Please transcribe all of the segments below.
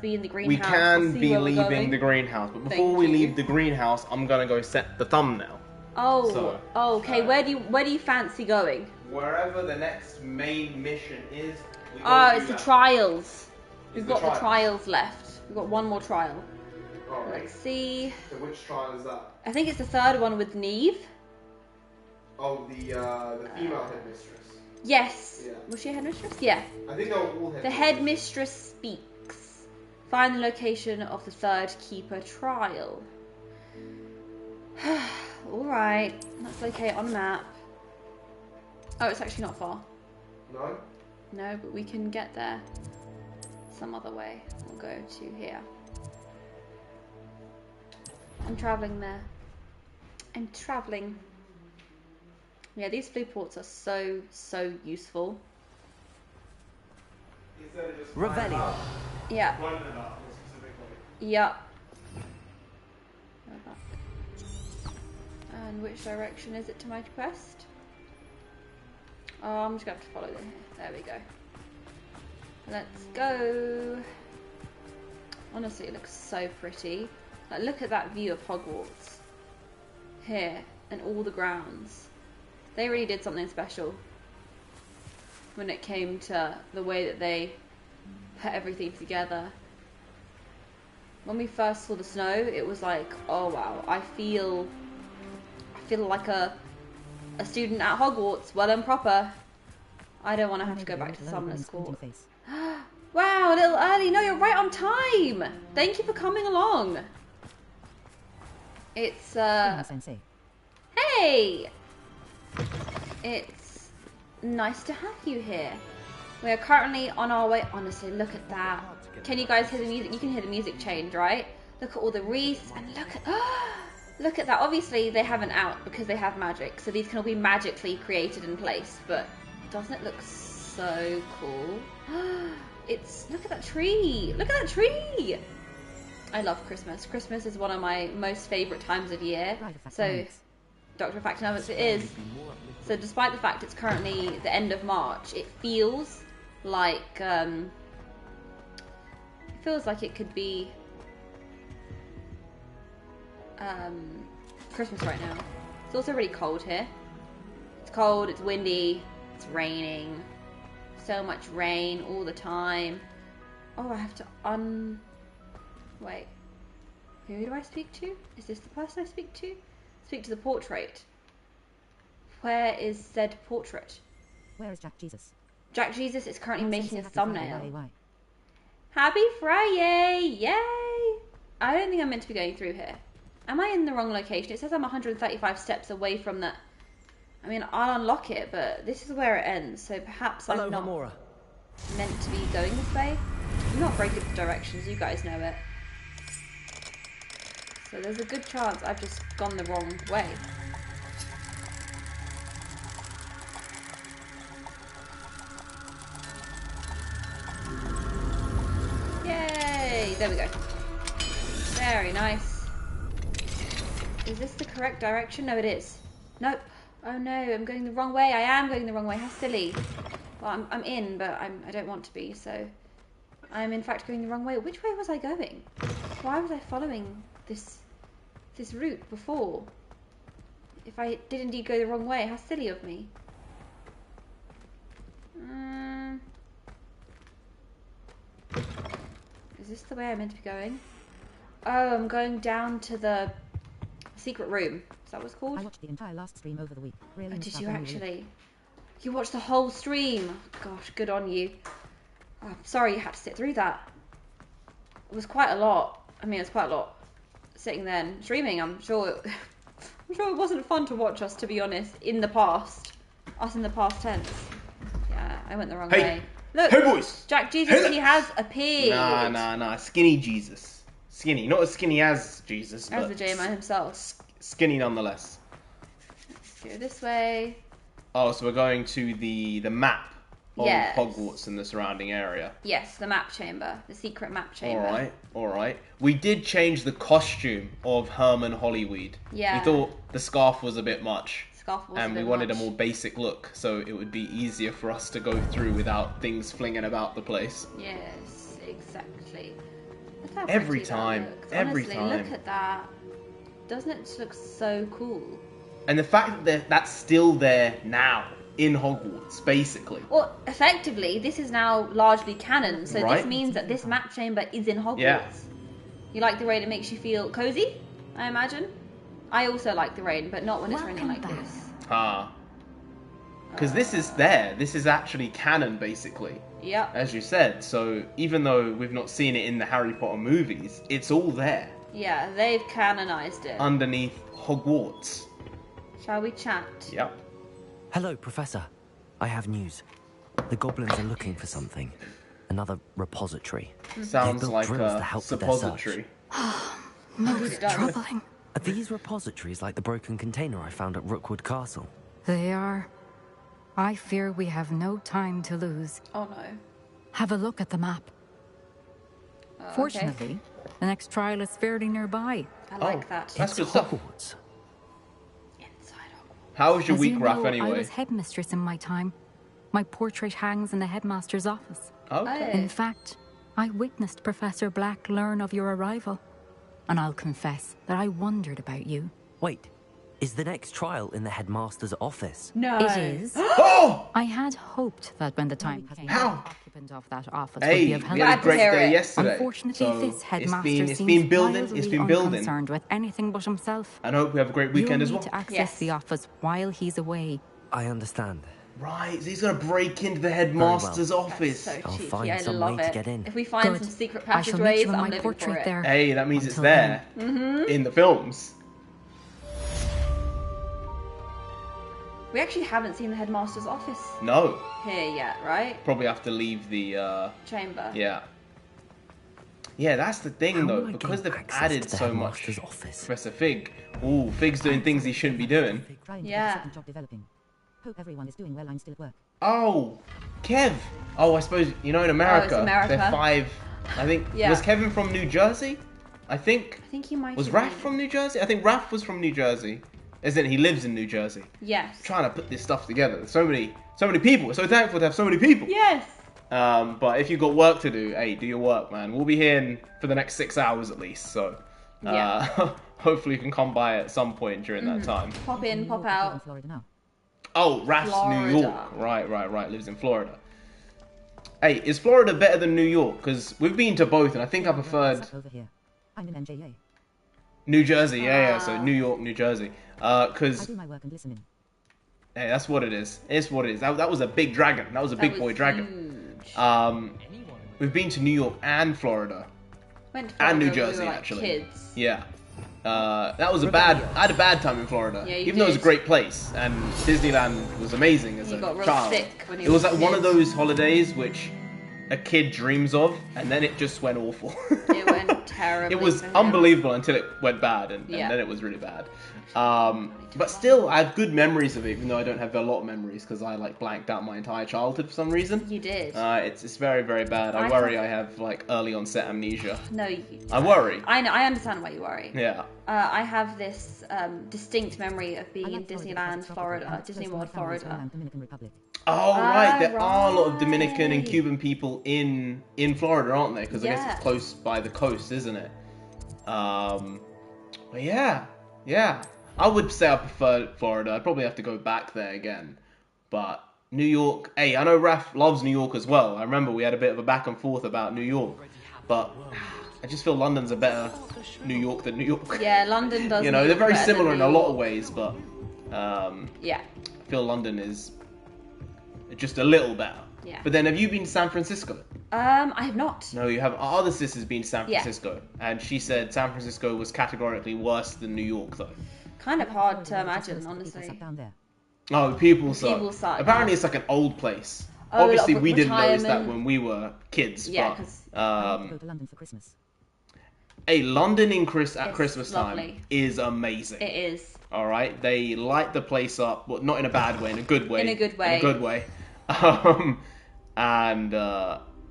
be in the greenhouse. We can be leaving the greenhouse, but before we leave the greenhouse, I'm gonna go set the thumbnail. Oh, okay. Where do you fancy going? Wherever the next main mission is. It's the trials. We've got the trials left. We've got one more trial. Alright. Let's see. So which trial is that? I think it's the third one with Neve. Oh, the female headmistress. Yes. Yeah. Was she a headmistress? Yeah. I think they were all headmistresses. The headmistress speaks. Find the location of the third keeper trial. Alright. Let's locate on map. Oh, it's actually not far. No? No, but we can get there some other way. We'll go to here. I'm travelling there. I'm travelling. Yeah, these flea ports are so useful. Revelio. Yeah. Yep. And which direction is it to my quest? Oh, I'm just going to have to follow them. There we go. Let's go. Honestly, it looks so pretty. Like, look at that view of Hogwarts. Here, and all the grounds. They really did something special when it came to the way that they put everything together. When we first saw the snow, it was like, oh wow, I feel like a student at Hogwarts, well and proper. I don't want to have to go back to Summoner's Court. Wow, a little early. No, you're right on time. Thank you for coming along. It's hey! It's nice to have you here. We are currently on our way. Honestly, look at that. Can you guys hear the music? You can hear the music change, right? Look at all the wreaths and look at that. Obviously, they haven't out because they have magic, so these can all be magically created in place. But doesn't it look so cool? Look at that tree. Look at that tree. I love Christmas. Christmas is one of my most favourite times of year. So, Dr. Factonomics it is. So despite the fact it's currently the end of March, it feels like it could be Christmas right now. It's also really cold here. It's cold, it's windy, it's raining. So much rain all the time. Oh, I have to wait. Who do I speak to? Is this the person I speak to? Speak to the portrait. Where is said portrait? Where is Jack Jesus? Jack Jesus is currently making a thumbnail. Happy Friday! Yay! I don't think I'm meant to be going through here. Am I in the wrong location? It says I'm 135 steps away from that. I mean, I'll unlock it, but this is where it ends, so perhaps I'm not meant to be going this way. I'm not very good with directions, you guys know it. So there's a good chance I've just gone the wrong way. Yay! There we go. Very nice. Is this the correct direction? No, it is. Nope. Oh no, I'm going the wrong way. I am going the wrong way. How silly. Well, I'm in, but I don't want to be, so I'm in fact going the wrong way. Which way was I going? Why was I following this route before? If I did indeed go the wrong way, how silly of me. Is this the way I'm meant to be going? Oh, I'm going down to the secret room. Is that what it's called? I watched the entire last stream over the week. Really? Oh, did you actually? You watched the whole stream? Gosh, good on you. Oh, I'm sorry you had to sit through that. It was quite a lot. I mean, it's quite a lot. Sitting there and streaming, I'm sure it wasn't fun to watch us, to be honest, in the past. Us in the past tense. Yeah, I went the wrong way. Look, hey boys! Jack Jesus, he has appeared. Nah, skinny Jesus. Skinny, not as skinny as Jesus, as but the J-Man himself. Skinny nonetheless. Let's go this way. Oh, so we're going to the map of Yes. Hogwarts and the surrounding area. Yes, the map chamber. The secret map chamber. Alright. We did change the costume of Herman Hollyweed. Yeah. We thought the scarf was a bit much. Scarf was and a we bit wanted much. a more basic look, so it would be easier for us to go through without things flinging about the place. Yes, exactly. how Every pretty that time. looks. Every Honestly, time. look at that. Doesn't it just look so cool? And the fact that that's still there now in Hogwarts, basically. Well, effectively, this is now largely canon, so Right. this means that this map chamber is in Hogwarts. Yeah. You like the rain? It makes you feel cozy, I imagine. I also like the rain, but not when it's raining like this. Because this is there. This is actually canon, basically. Yep. As you said. So even though we've not seen it in the Harry Potter movies, it's all there. Yeah, they've canonized it. Underneath Hogwarts. Shall we chat? Yep. Hello, Professor. I have news. The goblins are looking for something. Another repository. Sounds built like drills to a help with their search. suppository. Most troubling. Are these repositories like the broken container I found at Rookwood Castle? They are. I fear we have no time to lose. Oh no. Have a look at the map. Fortunately, the next trial is fairly nearby. I like that. That's It's good stuff. Hogwarts. Inside Hogwarts. How was your As week, you Raph, know, I anyway? was headmistress in my time. My portrait hangs in the headmaster's office. Okay. In fact, I witnessed Professor Black learn of your arrival. And I'll confess that I wondered about you. Wait, is the next trial in the headmaster's office? No. It is. Oh! I had hoped that when the time came, How? the occupant of that office Hey, would be of we help. had a great Glad to hear day it. yesterday. Unfortunately, so this headmaster it's seems been building. wildly It's been building. unconcerned with anything but himself. And I hope we have a great weekend You'll as need well. to access Yes. the office while he's away. I understand. Right, so he's gonna break into the headmaster's office. So I'll cheeky. find I some love way to it. get in. If we find Good. some secret I shall meet passageways, you in I'm my living for portrait it. there. Hey, that means it's Until there Mm-hmm. in the films. We actually haven't seen the headmaster's office No, here yet, right? probably have to leave the. Chamber. Yeah. Yeah, that's the thing How though, will I because gain they've access added to the so much. headmaster's office? Professor Fig. Ooh, Fig's doing things he shouldn't be doing. Trying to Yeah. get a second job developing. Hope everyone is doing well. I'm still at work. Oh, Kev. Oh, I suppose you know in America, America. they're 5. I think Yeah. was Kevin from New Jersey? I think I think he might was have Raph been. from New Jersey? I think Raph was from New Jersey. As in, he lives in New Jersey. Yes. Trying to put this stuff together. There's so many people. We're so thankful to have so many people. Yes. But if you've got work to do, hey, do your work, man. We'll be here for the next 6 hours at least. So, Yeah. hopefully you can come by at some point during that time. Pop in, New pop York, I live in out. Florida now. Oh, Raph's New Florida. York. Right. Lives in Florida. Hey, is Florida better than New York? Because we've been to both, and I think I preferred What's up over here? I'm in NJA. New Jersey. Yeah. So New York, New Jersey. I Because do my work and listen in. hey, that's what it is. It's what it is. That was a big dragon. That was a That big was boy dragon. huge. We've been to New York and Florida. Went to And New Florida when we Jersey, were, like, actually. Kids. Yeah. That was I had a bad time in Florida. Yeah, you even though it was a did. great place and Disneyland was amazing as You a got real child. sick when you It was were like one of kids. those holidays which a kid dreams of, and then it just went awful. It went terribly. It was for him. unbelievable until it went bad, and Yeah. then it was really bad. But still, I have good memories of it, even though I don't have a lot of memories because I like blanked out my entire childhood for some reason. You did. It's very, very bad. I I worry have- I have like early onset amnesia. No, you. I worry. I know. I understand why you worry. Yeah. I have this distinct memory of being I in like Florida because Disneyland, it's tropical and Florida, it's Disney close to my World, family's Florida. homeland, Dominican Republic. Oh right, there are a lot of right. Dominican and Cuban people in Florida, aren't there? Because I guess Yeah. it's close by the coast, isn't it? But yeah. I would say I prefer Florida. I'd probably have to go back there again. But New York, hey, I know Raph loves New York as well. I remember we had a bit of a back and forth about New York, but I just feel London's a better New York than New York. Yeah, London does. You know, look they're very better similar than in a New lot of York. ways, but Yeah. I feel London is just a little better. Yeah. But then, have you been to San Francisco? I have not. No, you have. Our other sister's been to San Yeah. Francisco, and she said San Francisco was categorically worse than New York, though. Kind of hard to Florida, imagine, because most of the people honestly. sat down there. Oh, people suck. People suck, Apparently, yeah. it's like an old place. Oh, a lot Obviously, of we didn't notice that retirement. when we were kids. Yeah, but 'cause I want to go to London for Christmas. hey, London at It's Christmas time lovely. is amazing. It is. All right, they light the place up, but not in a bad way, in a good way. In a good way. In a good way. And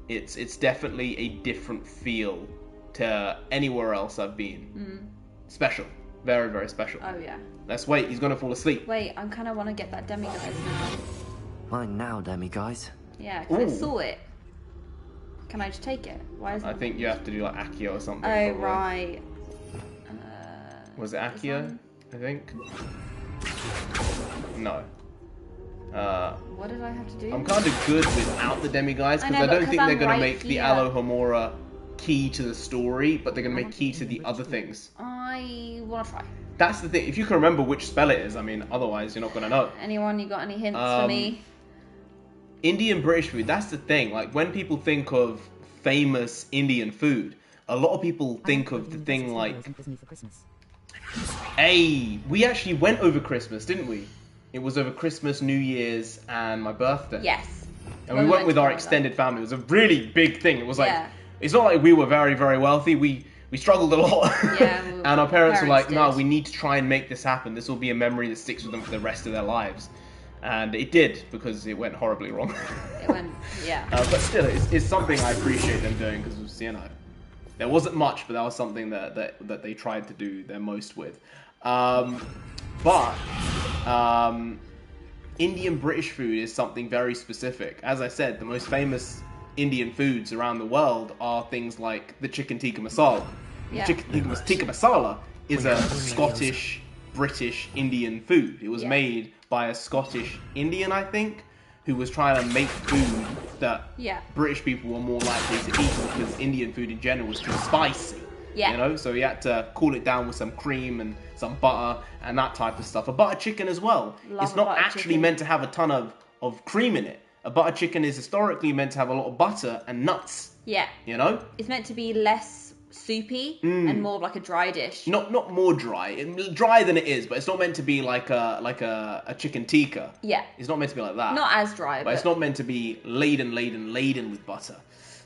it's definitely a different feel to anywhere else I've been. Special, very, very special. Oh yeah. Let's wait. He's gonna fall asleep. Wait, I kind of want to get that demiguise now. Fine now, demi guys. Yeah, 'cause I Ooh. saw it. Can I just take it? Why is it? I think you have to do like Accio or something. Oh, probably. right. Was it Accio? I think. No. What did I have to do? I'm kind of good without the demigods because I know, I but don't 'cause think they're I'm going right to make the here. Alohomora key to the story, but they're going to make key to the other things. I want to try. That's the thing. If you can remember which spell it is, I mean, otherwise you're not going to know. Anyone, you got any hints for me? Indian British food, that's the thing. Like, when people think of famous Indian food, a lot of people think of the thing like... Hey, we actually went over Christmas, didn't we? It was over Christmas, New Year's, and my birthday. Yes. And we went with our extended family. It was a really big thing. It was like... Yeah. It's not like we were very, very wealthy. We struggled a lot. Yeah, and our parents were like, no, did. we need to try and make this happen. This will be a memory that sticks with them for the rest of their lives. And it did, because it went horribly wrong. It went, yeah. But still, it's something I appreciate them doing, because, you know, there wasn't much, but that was something that they tried to do their most with. Indian British food is something very specific. As I said, the most famous Indian foods around the world are things like the chicken tikka masala. Yeah. Chicken tikka masala is a Scottish, British, Indian food. It was made by a Scottish Indian, I think, who was trying to make food that British people were more likely to eat because Indian food in general was too spicy. Yeah. You know, so he had to cool it down with some cream and some butter and that type of stuff. A butter chicken as well. It's not actually meant to have a ton of cream in it. A butter chicken is historically meant to have a lot of butter and nuts. Yeah. You know? It's meant to be less soupy and more of like a dry dish. Not more dry. Drier than it is, but it's not meant to be like a chicken tikka. Yeah. It's not meant to be like that. Not as dry, but it's not meant to be laden with butter.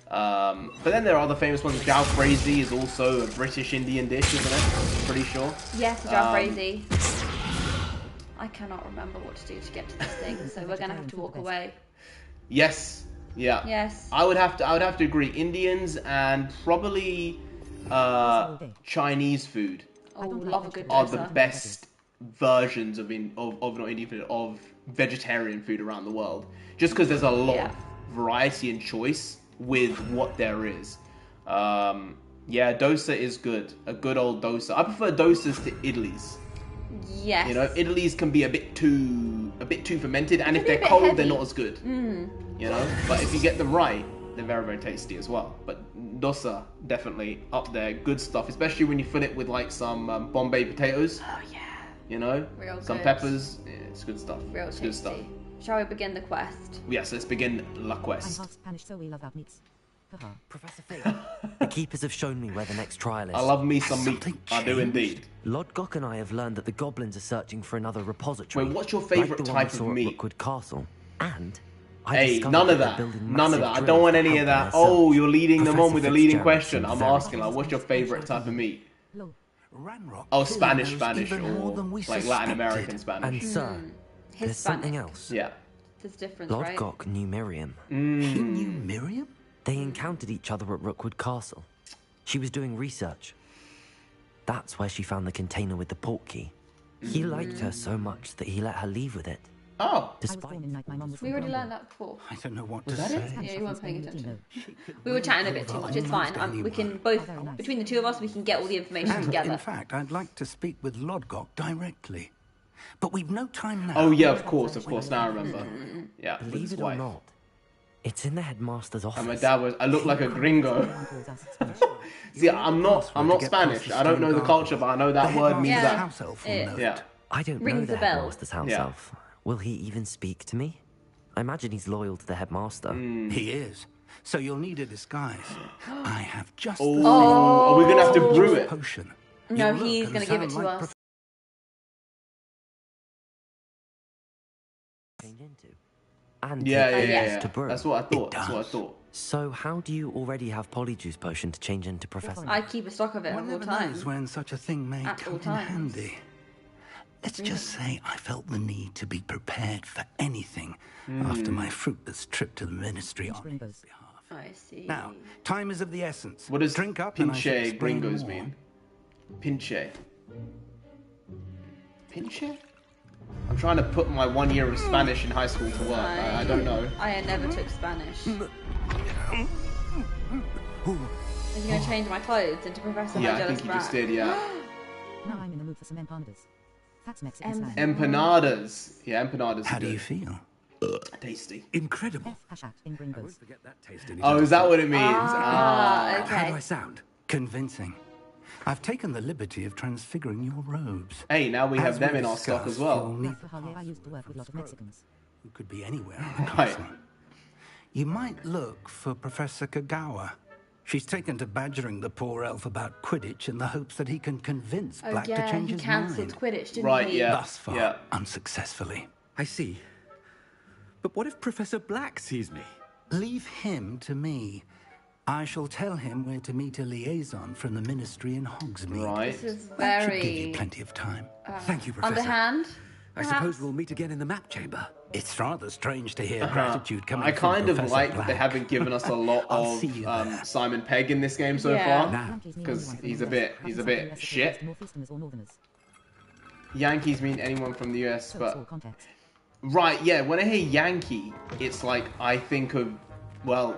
But then there are other famous ones. Jalfrezi is also a British Indian dish, isn't it? Pretty sure. Yes, jalfrezi. I cannot remember what to do to get to this thing, so we're gonna have to walk away. Yes. Yeah. Yes. I would have to agree. Indians and probably Chinese food Love a good are dosa. the best versions of not Indian food, of vegetarian food around the world. Just because there's a lot of variety and choice with what there is. Dosa is good. A good old dosa. I prefer dosas to idlis. Yes. You know, idlis can be a bit too fermented, and if they're cold, heavy. they're not as good. You know, but if you get them right, they're very, very tasty as well. But dosa, definitely up there. Good stuff, especially when you fill it with like some Bombay potatoes. Oh yeah. You know, Real some good. peppers. Yeah, it's good stuff. Real it's tasty. good stuff. Shall we begin the quest? Yes, let's begin La I'm Quest. half Spanish, so we love our meats. Haha. Professor Fig, the keepers have shown me where the next trial is. I love me some meat. Something I do changed? indeed. Lodgok and I have learned that the goblins are searching for another repository. Wait, what's your like favourite the one type we of saw at meat? Rookwood Castle. And I Hey, discovered none of they're that. building None of massive that. I drills don't want to any help of in that. their Oh, search. you're leading them on Professor with a leading Fitzgerald question. seems I'm very asking, like, what's your favourite type of meat? Ranrock Oh, clearly Spanish, knows even more or than we like Latin American suspected. Spanish. And sir, there's something Hispanic. else. Yeah. There's difference, right? Lodgok knew Miriam. He knew Miriam? They encountered each other at Rookwood Castle. She was doing research. That's where she found the container with the port key. He liked her so much that he let her leave with it. Oh. I was Despite born in night. My mom was We from already Colombo. learned that before. I don't know what to Was that it? say. Yeah, you weren't paying Spanish, attention. no. We were chatting a bit too much. It's fine. We can both, between the two of us, we can get all the information And together. in fact, I'd like to speak with Lodgok directly. But we've no time now. Oh yeah, of course. Now I remember. Yeah, with Believe his it or wife. not, it's in the headmaster's office. And my dad was. I look like a gringo. Everyone calls us Spanish. See, I'm not Spanish. I don't know the culture, but I know that word means Yeah. that. House elf will Yeah. know Yeah. it. I don't know Rings the a bell. headmaster's house Yeah. elf. Will he even speak to me? I imagine he's loyal to the headmaster. He is. So you'll need a disguise. I have just Oh, the thing. are we gonna have to brew it? Potion. No, You look he's and going to give it sound to like us. Change into. And Yeah, take yeah, things yeah. to brew. That's what I thought. That's what I does. thought. So how do you already have Polyjuice Potion to change into Professor? I keep a stock of it at One all never times. knows when such a thing may At come all in times. handy. Let's just say I felt the need to be prepared for anything after my fruitless trip to the ministry on his Gringos. behalf. I see. Now, time is of the essence. What does Drink up and I shall pinche explain gringos more. mean? Pinche. Pinche? I'm trying to put my 1 year of Spanish in high school to work. I don't know. I never took Spanish. Is he going to change my clothes into Professor Yeah, I Jealous think you just Brat? did, yeah. Now I'm in the mood for some empanadas. That's Mexican slang. Empanadas. Yeah, empanadas How are do you good. feel? Tasty. Incredible. F hashat in I gringos. won't forget that taste in Oh, is that what it means? Ah, How do okay. I sound? Convincing. I've taken the liberty of transfiguring your robes. Hey, now we have As them we in our stock as discussed, well. you'll need I used to work with a lot of Mexicans. who could be anywhere in the Right. castle. You might look for Professor Kagawa. She's taken to badgering the poor elf about Quidditch in the hopes that he can convince Oh Black to yeah, change he his cancelled mind. Quidditch, didn't Right, he? yeah. Thus far, Yeah. unsuccessfully. I see. But what if Professor Black sees me? Leave him to me. I shall tell him where to meet a liaison from the ministry in Hogsmeade. Right. This is That should give you very plenty of time. Thank you, Professor. underhand. I suppose we'll meet again in the map chamber. It's rather strange to hear gratitude coming I from kind of Professor like Black. that they haven't given us a lot I'll of see you there. Simon Pegg in this game so Yeah. far. Now, Because he's a bit shit. Northeasterners or Northerners. Yankees mean anyone from the US, So it's all but context. right, yeah. When I hear Yankee, it's like I think of, well,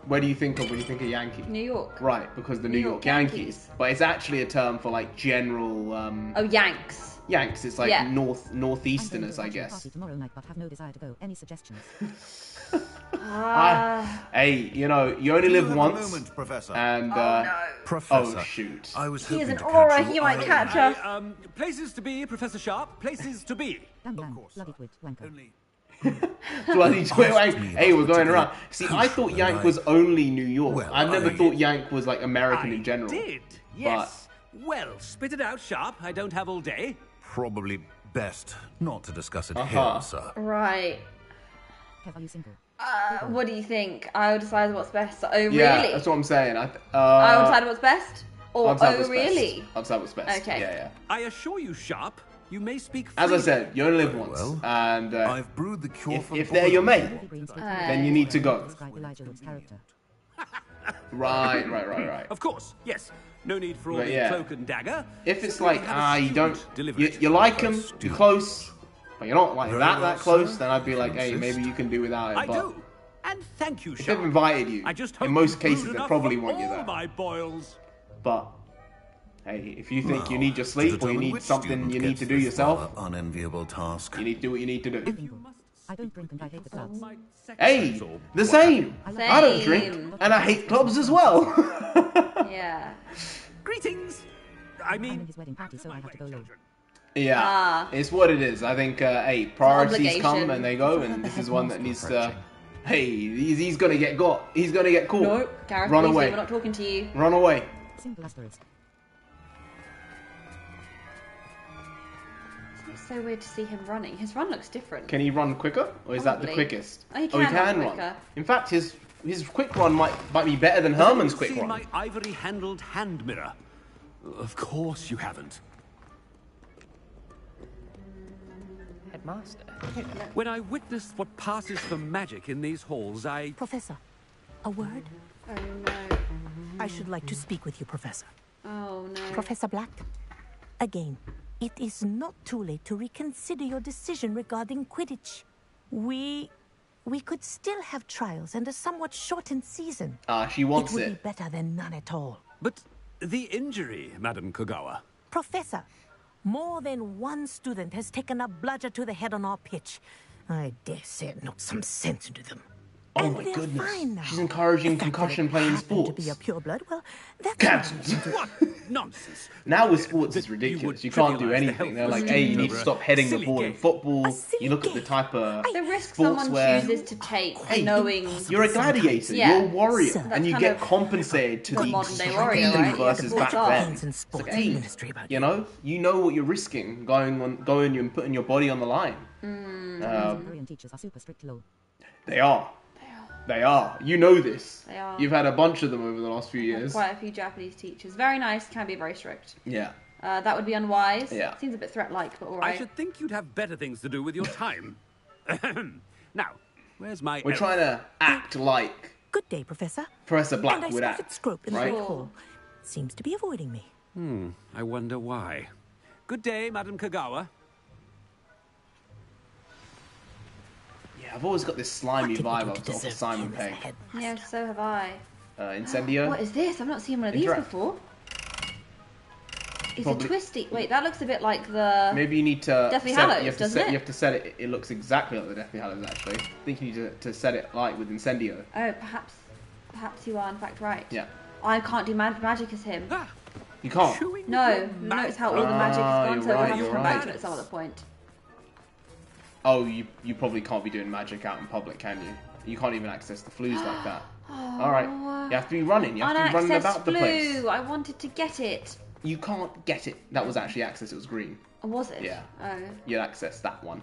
where do you think of when you think of Yankee? New York. Right, because the New York Yankees. But it's actually a term for like general Oh, Yanks. Yanks. It's like Yeah. northeasterners, I I'm going to a guess. party tomorrow night, but have no desire to go. Any suggestions? Hey, you know, you only live have once. a moment, Professor. And Professor. oh shoot. I was He hoping is an to catch aura, you. he might I- catch us. Places to be, Professor Sharp. Places to be. Damn man, bloody twit, wanker. Only- Bloody twit wank. Asked me Hey, about we're going particular around. See, I thought postman, Yank and was only New York. Well, I've never I- thought Yank was like American in general. Did. Yes. Well, spit it out, Sharp. I don't have all day. Probably best not to discuss it Uh-huh. here, sir. Right. Kev, are you single? What do you think? I'll decide what's best. Oh, Yeah, really? that's what I'm saying. I'll decide what's best? Or, I'll decide oh, what's really? Best. I'll decide what's best. Okay. Yeah, yeah. I assure you, Sharp, you may speak As I freely. said, you only live Very once, well. and I've brewed the cure for if they're your mate, Movie Green State then you need to go. Describe Elijah Wood's character. Right. Of course, yes. No need for all But the yeah. cloak and dagger. If it's Simply like, have a you don't, student deliver you, it. you like him, you're close, but you're not like Very that well, close, sir. then I'd be If like, you hey, insist. maybe you can do without it. I But do. And thank you, if Sharp. they've invited you, I just hope in most you brewed cases they enough probably for want you all there. my boils. But hey, if you think you Now, need your to sleep or you determine need which something student you need gets to do this yourself, rather unenviable task. you need to do what you need to do. Bingo. I don't drink and I hate the clubs. Hey, the same. I don't drink, and I hate clubs as well. Yeah. Greetings. I I'm in mean, his wedding party, so I have to go low. Yeah, Ah. it's what it is. I think, hey, priorities come obligation. and they go, and this is one that needs to. Hey, he's gonna get got. He's gonna get caught. Nope. Gareth, Run please away. leave, we're not talking to you. Run away. Simple asterisk. It's so weird to see him running. His run looks different. Can he run quicker, or is that the Probably. quickest? Oh, he can run run. quicker. In fact, his quick run might be better than Herman's quick seen run. my ivory-handled hand mirror? Of course you haven't. Headmaster. When I witnessed what passes for magic in these halls, I... Professor, a word? Oh no. I should like to speak with you, Professor. Oh no. Professor Black, again, it is not too late to reconsider your decision regarding Quidditch. We could still have trials and a somewhat shortened season. She wants It would it. be better than none at all. But the injury, Madam Kagawa. Professor, more than one student has taken a bludger to the head on our pitch. I dare say it knocked some sense into them. Oh And my they're goodness. fine now. She's encouraging The fact that concussion it playing happened to sports. be a pureblood, well, that's Cancelled. What nonsense! Now with sports, it's That you ridiculous. would You can't do trivialise the anything. health They're of a like, hey, you student need to over a stop heading the silly ball in game. football. A silly You look at the game. type of The risk someone sportswear. chooses to take Hey, knowing you're a gladiator. Yeah. You're a warrior, So- and you That's get kind of compensated to the the modern day extreme warrior, right? versus Yeah, back sports then. Games and It's sports like, hey, ministry about you know what you're risking going and putting your body on the line. Korean teachers are super strict low. They are. They are. You know this. They are. You've had a bunch of them over the last few years. quite a few Japanese teachers. Very nice, can be very strict. Yeah. That would be unwise. Yeah. Seems a bit threat-like, but I alright. should think you'd have better things to do with your time. Now, where's my We're elf? trying to act like Good day, Professor. Professor And Black I would spotted act. Scrope in the right? Great Hall. Seems to be avoiding me. I wonder why. Good day, Madam Kagawa. Yeah, I've always got this slimy What did we vibe do of to deserve Simon you as a Pegg. headmaster? Yeah, so have I. Incendio. What is this? I've not seen one of these Interact. before. It's Probably- a twisty. Wait, that looks a bit like the. Maybe you need to Deathly set, Hallows, you have to doesn't set, it? You have to set it. It looks exactly like the Deathly Hallows actually. I think you need to set it like with Incendio. Oh, perhaps you are in fact right. Yeah. I can't do magic as him. You can't. No, notice how all the magic is gone, so you're we'll right, have to you're come back right. to it at some other point. Oh, you probably can't be doing magic out in public, can you? You can't even access the flues like that. All right. You have to be running. You have to be running Unaccessed about the place. blue. I wanted to get it. You can't get it. That was actually access. It was green. Oh, was it? Yeah. Oh. You access that one.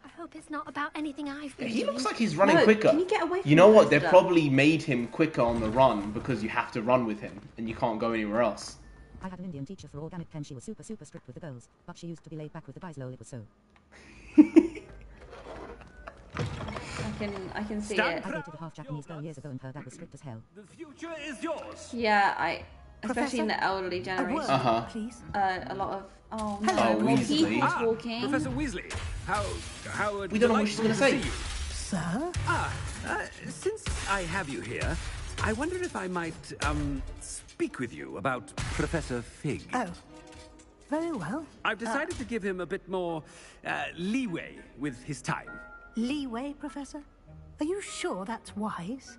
I hope it's not about anything I've been He doing. looks like he's running No, quicker. can you get away from You know the what? They poster? probably made him quicker on the run because you have to run with him and you can't go anywhere else. I had an Indian teacher for organic chem. She was super strict with the girls, but she used to be laid back with the guys. Lol, it was so. I can see I it. dated a half Japanese girl years ago and her dad was strict as hell. The future is yours. Yeah, especially in Professor, the elderly generation. Uh-huh. Please. A lot of no, Oh, more Weasley. people talking. Professor Weasley, how We don't know what she's gonna delightful say. to see you. Sir? Since I have you here, I wonder if I might speak with you about Professor Fig. Oh. Very well. I've decided to give him a bit more leeway with his time. Leeway, Professor? Are you sure that's wise?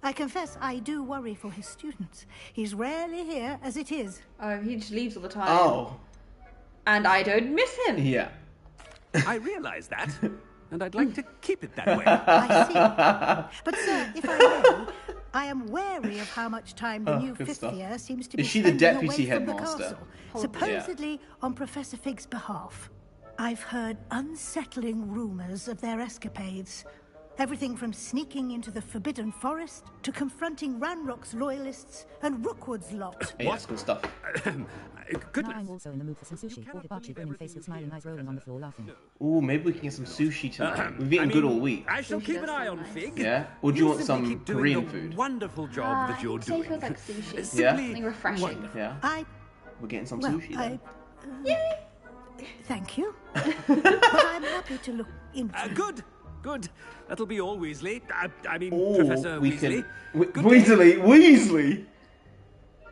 I confess I do worry for his students. He's rarely here as it is. Oh, he just leaves all the time. Oh. And I don't miss him. Yeah. I realize that, and I'd like to keep it that way. I see. But, sir, if I may, I am wary of how much time the Oh, new good fifth stuff. year seems to Is be she the spending deputy away from the headmaster? castle, supposedly on Professor Fig's behalf. I've heard unsettling rumors of their escapades. Everything from sneaking into the Forbidden Forest to confronting Ranrock's loyalists and Rookwood's lot. Hey, that's good stuff. Good. Now I'm also in the mood for some sushi. Or hibachi, grinning face with smiling eyes rolling on the floor laughing. Ooh, maybe we can get some sushi tonight. We've eaten good all week. I shall keep an eye on Fig. Yeah? Or do you want simply some keep doing Korean the food? Wonderful job that you're So it doing. feels like sushi. Yeah? Simply Something refreshing. wonderful. Yeah? We're getting some Well, sushi then. Thank you. But I'm happy to look into it. Good. That'll be all, Weasley. I mean, Or Professor we Weasley. can... Good day. Weasley!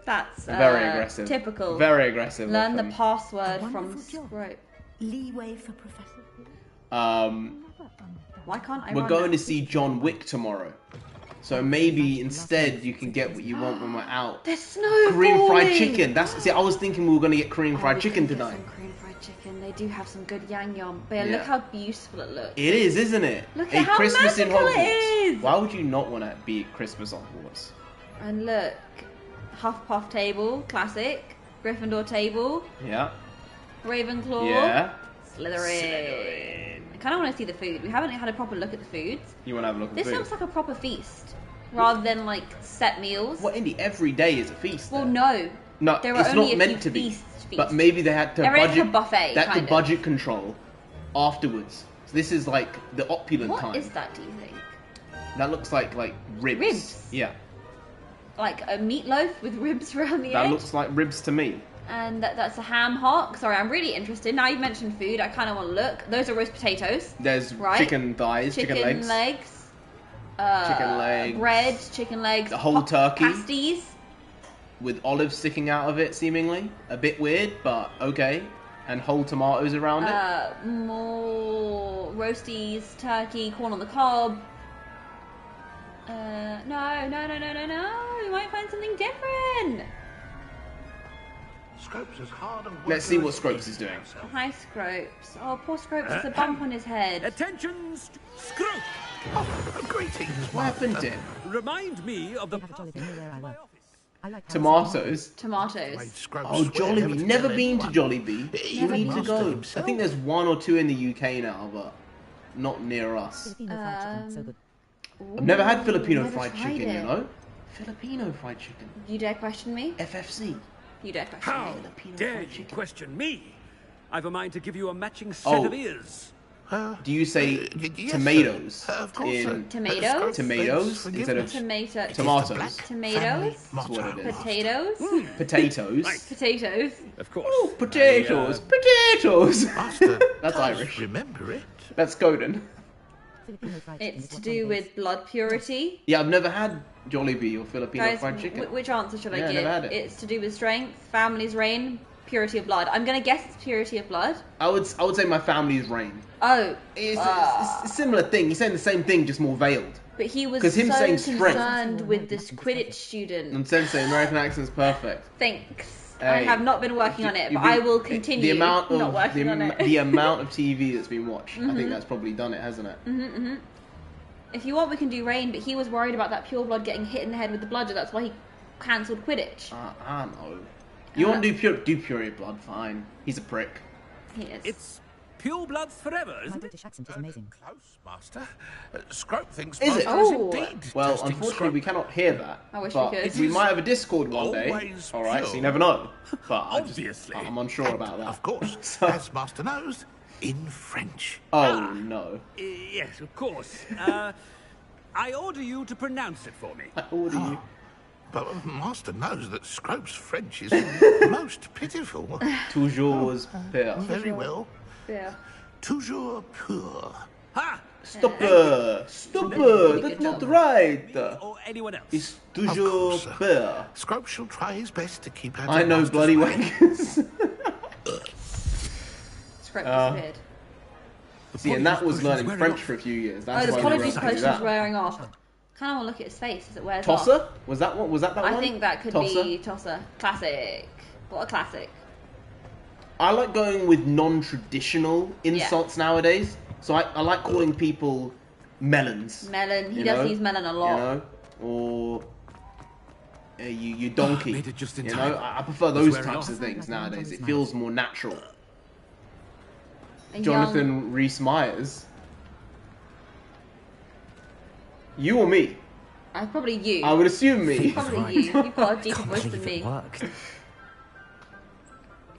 That's Very aggressive. Typical. Very aggressive. of Learn the him. password A from wonderful job. Scrope. Leeway for Professor Fig. Why can't I We're run going now? to see John Wick tomorrow. So maybe instead you can get what you want when we're out. There's snow Korean fried falling! chicken. I was thinking we were going to get Korean fried we chicken could get tonight. Some Korean fried chicken. They do have some good yang yum. But yeah, Yeah. look how beautiful it looks. It is, isn't it? Look A at how Christmas in magical it Hogwarts. is! Why would you not want to be at Christmas on Hogwarts? And look, Hufflepuff table, classic. Gryffindor table, Yeah. Ravenclaw, Yeah. Slytherin. I kind of want to see the food. We haven't had a proper look at the foods. You want to have a look at This the food? looks like a proper feast, rather than like set meals. What, Indy? Every day is a feast. Well, there. no. No, There are it's only not a meant few to be. feasts. But maybe they had to They're in budget. a buffet, They had to kind of. budget control afterwards. So this is like the opulent What time. is that, do you think? That looks like ribs. Ribs? Yeah. Like a meatloaf with ribs around the That edge? looks like ribs to me. And that's a ham hock. Sorry, I'm really interested. Now you've mentioned food, I kind of want to look. Those are roast potatoes. There's Right? chicken thighs, chicken legs, chicken leg, bread, chicken legs, the whole turkey. pasties. with olives sticking out of it, seemingly. A bit weird, but okay. And whole tomatoes around it. More roasties, turkey, corn on the cob. No. We might find something different. Scopes is hard and Let's see what Scropes is doing. Hi, Scropes. Oh, poor Scropes has a bump on his head. Attention, Scrope! Oh, greetings. What happened to him? Remind me of the They have a jolly thing near where I work. I like how Tomatoes. Tomatoes. Oh, Jollibee. Never been to Jollibee. You need to go. I think there's one or two in the UK now, but not near us. Filipino fried chicken, so good. I've never had Filipino never fried tried chicken, it. you know? Filipino fried chicken. You dare question me? FFC. You dare question How me? Filipino dare fried you chicken. question me? I've a mind to give you a matching set Oh. of ears. Do you say yes, tomatoes sir. Of course, in sir. Tomatoes? tomatoes Forgive instead me. of Tomatoes. tomatoes? Tomatoes. That's what it is. Potatoes. Potatoes. Right. Potatoes. Of course. Oh, potatoes. Potatoes. Master, That's does Irish. Remember it. That's Godin. Filipino fried chicken It's is to what do Johnny with blood purity. Yeah, I've never had Jollibee or Filipino Guys, fried chicken. which answer should I Yeah, give? never had it. It's to do with strength, family's reign, purity of blood. I'm gonna guess it's purity of blood. I would say my family's reign. Oh, It's a similar thing. He's saying the same thing, just more veiled. but he was 'Cause so him saying strength- concerned with this Quidditch student. And Sensei, American accent's perfect. Thanks. I Hey, have not been working on it, You've but I been- will continue The amount of not working on it. the amount of TV that's been watched, I think that's probably done it, hasn't it? If you want, we can do rain, but he was worried about that pure blood getting hit in the head with the bludger. That's why he cancelled Quidditch. I know. You want to do purity of blood? Fine. He's a prick. He is. It's pure bloods forever, My isn't it? British accent is amazing. Close, Master. Scrope thinks Is it? Master is Oh. indeed Well, testing unfortunately, Scrope. we cannot hear that. I wish but we could. we might have a Discord one day. Always All right, so you pure. never know. But Obviously. I'm unsure about that. Of course, So- as Master knows, in French. Oh no! Yes, of course. I order you to pronounce it for me. I order you. But Master knows that Scrope's French is most pitiful. Toujours pire. Very well. Yeah. Toujours pur. Ha! Stopper! Stopper! That's not right! Or anyone else? It's toujours course. pire. Scrope shall try his best to keep out I of know Master's bloody way. wankers. Scrap Uh, disappeared. See, and that was learning wearing French off. for a few years. Oh, That's the why we apologies were able to do potion's that. wearing off. Kind of want to look at his face as it wears off. Tosser? Was that one? Was that one? I think that could Tosser? be Tosser. Classic. What a classic. I like going with non-traditional insults nowadays. So I like calling people melons. Melon. He You does know? use melon a lot. You know, or you donkey. Made it just in you time. know, I prefer It's those wearing types off. of things nowadays. It feels more natural. A Jonathan young- Rhys Myers. You or me? Probably you. I would assume me. Probably right. you. You've got a deeper Can't voice than believe me. it worked.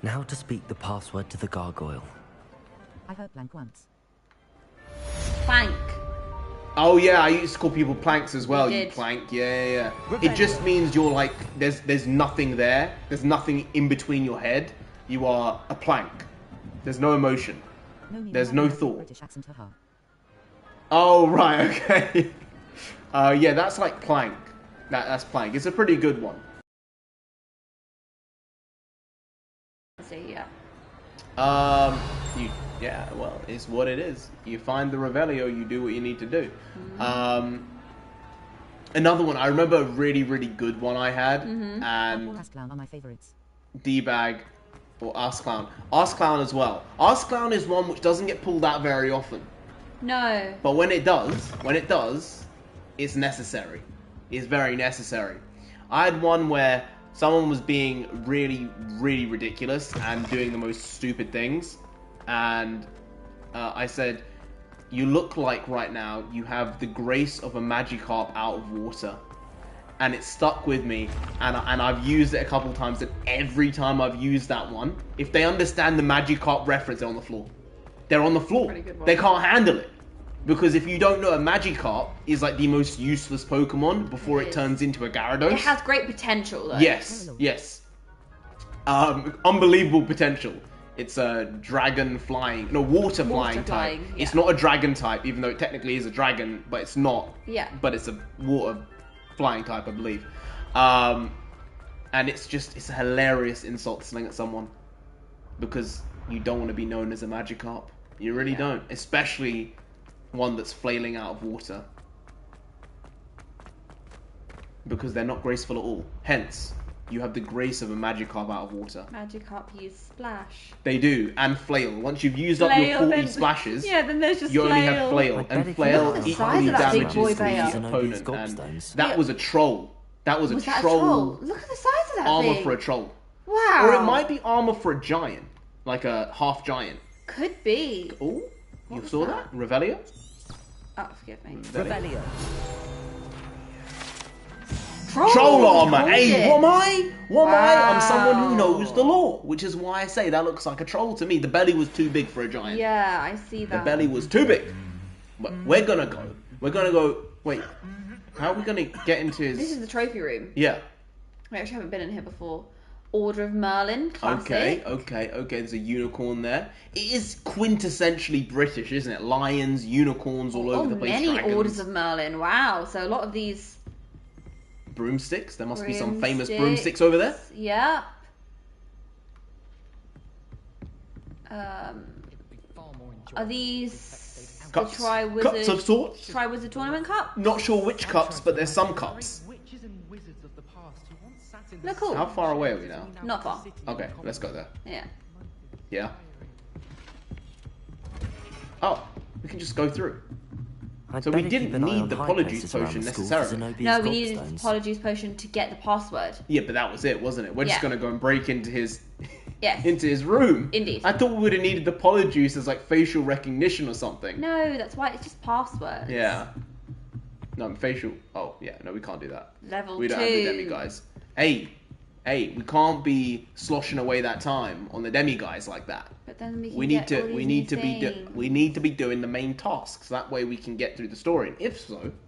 Now to speak the password to the gargoyle. I heard blank once. Plank. Oh yeah, I used to call people planks as well. You You did. plank, yeah. It just means you're like there's nothing there. There's nothing in between your head. You are a plank. There's no emotion. No need There's to no have a thought. British accent, haha. Oh right, okay. Yeah, that's like plank. That's plank. It's a pretty good one. See, yeah. Well, it's what it is. You find the Revelio, you do what you need to do. Another one, I remember a really, really good one I had, Or and Ask Clown are my favourites. D-Bag or Ask Clown. Ask Clown as well. Ask Clown is one which doesn't get pulled out very often. No. But when it does, it's necessary. It's very necessary. I had one where someone was being really, really ridiculous and doing the most stupid things. And I said, you look like right now you have the grace of a Magikarp out of water. And it stuck with me, and I've used it a couple times, and every time I've used that one, if they understand the Magikarp reference, they're on the floor. They're on the floor. Pretty good one. They can't handle it. Because if you don't know, a Magikarp is like the most useless Pokemon before It it is. turns into a Gyarados. It has great potential, though. Yes, yes. Unbelievable potential. It's a dragon flying, no, water flying type. flying, It's yeah. not a dragon type, even though it technically is a dragon, but it's not. Yeah. But it's a water flying type, I believe. And it's a hilarious insult to sling at someone. Because you don't want to be known as a Magikarp. You really don't. Especially one that's flailing out of water. Because they're not graceful at all. Hence, you have the grace of a Magikarp out of water. Magikarp use splash. They do, and flail. Once you've used up your Flail, 40 then- splashes, Yeah, then there's just you only flail. have flail, I bet and if flail you look at the size equally of that big damages boy the bear. opponent. And Gobstones. that was a troll. That was Was a that troll, a troll? Look at the size of that armor thing. for a troll. Wow. Or it might be armor for a giant, like a half giant. Could be. Oh, you was saw that? that? Revelio? Oh, forgive me. Revelio. Troll armor. Hold Hey, it. what am I? What am I? I'm someone who Wow. knows the law, which is why I say that looks like a troll to me. The belly was too big for a giant. Yeah, I see The that. belly was too big. But we're gonna go. Wait, how are we gonna get into his... This is the trophy room. Yeah. We actually haven't been in here before. Order of Merlin, classic. Okay. There's a unicorn there. It is quintessentially British, isn't it? Lions, unicorns all over the place. Many dragons. Orders of Merlin. Wow. So a lot of these broomsticks. There must be some famous broomsticks over there. Yeah. Are these cups? the Triwizard? Cups of sorts. Triwizard Tournament Cup? Not sure which cups, but there's some cups. Look cool. How far away are we now? Not far. Okay, let's go there. Yeah. Yeah. Oh, we can just go through. So we didn't need the Polyjuice potion necessarily. No, we needed the Polyjuice potion to get the password. Yeah, but that was it, wasn't it? We're just gonna go and break into his Yes. into his room. Indeed. I thought we would have needed the Polyjuice as like facial recognition or something. No, that's why it's just passwords. Yeah. No, facial. Oh, yeah. No, we can't do that. Level 2. We don't have the demi guys. Hey, we can't be sloshing away that time on the demi guys like that. But then We need to be doing the main tasks. That way we can get through the story. And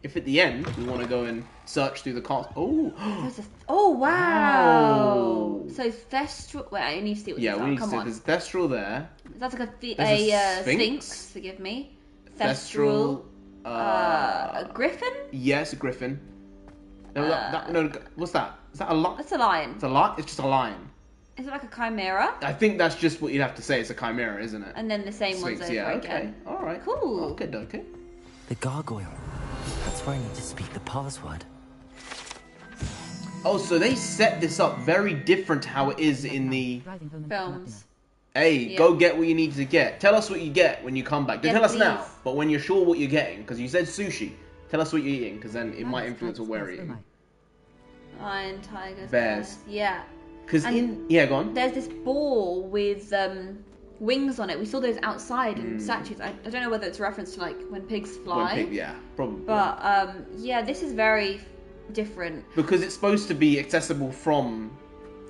if at the end we want to go and search through the cast. Oh wow! So Thestral. Wait, I need to see what these are. We need Come to see. on. There's Thestral there. That's like a Sphinx. Forgive me. Thestral. A griffin? Yes, a griffin. No, what's that? Is that a lion? That's a lion. It's a lion. It's just a lion. Is it like a chimera? I think that's just what you'd have to say. It's a chimera, isn't it? And then the same Sphinx, ones over again. Okay. All right. Cool. Okay. The gargoyle. That's where I need to speak the password. Oh, so they set this up very different to how it is in the films. Hey, go get what you need to get. Tell us what you get when you come back. Don't tell us now, please. but when you're sure what you're getting, because you said sushi, tell us what you're eating, because then it might influence what we're eating. Lion, tigers, bears. Yeah. Because go on. There's this ball with wings on it. We saw those outside in statues. I don't know whether it's a reference to like when pigs fly. Probably. But this is very different. Because it's supposed to be accessible from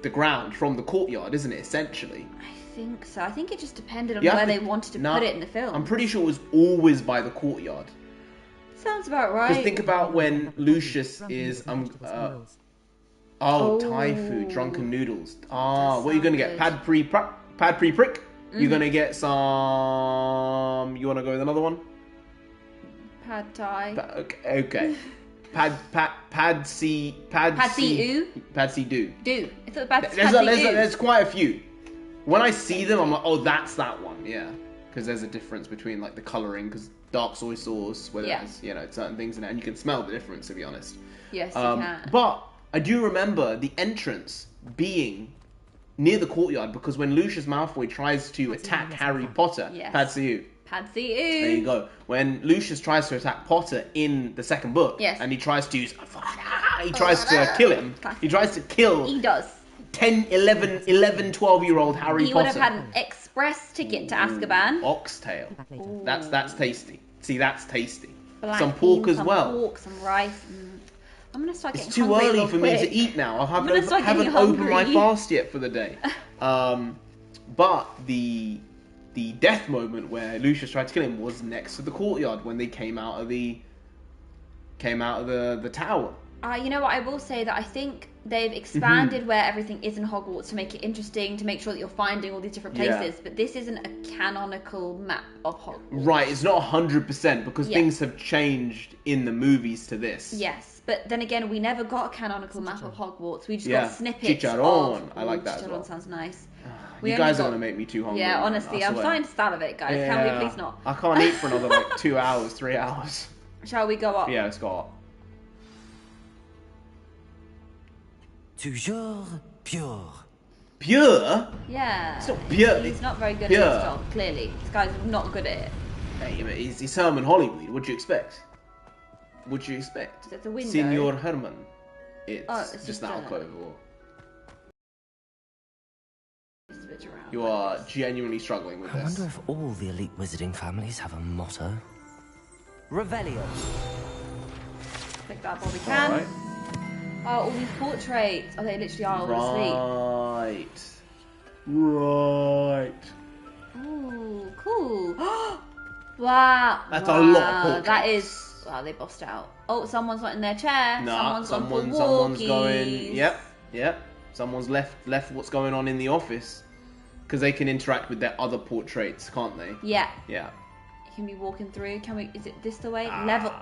the ground, from the courtyard, isn't it? Essentially. I think so. I think it just depended on where they wanted to put it in the film. I'm pretty sure it was always by the courtyard. Sounds about right. Because think about when Lucius is Thai food, drunken noodles. What are you gonna get? Pad pre prick. You're gonna get some. You wanna go with another one? Pad Thai. Okay. Pad see do. Do. I thought There's quite a few. When I see them, I'm like, oh, that's that one. Yeah, because there's a difference between like the coloring, because dark soy sauce, whether it has certain things in it, and you can smell the difference. To be honest. Yes, you can. But I do remember the entrance being near the courtyard, because when Lucius Malfoy tries to attack Harry Potter, Pad see you. There you go. When Lucius tries to attack Potter in the second book, and he tries to kill him. He tries to kill. He does. 10, 11, 12-year-old Harry Potter. He would have had an express ticket to Azkaban. Oxtail. That's tasty. See, that's tasty. Black some pork beans, as well. Some pork, some rice. I'm gonna start getting It's too hungry early for me to eat now. I haven't opened my fast yet for the day. But the death moment where Lucius tried to kill him was next to the courtyard when they came out of the tower. You know what, I will say that I think they've expanded where everything is in Hogwarts to make it interesting, to make sure that you're finding all these different places, but this isn't a canonical map of Hogwarts. Right, it's not 100% because things have changed in the movies to this. Yes, but then again, we never got a canonical map of Hogwarts. We just got snippets Chicharron. I like that as well. Chicharron sounds nice. You guys are going to make me too hungry. Yeah, honestly, I'm starting to salivate, guys. Yeah. Can we please not? I can't eat for another 2 hours, 3 hours. Shall we go up? Yeah, let's go up. Toujours pure. Pure? Yeah. It's not pure. He's not very good at his job, clearly. This guy's not good at it. Hey, but he's Herman Hollywood. What do you expect? What do you expect? It's a window. Senor Herman. It's just an alcove. Just a bit around. You are genuinely struggling with this. I wonder if all the elite wizarding families have a motto. Revelio. Pick that up while we can. All right. Oh, all these portraits. Oh, they literally are all asleep. Right. Ooh, cool. Wow. That's a lot of portraits. That is... Wow, they bossed out. Oh, someone's not in their chair. Nah, someone's someone's going... Yep. Someone's left what's going on in the office. Because they can interact with their other portraits, can't they? Yeah. Yeah. Can we walk in through? Can we? Is it this the way? Level.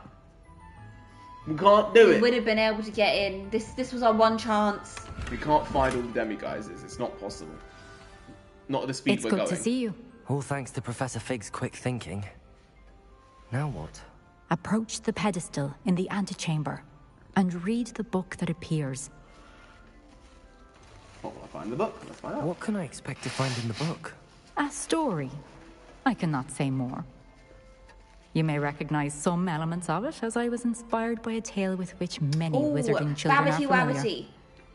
We can't do We it. would have been able to get in. This was our one chance. We can't find all the demiguises. It's not possible. Not at the speed It's we're good going. to see you. All thanks to Professor Fig's quick thinking. Now what? Approach the pedestal in the antechamber and read the book that appears. What will I find in the book? Let's find out. What can I expect to find in the book? A story. I cannot say more. You may recognize some elements of it, as I was inspired by a tale with which many wizarding children are Babbity familiar. Wabbity.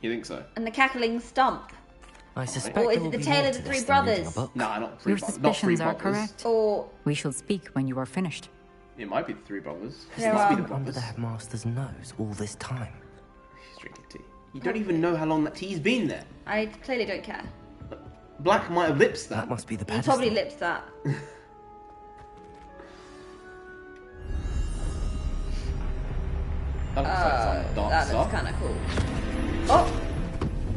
You think so? And the cackling stump. I suspect Or is there will it the be Tale more of to the this Three than reading a Brothers? book. Nah, not three Your brothers. Not three suspicions are brothers. correct. Or We shall speak when you are finished. It might be the three brothers. Has There this are- been the under brothers. the headmaster's nose all this time? He's drinking tea. You don't even know how long that tea's been there. I clearly don't care. Black might have lips That that. must be the He pedestal. probably lips that. That looks like some dark That stuff. looks kind of cool. Oh,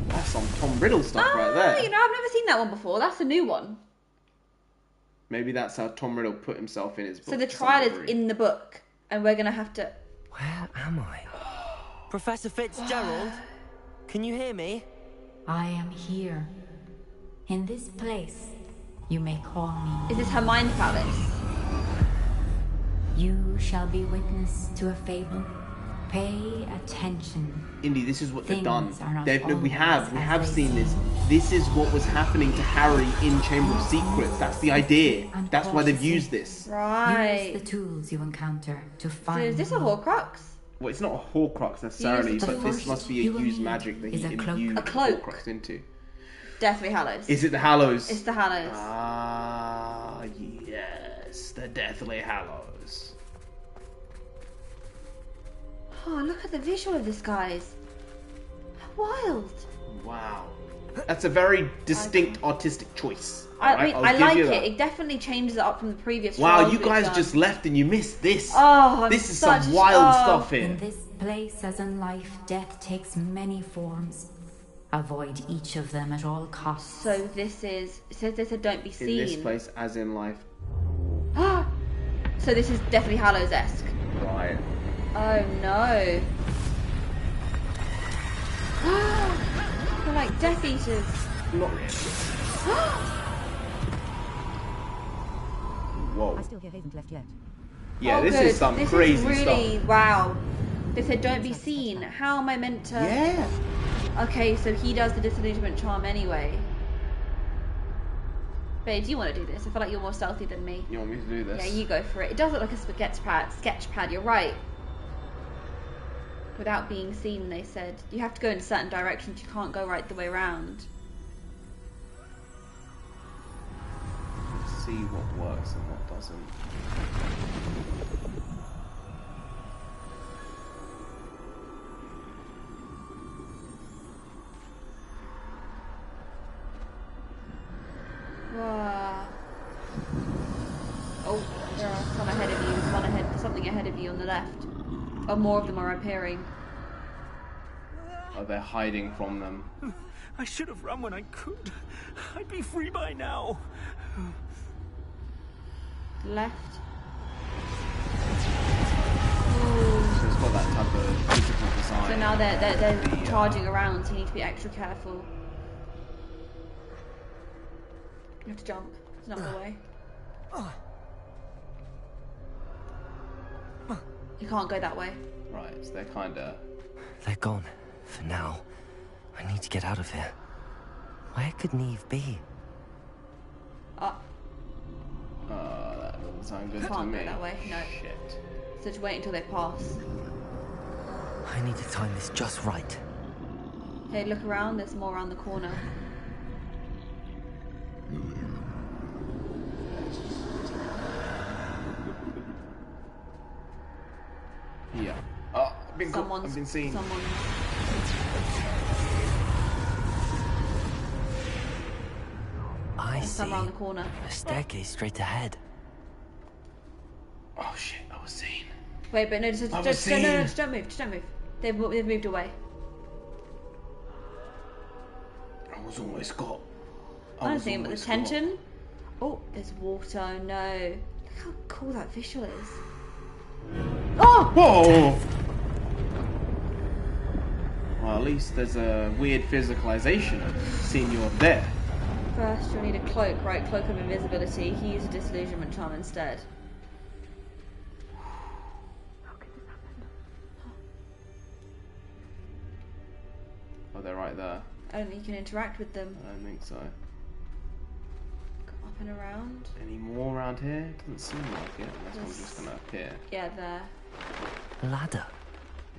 That's some Tom Riddle stuff right there. you know, I've never seen that one before. That's a new one. Maybe that's how Tom Riddle put himself in his book. So the to some trial is degree. in the book, and we're gonna have to. Where am I? Professor Fitzgerald? Can you hear me? I am here. In this place, you may call me. Is this her mind palace? You shall be witness to a fable. Pay attention. Indy, this is what they've done. Things are not We always have as they seen this. This is what was happening to Harry in Chamber of Secrets. That's the idea. And That's why they've cautiously. used this. Right. Use the tools you encounter to So find. is this a Horcrux? Well, it's not a Horcrux necessarily, Use the but this force must be a you will used need magic that is he a cloak. imbued A cloak. Horcrux into. Deathly Hallows. Is it the Hallows? It's the Hallows. Ah, yes, the Deathly Hallows. Oh, look at the visual of this, guys. How wild. Wow, that's a very distinct artistic choice. I alright? mean, I'll I give like you it. that. It definitely changes it up from the previous. Wow, trials you we've guys done. just left and you missed this. Oh, I'm this is such- some wild oh. stuff here. In this place, as in life, death takes many forms. Avoid each of them at all costs. So this is. It says they said don't be In seen. this place, as in life. So this is Deathly Hallows-esque. Right. Oh no. They're like Death Eaters. Not really. Whoa. I still hear Haven't left yet. Yeah, Oh, this good. is some This crazy is really, stuff. wow. They said don't be seen. How am I meant to? Yeah. Okay, so he does the disillusionment charm anyway. Babe, do you want to do this? I feel like you're more stealthy than me. You want me to do this? Yeah, you go for it. It does look like a sketch pad. You're right. Without being seen, they said. You have to go in certain directions. You can't go right the way around. Let's see what works and what doesn't. Wow. Oh, there are some ahead of you. There's one ahead. There's something ahead of you on the left. Oh, more of them are appearing. Oh, they're hiding from them. I should have run when I could. I'd be free by now. Left. So it's got that type of physical design. So now they're The, charging around, so you need to be extra careful. You have to jump. It's not the way. You can't go that way. Right, so they're kinda... They're gone. For now. I need to get out of here. Where could Neve be? Oh, that doesn't sound good to can't me. go that way. No. Shit. So just wait until they pass. I need to time this just right. Okay, look around. There's more around the corner. Yeah. Oh, I've been caught. I've been seen. I see. Some around the corner. A staircase straight ahead. Oh shit, I was seen. Wait, but no, just don't move. Just don't move. They've moved away. was almost got. I was thinking about the tension. Oh, there's water. Oh no. Look how cool that visual is. Oh! Whoa! Well, at least there's a weird physicalization of Senor there. First, you'll need a cloak, right? Cloak of invisibility. He used a disillusionment charm instead. How could this happen? Oh, they're right there. I don't think you can interact with them. I don't think so. Go up and around. Any more around here? Doesn't seem like it. Unless one's just gonna appear. Yeah, there. Ladder.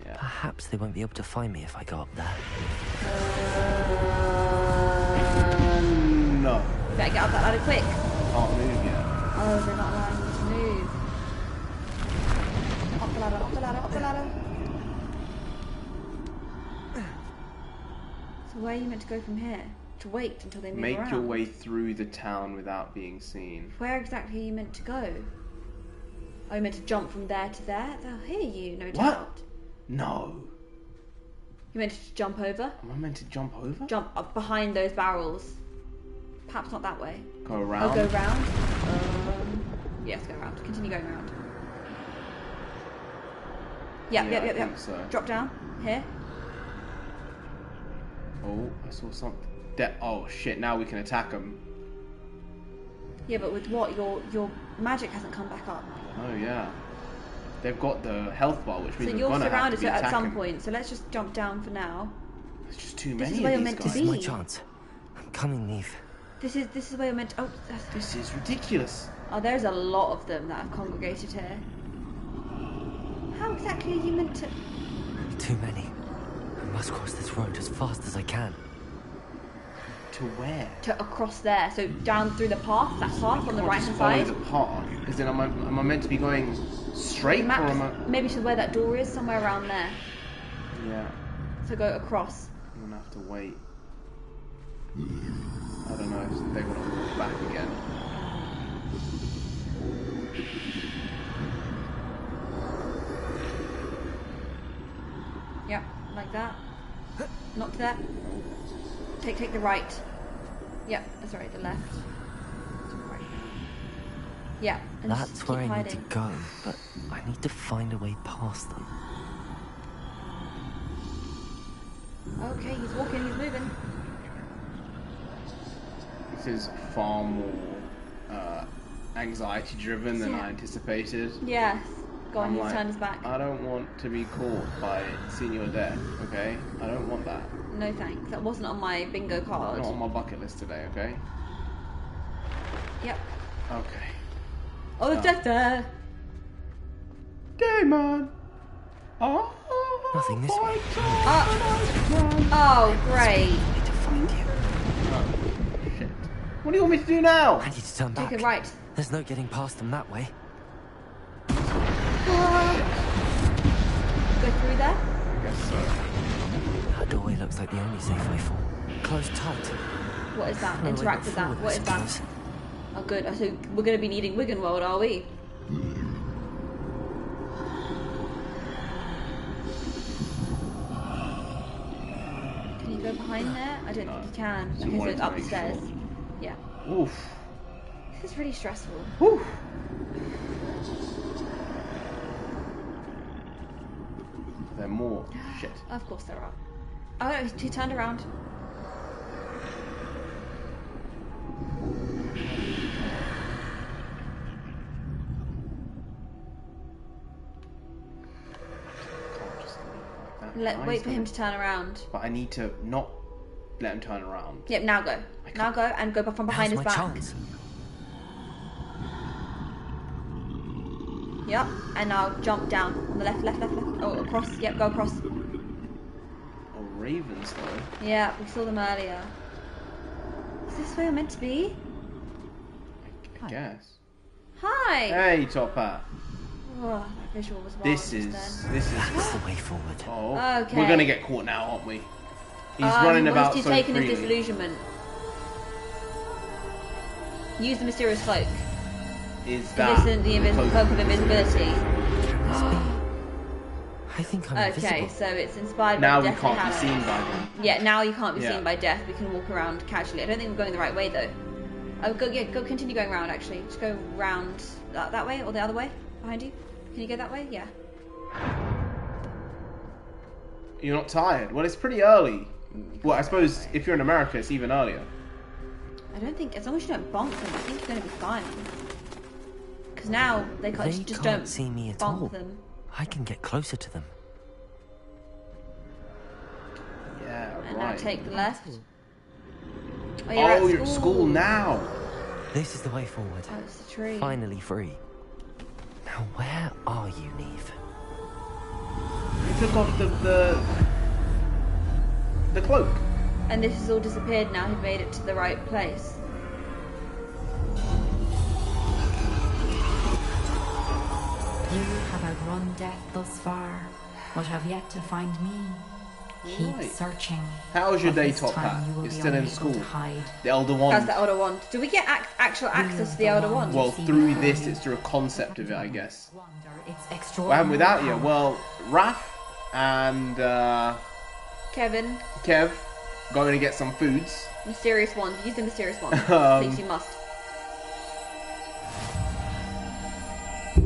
Yeah. Perhaps they won't be able to find me if I go up there. No. Better get up that ladder quick. Can't move yet. Oh, they're not allowing you to move. Up the ladder, up the ladder, up the ladder. So where are you meant to go from here? To wait until they move around? Make your way through the town without being seen. Where exactly are you meant to go? Are you meant to jump from there to there? They'll hear you, no doubt. No. You meant to jump over? Am I meant to jump over? Jump up behind those barrels. Perhaps not that way. Go around? Oh, go round? Yes, go around. Continue going around. Yep. I think so. Drop down. Here. Oh, I saw something. Oh shit, now we can attack them. Yeah, but with what? Your magic hasn't come back up. Oh yeah. They've got the health bar, which means so we're you're gonna have to surrounded be attacking. at some point, so let's just jump down for now. There's just too This many is where of you're these meant to guys. be. This is my chance. I'm coming, Neve. This is where you're meant to... This is ridiculous. Oh, there's a lot of them that have congregated here. How exactly are you meant to... Too many. I must cross this road as fast as I can. To where? To across there. So down through the path, that path on the right hand follow side. the path. Is it? Am I meant to be going straight, or am I? Maybe to where that door is, somewhere around there. Yeah. So go across. I'm gonna have to wait. I don't know if they want to walk back again. Yep, like that. Not to that. Take the right. Yep, sorry, the left. Right. Yeah, and That's just where keep I hiding. need to go, but I need to find a way past them. Okay, he's walking, he's moving. This is far more anxiety driven than I anticipated. Yes. Go on, I'm he's like, turned his back. I don't want to be caught by Senor Death, okay? I don't want that. No thanks. That wasn't on my bingo card. Not on my bucket list today, okay? Yep. Okay. Oh, it's death there. Demon! Oh, Nothing this way. Oh, great. I need to find you. Oh, shit. What do you want me to do now? I need to turn back. Take it right. There's no getting past them that way. Go through there? I guess so. That doorway looks like the only safe way forward. Closed tight. What is that? No way Interact with that. forward, What I is that? suppose. Oh, good. So we're going to be needing Wiggenweld, are we? Can you go behind there? I don't think you can. So Okay, so wanted it's to up the make stairs. sure. Yeah. Oof. This is really stressful. Whew. There are more. Shit. Of course there are. Oh, no, he turned around. Can't just leave like that. Wait for him to turn around. But I need to not let him turn around. Yep, now go. Now go and go from behind Now's his my back. chance. Yep, and now jump down on the left. Oh, across. Yep, go across. Oh, ravens though. Yeah, we saw them earlier. Is this where you're meant to be? I guess. Hi! Hey, Top Hat. Oh, that visual was wild This just is. then. That's the way forward. Oh, Okay. we're gonna get caught now, aren't we? He's running about He's so taken freely. his disillusionment. Use the mysterious cloak. Is that Listen, the cloak of invisibility. I I think I'm Okay, invisible. so it's inspired Now by we death. can't be and seen Halloween. by them. Yeah, now you can't be Yeah. seen by death. We can walk around casually. I don't think we're going the right way though. Oh, go continue going around. Actually, just go round that way or the other way behind you. Can you go that way? Yeah. You're not tired? Well, it's pretty early. Well, I suppose if you're in America, it's even earlier. I don't think, as long as you don't bonk them, I think you're going to be fine. Because now they They just can't don't see me at bonk all. them. I can get closer to them. Yeah, And right. now take the left. Oh, You're at school now. This is the way forward. Oh, it's the tree. Finally free. Now where are you, Neve? You took off the cloak. And this has all disappeared now. He's made it to the right place. You have outrun death thus far, but have yet to find me. Keep Right. searching. How's your but day, this Top time Hat? you will You're be still in unable school. to hide. The Elder That's Wand. the Elder Wand. Do we get actual access to the Elder Wand? Well, through this, it's through a concept of it, I guess. It's What happened without you? power. Well, Raph and Kevin, Kev going to get some foods. mysterious wand. Use the mysterious wand. Please, you must.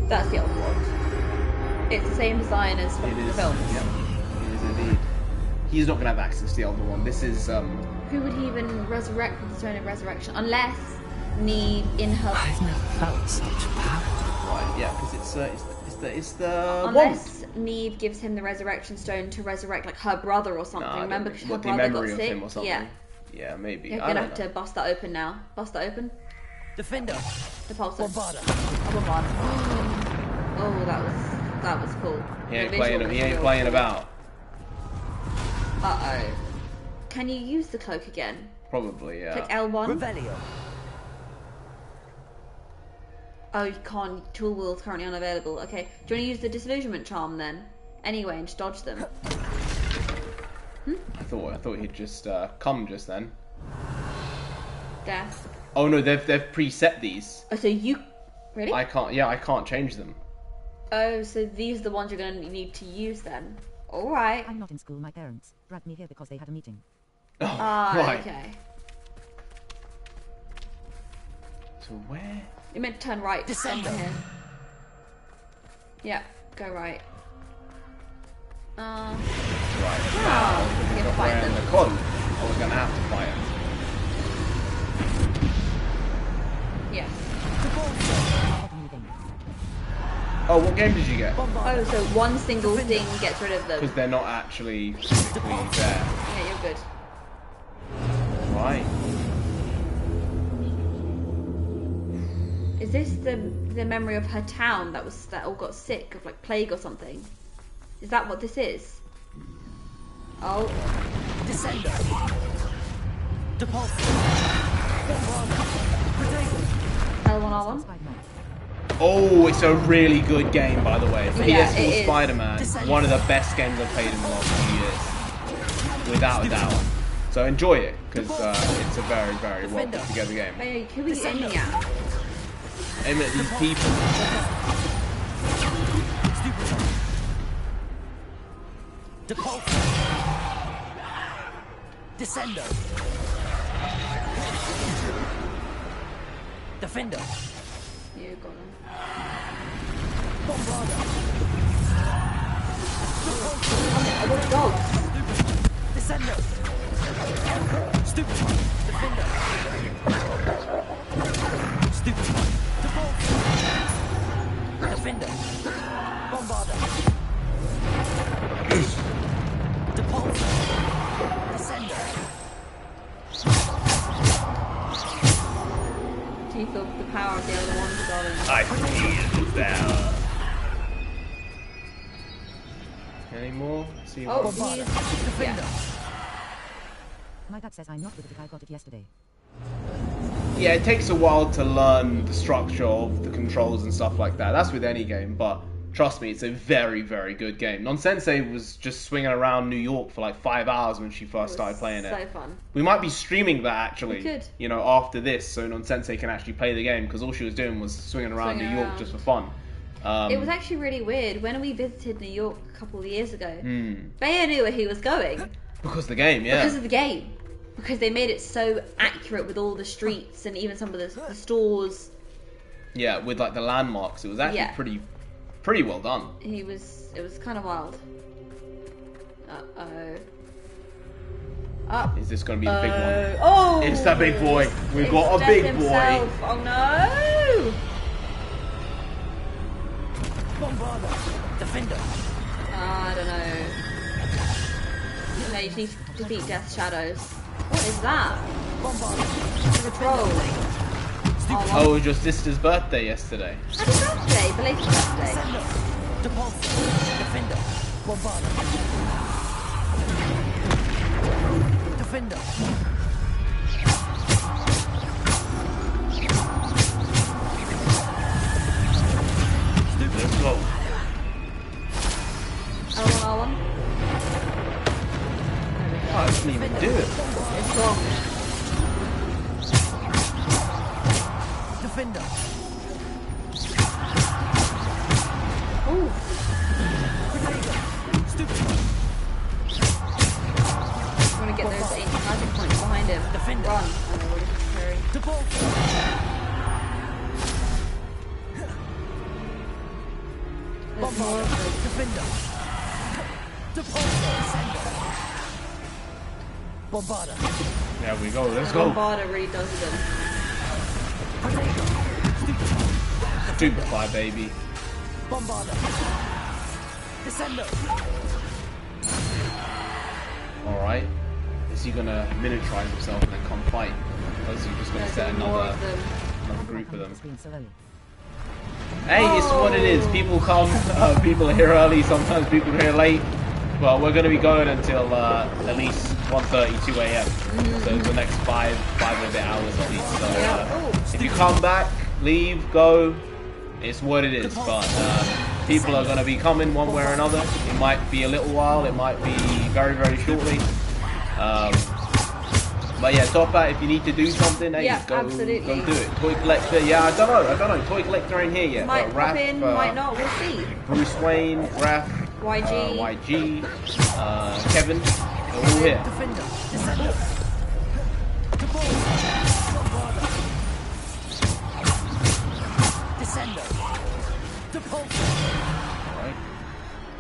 That's the Elder Wand. It's the same design as from It the is. films. Yep. It is indeed. He's not going to have access to the Elder Wand. This is Who would he even resurrect with the Stone of Resurrection? Unless Neve in her... I've never felt such power. right. Yeah, because it's the wand. Unless Neve gives him the Resurrection Stone to resurrect like her brother or something. Nah, I don't Remember, think- because her what, the brother memory got of sick. him or something? Yeah, Yeah, maybe. you're I gonna don't have know. to bust that open now. Bust that open. Defender. The pulsar. Bombada. Oh, bombada. Oh, that was cool. He ain't The playing. visual He was ain't real playing cool. about. Uh oh. Can you use the cloak again? Probably. Yeah. Click L1. Revelio. Oh, you can't. Tool wheel's currently unavailable. Okay. Do you want to use the disillusionment charm then? Anyway, and just dodge them. I thought he'd just come just then. Death. Oh no, they've preset these. Oh, so you really? I can't change them. Oh, so these are the ones you're going to need to use then. All right. I'm not in school. My parents dragged me here because they had a meeting. Oh, Ah, right. okay. So where? You meant to turn right. Descend. Here. Yeah, go right. Right. Oh, we have to fight We're in them. the code. Oh, we're gonna have to fight him. Yes. Oh, what game did you get? Oh, so one single thing gets rid of them. Because they're not actually physically there. Yeah, you're good. Right. Is this the memory of her town that all got sick of like plague or something? Is that what this is? Oh. Descender. Depulse. L1R1? Oh, it's a really good game, by the way. For Yeah, PS4 it is. Spider-Man, one of the best games I've played in the last few years, without a doubt. So enjoy it, because it's a very, very well put together game. Hey, who are you aiming at? Aim at these people. Depulse. Descender. Defender. You got him. Bombada. I want dogs. Descender. Stupid. Defender. Stupid. Depulse. Defender. Bombada. Depulse. Descender. Do you feel the power of the other ones, darling? I feel the power. Any more? See Oh, what- he's... Yeah. My dad says I'm not good at it. I got it yesterday. Yeah, it takes a while to learn the structure of the controls and stuff like that. That's with any game, but trust me, it's a very, very good game. Nonsensei was just swinging around New York for like 5 hours when she first started playing it. So fun. We might be streaming that actually, We could. you know, after this, so Nonsensei can actually play the game, because all she was doing was swinging around Swinging New York around. just for fun. It was actually really weird. When we visited New York a couple of years ago, Bea knew where he was going. Because of the game, yeah. Because of the game. Because they made it so accurate with all the streets and even some of the stores. Yeah, with like the landmarks. It was actually pretty well done. It was kind of wild. Uh-oh. Is this going to be the big one? Oh! It's the big boy. We've got a big boy. Oh no! Bombarda. Defender. I don't know. No, you need to defeat Death's shadows. What is that? It's a troll. Oh, it was your sister's birthday yesterday. Happy birthday! Belated birthday. Defender. Bombarda. Defender. Let's go. R1. Oh, I didn't even do it. It's gone. Defender. Ooh. I want to get those ancient magic points behind him. Defender. Run. I know, we're just preparing. There's more of them. Defender. Bombarda. There we go. Let's go. Bombarda really does them. Stupefy, baby. Bombarda. Descendo. Alright. Is he gonna miniaturize himself and then come fight? Or is he just gonna set another group of them? Hey, it's what it is. People come, people are here early, sometimes people are here late. Well, we're going to be going until at least 1:30, 2 a.m. So the next five and a bit hours at least. So if you come back, leave, go, it's what it is. But people are going to be coming one way or another. It might be a little while, it might be very, very shortly. But yeah, top out if you need to do something, hey, go do it. Toy collector, yeah, I don't know. Toy collector ain't here yet. Might Raph, pop in, might not, we'll see. Bruce Wayne, Raph, YG, Kevin, they're all here. Alright.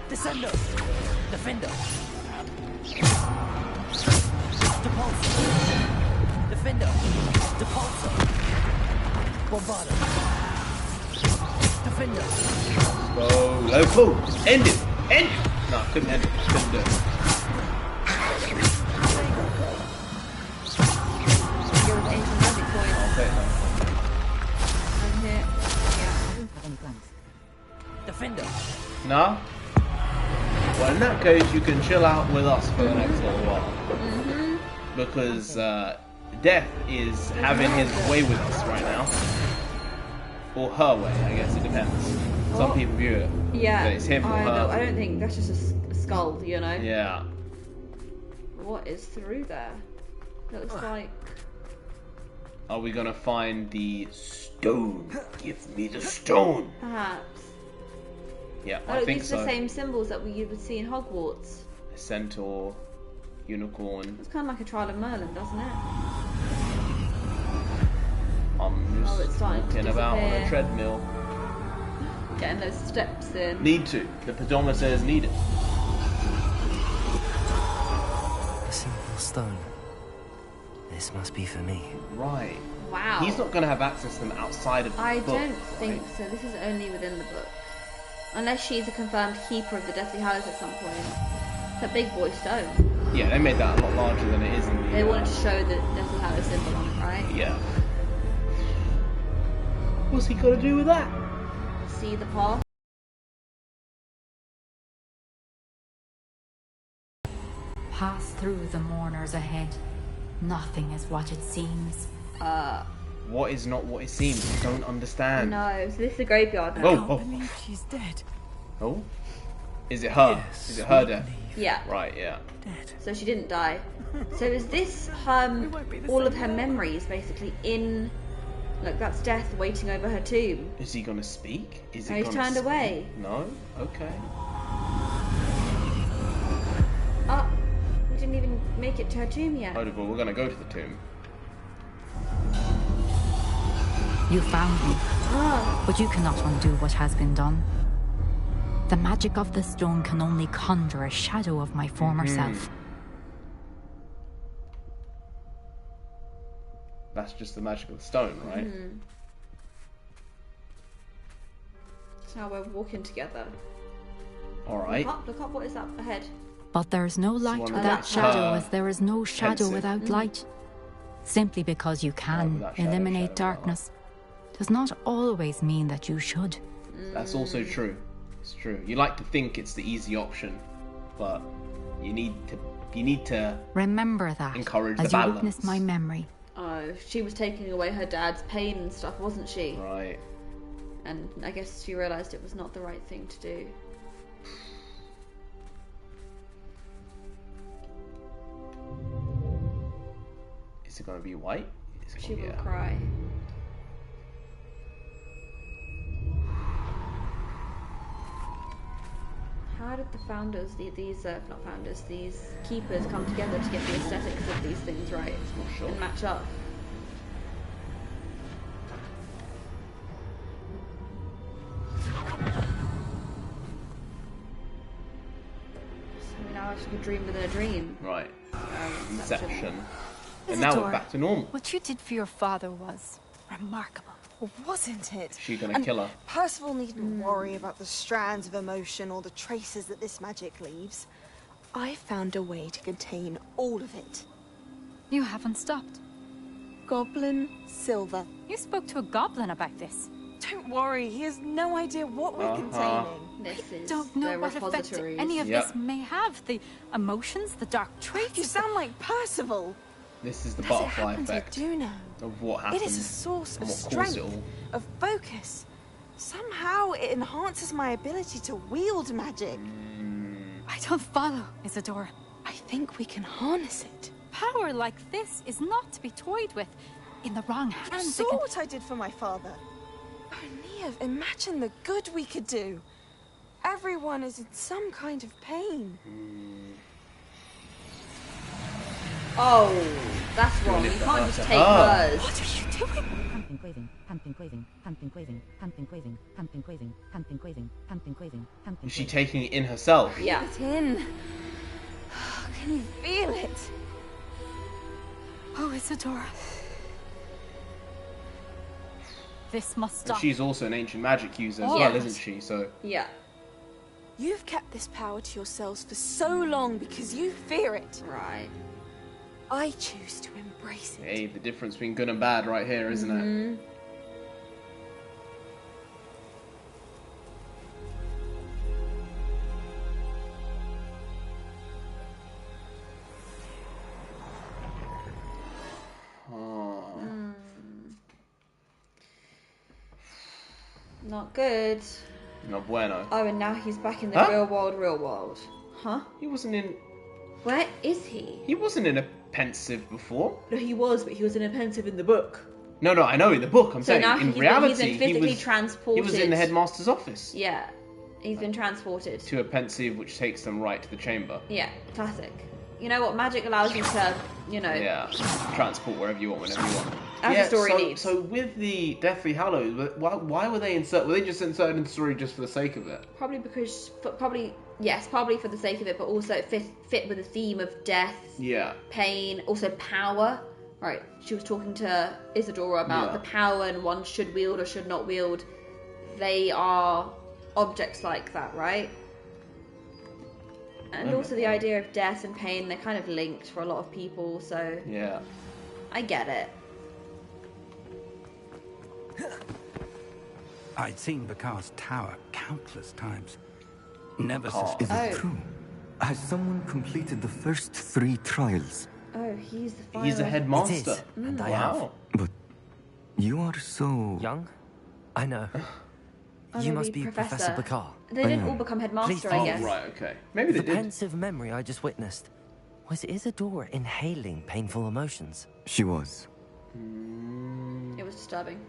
Descendo. Defender. Defender. Depulsor. Bombarda. Defender. Let's go. End it. End it. No, I couldn't end it. Couldn't do it. I'll play it now. Defender. No? Well, in that case, you can chill out with us for the next little while. Because Death is having his way with us right now. Or her way, I guess, it depends. Some people view it. Yeah, That it's him or her. I don't think that's just a skull, you know? Yeah. What is through there? It looks like... Are we gonna find the stone? Give me the stone! Perhaps. Yeah, Oh, I look, think these are so. the same symbols that you would see in Hogwarts. A centaur, unicorn. It's kind of like a Trial of Merlin, doesn't it? I'm Oh, it's just starting to walking about on a disappear. treadmill. Getting those steps in. Need to. The pedometer says need it. A simple stone. This must be for me. Right. Wow. He's not going to have access to them outside of the I book, don't right? think so. This is only within the book. Unless she's a confirmed keeper of the Deathly Hallows at some point. It's a big boy stone. Yeah, they made that a lot larger than it is in the... They wanted to show the Deathly Hallows symbol on it, right? Yeah. What's he got to do with that? See the path. Pass through the mourners ahead. Nothing is what it seems. What is not what it seems? I don't understand. No, so this is the graveyard now. Oh, oh. She's dead. Oh? Is it her? Yes, Is it her death? Yeah. Right, yeah. So she didn't die. So is this all of her memories basically in Look, that's death waiting over her tomb. Is he gonna speak? Is No, he he's gonna turned speak? away. No? Okay. Oh, we didn't even make it to her tomb yet. Hold on, we're gonna go to the tomb. You found me, but you cannot undo what has been done. The magic of the stone can only conjure a shadow of my former self. That's just the magic of the stone, right? So now we're walking together. Alright. Look up, what is that ahead? But there is no light one without that's, shadow, as there is no shadow pensive. without light. Simply because you can without shadow, eliminate shadow, darkness does not always mean that you should. That's also true. It's true. You like to think it's the easy option, but you need to Remember that encourage as the you balance. witness my memory. Oh, she was taking away her dad's pain and stuff, wasn't she? Right. And I guess she realised it was not the right thing to do. Is it gonna be white? Is it She gonna will be cry. How did the founders, these keepers come together to get the aesthetics of these things right sure. and match up? So now I should dream within a dream. Right. Inception. And Is now it we're Dora? back to normal. What you did for your father was remarkable, wasn't it? Is she gonna And kill her? Percival needn't worry about the strands of emotion or the traces that this magic leaves. I found a way to contain all of it. You haven't stopped. Goblin silver. You spoke to a goblin about this. Don't worry, he has no idea what we're containing. This is Don't know their what effect repositories. any of Yep. this may have. The emotions, the dark traits. You sound like Percival. This is the As it butterfly happens, effect I do know. of what It happened. is a source and of what caused strength, it all. of focus. Somehow it enhances my ability to wield magic. I don't follow, Isadora. I think we can harness it. Power like this is not to be toyed with. In the wrong You hands, it saw can... what I did for my father. Oh, Neve, imagine the good we could do. Everyone is in some kind of pain. Oh, that's wrong. You can't just take hers. What are you doing? Pumping craving, pumping craving, pumping craving, pumping craving, pumping craving, pumping craving, pumping craving, pumping Is she craving. taking it in herself? Yeah. It's in. Can you feel it? Oh, Isadora. This must And stop. she's also an ancient magic user as Oh. well, Yes. isn't she? So Yeah. You've kept this power to yourselves for so long because you fear it. Right. I choose to embrace it. hey, the difference between good and bad right here, isn't it? Oh. Not good. No bueno. Oh, and now he's back in the Huh? real world. Huh? He wasn't in. Where is he? He wasn't in a pensive before. No, he was, but he was in a pensive in the book. No, I know in the book. I'm So saying now in he's reality, been physically he transported. was in the headmaster's office Yeah. He's been transported. to a pensive, which takes them right to the chamber. Yeah, classic. You know what? Magic allows you to, Yeah, transport wherever you want, whenever you want. As the story needs. So with the Deathly Hallows, why were they inserted? Were they just inserted in the story just for the sake of it? Probably because, probably for the sake of it, but also it fit with the theme of death, Yeah. pain, also power. Right, she was talking to Isadora about Yeah. the power and one should wield or should not wield. They are objects like that, right? And Okay. also the idea of death and pain, they're kind of linked for a lot of people, so Yeah. I get it. I'd seen Bakar's tower countless times. Never Bakar. suspected. Oh. Is it true? Has someone completed the first 3 trials? Oh, he's the final. He's a headmaster. It is, and I Wow. have. But you are so... Young? I know. Oh, You maybe must be Professor Bakar. They didn't all become headmaster, I Oh, guess. right, okay. Maybe they The did. pensive memory I just witnessed. Was Isadora inhaling painful emotions? She was. It was just disturbing.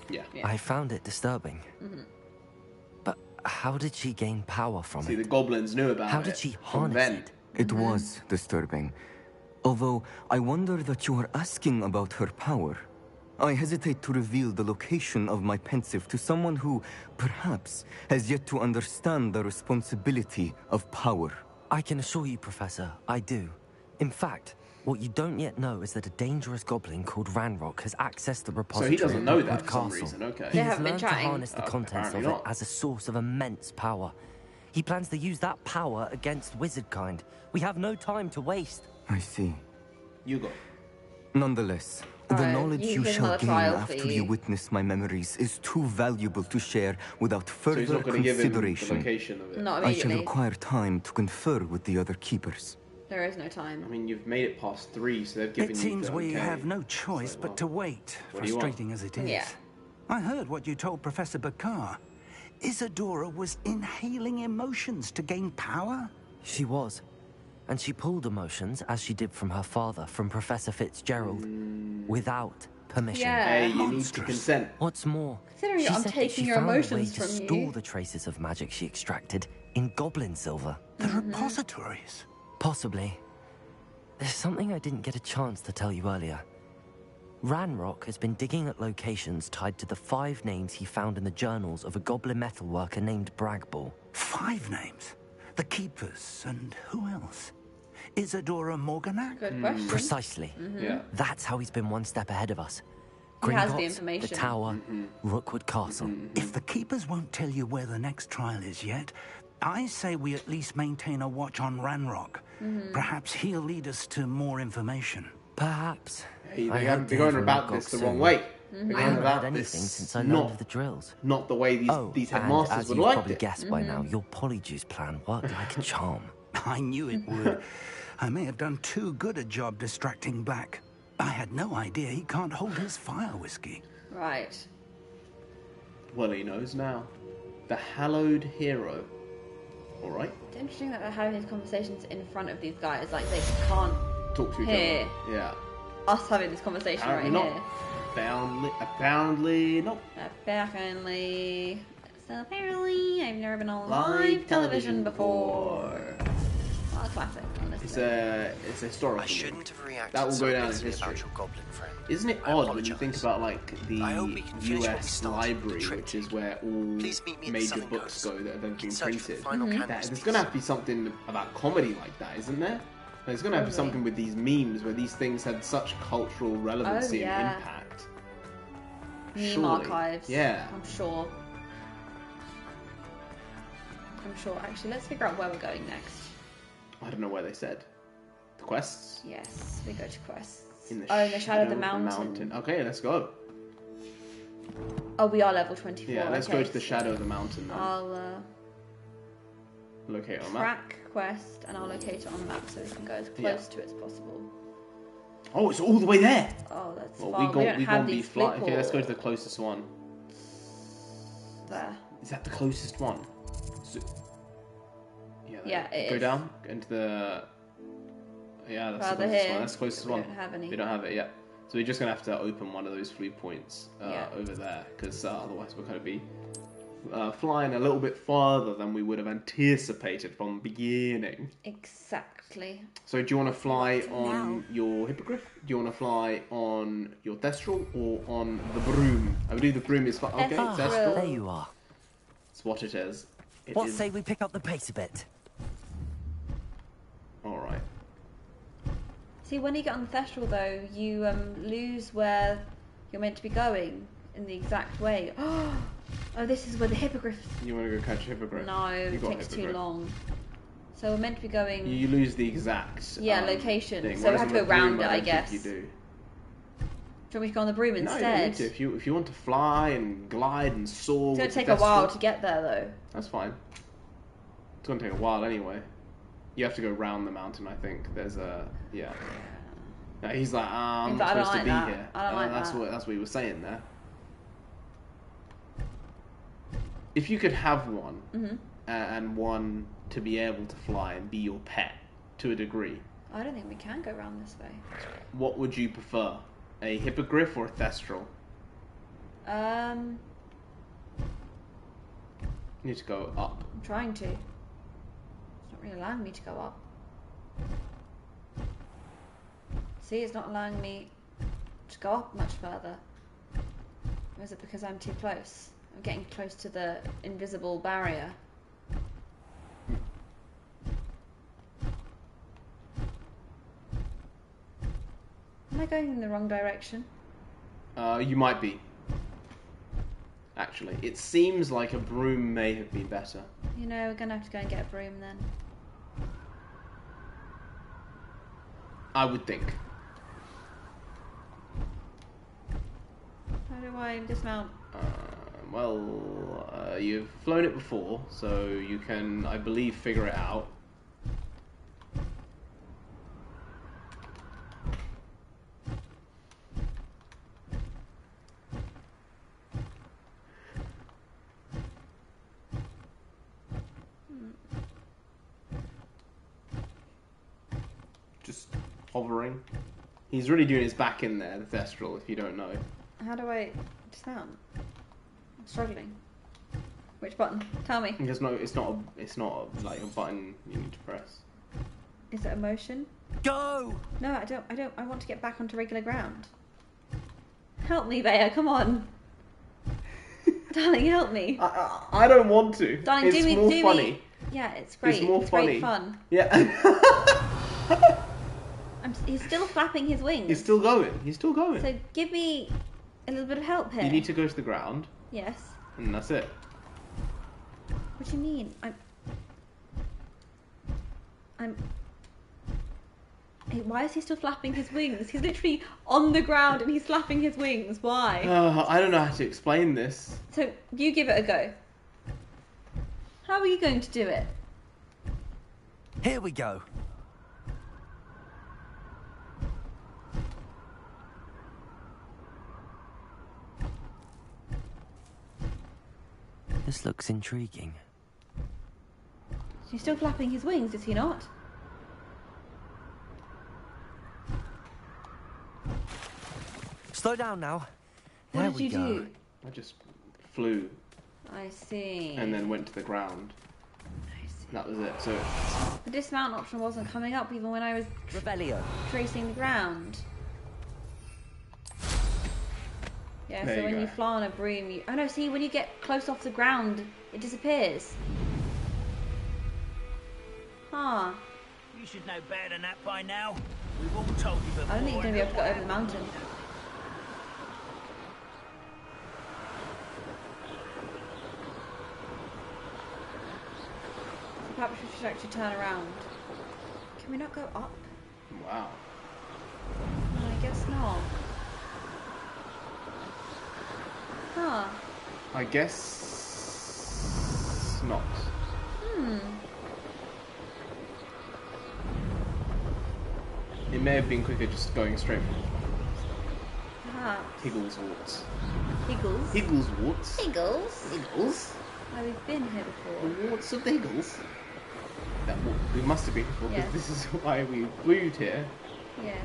Yeah. I found it disturbing. But how did she gain power from See, it? the goblins knew about it. How did she from harness then. it? It was disturbing. Although, I wonder that you are asking about her power. I hesitate to reveal the location of my pensive to someone who, perhaps, has yet to understand the responsibility of power. I can assure you, Professor, I do. In fact, what you don't yet know is that a dangerous goblin called Ranrock has accessed the So repository he doesn't at know Rookwood that for some Castle. reason, okay. He They has haven't been learned to chatting. harness the contents of apparently it not. as a source of immense power. He plans to use that power against wizardkind. We have no time to waste. I see. You go. Nonetheless, the Alright, knowledge you you can shall have a gain trial after for you you. witness my memories is too valuable to share without So he's further not going to give him the consideration. location of it. Not I shall immediately. require time to confer with the other keepers. There is no time. I mean, you've made it past 3, so they've given It you seems the we okay. have no choice So, but to wait, what do you want? frustrating as it is. Yeah. I heard what you told Professor Bakar. Isadora was inhaling emotions to gain power? She was. And she pulled emotions, as she did from her father, from Professor Fitzgerald, without permission. Yeah. Hey, you need to Monstrous. consent. What's more, Considering she I'm said that taking she your found a way emotions to from store you. the traces of magic she extracted in goblin silver. The repositories. Possibly. There's something I didn't get a chance to tell you earlier. Ranrock has been digging at locations tied to the 5 names he found in the journals of a goblin metalworker named Bragball. 5 names. The Keepers, and who else? Isadora Morganac? Good question. Precisely. Yeah. That's how he's been one step ahead of us. He has the Gringotts, information. the Tower, Rookwood Castle. If the Keepers won't tell you where the next trial is yet, I say we at least maintain a watch on Ranrock. Perhaps he'll lead us to more information. Perhaps. Hey, I they hope haven't to been hear going from about Ranrock this the soon. wrong way. I They're going haven't about heard this anything since I learned of the drills. not the way these and headmasters as would you've like probably it. guessed by now, your polyjuice plan worked like a charm. I knew it would. I may have done too good a job distracting Black. I had no idea he can't hold his fire whiskey. Right. Well, he knows now. The hallowed hero. Alright. It's interesting that they're having these conversations in front of these guys. Like, they can't Talk to each hear other. Yeah. us having this conversation Apparently right not. Apparently not. here. Apparently. So apparently, I've never been on live television before. Well, a classic, honestly. It's a historical. I shouldn't have reacted That will so go down in bitterly history. about your goblin friend. Isn't it I odd when you think apologise. about like the I hope we can finish what we US started with the library, which is triptych. where all Please meet me at the major Southern books Coast. go that have ever been In search for the printed. final That, canvas there's piece. going to have to be something about comedy like that, isn't there? There's going to have to be Probably. something with these memes where these things had such cultural relevancy yeah. and impact. Meme Surely. archives. Yeah. I'm sure. Actually, let's figure out where we're going next. I don't know where they said. The quests? Yes, we go to quests. In the in the shadow of the mountain. Okay, let's go. Oh, we are level 24. Yeah, let's okay, go to the shadow of the mountain then. I'll Locate on map. track quest and I'll locate it on the map so we can go as close to it as possible. Oh, it's all the way there. Oh, that's Well, far. We don't have be these fly. flip Okay, let's go to balls. the closest one. There. Is that the closest one? So, Yeah, it go is. down into the. Yeah, that's Further the closest here, one. That's the closest we one. don't have any. We don't have it yet. So we're just gonna have to open one of those 3 points Yeah. over there, because otherwise we're gonna be flying a little bit farther than we would have anticipated from the beginning. Exactly. So do you want to fly Not on now. your hippogriff? Do you want to fly on your thestral or on the broom? I believe the broom is okay. Thestral. There you are. It's what it is. It What is- say we pick up the pace a bit? All right. See, when you get on the thestral, though, you lose where you're meant to be going in the exact way. Oh, this is where the hippogriff. You want to go catch a hippogriff? No, You it got takes too hippogriff. long. So we're meant to be going. You lose the exact location. thing. So we Whereas have on to the go round broom, it, I don't think guess. You do. Do you want me to go on the broom No, you don't instead? need to. If you want to fly and glide and soar, It's going with to take the a while thestral, to get there, though. That's fine. It's going to take a while anyway. You have to go round the mountain, I think. There's a No, he's like, I'm He's not like, I don't supposed to like be that. here. I don't like that's that. what he was saying there. If you could have one, and one to be able to fly and be your pet to a degree, I don't think we can go round this way. what would you prefer? A hippogriff or a thestral? You need to go up. I'm trying to. It's not really allowing me to go up. See, it's not allowing me to go up much further. Or is it because I'm too close? I'm getting close to the invisible barrier. Am I going in the wrong direction? You might be. Actually, it seems like a broom may have been better. You know, we're gonna have to go and get a broom then. I would think. How do I dismount? Well, you've flown it before, so you can, I believe, figure it out. Just hovering. He's really doing his back in there, the Thestral, if you don't know. How do I dismount? I'm struggling. Which button? Tell me. There's no, it's not like a button you need to press. Is it a motion? Go! No, I don't. I want to get back onto regular ground. Help me, Bea. Come on. Darling, help me. I don't want to. Darling, it's do me. more Do funny. me. Yeah, it's great. It's more funny. Great fun. Yeah. He's still flapping his wings. He's still going. He's still going. So give me a little bit of help here. You need to go to the ground. Yes. And that's it. What do you mean? Hey, why is he still flapping his wings? He's literally on the ground and he's flapping his wings. Why? I don't know how to explain this. So you give it a go. How are you going to do it? Here we go. This looks intriguing. He's still flapping his wings, is he not? Slow down now. What There did we you go. do? I just flew I see. and then went to the ground. I see. That was it. So The dismount option wasn't coming up even when I was Rebellion. tracing the ground. Yeah, There so you when go. you fly on a broom, you... Oh no, see, when you get close off the ground, it disappears. Huh. You should know better than that by now. We've all told you before. I don't think you're going to be able to go over the mountain. Perhaps we should actually turn around. Can we not go up? wow. No, I guess not. Huh. I guess not. It may have been quicker just going straight from Perhaps. Higglesworts. Higgles? Higglesworts. Higgles? Higgles. Oh, we've been here before. The warts of the Higgles. We must have been before, because Yes. this is why we moved here. Yes.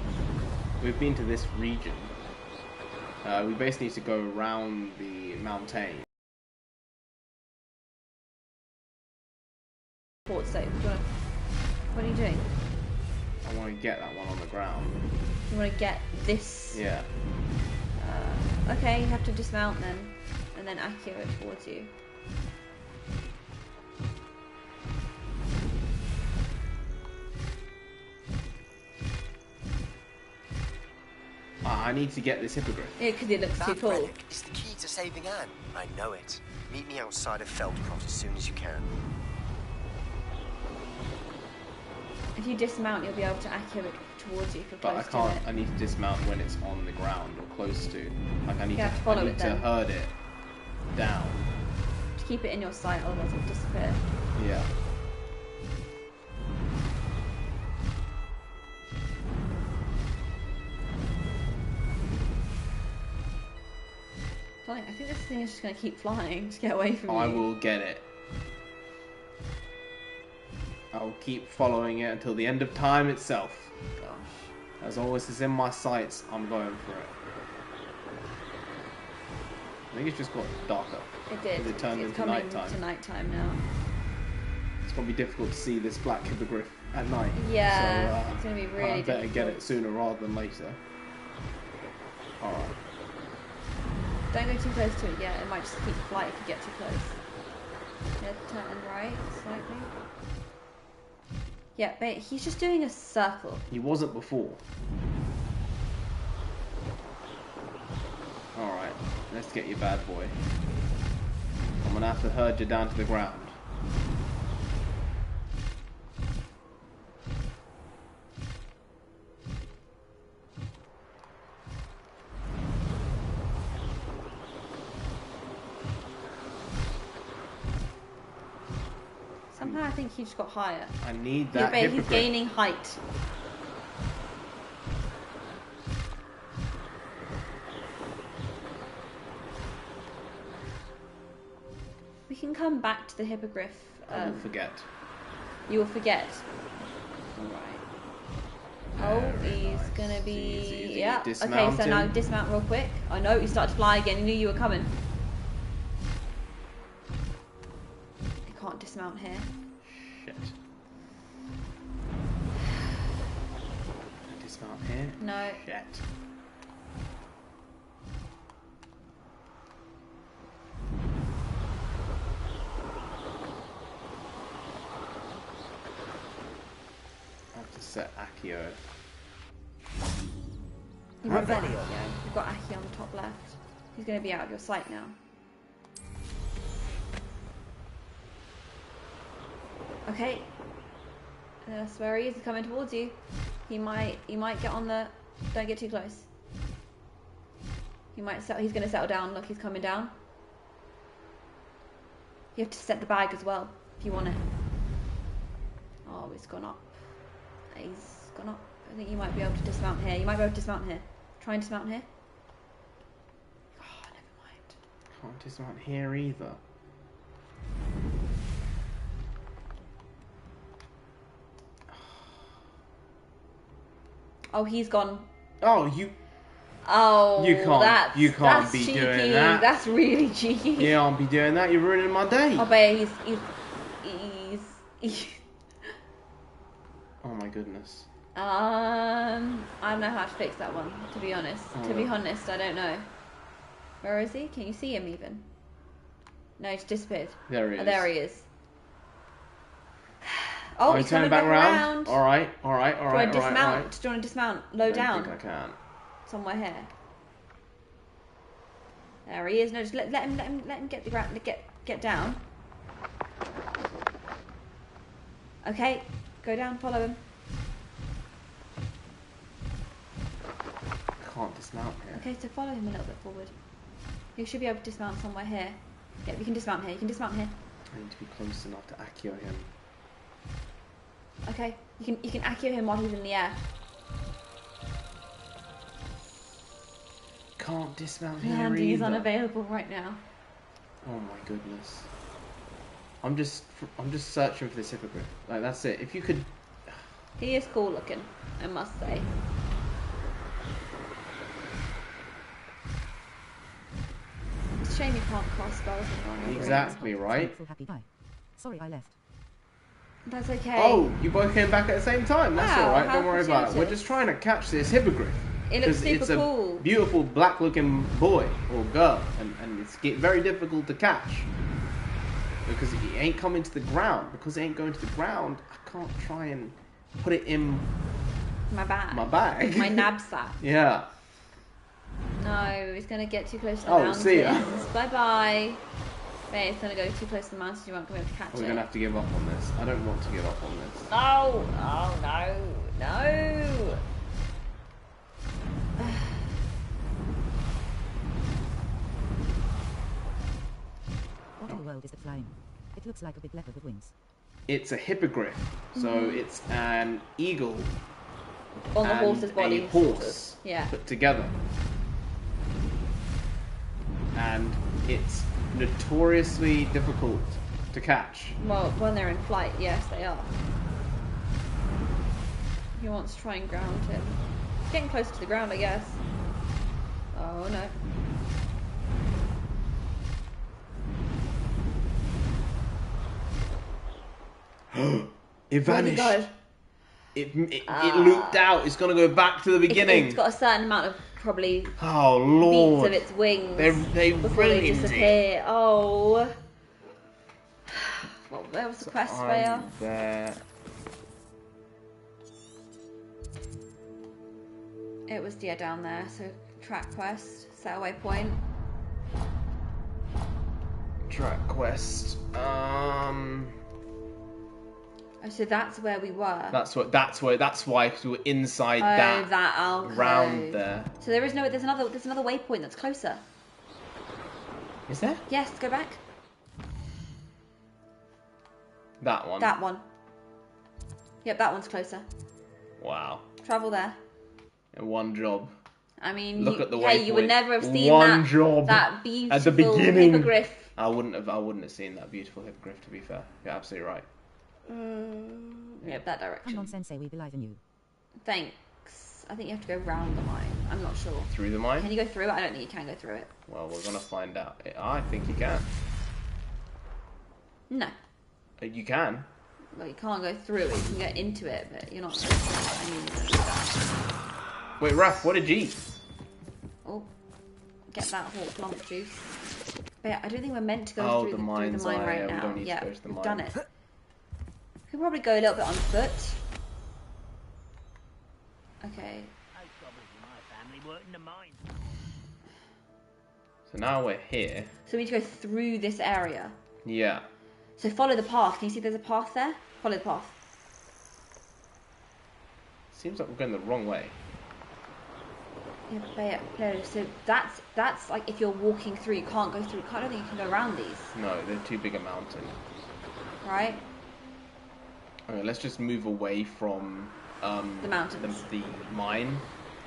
We've been to this region. We basically need to go around the mountain. Port state. What are you doing? I want to get that one on the ground. You want to get this? Yeah. Okay, you have to dismount then, and then accio it towards you. I need to get this hippogriff. Yeah, because it looks too That tall. relic is the key to saving Anne. I know it. Meet me outside of Feldcroft as soon as you can. If you dismount, you'll be able to accio it towards you if you're But close I can't. to I it. need to dismount when it's on the ground or close to. Like I need You have to follow I it need to then. herd it down. To keep it in your sight, otherwise it'll disappear. Yeah. Darling, I think this thing is just going to keep flying to get away from you. I will get it. I'll keep following it until the end of time itself. Gosh. As always is in my sights, I'm going for it. I think it's just got darker. It did. It turned it's into coming nighttime. to nighttime now. It's gonna be difficult to see this black hippogriff at night. Yeah, so, it's gonna be really I better difficult. get it sooner rather than later. Alright. Don't go too close to it yet. It might just keep flight if you get too close. Yeah, turn right slightly. Yeah, but he's just doing a circle. He wasn't before. Alright, let's get you, bad boy. I'm gonna have to herd you down to the ground. Somehow I think he just got higher. I need that but he's hippogriff. gaining height. We can come back to the hippogriff. I will forget. You will forget. Alright. Oh, he's gonna be... Easy. Yeah. Okay, Dismount so now him. dismount real quick. I know, he started to fly again. He knew you were coming. I can't dismount here. Shit. Dismount here? No. Shit. I have to set Accio. You've got, you've got Aki on the top left. He's going to be out of your sight now. Okay. That's where he is. He's coming towards you. He might get on the... Don't get too close. He might settle, he's going to settle down. Look, he's coming down. You have to set the bag as well, if you want it. Oh, he's gone up. He's gone up. I think you might be able to dismount here. You might be able to dismount here. Try and dismount here. Oh, never mind. Can't dismount here either. Oh, he's gone. Oh, you... Oh, You can't that's be cheeky. doing that. That's really cheeky. You can't be doing that. You're ruining my day. Oh, but he's Oh my goodness. I don't know how to fix that one, to be honest. Oh, To be no. honest, I don't know. Where is he? Can you see him even? No, he just disappeared. There he is. Oh, there he is. Oh, he's turning coming back around. Alright. Do you want to dismount? Do you want to dismount? Low I don't down. think I can. Somewhere here. There he is. No, just let him get the ground. Get down. Okay, go down. Follow him. Can't dismount here. Okay, so follow him a little bit forward. You should be able to dismount somewhere here. Yeah, you can dismount here. You can dismount here. I need to be close enough to Accio him. Okay, you can Accio him while he's in the air. Can't dismount here And he's either. unavailable right now. Oh my goodness. I'm just searching for this hippogriff. Like, that's it. If you could... He is cool looking, I must say. It's a shame you can't cast spells in one. Exactly, right? Happy guy. Sorry I left. That's okay. Oh, you both came back at the same time. That's Wow, alright, how don't worry about it. We're fortuitous. just trying to catch this hippogriff. It looks 'Cause it's super a cool. beautiful black looking boy or girl, and it's very difficult to catch. Because he ain't coming to the ground. Because he ain't going to the ground, I can't try and put it in My bag. my bag. My knapsack. Yeah. No, he's going to get too close to the Oh, mountains. see ya. Bye-bye. Wait, it's going to go too close to the mountains. You won't be able to catch We're it. going to have to give up on this. I don't want to give up on this. No! Oh, no. No! What in the world is that flying? It looks like a big leopard with wings. It's a hippogriff. So Mhm. it's an eagle On the and horse's body. a horse Yeah. put together. And it's notoriously difficult to catch. Well, when they're in flight, yes, they are. He wants to try and ground him. Getting close to the ground, I guess. Oh, no. It vanished. Where'd it go? It looped out. It's gonna go back to the beginning. It's got a certain amount of probably Oh lord! beats of its wings They before they ruined disappear. it. Oh. Well, where was the quest fail? I'm there. It was down there. So track quest, set away point. Track quest. Oh, so that's where we were. That's why. That's why, because we were inside that alcove. round there. So there's another waypoint that's closer. Is there? Yes, go back. That one. That one. Yep, that one's closer. Wow. Travel there. And one job. I mean, Look at the hey, you would waypoint. never have seen One job that beautiful at the beginning. hippogriff. I wouldn't have seen that beautiful hippogriff. To be fair, you're absolutely right. Yep, that direction. Come on, Sensei, we believe in you. Thanks. I think you have to go round the mine. I'm not sure. Through the mine? Can you go through it? I don't think you can go through it. Well, we're gonna find out. I think you can. No. You can. Well, you can't go through it. You can get into it, but you're not. Wait, Raph, what did you eat? Oh, get that hawk lump juice. But yeah, I don't think we're meant to go through the mine right now. We don't need to go to the we've mine. done it. We could probably go a little bit on foot. Okay. So now we're here. So we need to go through this area. Yeah. So follow the path. Can you see there's a path there? Follow the path. Seems like we're going the wrong way. Yeah, player. So that's like if you're walking through, you can't go through. I don't think you can go around these. No, they're too big a mountain. Right. Okay, let's just move away from the mountains. The mine.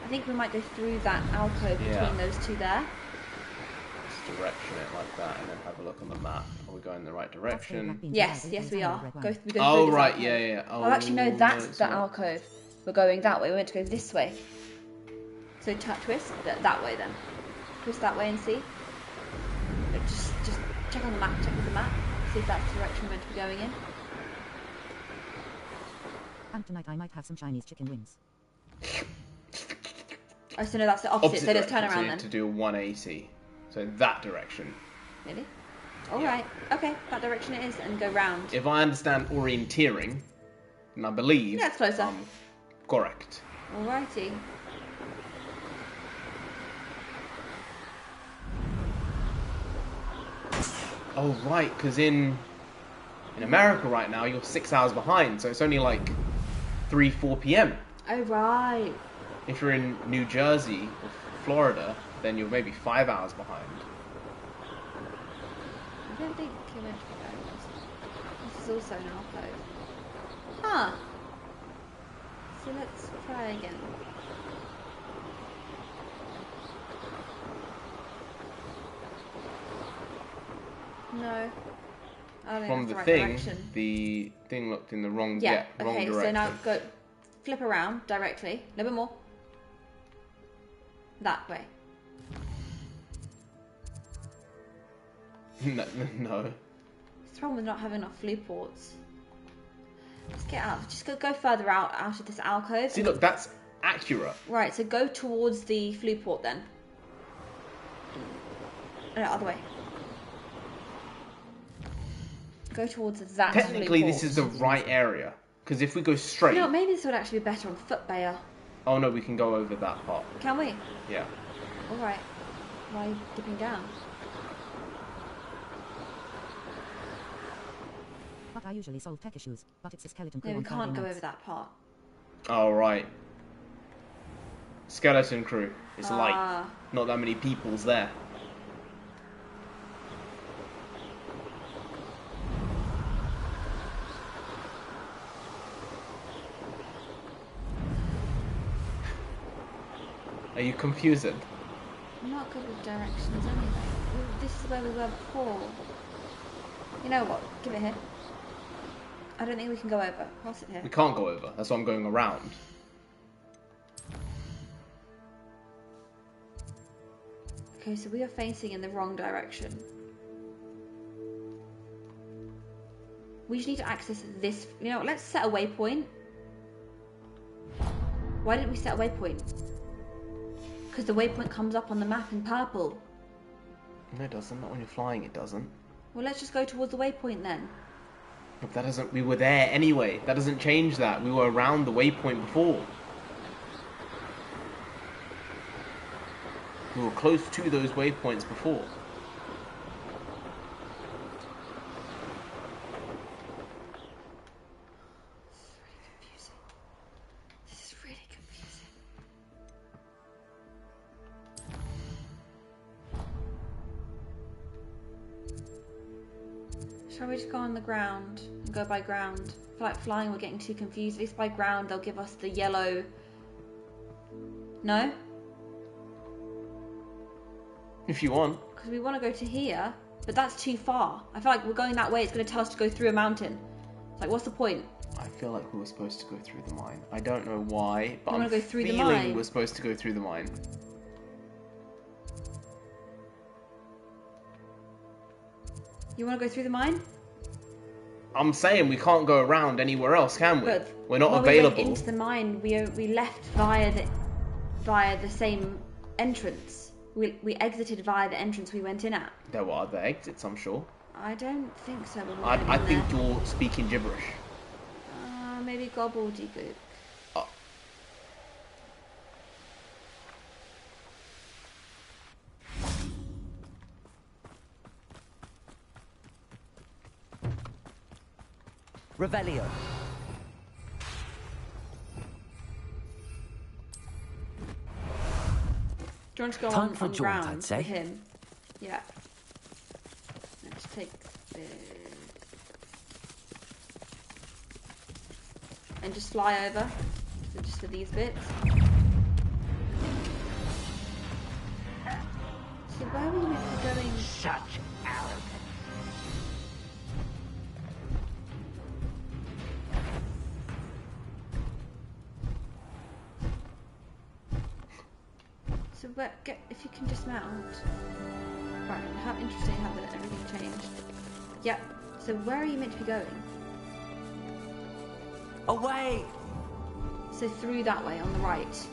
I think we might go through that alcove between those two there. Let's direction it like that, and then have a look on the map. Are we going in the right direction? Yes, we are. We go through oh this right, alcove. yeah. Oh, actually no, that's the alcove. We're going that way. We're meant to go this way. So twist that way then. Twist that way and see. Just check on the map. Check with the map. See if that's the direction we're meant to be going in. And tonight I might have some Chinese chicken wings. Oh, so no, that's the opposite. So let's turn direction. around then. To do a 180. So that direction. Really? Alright. Okay, that direction it is, and go round. If I understand orienteering, and I believe... Yeah, it's closer. Correct. Alrighty. Oh, right, because in America right now, you're 6 hours behind, so it's only like 4 p.m. Oh, right. If you're in New Jersey or Florida, then you're maybe 5 hours behind. I don't think you're meant to be going this. This is also an alcove. Huh. So let's try again. No. I don't From think the that's thing, right direction. the thing looked in the wrong, wrong direction. So now go, flip around directly, a little bit more. That way. No. It's the problem with not having enough flue ports. Let's get out. Just go further out of this alcove. See, look, that's accurate. Right, so go towards the flue port then. No, other way. Go towards that. Technically, this is the right area. Because if we go straight... No, maybe this would actually be better on foot, Bayer. Oh no, we can go over that part. Can we? Yeah. Alright. Why are you dipping down? But I usually solve tech issues, but it's a skeleton crew No, we on can't Friday go nights. over that part. Oh, right. Skeleton crew. It's light. Not that many people's there. Are you confused? I'm not good with directions anyway. This is where we were before. You know what? Give it here. I don't think we can go over. Pass it here. We can't go over. That's why I'm going around. Okay, so we are facing in the wrong direction. We just need to access this. You know what? Let's set a waypoint. Why didn't we set a waypoint? Because the waypoint comes up on the map in purple. No, it doesn't. Not when you're flying, it doesn't. Well, let's just go towards the waypoint then. But that doesn't... We were there anyway. That doesn't change that. We were around the waypoint before. We were close to those waypoints before. This is really confusing. Shall we just go on the ground and go by ground? I feel like flying we're getting too confused. At least by ground they'll give us the yellow. No? If you want. Because we want to go to here, but that's too far. I feel like we're going that way. It's going to tell us to go through a mountain. It's like, what's the point? I feel like we were supposed to go through the mine. I don't know why, but I'm go through the feeling mine? we're supposed to go through the mine. You want to go through the mine? I'm saying we can't go around anywhere else, can we? But we're not when available. we went into the mine, we left via the same entrance. We exited via the entrance we went in at. There were other exits, I'm sure. I don't think so. When we I went in think there. you're speaking gibberish. Maybe gobbledygook. Revelio. Do you want to go Time on, for a on jaunt, ground I'd say. with him? Yeah. Let's take this. And just fly over. So just for these bits. So where were we meant to be going? Such arrogance. So if you can dismount. Right, how interesting how that everything changed. Yep. So where are you meant to be going? Away! So through that way on the right.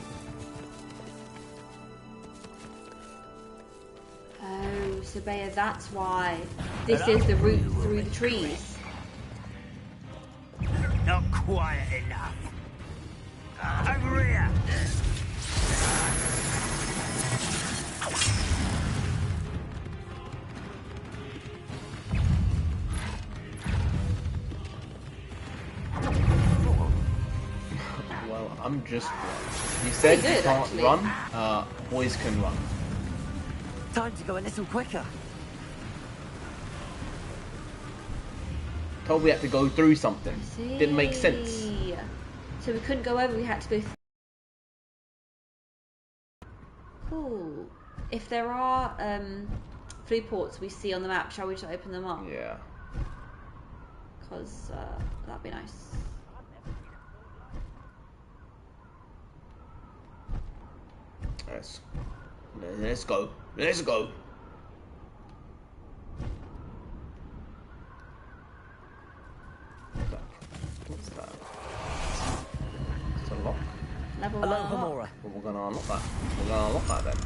Oh, so Bea, that's why. This is the route through the trees. Not quiet enough. Over here. Well, I'm just... You said Pretty good, you can't actually. run. Boys can run. Time to go a little quicker. Told we had to go through something. Didn't make sense. So we couldn't go over, we had to go through. Cool. If there are flea ports we see on the map, shall we just open them up? Yeah. Because that'd be nice. Let's go. Let's go. What's that? It's a lock. Level Hello, one. Homora. Well, we're gonna unlock that. We're gonna unlock that then.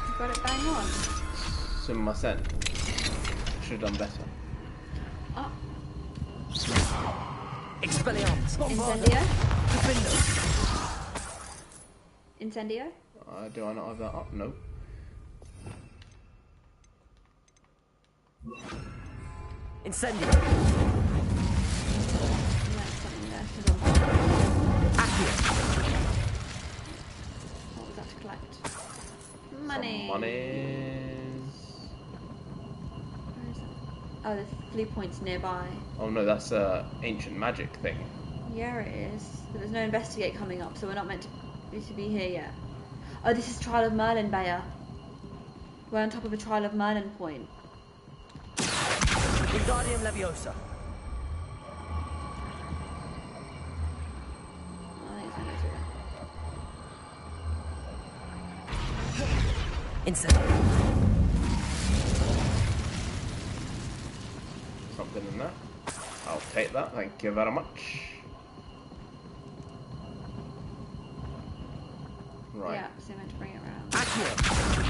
You got it bang on. Sumimasen. Should have done better. Oh, Expelliarmus. Incendio. Incendio. Do I not have that up? No. Incendio. There's something there. What was that to collect? Money. Some money. Where is it? Oh, the flea point's nearby. Oh no, that's a ancient magic thing. Yeah, it is. But there's no investigate coming up, so we're not meant to be here yet. Oh, this is Trial of Merlin, Bea. We're on top of a Trial of Merlin point. Wingardium Leviosa. I think it's gonna go through there. Something in there. I'll take that, thank you very much. Right. Yeah, so I meant to bring it around. Do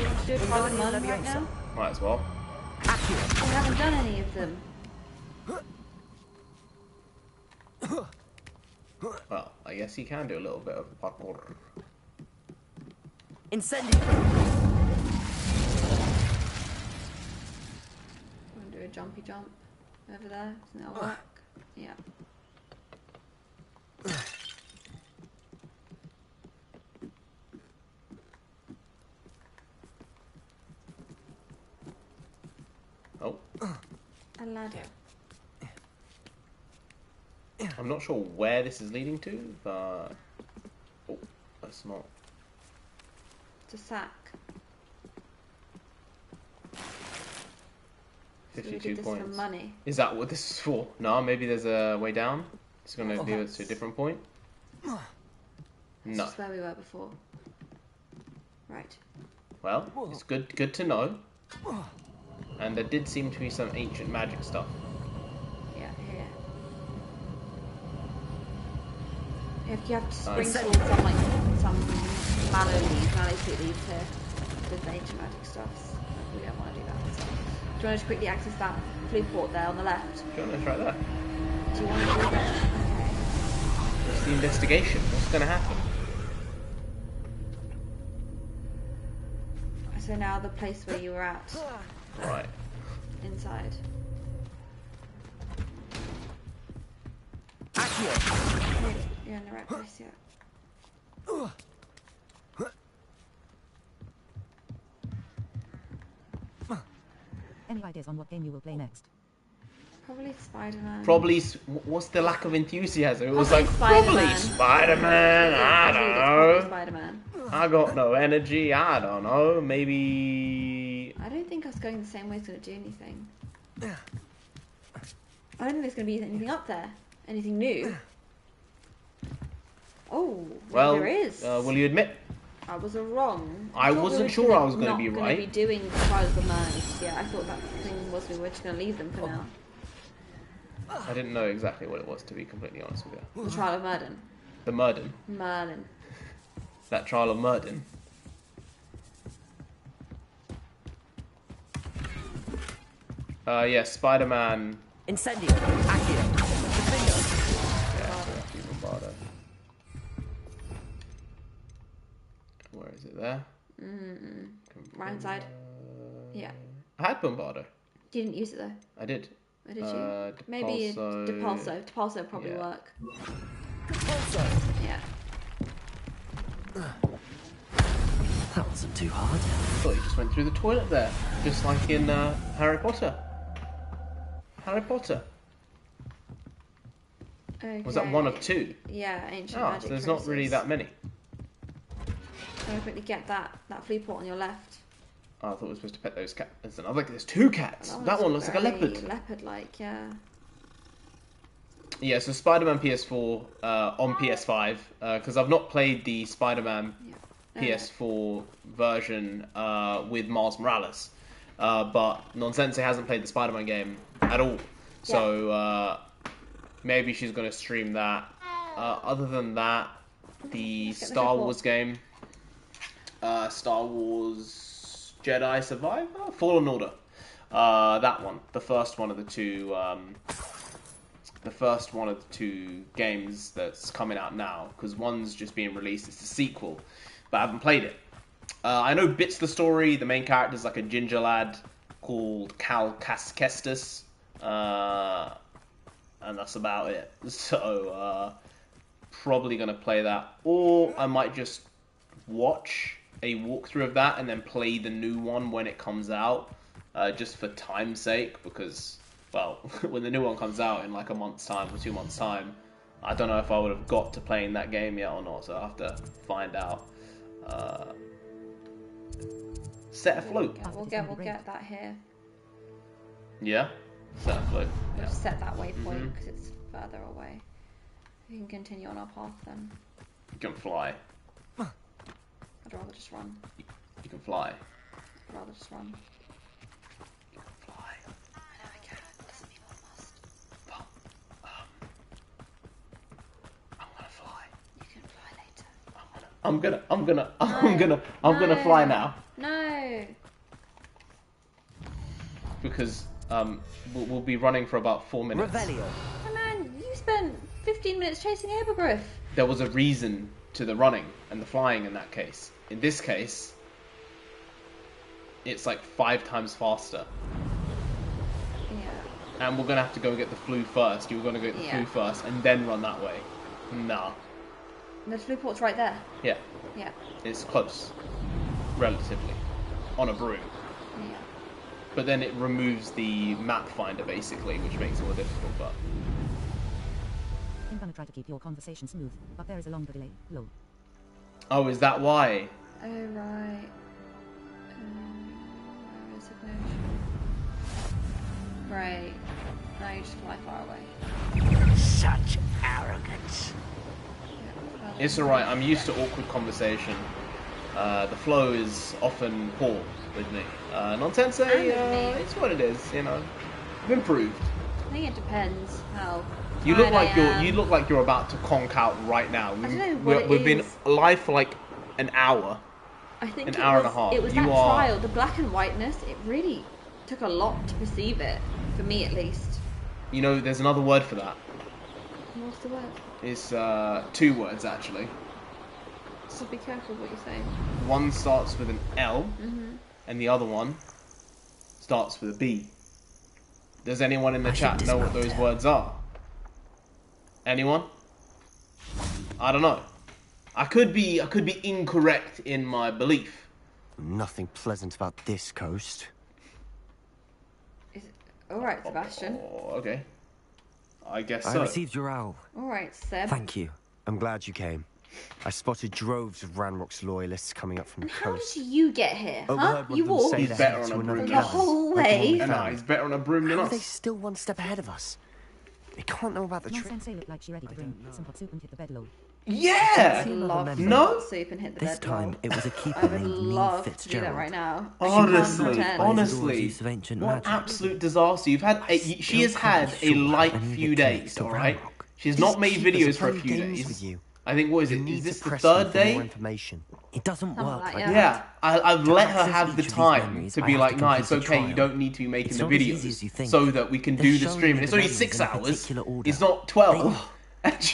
you want to do a trial of Merlin right now? Might as well. We haven't done any of them. Well, I guess you can do a little bit of parkour. Incendio! I'm going to do a jumpy jump over there. Isn't that work? Yeah. Oh. A ladder. I'm not sure where this is leading to, but... Oh, that's not... It's a sack. 52 so we did this points. for money. Is that what this is for? No, maybe there's a way down. It's going to lead us to a different point. No. That's where we were before. Right. Well, it's good to know. And there did seem to be some ancient magic stuff. Yeah, here. You have to sprinkle some mallow leaves, mallow sweet leaves here with the ancient magic stuff. We don't want to do that. So. Do you want to just quickly access that flue port there on the left? Sure, let's try that. Do you want to do that? Okay. What's the investigation? What's going to happen? So now the place where you were at. Right. Inside. You're in the right place, yeah. Any ideas on what game you will play next? Probably Spider-Man. Probably. What's the lack of enthusiasm? It was Probably like Spider-Man. probably Spider-Man. I don't know. Spider-Man. I got no energy. I don't know. Maybe. I don't think us going the same way is going to do anything. I don't think there's going to be anything up there. Anything new. Oh, Well, there is. will you admit? I was wrong. I thought wasn't we sure were I was going to be not right. going to be doing the Trial of the Mermaids. Yeah, I thought that thing was we were just going to leave them for now. I didn't know exactly what it was, to be completely honest with you. The Trial of Merlin. The Murden. Merlin. That trial of Murden. Yeah, Spider-Man. Incendio. Accio. Yeah, Bombardo. Where is it there? Right inside. Yeah. I had Bombardo. You didn't use it though. I did. Or did you? Maybe Depulso. Depulso would probably work. Depulso. Yeah. That wasn't too hard. I thought you just went through the toilet there, just like in Harry Potter. Harry Potter. Okay. Was that one of two? Yeah, ancient Oh, magic so there's not really traces. that many. Can we quickly get that flea port on your left? Oh, I thought we were supposed to pet those cats. There's another. There's two cats. That one looks like a leopard. Leopard-like, yeah. Yeah, so Spider-Man PS4 on PS5 because I've not played the Spider-Man PS4 version with Miles Morales, but Nonsense hasn't played the Spider-Man game at all. So maybe she's going to stream that. Other than that, the Star Wars game, Star Wars Jedi Survivor, Fallen Order, that one, the first one of the two. The first one of the two games that's coming out now, because one's just being released, it's a sequel, but I haven't played it. I know bits of the story. The main character is like a ginger lad called Cal Kestis, and that's about it. So, probably going to play that, or I might just watch a walkthrough of that and then play the new one when it comes out, just for time's sake, because... Well, when the new one comes out in like a month's time or 2 months' time, I don't know if I would have got to playing that game yet or not, so I'll have to find out. Set afloat. We'll get that here. Yeah? Set afloat. We'll Yeah. set that waypoint because it's further away. We can continue on our path then. You can fly. I'd rather just run. You can fly. I'd rather just run. Fly. I know I can. Doesn't mean I must. But, I'm gonna fly. You can fly later. I'm gonna fly now. No. Because we'll be running for about 4 minutes. Revelio. Oh man, you spent 15 minutes chasing a hippogriff. There was a reason to the running and the flying in that case. In this case, it's like 5 times faster. Yeah. And we're gonna have to go get the flu first. You were gonna get the flu first and then run that way. Nah. The flu port's right there. Yeah. Yeah. It's close. Relatively. On a broom. Yeah. But then it removes the map finder basically, which makes it more difficult, but... I'm gonna try to keep your conversation smooth, but there is a longer delay. Low. Oh, is that why? Oh, right. Where is it? Right. Now you just fly far away. Such arrogance. It's alright, I'm used to awkward conversation. The flow is often poor with me. Not to say it's what it is, you know. I've improved. I think it depends how. You look like you're about to conk out right now. I don't know what We've been alive for like an hour. I think an hour and a half. It was that trial, the black and whiteness. It really took a lot to perceive it, for me at least. You know, there's another word for that. What's the word? It's 2 words actually. So be careful what you say. One starts with an L, and the other one starts with a B. Does anyone in the chat know what those words are? Anyone? I don't know. I could be incorrect in my belief. Nothing pleasant about this coast. Alright, Sebastian. Oh, okay. I guess I so. received your owl. Alright, Seb. Thank you. I'm glad you came. I spotted droves of Ranrock's loyalists coming up from the How coast. did you get here? Huh? You walked? walked? He's better on a broom. The whole way? No, he's better on a broom than How are us. they still one step ahead of us? They can't know about the No trick. sensei looked like she ready to bring some hot soup and hit the bed low. Yeah! I love No? soup and hit the This bed time roll. it was a keeper I would named Neil love to do that Fitzgerald. right now. Honestly, Use of ancient what magic. absolute disaster. She has had a light few days, alright? She's not made videos for a few days. I think, what is it? Is this the 3rd day? It doesn't work like that. Yeah, I've let her access have the each of these time memories, to I be have like, to no, it's complete a okay, you trial. don't need to be making It's the not as easy as you videos think. so that we can They're do the showing stream. you And it's the only memories 6 in a hours. particular order. It's not 12.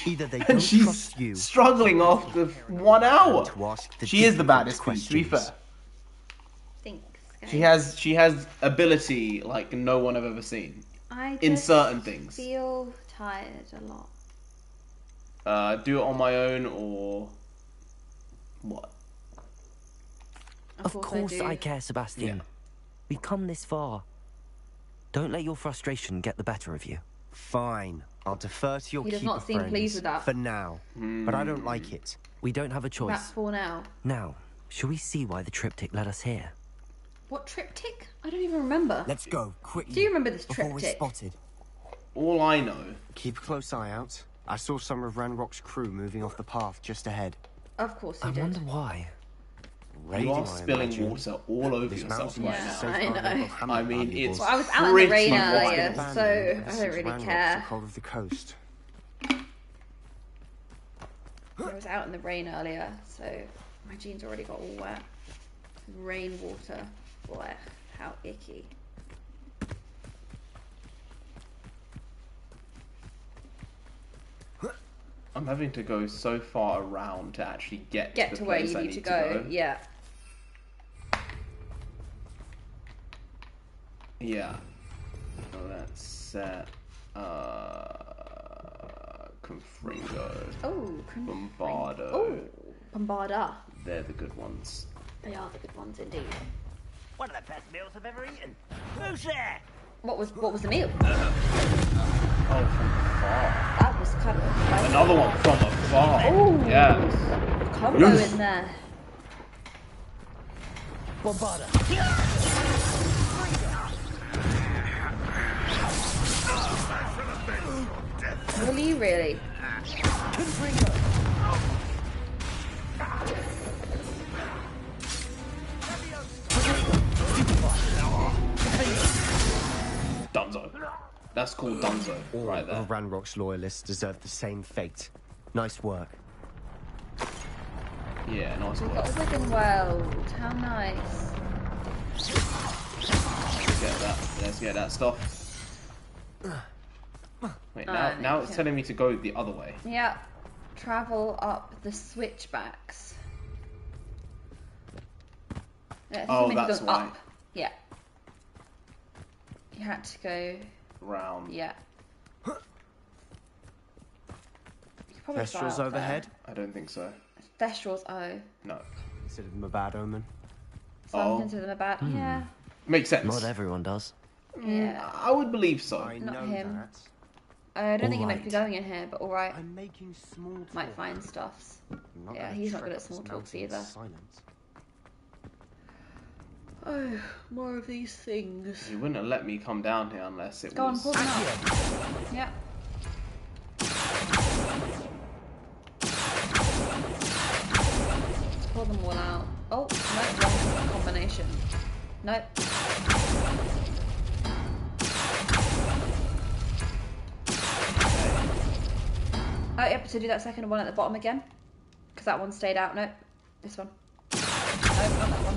Either they And don't she's trust you, struggling after 1 hour. To ask the She is the difficult baddest piece, to be fair. questions. Thanks, She has ability like no one I've ever seen. In just certain things. feel tired a lot. Do it on my own or what? Of course I care, Sebastian. We've come this far. Don't let your frustration get the better of you. Fine. I'll defer to your He does keeper not seem friends pleased with that. for now. But I don't like it. We don't have a That's choice. for now. Now, shall we see why the triptych led us here? What triptych? I don't even remember. Let's go, quickly. Do you remember this before we're triptych? spotted. All I know. Keep a close eye out. I saw some of Ranrock's crew moving off the path just ahead. Of course you I did. wonder why. You are I spilling imagine. water all over This yourself mountain right is now. safeguarding I know. of Hamlet I mean, valuables. it's Well, I was out in the rain pretty earlier, wild. so I Since don't really Ranrock care. took hold of the coast. I was out in the rain earlier, so my jeans already got all wet. Rainwater. Boy, how icky. I'm having to go so far around to actually get Get to to the where place you I need to go. Yeah. Yeah. So that's set. Confringo. Oh, Bombardo. Oh, Bombarda. They're the good ones. They are the good ones indeed. One of the best meals I've ever eaten. Who's there? What was the meal? Oh, from afar. That was kind of Another one from afar. Oh, Yes. combo Yes. in there. Bombarda. Really, really. Dunzo. That's called Dunzo, All right there. of Ranrock's loyalists deserve the same fate. Nice work. Yeah, nice We've work. got a Within World. How nice. Let's get that stuff. Wait, now it's telling me to go the other way. Yeah. Travel up the switchbacks. Yeah, Oh, that's why. Up. Yeah. You had to go round. Yeah. Thestrals overhead? I don't think so. Thestrals, oh. No. Consider them a bad omen. Some consider them a bad. Yeah. Makes sense. Not everyone does. Yeah. I would believe so. Not him. I don't think he might be going in here, but alright. I'm making small talk. Might find stuffs. Yeah, he's not good at small talks either. Oh, more of these things. He wouldn't have let me come down here unless it Go was... on, pull them up. Yeah. Let's pull them all out. Oh, no, wrong combination. Nope. Oh, yep, so do that second one at the bottom again. Because that one stayed out. Nope. This one. Nope, not that one.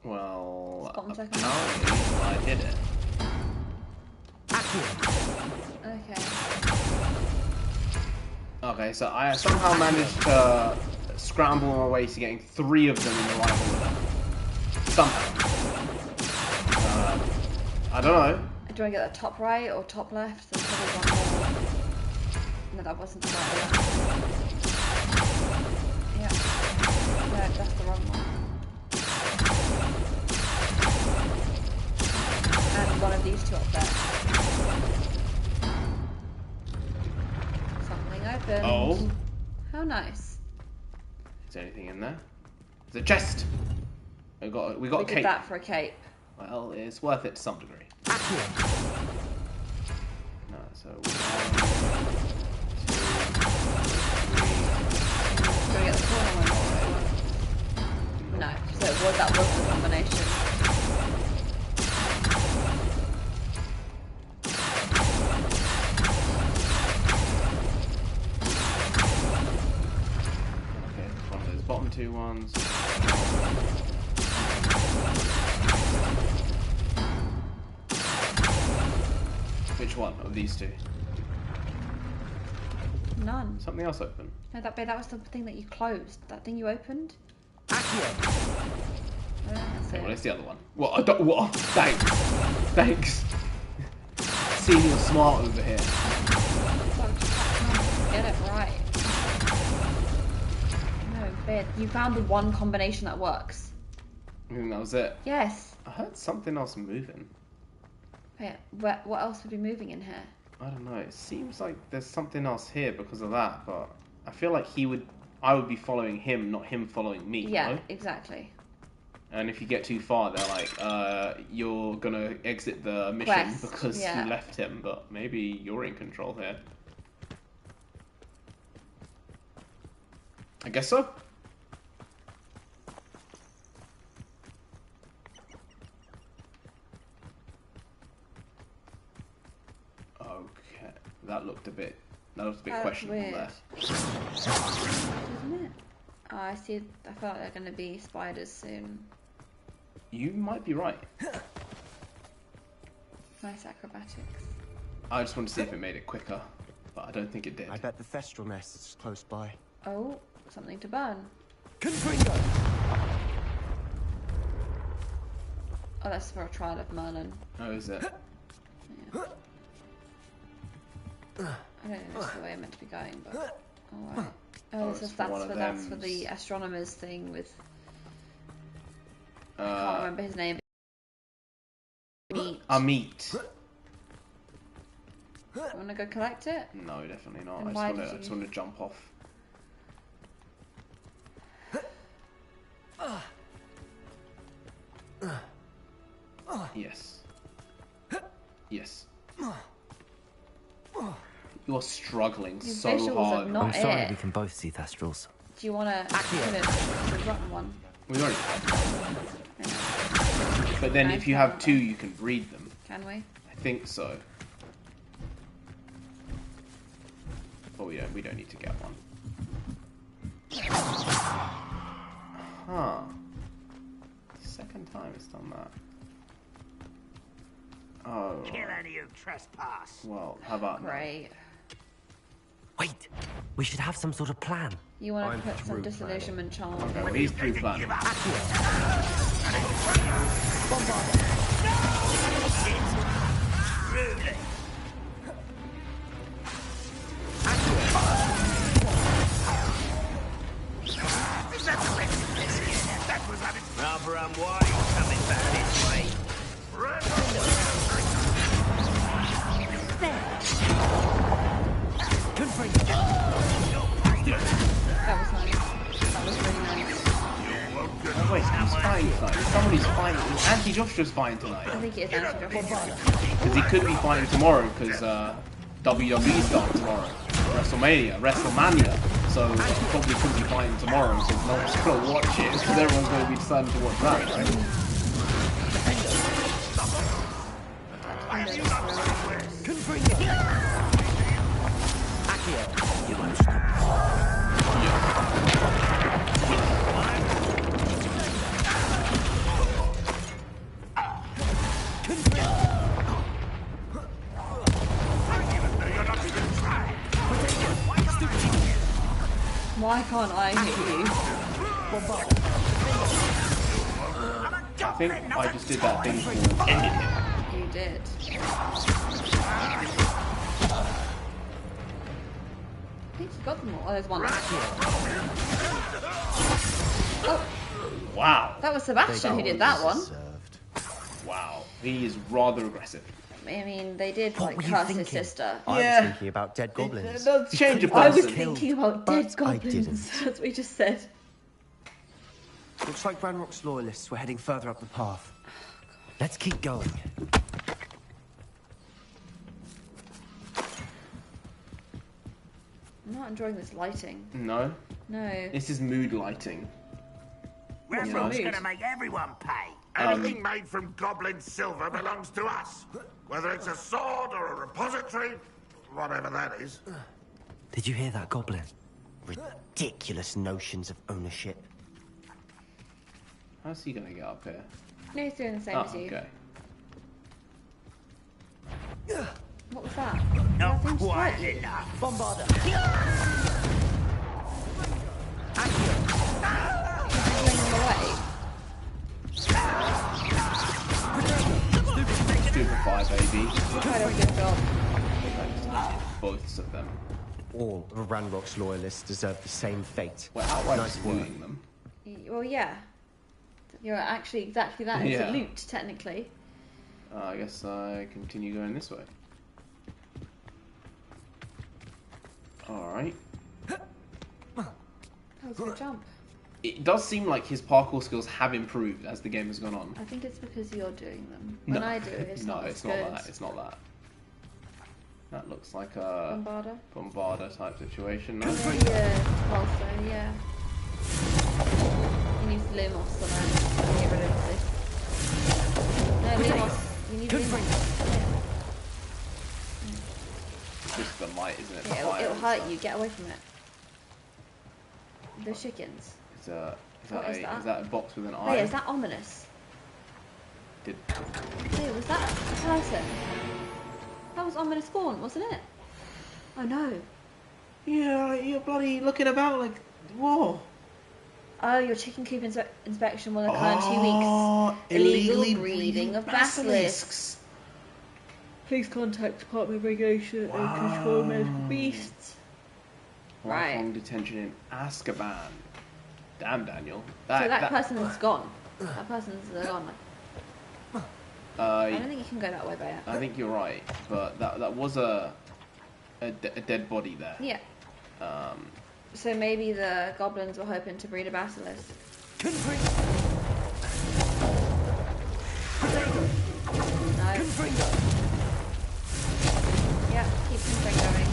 Well, Apparently I did it. Okay. Okay, so I somehow managed to scramble my way to getting 3 of them in the right order. Somehow. I don't know. Do you want to get that top right or top left? There's probably one more. No, that wasn't the right one. Yeah. No, that's the wrong one. And one of these two up there. Something open. Oh. How nice. Is there anything in there? There's a chest. We got a We cape. did that for a cape. Well, it's worth it to some degree. No, so 1, 2, 3. Can we get the corner one? No, so that was the combination. Okay, one of those bottom 2 ones. Which one of these 2? None. Something else open. No, that was the thing that you closed. That thing you opened? Okay, well, it's the other one. What? I don't. What? Thanks. Thanks. Seeing you're smart over here. Get it right. No, bed. You found the one combination that works. I think that was it. Yes. I heard something else moving. Wait, what else would be moving in here? I don't know. It seems like there's something else here because of that, but I feel like I would be following him, not him following me. Yeah, you know? exactly. And if you get too far, they're like, you're gonna exit the mission because you left him, but maybe you're in control here. I guess so. Okay, that looked a bit questionable weird. there. Isn't it? Oh, I see. I feel like they're going to be spiders soon. You might be right. Nice acrobatics. I just want to see if it made it quicker, but I don't think it did. I bet the Thestral nest is close by. Oh, something to burn. Confringo! Oh, that's for a trial of Merlin. Oh, is it? Yeah. I don't think that's the way I'm meant to be going, but alright. Oh, that's for the astronomers thing with. I can't remember his name. Meat. You want to go collect it? No, definitely not. Then I why just want to jump off. Yes. Yes. You're struggling Your so visuals are hard. not I'm sorry it. we can both see Thestrals. Do you want to kill the rotten one? We already had. But then if you have two, you can breed them. Can we? I think so. Oh, we don't need to get one. Huh. Second time it's done that. Oh. Kill any who trespass. Well, how about Great. Wait, we should have some sort of plan. You want to put some disillusionment charm. Okay, well, he's pre-planning. Rather unwise coming back this way. That was nice. That was really nice. Oh, wait, who's fighting tonight? Somebody's fighting. Anti Joshua's fighting tonight. I think it is Anti Joshua. Because he could be fighting tomorrow, because WWE starts tomorrow. WrestleMania. So he probably could be fighting tomorrow, since no one's going to watch it, because everyone's going to be deciding to watch that, right? Why can't I hit you? I think I just did that thing for ended him. You did. I think you got them all. Oh, there's one. Oh, Wow. that was Sebastian who did that one. Wow. He is rather aggressive. I mean, they did like curse his sister. I was thinking about dead goblins. Change of I was person. thinking about dead goblins. didn't. That's what he just said. Looks like Ranrock's loyalists were heading further up the path. Let's keep going. I'm not enjoying this lighting. No. No. This is mood lighting. Ranrock's gonna make everyone pay. Anything made from goblin silver belongs to us. Whether it's a sword or a repository, whatever that is. Did you hear that, Goblin? Ridiculous notions of ownership. How's he going to get up here? No, he's doing the same Oh, as you. okay. What was that? Not That thing quite strike you? enough. Bombarder. Pulling him away. Stupefy, baby. You tried a good job. Both of them. All of Ranrock's loyalists deserve the same fate. We're outright Nice work. wooing them. Well, yeah. You're actually exactly that. It's Yeah. a loot, technically. I guess I continue going this way. Alright. That was a good jump. It does seem like his parkour skills have improved as the game has gone on. I think it's because you're doing them. When I do it, it's no, not it's as not good. that. It's not that. That looks like a Bombarder type situation. Yeah, also, yeah. You need Lumos so then get rid of this. No, Lumos. You need Lumos. It's just the light, isn't it? Yeah, it'll hurt you. Get away from it. Those chickens. Is What is that? is that a box with an Oh eye? yeah, is that ominous? Did Hey, was that a person? That was ominous spawn, wasn't it? Oh no. Yeah, you're bloody looking about like, whoa. Oh, your chicken coop inspection will occur in 2 weeks. Illegal breeding of basilisks. Please contact Department of Regulation and Control of Medical Beasts. Right. Lifelong detention in Azkaban. Damn, Daniel. So that person's gone. That person's gone. I don't think you can go that way, Bea. I think you're right, but that was a dead body there. Yeah. So maybe the goblins were hoping to breed a basilisk. No. Yeah, keep Confring going.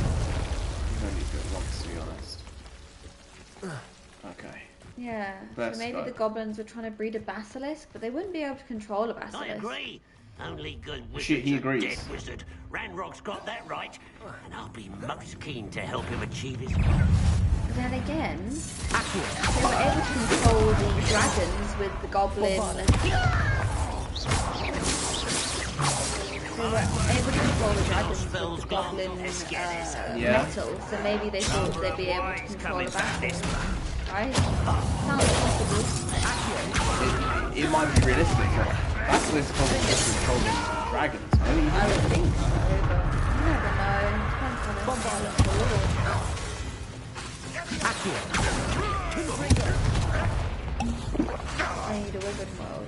He's only good once, to be honest. Okay. Yeah. Best So maybe guy. the goblins were trying to breed a basilisk, but they wouldn't be able to control a basilisk. I agree. Only good Shit, wizards he are agrees. dead wizard. Ranrock's got that right, and I'll be most keen to help him achieve his goals. But then again, they were able to control the dragons with the goblin. They were able to control the dragons with the goblin metal, so maybe they thought they'd be able to control the basilisk. Right? Sounds possible. It might be realistic, but basilisk probably just controlling dragons. I would think so, but you never know. Depends on the I need a wizard mode.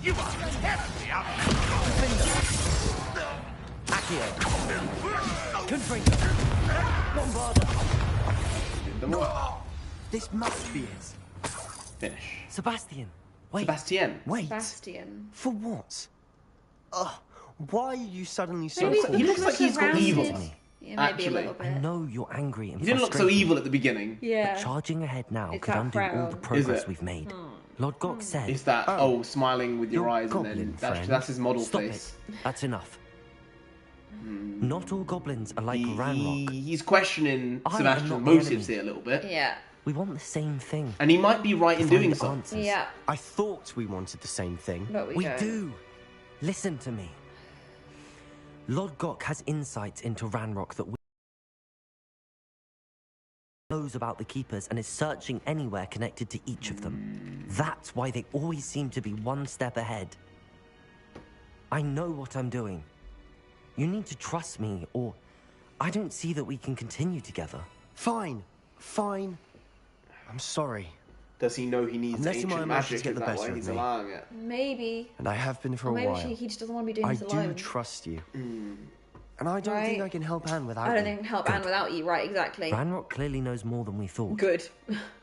You are terribly out. This must be it. Finish. Sebastian, wait. Sebastian. Wait. Sebastian. For what? Why are you suddenly so... He looks like he's got evil. Yeah, maybe Actually, a little bit. I know you're angry and he didn't look so frustrated, evil at the beginning. Yeah. but charging ahead now It's could that undo all frown. the Is progress it? we've made. Lord Gok said... It's that smiling with your eyes, and then friend. that's his model Stop face. It. That's enough. Not all goblins are like Ranrock. He's questioning I am Sebastian's not the motives enemy. here a little bit. Yeah. We want the same thing. And he might be right in Find doing so. answers. Yeah. I thought we wanted the same thing. But We don't. do. Listen to me. Lord Gok has insights into Ranrock that we knows about the Keepers and is searching anywhere connected to each of them. That's why they always seem to be one step ahead. I know what I'm doing. You need to trust me, or I don't see that we can continue together. Fine. I'm sorry. Does he know he needs Unless my ancient emotions magic get in the that better way? of He's me. allowing it. Maybe. And I have been for Or a maybe while. he just doesn't want to be doing I this alone. do trust you. And I don't Right. think I can help Anne without I don't you. think help Anne without you, right, exactly. Ranrock clearly knows more than we thought. Good.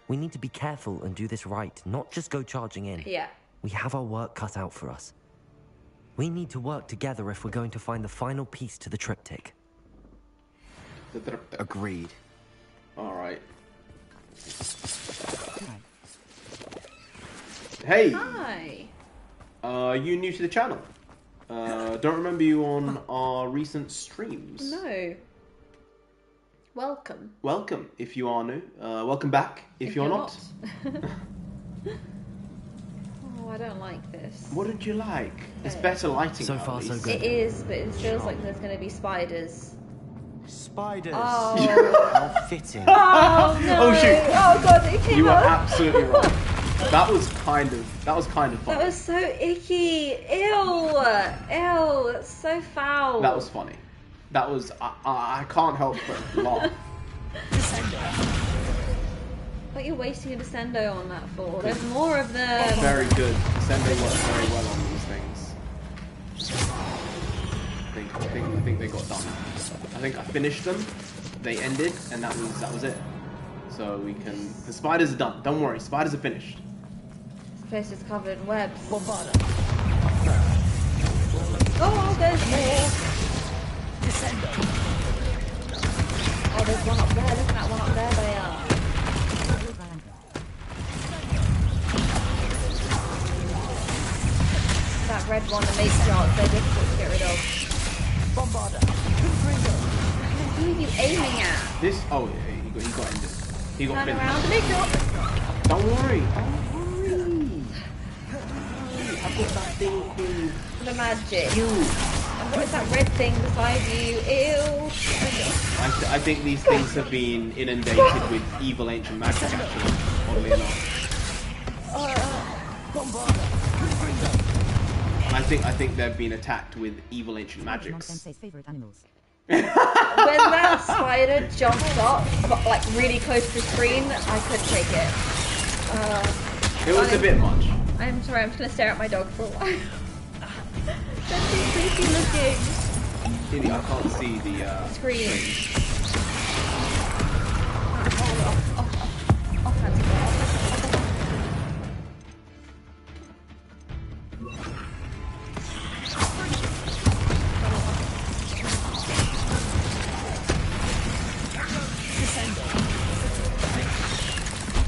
We need to be careful and do this right, not just go charging in. Yeah. We have our work cut out for us. We need to work together if we're going to find the final piece to the triptych. Agreed. Alright. Hey! Hi. You new to the channel? Don't remember you on our recent streams. No. Welcome. Welcome, if you are new. Welcome back, if you're not. Oh, I don't like this. What did you like? It's better lighting. So now, far, at so least. good. It is, but it feels like there's going to be spiders. Spiders. Oh. How fitting. Oh no! Oh, shoot. Oh god, it came You are up. absolutely right. That was kind of funny. That was so icky. Ew. Ew. That's so foul. That was funny. That was I can't help but laugh. What you're wasting a descendo on that for? There's more of them. Very good. Sending worked very well on these things. I think they got done. I think I finished them. They ended, and that was it. So we can. The spiders are done. Don't worry, spiders are finished. This place is covered in webs. Bombarda. Oh, there's more. Descendo. Oh, there's one up there. Look at that one up there. They are. That red one, the matriarch, they're difficult to get rid of. Bombarda. Who are you aiming at? This. Oh yeah, he got ended. He got Turn finished. around, the matriarch. Don't worry. I've got that thing called The magic. you. And what is that red thing beside you? Ew. I think these things have been inundated with evil ancient magic, actually, oddly enough. I think they've been attacked with evil ancient magics. Sensei's favorite animals. When that spider jumped up, but like really close to the screen, I couldn't take it. It was a bit much. I'm sorry, I'm just gonna stare at my dog for a while. That's so creepy looking. Really, I can't see the Screen.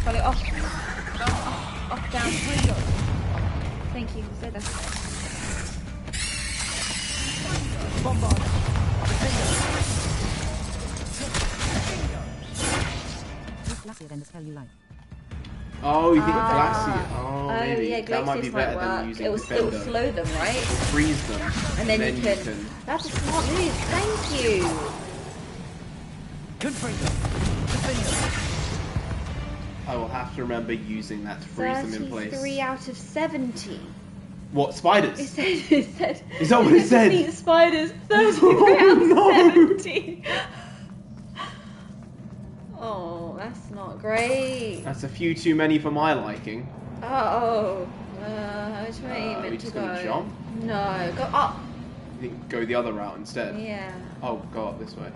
Got it off. down. Thank you. So that's Glacier then the spell you like. Oh, you think Glacier? Oh, maybe. yeah, That might be better than work. using It will Defender. slow them, right? Freeze them. And then you can... That's a smart move. Thank you. I will have to remember using that to freeze them in place. 33 out of 70. What, spiders? It said Is that what it said? Meet spiders. 33 out of 70. Oh, that's not great. That's a few too many for my liking. Oh, which way are you Are we meant to just go? gonna jump? No, go up. You think go the other route instead? Yeah. Oh, go up this way.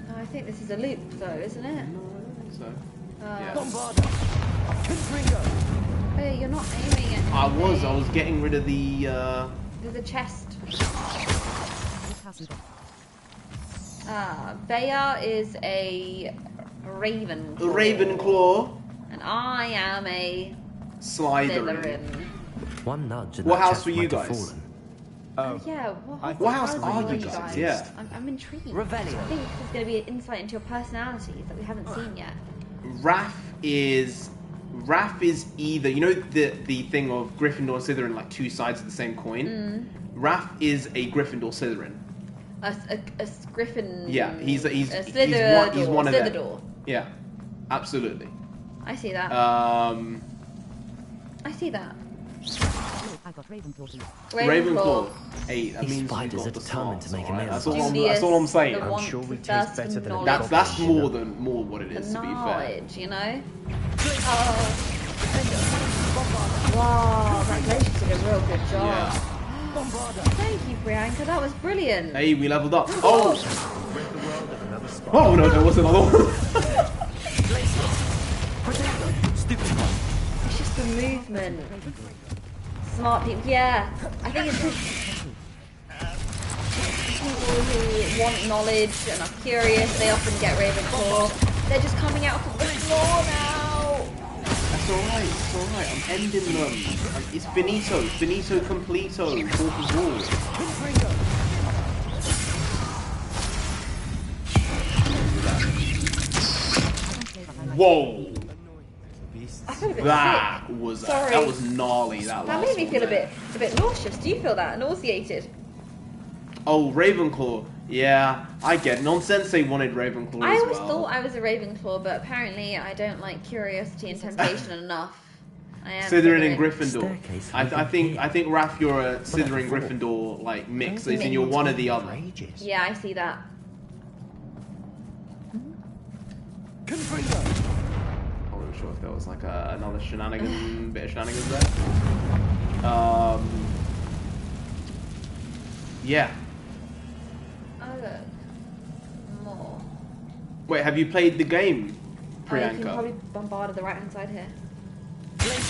Oh, I think this is a loop, though, isn't it? No, I don't think so. Yeah. Hey, you're not aiming at I was getting rid of the, There's a chest. Bea is a Ravenclaw. A Ravenclaw. And I am a Slytherin. One nudge and What that house chest were you might have guys? fallen. Yeah, What house are you guys? Yeah. I'm intrigued. Revelio. I think there's going to be an insight into your personalities that we haven't seen yet. Raph is either, you know the thing of Gryffindor and Slytherin, like two sides of the same coin. Raph is a Gryffindor Slytherin. A Griffin. Yeah, he's Slytherin. he's one of them. Slytherin. Yeah, absolutely. I see that. I see that. I got Ravenclaw. Ravenclaw. Hey, that These means spiders we've are got the determined smarts, to make a alright? meal. That's all I'm saying. The want, sure we the taste thirst better of than a knowledge. That's more what it is, The to be fair. knowledge, you know? Oh. Wow, that glacier did a real good job. Yeah. Thank you, Priyanka. That was brilliant. Hey, we leveled up. Oh! Oh no, there was another one. It's just the movement. Smart people. Yeah, I think it's just people who want knowledge and are curious. They often get Ravenclaw. They're just coming out from the floor now. That's alright, it's alright. I'm ending them. It's finito. Finito completo. Por favor. Whoa! That was gnarly. That made me feel a bit nauseous. Do you feel that? Nauseated? Oh, Ravenclaw. Yeah, I get it. Non-Sensei wanted Ravenclaw I as always well. thought I was a Ravenclaw, but apparently I don't like curiosity and temptation enough. I am Slytherin and Gryffindor. I think Raph, you're a Slytherin Gryffindor like mix, as in you're one or the other. Yeah, I see that. I wasn't sure if there was like another bit of shenanigans there. Yeah. Oh look, more. Wait, have you played the game, Oh, you can Priyanka? probably bombard at the right hand side here. Yes.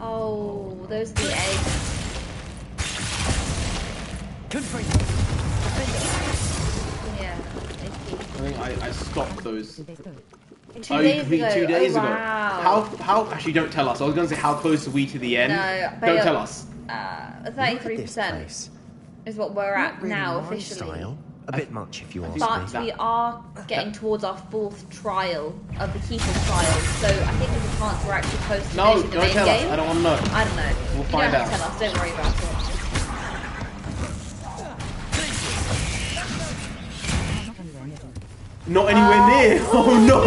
Oh, those are the eggs. Yeah, I think I stopped those. 2 days ago. 2 days ago. Wow. How? Actually, don't tell us. I was going to say, how close are we to the end? No, but don't tell us. 33% is what we're at now officially. A bit much, if you ask But me. we are getting towards our 4th trial of the Keeper's trial, so I think there's a chance we're actually close to No, finishing the don't main tell game. us. I don't want to know. I don't know. We'll You find don't out. have to tell us. Don't worry about it. Not anywhere near. Oh no!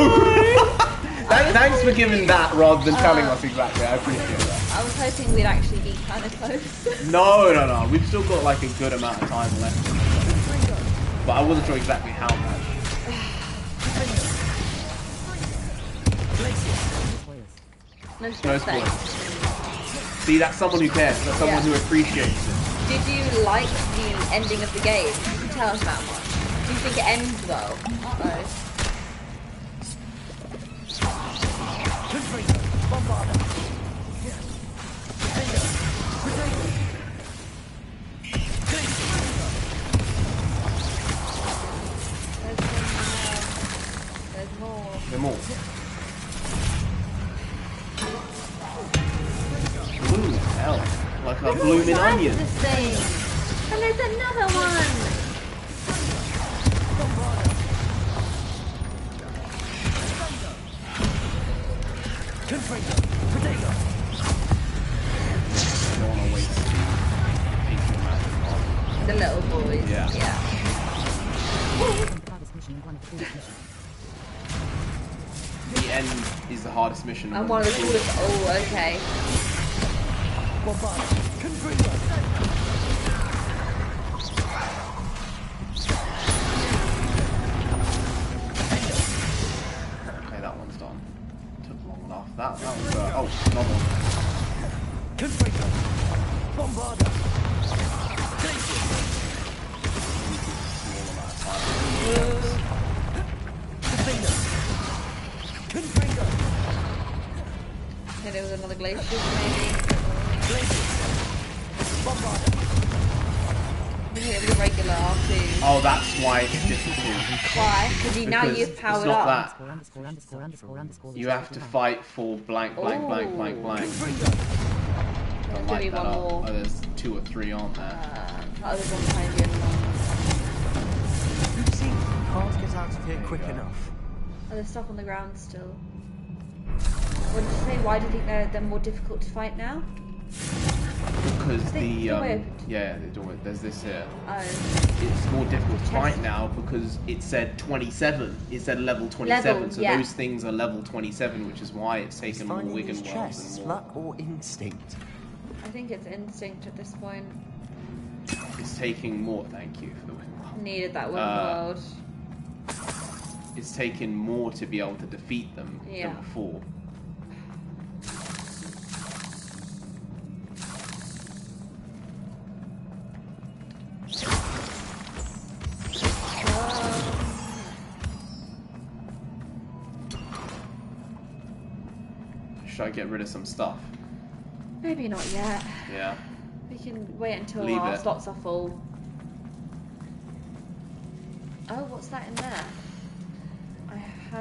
Thanks for giving that rather than telling us exactly. I appreciate that. I was hoping we'd actually be kind of close. No. We've still got like a good amount of time left. But I wasn't sure exactly how much. No No spoilers. See, that's someone who cares. That's someone who appreciates it. Did you like the ending of the game? Can you tell us that much? Do you think it ends well? Uh-oh. There's more. blooming onion. This thing. And there's another one. The little boys. Yeah. The end is the hardest mission. And one of the coolest. Oh, okay. Okay, that one's done. Took long enough. That was oh, another one. Bombarder. Okay, there was another glacier, maybe. Maybe it was a regular R2. Oh, that's why it's difficult. Why? Because you've powered it's not up. That. You have to fight for blank, blank, blank, blank, blank. There's gonna be one more. Oh, there's 2 or 3, aren't there? There's one behind you and one. You think you can't get out of here quick enough? Oh, there's stuff on the ground still. What did you say? Why do you think they're more difficult to fight now? Because the opened. there's this here. Oh. It's more difficult to fight now because it said 27. It said level 27. So those things are level 27, which is why it's taken more Wigan Wells and more. Luck or instinct? I think it's instinct at this point. It's taking more. Thank you for the Wigan World. Needed that Wigan World. It's taken more to be able to defeat them than before. Should I get rid of some stuff? Maybe not yet. Yeah. We can wait until Leave our it. slots are full. Oh, what's that in there?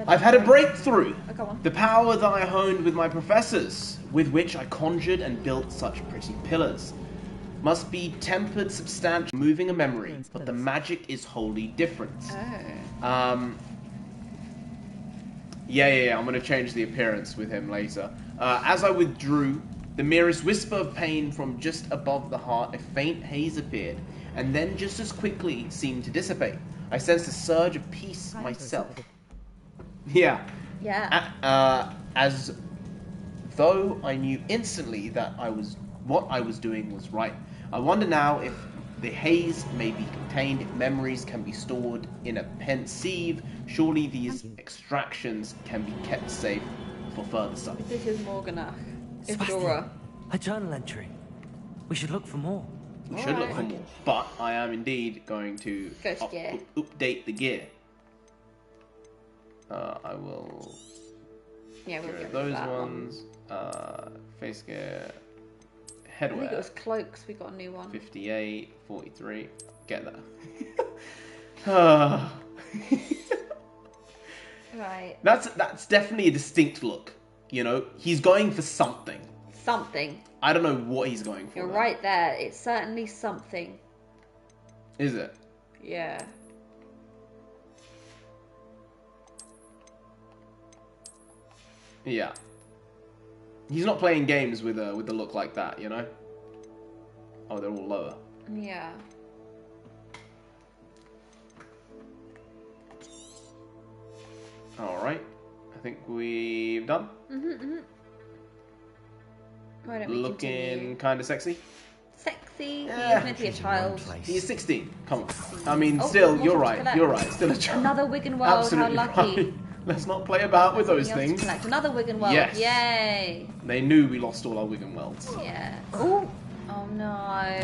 I've had a breakthrough. Oh, go on. The power that I honed with my professors, with which I conjured and built such pretty pillars, must be tempered substantially, moving a memory, but the magic is wholly different. Oh. Yeah, I'm gonna change the appearance with him later. As I withdrew, the merest whisper of pain from just above the heart, a faint haze appeared, and then just as quickly seemed to dissipate. I sensed a surge of peace myself. Yeah. As though I knew instantly that what I was doing was right. I wonder now if the haze may be contained, if memories can be stored in a pensieve. Surely these extractions can be kept safe for further study. This is Morganach. Sebastian, a journal entry. We should look for more. We should look for more, but I am indeed going to update the gear. I will. Yeah, we'll get those that ones. Face gear. Headwear. I think it was cloaks. We got a new one. 58, 43. Get that. Right. That's definitely a distinct look. You know, he's going for something. Something. I don't know what he's going for. You're right there. It's certainly something. Is it? Yeah. Yeah. He's not playing games with a look like that, you know? Oh, they're all lower. Yeah. Alright. I think we've done. Why don't we looking kind of sexy. Sexy. Yeah. He's meant to be a child. He's 16. Come on. I mean, still, you're right. You're right. Still a child. Another Wigan World. Absolutely How lucky. Right. Let's not play about with those Something else to things. collect. Another Wigan World. Yes. Yay. They knew we lost all our Wigan Worlds. Yeah. Oh. Oh no.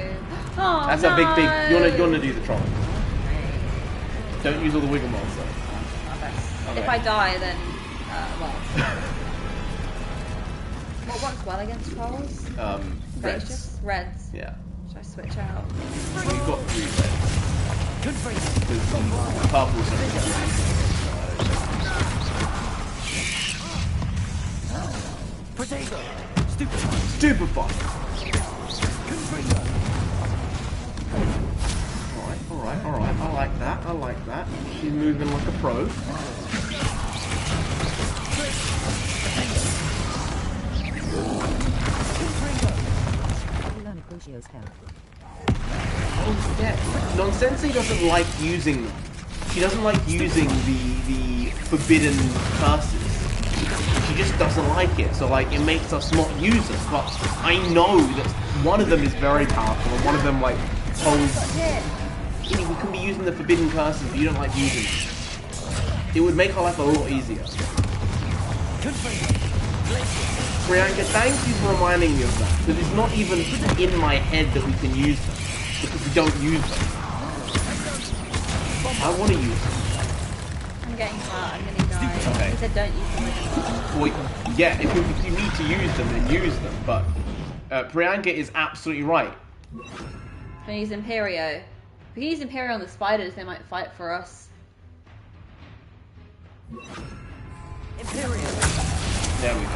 Oh That's no. a big. You wanna do the troll. Don't use all the Wigan Worlds though. Okay. If I die, then well. What works well against trolls? Reds. Reds. Yeah. Should I switch out? You've got 3 reds. Because purple's Potato. Stupefy. Alright. I like that. She's moving like a pro. Learn Crucio's help. Oh, yeah. Nonsensei doesn't like using them. She doesn't like using the forbidden curses. She just doesn't like it, so like it makes us not use them. But I know that one of them is very powerful, and one of them like holds. We can be using the forbidden curses, but you don't like using them. It would make her life a lot easier. Priyanka, thank you for reminding me of that, because it's not even in my head that we can use them, because we don't use them. I want to use them. I'm getting hurt, I'm gonna die. Okay. He said don't use them. Well, yeah, if you need to use them, then use them, but Priyanka is absolutely right. Can I use Imperio? If we can use Imperio on the spiders, they might fight for us. Imperio. There we go.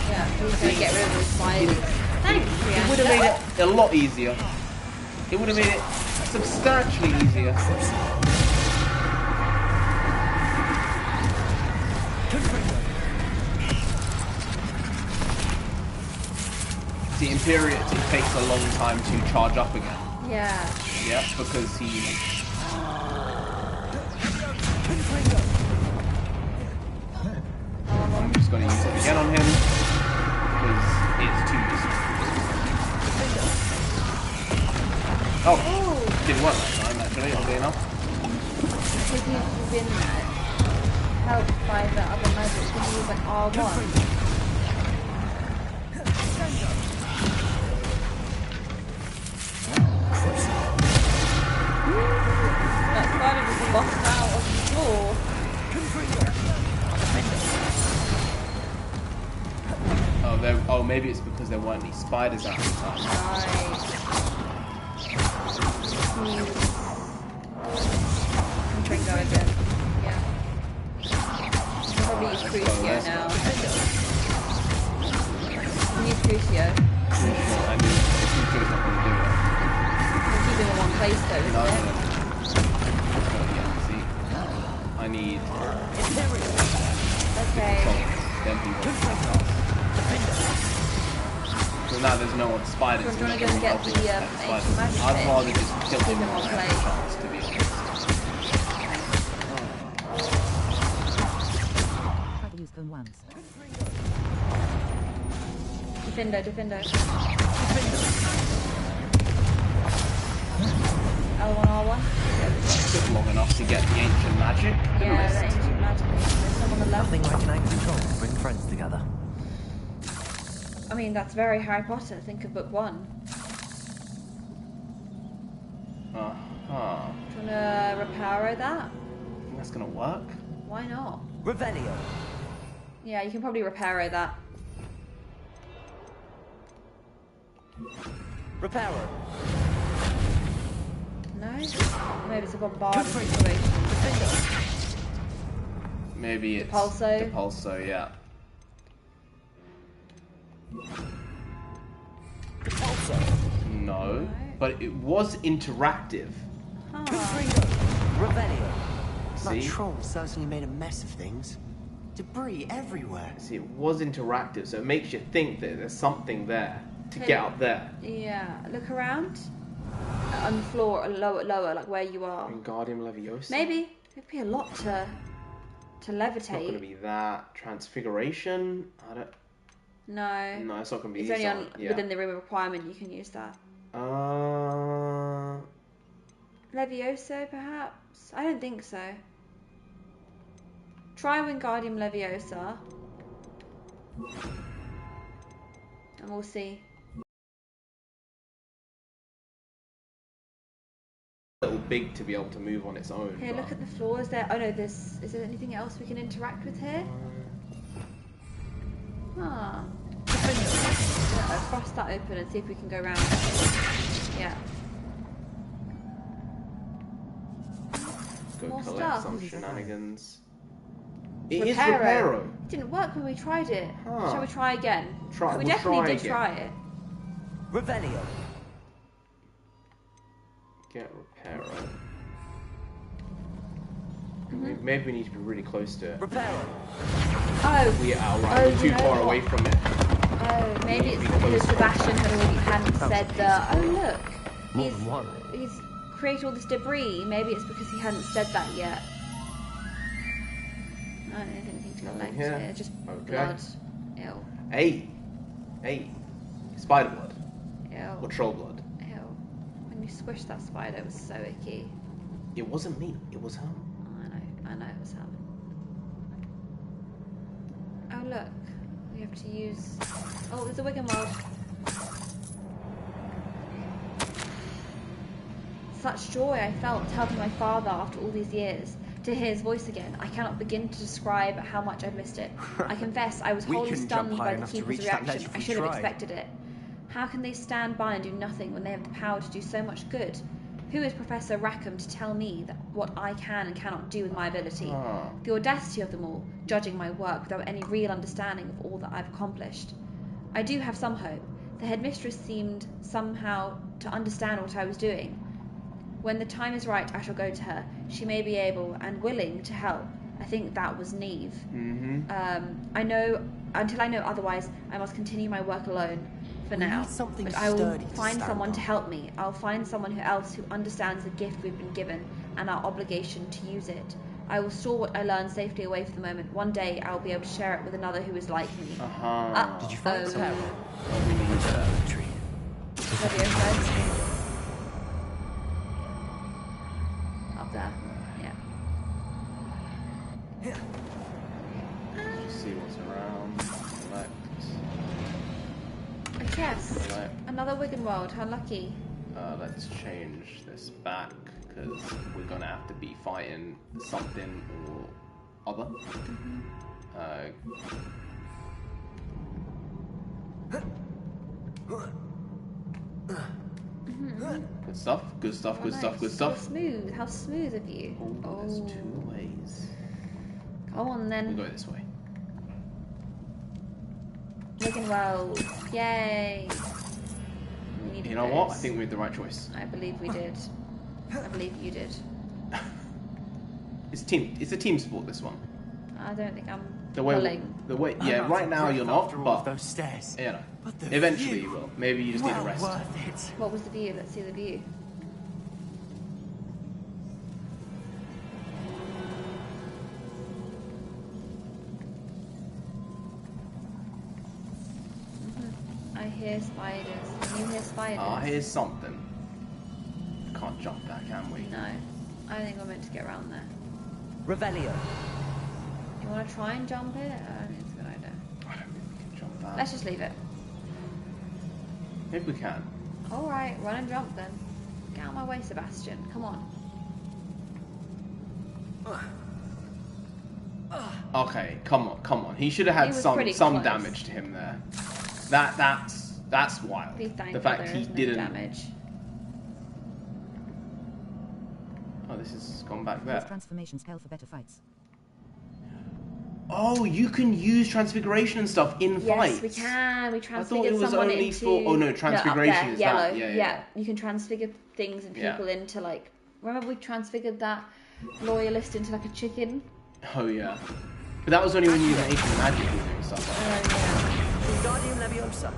Yeah, he's gonna get rid of the spiders. Thanks, It would have made it a lot easier. It would have made it substantially easier. The Imperial, it takes a long time to charge up again. Yeah. Yeah, because he... I'm just going to use it again on him, because it's too distant. Oh! Didn't work that time, actually, oddly enough. Because you've been helped by the other magic, you can use like R1. That spider just boxed out of the floor. Oh, maybe it's because there weren't any spiders at the time. I'm trying to go again. Yeah. I'll probably use Crucio now. Use Crucio. I mean, Crucio's not going to do it. We'll keep him in one place though, isn't it? Yeah, see? I need... Okay. Then people so now there's no more spiders. Do you want to go and get the ancient magic I'd rather just kill keep him him on on place. chance, to be honest. Try to use cone once. Defendo. L1R1. Took long enough to get the ancient magic. Yeah, the ancient magic. There's some on the left. Nothing like an angry troll to bring friends together. I mean, that's very Harry Potter. Think of book 1. Do you want to reparo that? Think that's gonna work? Why not? Revelio. Yeah, you can probably reparo that. Reparo. No? Maybe it's a bombardment situation. Maybe it's... Depulso? Depulso, yeah. No, but it was interactive. Revelio. That See? troll certainly made a mess of things. Debris everywhere. See, it was interactive, so it makes you think that there's something there to get up there. Yeah, look around. On the floor, lower, like where you are. Wingardium Leviosa? Maybe. It'd be a lot to levitate. It's not going to be that. Transfiguration? I don't... No. No, it's not going to be It's only on, within the room of requirement you can use that. Levioso, perhaps? I don't think so. Try Wingardium Leviosa. And we'll see. A little big to be able to move on its own. Here, look at the floor. Is there... Oh no, is there anything else we can interact with here? Ah. Yeah, cross that open and see if we can go round. Yeah. Go More collect stuff. some shenanigans. It Reparo. is Reparo. It didn't work when we tried it. Huh. Shall we try again? We'll we definitely try did again. try it. Revelio. Get Reparo. Maybe we need to be really close to it. Reparo. Oh. We are right. We're too far away from it. Oh, maybe it's because Sebastian hadn't said that. Oh look, he's created all this debris. Maybe it's because he hadn't said that yet. I don't have anything to collect here. Just blood. Ew. Hey. Spider blood. Ew. Or troll blood. Ew. When you squished that spider, it was so icky. It wasn't me. It was her. I know it was her. Oh look. We have to use... Oh, there's a Wiggenweld. Such joy I felt helping my father after all these years. To hear his voice again, I cannot begin to describe how much I've missed it. I confess I was wholly stunned by the Keeper's reaction. I should have expected it. How can they stand by and do nothing when they have the power to do so much good? Who is Professor Rackham to tell me that what I can and cannot do with my ability? The audacity of them all, judging my work without any real understanding of all that I've accomplished. I do have some hope. The headmistress seemed somehow to understand what I was doing. When the time is right, I shall go to her. She may be able and willing to help. I think that was Neve. Until I know otherwise, I must continue my work alone. For now, but I will find someone to help me. I'll find someone else who understands the gift we've been given and our obligation to use it. I will store what I learned safely away for the moment. One day I'll be able to share it with another who is like me. Did you find some? We need up there. Yeah. Let's see what's around. Select. Yes, another Wiggenweld, how lucky. Let's change this back, because we're going to have to be fighting something or other. Good stuff, good stuff, good stuff, good stuff. So smooth, how smooth of you. There's two ways. Come on then. We'll go this way. Wiggenweld, yay. You know what? I think we made the right choice. I believe we did. I believe you did. It's a team sport, this one. I don't think I'm pulling. Yeah, right now you're not, but those stairs. You know, eventually you will. Maybe you just need a rest. What was the view? Let's see the view. I hear spiders. Can you hear spiders? I hear something. Can't jump that, can we? No. I think we're meant to get around there. Revelio. You want to try and jump it? I don't think it's a good idea. I don't think we can jump that. Let's just leave it. Maybe we can. Alright, run and jump then. Get out of my way, Sebastian. Come on. Okay, come on. He should have had some damage to him there. That's wild. The fact he didn't. Damage. Oh, this has gone back there. Transformations hell for better fights. Oh, you can use transfiguration and stuff in fights. Yes, we can. We transfigured I thought it was someone only into... for... Oh no, transfiguration is yellow. that. Yeah. You can transfigure things and people into like... Remember we transfigured that loyalist into like a chicken? Oh yeah. But that was only when you used ancient magic and stuff like that. Guardian Leviosa.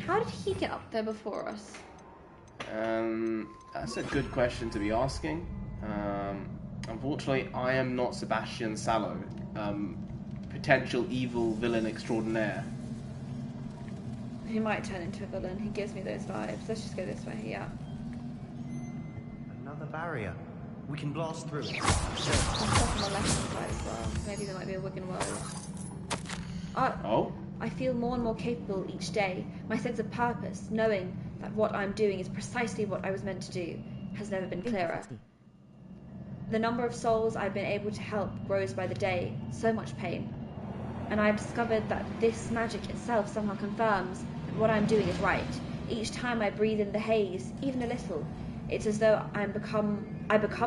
How did he get up there before us? That's a good question to be asking. Unfortunately, I am not Sebastian Sallow, potential evil villain extraordinaire. He might turn into a villain. He gives me those vibes. Let's just go this way. Yeah. Another barrier. We can blast through it. There's stuff on the left side as well. Maybe there might be a Wiggenweld. Oh. I feel more and more capable each day. My sense of purpose, knowing that what I'm doing is precisely what I was meant to do, has never been clearer. The number of souls I've been able to help grows by the day. So much pain. And I've discovered that this magic itself somehow confirms that what I'm doing is right. Each time I breathe in the haze, even a little, it's as though I become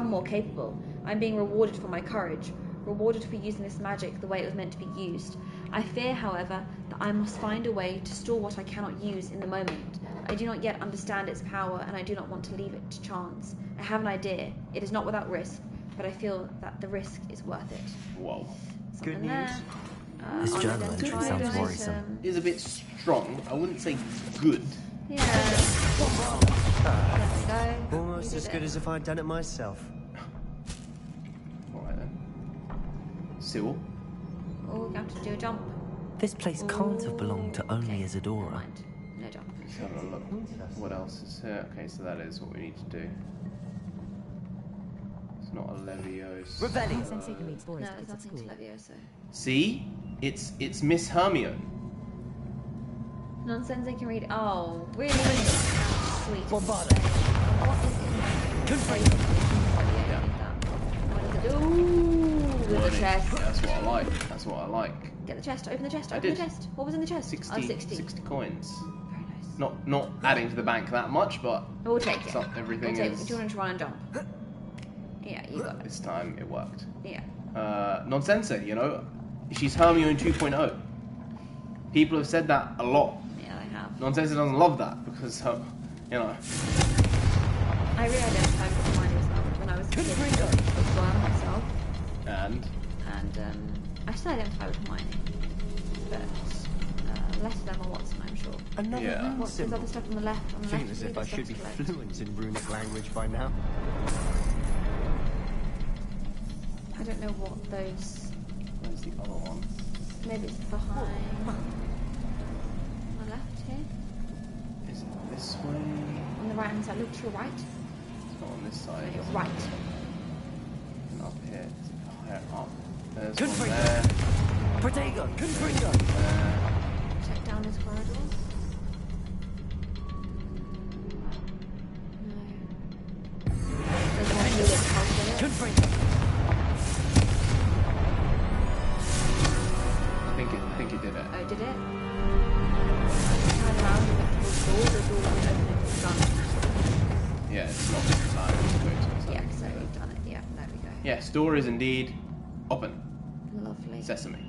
more capable. I'm being rewarded for my courage. rewarded for using this magic the way it was meant to be used. I fear, however, that I must find a way to store what I cannot use in the moment. I do not yet understand its power, and I do not want to leave it to chance. I have an idea. It is not without risk, but I feel that the risk is worth it. Whoa. Good news. This journal entry sounds worrisome. It's a bit strong. I wouldn't say good. Yeah. There we go. Almost as good as if I'd done it myself. Alright then. Seal. Oh, we have to do a jump. This place can't have belonged to only Isadora. No jump. Let's have a look. What else is here? Okay, so that is what we need to do. It's not a Leviosa. Revelio. Sensei can read stories No, to there's kids at nothing school. to Leviosa. See? It's Miss Hermione. Non-sensei can read. Oh, really? Sweet. Bombada. Ooh, with the chest. That's what I like. That's what I like. Get the chest. Open the chest. I Open the did. chest. What was in the chest? 60, 60. 60 coins. Very nice. Not adding to the bank that much, but We'll take it. everything we'll take is. it. Do you want to run and jump? Yeah, you got it. This time it worked. Yeah. Non-sensei, you know, she's Hermione 2.0. People have said that a lot. Yeah, they have. Non-sensei doesn't love that because, you know. I really identify with Hermione as well when I was a kid. As well myself. And I still identify with Hermione, but less than Emma Watson, I'm sure. Another rune What's this symbol. other stuff on the left? On the Feeling left, as if I should be fluent in runic language by now. I don't know what those. Where's the other one? Maybe it's behind. On the left here. Is it this way? On the right hand side. Look to your right. It's not on this side. No, you're right. And up here. Is it higher up? There's Good one for you. there. Protego, Confringo. There. Check down this corridor. No. There's one here with house in it. Confringo. I think it did it. Oh, did it? Turn around and look towards the door. The door won't open if it's done. Yeah, it's not this time. It's going to Yeah, so we've done it. Yeah, there we go. Yes, door is indeed open. Lovely. Sesame.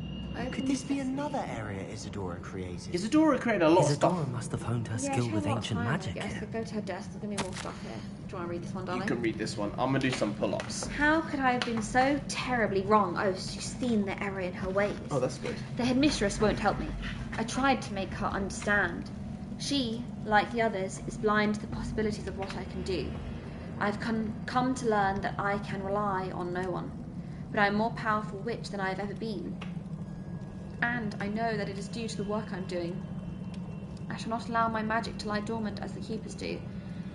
Could this be another area Isadora created? Isadora created a lot of Isadora stuff. must have honed her Yeah, skill she with had a lot of ancient time, magic I guess. here. So go to her desk. There's going to be more stuff here. Do you want to read this one, You darling? can read this one. I'm gonna do some pull-ups. How could I have been so terribly wrong? Oh, she's seen the error in her ways. Oh, that's good. The headmistress won't help me. I tried to make her understand. She, like the others, is blind to the possibilities of what I can do. I've come to learn that I can rely on no one. But I am a more powerful witch than I have ever been. And I know that it is due to the work I'm doing. I shall not allow my magic to lie dormant as the keepers do.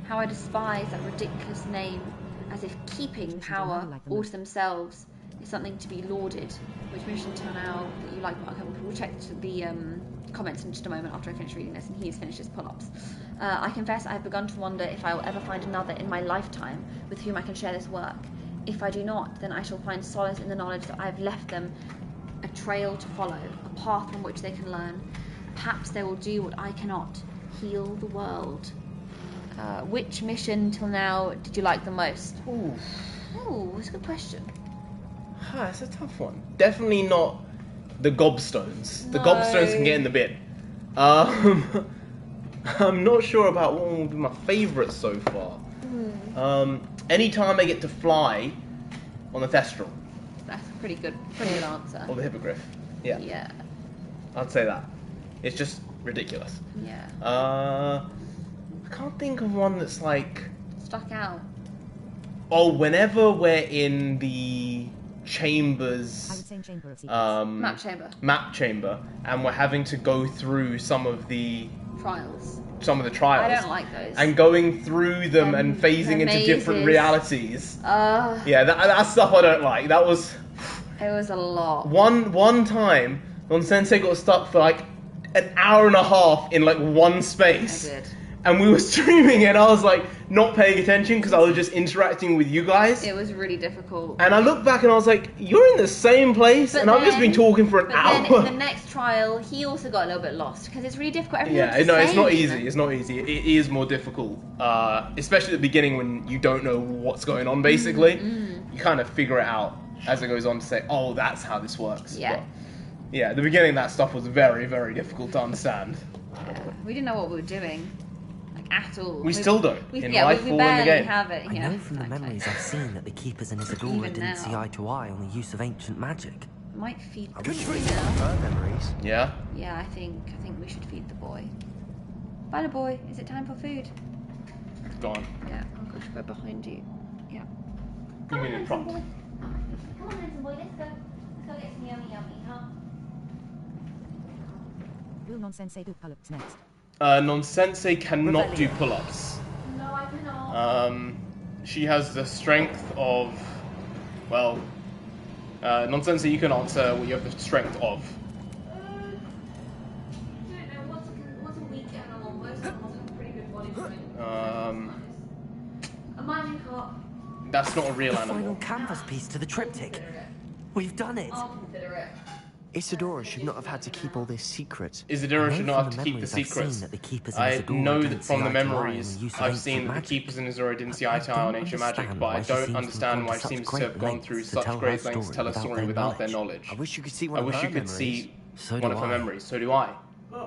How I despise that ridiculous name, as if keeping power all to themselves is something to be lauded. Which mission turn out that you like? Okay, we'll check the comments in just a moment after I finish reading this, and he's finished his pull-ups. I confess I have begun to wonder if I will ever find another in my lifetime with whom I can share this work. If I do not, then I shall find solace in the knowledge that I have left them a trail to follow, a path from which they can learn. Perhaps they will do what I cannot, heal the world. Which mission till now did you like the most? Ooh, that's a good question. It's a tough one. Definitely not the gobstones. The No. gobstones can get in the bin. I'm not sure about what one would be my favourite so far. Anytime I get to fly on the Thestral. That's a pretty good answer. Or the Hippogriff. Yeah. Yeah. I'd say that. It's just ridiculous. Yeah. I can't think of one that's like... Stuck out. Oh, whenever we're in the chambers... I would say Chamber of Secrets. Map chamber. And we're having to go through some of the Trials. trials. I don't like those. And going through them and phasing into different mazes. realities. Yeah, that stuff I don't like. That was... It was a lot. One time, Non-Sensei got stuck for like an hour and a half in like one space. I did. And we were streaming and I was like not paying attention because I was just interacting with you guys. It was really difficult. And I looked back and I was like, you're in the same place and I've just been talking for an hour. Then in the next trial, he also got a little bit lost because it's really difficult. Everyone's Yeah, no, the it's not same. easy. It's not easy. It is more difficult, especially at the beginning when you don't know what's going on. Basically, you kind of figure it out as it goes on to say, oh, that's how this works. Yeah. But, yeah, at the beginning that stuff was very, very difficult to understand. Yeah. We didn't know what we were doing, like, at all. We still don't, in yeah, life we or in barely the game. have it. I Yeah, know from the memories I've seen that the Keepers and Isadora Even didn't now. see eye to eye on the use of ancient magic. Might feed the I wish boy we now. her memories. Yeah? Yeah, I think we should feed the boy. Bye, boy. Is it time for food? Go on. Yeah, I'm going to go behind you. Yeah. You mean in front? Come on, handsome boy. Let's go. Let's go get some yummy, huh? Will Nonsensei do pull-ups next? Nonsensei cannot do pull-ups. No, I cannot. She has the strength of, well, Nonsensei, you can answer what you have the strength of. I don't know. What's a weak animal? Most animals have pretty good body strength. A magic heart. That's not a real The animal. final canvas piece to the triptych. We've done it. I'll consider it. Isadora should not have had to keep all this secret. Isadora should not have to keep the memories I've secrets. seen that the Keepers and I Isadora know didn't that see from the eye to eye on memories the use of I've seen ancient that the magic. Keepers and Isadora didn't see eye to eye on ancient magic, but I don't understand why she seems to have gone through such great lengths to tell a story without their knowledge. I wish you could see I one wish of you her could memories. see So one do of her I. memories. So do I. I thought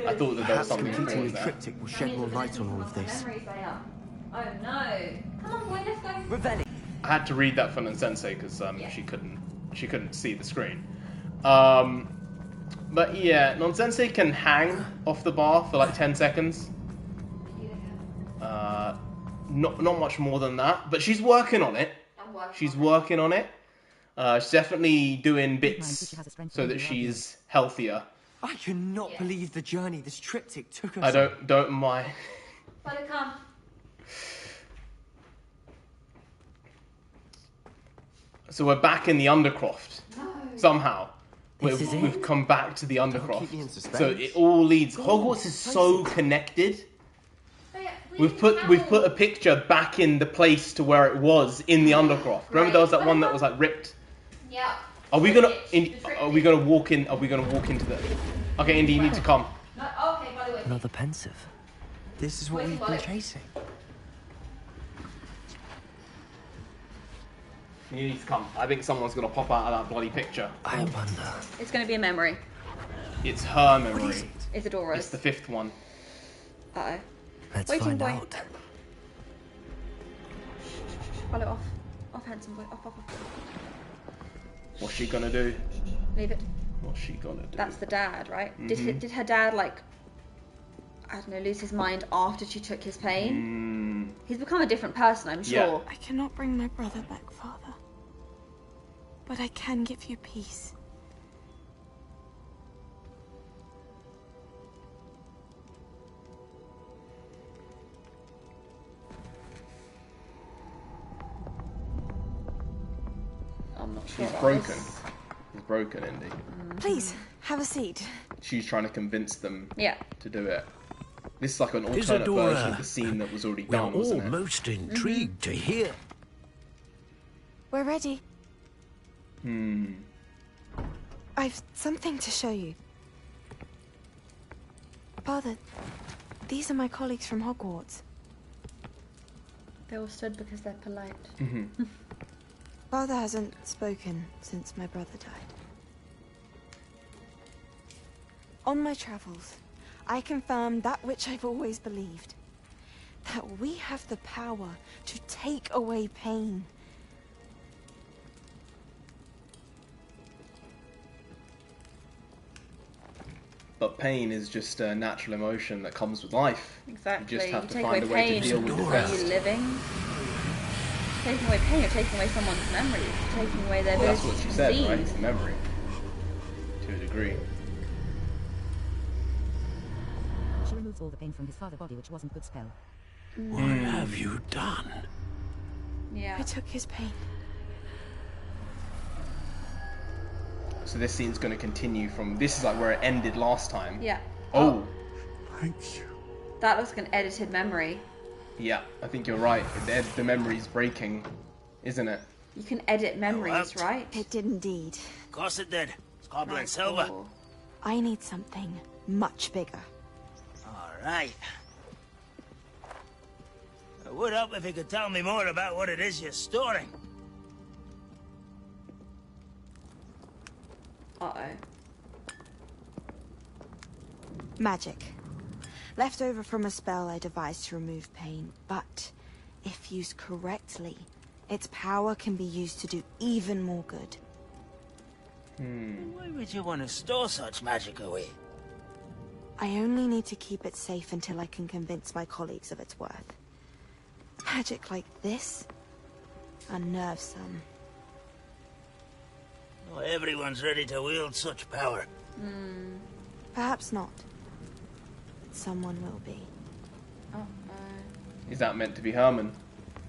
that there was Perhaps something completing more the there. triptych will shed more light on all of this. Memories they are. Oh no! Come on, boy. Let's go. Revelli. I had to read that for Nonsensei because she couldn't see the screen. But yeah, Nonsensei can hang off the bar for like 10 seconds. Not much more than that, but she's working on it. She's working on it. She's definitely doing bits so that she's healthier. I cannot believe the journey this triptych took us. I don't mind. Follow, come. So we're back in the Undercroft somehow. This is We've it. come back to the Keep me in Undercroft. suspense. So it all leads. Hogwarts is so connected. We've put a picture back in the place to where it was in the Undercroft. Remember there was that one that was like ripped. Yeah. Are we gonna walk in? Are we gonna walk into the? Okay, Indy, you need to come. No, okay, by the way. Another pensive. This is what we've been chasing. You need to come. I think someone's gonna pop out of that bloody picture. I wonder. It's going to be a memory. It's her memory. Isadora's. It's the fifth one. Uh-oh. Let's Waiting find boy. out. Follow off. Off, handsome boy. Off. What's she gonna do? Leave it. What's she gonna do? That's the dad, right? Mhm. Did her dad, like, I don't know, lose his mind after she took his pain? He's become a different person, I'm sure. I cannot bring my brother back, Father. But I can give you peace. I'm not sure. He's about broken. this. He's broken, Indy. Please, have a seat. She's trying to convince them Yeah. to do it. This is like an alternate Isadora, version of the scene that was already We're done, all wasn't it? most intrigued to hear. We're ready. Hmm. I've something to show you. Father, these are my colleagues from Hogwarts. They all stood because they're polite. Mm-hmm. Father hasn't spoken since my brother died. On my travels, I confirmed that which I've always believed. That we have the power to take away pain. But pain is just a natural emotion that comes with life. Exactly. You just have to take find away a way pain. to deal with it Are best. you living? Taking away pain, you're taking away someone's memories. You're taking away their Well, that's ability what she to said, see. right? It's the memory. To a degree. She removes all the pain from his father's body, which wasn't good spell. What have you done? Yeah. I took his pain. So this scene's going to continue from... This is like where it ended last time. Yeah. Oh. Thank you. That looks like an edited memory. Yeah, I think you're right. The memory's breaking, isn't it? You can edit memories, right? It did indeed. Of course it did. It's goblin Right, silver. cool. I need something much bigger. All right. It would help if you could tell me more about what it is you're storing. Uh-oh. Magic. Left over from a spell I devised to remove pain, but if used correctly, its power can be used to do even more good. Why would you want to store such magic away? I only need to keep it safe until I can convince my colleagues of its worth. Magic like this unnerves some. Not everyone's ready to wield such power. Perhaps not. But someone will be. Is that meant to be Herman?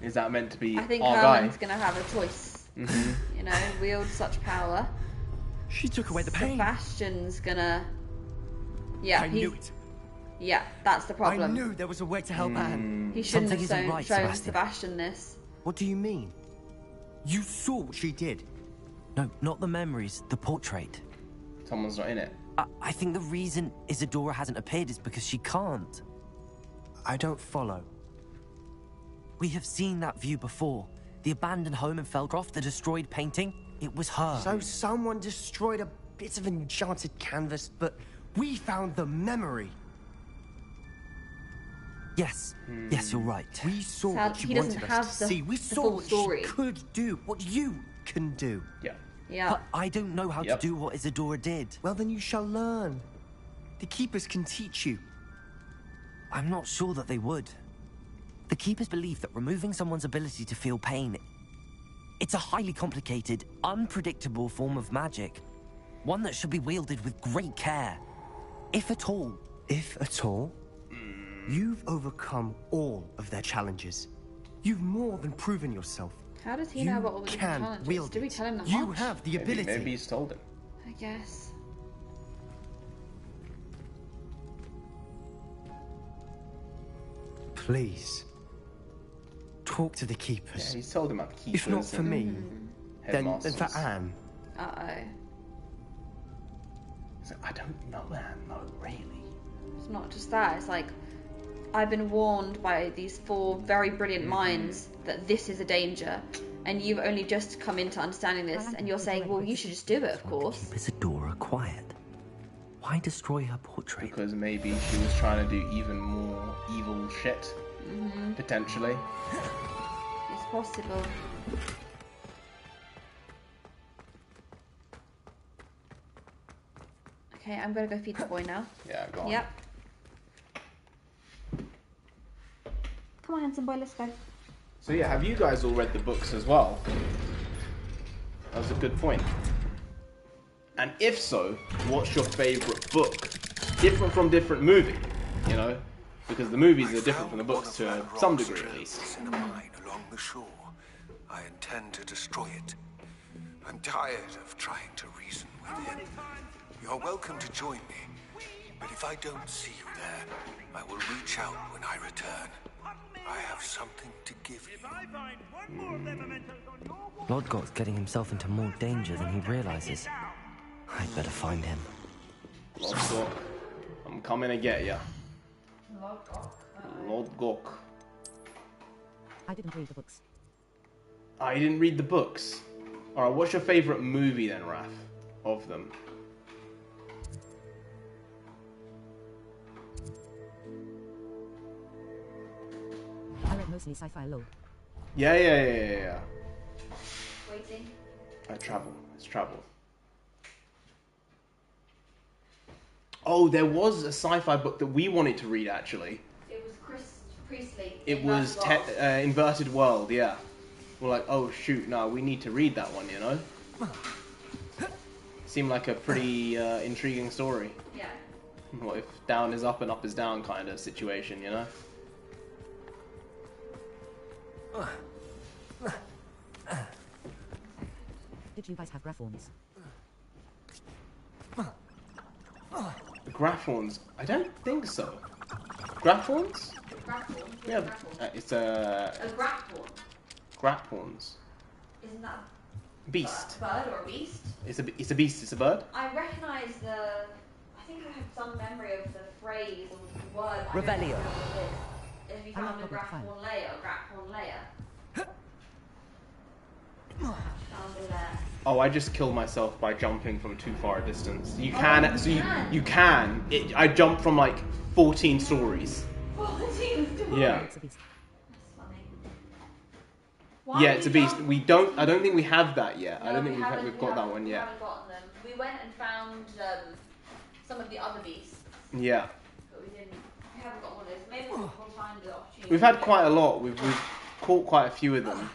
Is that meant to be I think our Herman's guy? gonna have a choice. You know, wield such power. She took away the pain. Sebastian's gonna... Yeah, I knew it. Yeah, that's the problem. I knew there was a way to help Anne. He shouldn't have Something isn't right, shown Sebastian. Sebastian this. What do you mean? You saw what she did. No, not the memories, the portrait. Someone's not in it. I think the reason Isadora hasn't appeared is because she can't. I don't follow. We have seen that view before. The abandoned home in Feldcroft, the destroyed painting, it was her. So someone destroyed a bit of enchanted canvas, but we found the memory. Yes, yes, you're right. We saw Sad what he you doesn't wanted have us to the- see. We the saw full what story. she could do, what you can do. Yeah. Yeah. But I don't know how to do what Isadora did. Well, then you shall learn. The Keepers can teach you. I'm not sure that they would. The Keepers believe that removing someone's ability to feel pain, it's a highly complicated, unpredictable form of magic. One that should be wielded with great care. If at all. If at all? You've overcome all of their challenges. You've more than proven yourself. How does he know about all the different can challenges? wield Did we it. tell him that You much? have the ability. Maybe he's told him. I guess. Please. Talk to the Keepers. Yeah, he's told him about the Keepers. If not for me, then for Headmasters. Anne. Uh-oh. He's like, I don't know Anne, no, really. It's not just that, it's like, I've been warned by these four very brilliant minds that this is a danger, and you've only just come into understanding this, and you're saying, well, you should just do it, of course. Keep Isadora quiet. Why destroy her portrait? Because maybe she was trying to do even more evil shit. Potentially. It's possible. Okay, I'm gonna go feed the boy now. Yeah, go on. Yep. Come on, handsome boy, let's go. So yeah, have you guys all read the books as well? That was a good point. And if so, what's your favourite book? Different from different movie, you know? Because the movies are different from the books to some degree at least. In a mine along the shore. I intend to destroy it. I'm tired of trying to reason with him. You're welcome to join me, but if I don't see you there, I will reach out when I return. I have something to give you. Lodgot's getting himself into more danger than he realizes. I'd better find him. Lodgok, I'm coming to get ya. Lodgok. I didn't read the books. I didn't read the books. Alright, what's your favourite movie then, Raph? Of them? I read mostly sci-fi lore. Yeah. Waiting. Travel. Let's travel. Oh, there was a sci-fi book that we wanted to read, actually. It was Chris Priestley. It was Inverted World, yeah. We're like, oh shoot, no, we need to read that one, you know? Seemed like a pretty intriguing story. Yeah. What if down is up and up is down kind of situation, you know? Did you guys have Graphorns? The Graphorns? I don't think so. Graphorns? Yeah, it's a Graphorn. Graphorns. Isn't that Beast. a bird or a beast? It's a beast. It's a bird. I recognise the. I think I have some memory of the phrase or the word. I don't Revelio. know what it is. Have you found a Graphorn layer? Graphorn layer. Found it there. Oh, I just killed myself by jumping from too far a distance. You can, so you can. I jumped from like 14 stories. 14 stories? Yeah. That's funny. Yeah, it's a beast. I don't think we have that yet. I don't think we've got that one We yet. haven't gotten them. We went and found some of the other beasts, Yeah. but we haven't got one of those. Maybe we'll find the opportunity. We've had quite a lot. We've caught quite a few of them.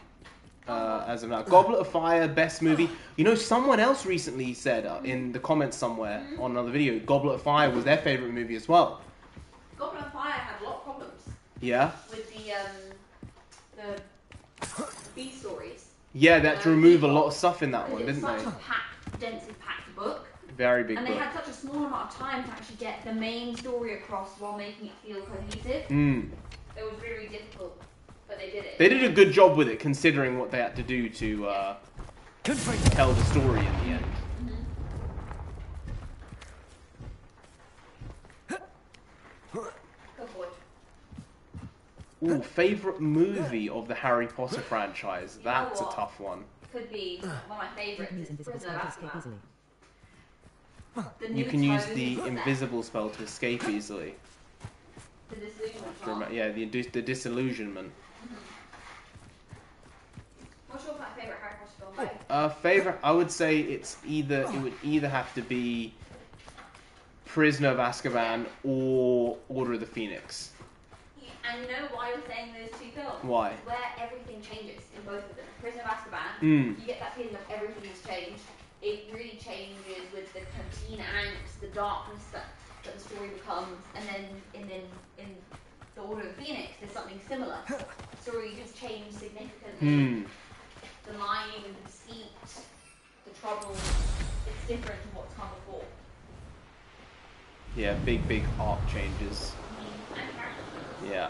As of now, Goblet of Fire, best movie. You know, someone else recently said in the comments somewhere on another video, Goblet of Fire was their favorite movie as well. Goblet of Fire had a lot of problems. Yeah. With the B stories. Yeah, they had to remove a lot of stuff in that one, didn't they? It's such a packed, densely packed book. Very big and book. they had such a small amount of time to actually get the main story across while making it feel cohesive. It was very difficult, but they did it. They did a good job with it, considering what they had to do to tell the story in the end. Go forward. Ooh, favourite movie of the Harry Potter franchise? That's a tough one. Could be one of my favourites. Prisoner of Azkaban. You can use the invisible spell to escape easily. The disillusionment. Yeah, the disillusionment. What's your favourite Harry Potter film? Favorite? I would say it would either have to be Prisoner of Azkaban or Order of the Phoenix. And you know why you're saying those two films? Why? Where everything changes in both of them. Prisoner of Azkaban, you get that feeling of everything has changed. It really changes with the kind of teen angst, the darkness that the story becomes, and then in the Order of the Phoenix, there's something similar. The story has changed significantly. The lying and the deceit, the trouble, it's different to what's come before. Yeah, big arc changes. Yeah.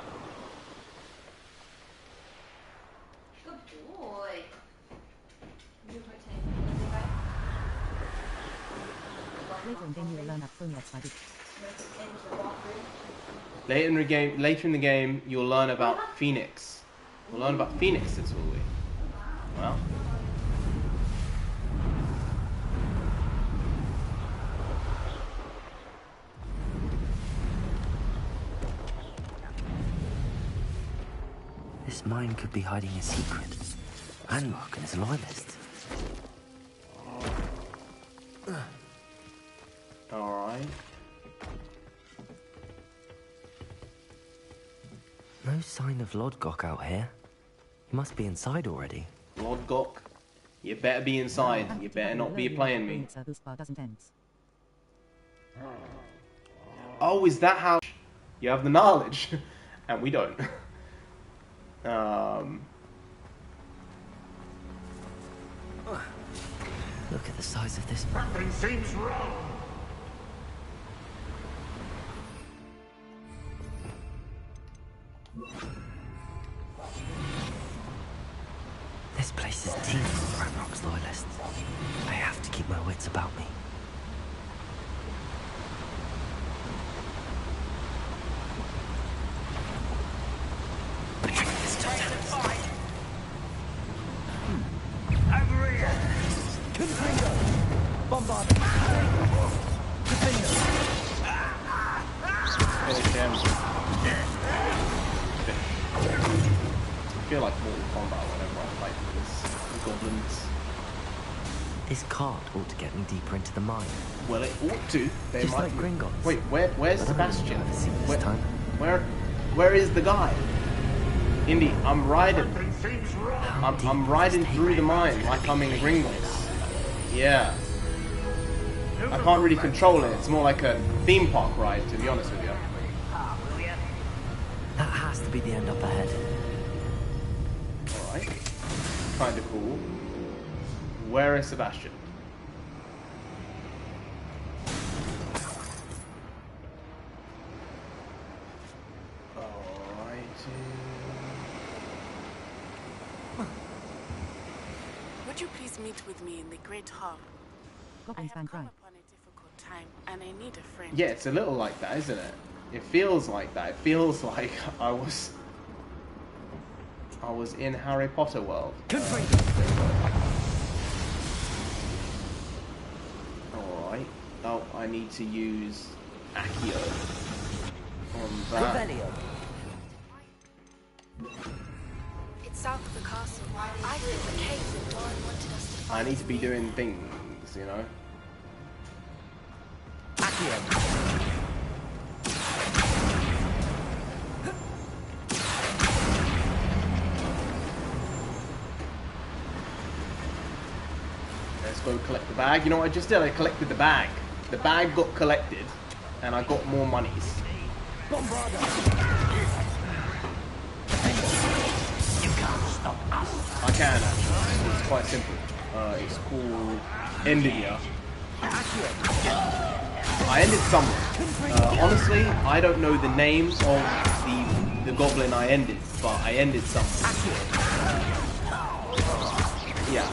Good boy. Later in game you will learn that phoniacs by Later in the game, you'll learn about Phoenix. We'll learn about Phoenixes, will we? Well. This mine could be hiding a secret. Ranrock and his loyalists. Alright. No sign of Lodgok out here. He must be inside already. Lodgok? You better be inside. You better not be playing me. Oh, is that how you have the knowledge? And we don't. Look at the size of this. Something seems wrong. This place is teeming with Ranrock's loyalists. I have to keep my wits about me. Over here! Confringo! Bombard! Confringo! I feel like Mortal Kombat whenever I fight these goblins. This cart ought to get me deeper into the mine. Well, it ought to. They Just might like Gringotts. Wait, where's Sebastian? This time. Where is the guy? Indy, I'm riding. I'm riding through the mine like I'm in Gringotts. Yeah. I can't really control it. It's more like a theme park ride, to be honest with you. That has to be the end up ahead. Alright. Kinda cool. Where is Sebastian? Would you please meet with me in the Great Hall? I have come upon a difficult time, and I need a friend. Yeah, it's a little like that, isn't it? It feels like that. It feels like I was in Harry Potter world. Oh, I need to use Accio on that. It's south of the castle. I think the cave that Doran wanted us to find. I need to be doing things, you know. Let's go collect the bag. You know what I just did? I collected the bag. The bag got collected, and I got more monies. You can't stop us. I can actually. It's quite simple. It's called Endia. I ended somewhere. Honestly, I don't know the names of the goblin I ended, but I ended somewhere. Yeah.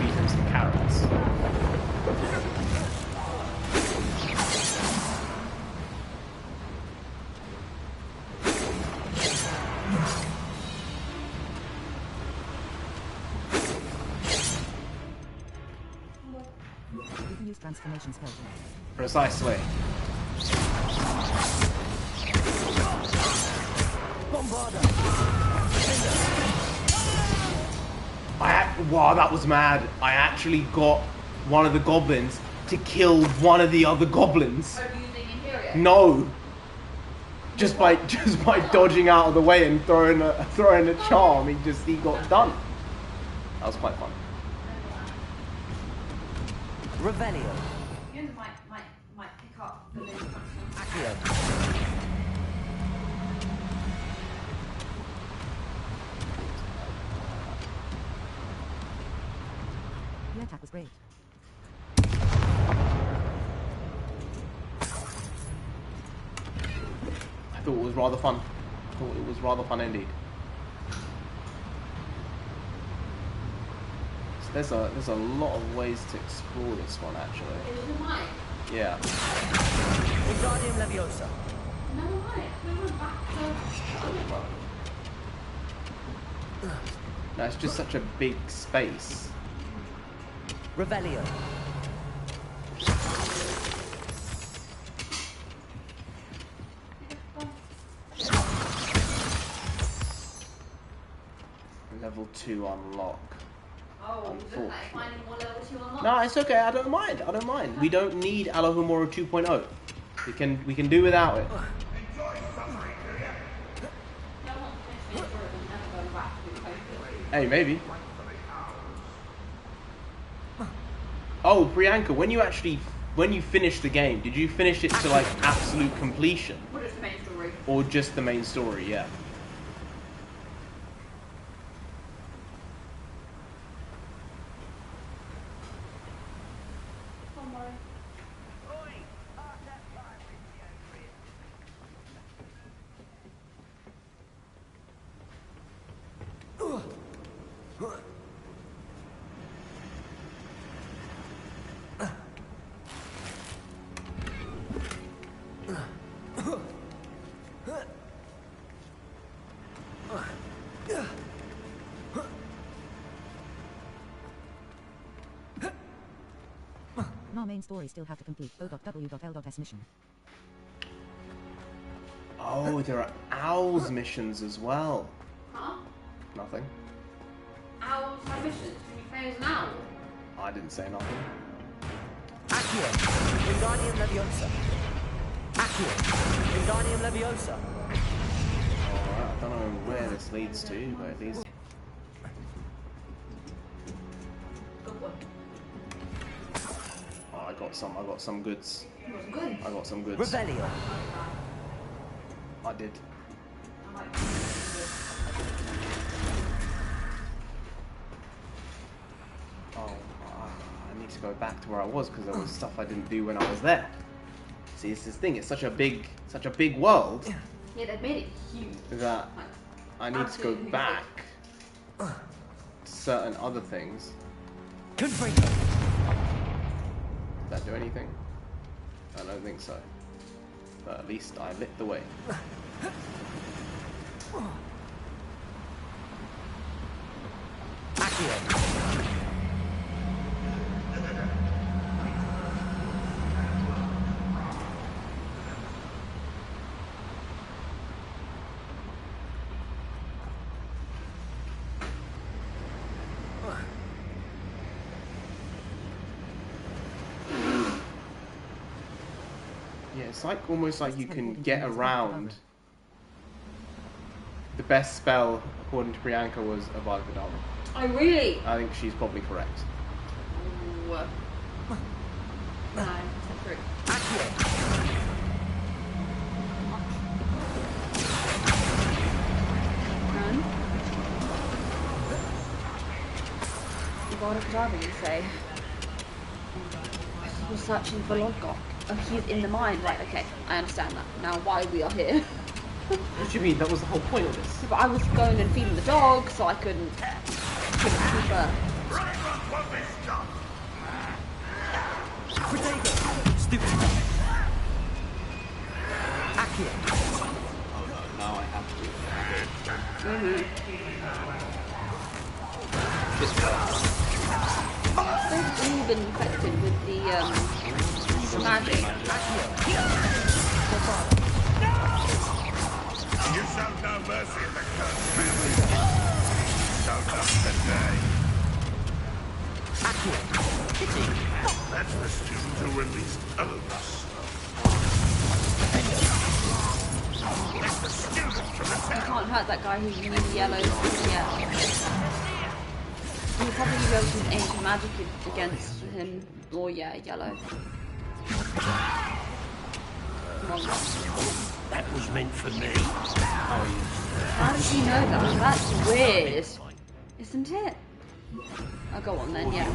Feed him some carrots. You can use transformation spells. Precisely. Wow, that was mad. I actually got one of the goblins to kill one of the other goblins. Are you using Imperio? No. Just by dodging out of the way and throwing a charm, he got done. That was quite fun. Revelio. You might pick up the list. The attack was great. I thought it was rather fun. Indeed. So there's a lot of ways to explore this one actually. It was mine. Yeah. Wingardium Leviosa. Never mind. We went back to. No, it's just such a big space. Revelio. Level 2 unlock. Oh, look like finding more level 2 unlock. No, it's okay. I don't mind. We don't need Alohomora 2.0. We can do without it. Hey, maybe. Oh, Priyanka, when you finished the game, did you finish it to like absolute completion? Or just the main story? Or just the main story, yeah. Our main story still have to complete O.W.L.S mission. Oh, there are Owl's missions as well. Huh? Nothing. Owl's missions? Can you play as an owl? I didn't say nothing. Accio. Wingardium Leviosa. Accio. Wingardium Leviosa. Alright, I don't know where this leads to, but it leads. Oh, I got some goods. I got some goods. Revelio. I did. Oh, I need to go back to where I was because there was stuff I didn't do when I was there. See, it's this thing. It's such a big world. Yeah, they made it huge. That I need to go back to certain other things. Does that do anything? I don't think so. But at least I lit the way. Yeah, it's like almost like you can get around. The best spell, according to Priyanka, was Avada Kedavra. Oh, really? I think she's probably correct. Ooh. No, it's true. And? Avada Kedavra, you say? We're searching for Lodgok. Oh, he's in the mine. Right, okay. I understand that. Now why we are here. What do you mean? That was the whole point of this. But I was going and feeding the dog, so I couldn't keep her. Stupid. Oh no, now I have to. They've all been infected with the magic. You shall no mercy in the curse. So does the day. That's the student who released Elvis. That's the student from the You can't hurt that guy who's using yellow yet. You'll probably be able to use ancient magic against him. Or yeah, yellow. That was meant for me. How did he know that? That's weird. Isn't it? Oh, go on then, yeah.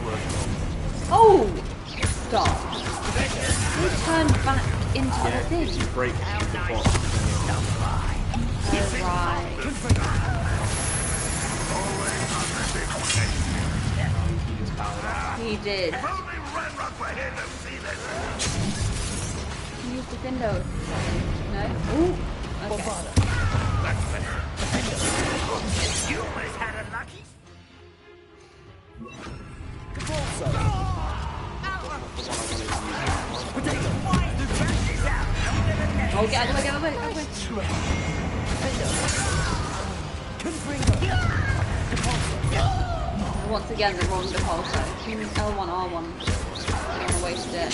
Oh! Stop. You turned back into the thing. You break the box. Oh, right. He did. If only Ranrock were here to see this. Use the window. No? Ooh. Okay. That's better. You almost had a lucky. Oh, get out of the way, get out of the way, Once again, the wrong repulsor. L1, R1. I don't want to waste it.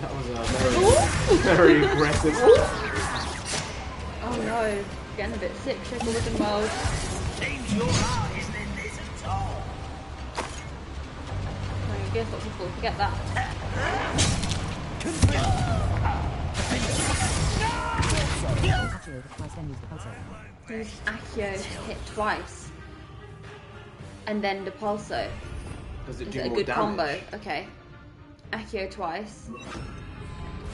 That was a very aggressive. Oh no, getting a bit sick, shaking looking mode. Seems your heart isn't in this at all. I guess lots of people forget that. Use Accio to hit twice. And then Depulso. Does it Is do it a more good damage? combo? Okay. Accio twice.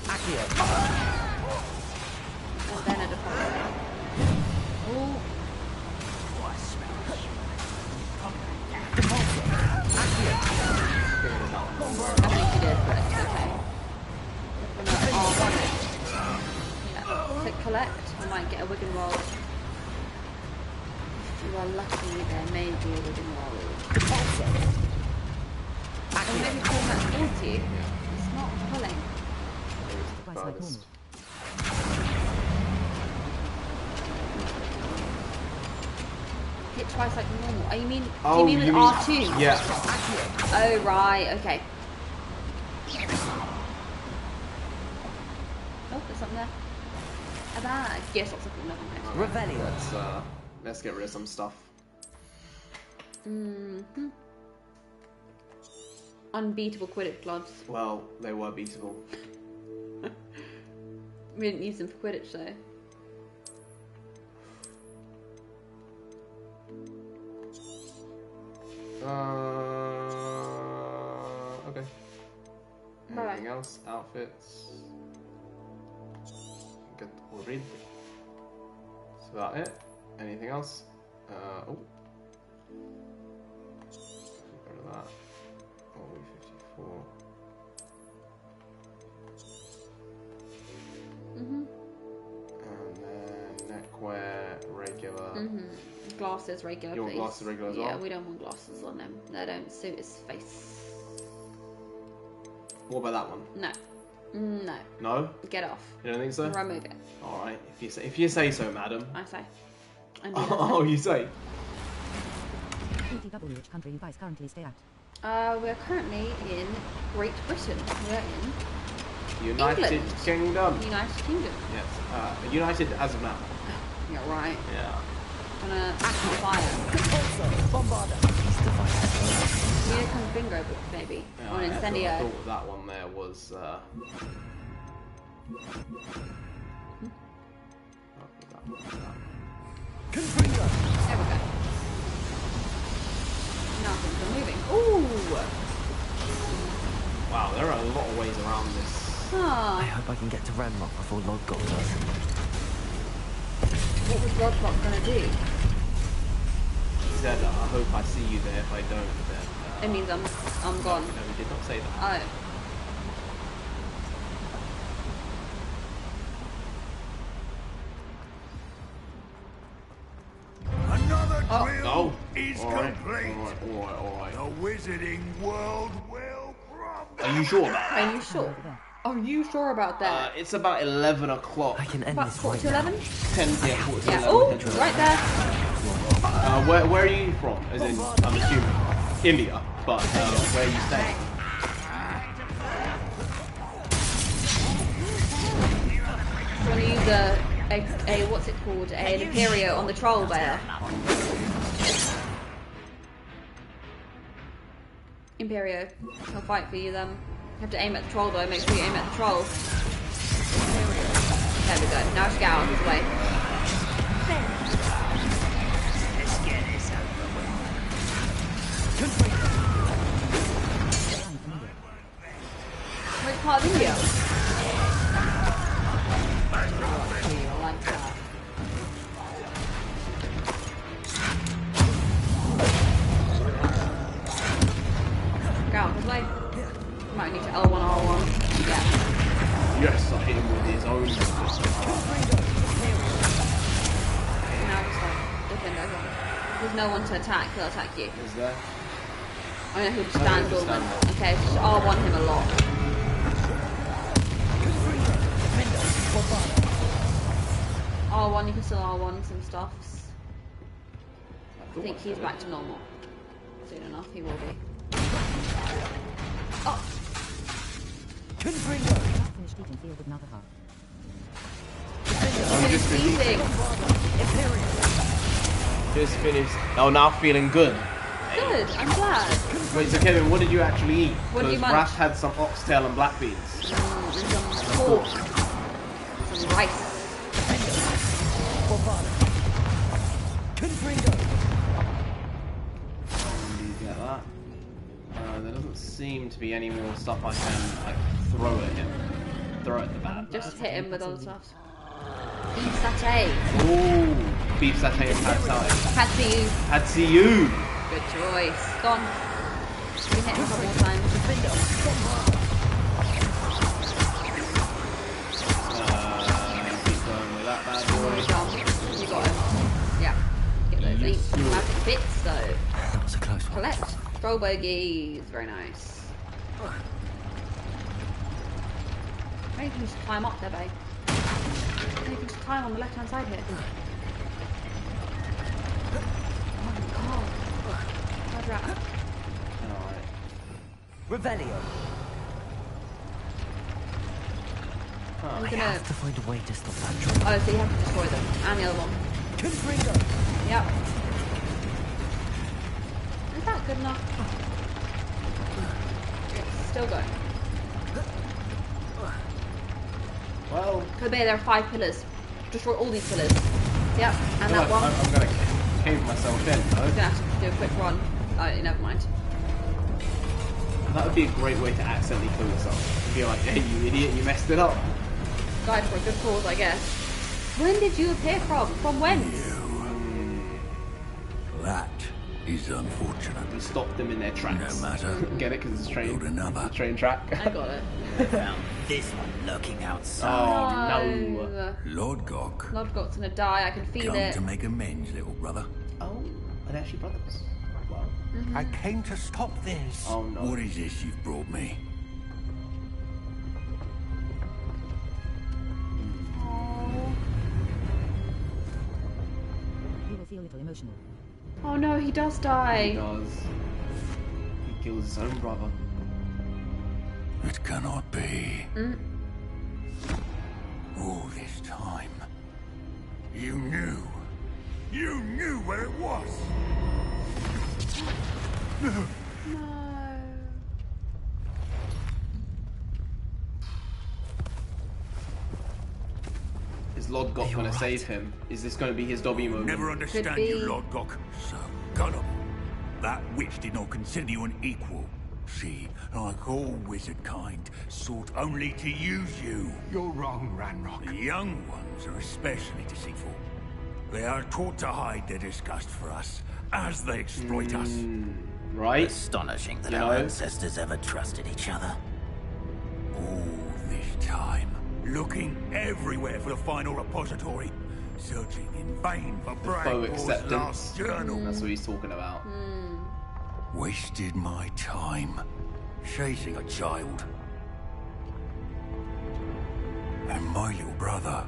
Accio. And then a Depulso. Ooh. I think he did, but it's okay. We're gonna R1 it. Yeah. Click collect. I might get a Wigan roll. If you are lucky, there may be a Wigan roll. And maybe pull that towards you. It's not pulling. Hit twice like normal. Oh, you mean? Do you mean with R2? Yeah. Oh right. Okay. Oh, there's something there. A bag. Yes, lots of people. Never mind. Revelio. Let's get rid of some stuff. Mm-hmm. Unbeatable Quidditch gloves. Well, they were beatable. We didn't use them for Quidditch though. Okay. Anything else? Outfits. Get rid. about it. Anything else? Oh. Go to that. Oh, 54. Mhm. And then neckwear, regular. Mhm. Glasses, regular. You want please. glasses regular as well? Yeah, we don't want glasses on him. They don't suit his face. What about that one? No. No. No? Get off. You don't think so? Remove it. Alright, if you say so, madam. I say. Oh, you say? TTW, which country you guys currently stay at? We're currently in Great Britain. We're in United England. Kingdom. United Kingdom. Yes. United as of now. You're right. Yeah. Gonna act on fire. We need a kind of bingo book, maybe. Yeah, Or an I incendio. thought that one there was. There we go. Now things are moving. Ooh! Wow, there are a lot of ways around this. Huh. I hope I can get to Ranrock before Lodgok does. What was Lodgok gonna do? He said, I hope I see you there. If I don't, then. It means I'm gone. No, he did not say that. Oh. Another Oh. drill Oh. is Alright. complete. Alright. The wizarding world will crumble. Are you sure about that? Are you sure? Are you sure about that? It's about 11 o'clock. I can end About this quarter right to now. 11? 10 p.m. quarter to Yeah. 11. Oh, 10 to 11. right there. Where are you from? As in, I'm assuming India, but where are you staying? Do you want to use a what's it called? An Imperio on the troll bear. Imperio. He'll fight for you then. You have to aim at the troll though, make sure you aim at the troll. There we go. Now just get out of his way. Let's get this over Which part of India? I like that. Get out of his way. Might need to L1, R1. Yeah. Yes, I hit him with his own. Now just like defend everyone. There's no one to attack, he'll attack you. Is there? I know he'll just stand dormant. Okay, just R1 him a lot. R1, you can still R1 some stuffs. I think he's back to normal. Soon enough, he will be. Oh! Finished eating field with another half. He's eating! Just finished. Oh, now feeling good. Good, I'm glad. Wait, so Kevin, what did you actually eat? What did you Because munch? Raph had some oxtail and black beans. And some pork. Some rice. Do you get that? There doesn't seem to be any more stuff I can like throw at him. Throw at the bat. Just hit him with other stuff. Beef satay. Ooh, beef satay and pad thai. Had to you. Had see you. Good choice. Gone. We hit him a couple more times. Keep going with that bad boy. You got him. Yeah. Get those Yes, 8 sir. magic bits, so That was a close one. collect. Throw bogeys. Very nice. Maybe you can just climb up there, babe. Maybe you can just climb on the left hand side here. Oh my god. Hard rat. Alright. Revelio. I'm I gonna. have to find a way to stop that drone. Oh, so you have to destroy them. And the other one. Yep. Is that good enough? It's still going. Well, For me, there are 5 pillars. Destroy all these pillars. Yep, and that one. I'm gonna cave myself in, I'm though. gonna have to do a quick run. Oh, never mind. That would be a great way to accidentally kill yourself. Be like, hey, you idiot, you messed it up. Died for a good cause, I guess. When did you appear from? From whence? That is unfortunate. We stopped them in their tracks. No matter. Get it? Because it's a train. Build another. Train track. I got it. Found this one lurking outside. Oh no. Lord Gok. Lodgok's gonna die. I can feel Come it. to make amends, little brother. Oh, are they actually brothers? Wow. I came to stop this. Oh no. What is this you've brought me? You will feel a little emotional. Oh no, he does die. He does. He kills his own brother. It cannot be. Mm. All this time, you knew. You knew where it was. No. Is Lord Gok going to save him? Is this going to be his Dobby moment? Never understand you, Lord Gok. So gullible. That witch did not consider you an equal. She, like all wizard kind, sought only to use you. You're wrong, Ranrock. The young ones are especially deceitful. They are taught to hide their disgust for us as they exploit us. Right? Astonishing that our ancestors ever trusted each other. All this time, looking everywhere for the final repository, searching in vain for Faux Bragbor's acceptance. last journal. That's what he's talking about. Wasted my time chasing a child. And my little brother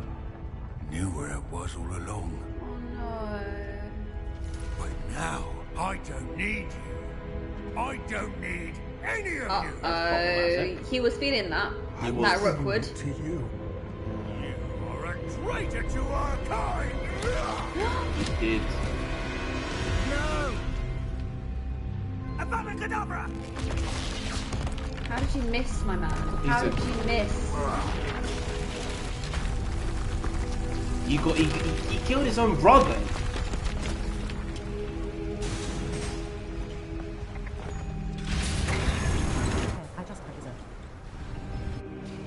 knew where it was all along. Oh no. But now, I don't need you. I don't need any of you. Uh-oh. He was feeling that. That Rookwood. To you. You are a traitor to our kind. He did. No. Abacadabra. How did you miss, my man? How did you miss? He killed his own brother.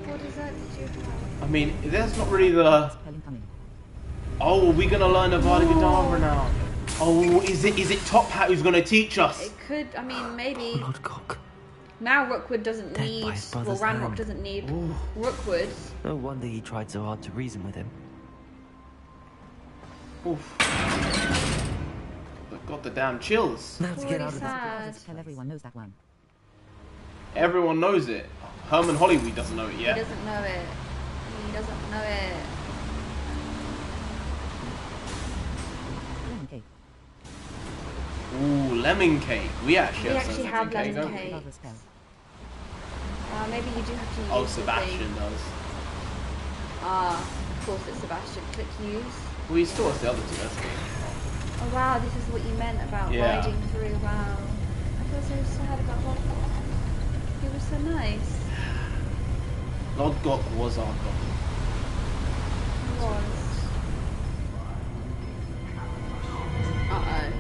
What dessert did you have? I mean, that's not really the... Oh, are we going to learn Avada Kedavra now? Oh, is it Top Hat who's going to teach us? It could, I mean, maybe. Lord Gok. Now Rookwood doesn't need, by his well, brother's Ranrock hand. doesn't need Rookwood. No wonder he tried so hard to reason with him. Oof. But got the damn chills. Now to get out of Sad. Tell everyone knows that one. Everyone knows it. Herman Hollywood doesn't know it yet. He doesn't know it. He doesn't know it. Lemon cake. Ooh, lemon cake. We actually We have actually some have lemon cake, lemon don't we? cake. Maybe you do have to use Oh, the Sebastian thing. does. Of course it's Sebastian. Click use. Well, he still has the other two, that's good. Oh wow, this is what you meant about Yeah. riding through. Wow. I feel so sad about Hogwarts. He was so nice. Lord Gok was our God. He was. Uh-oh.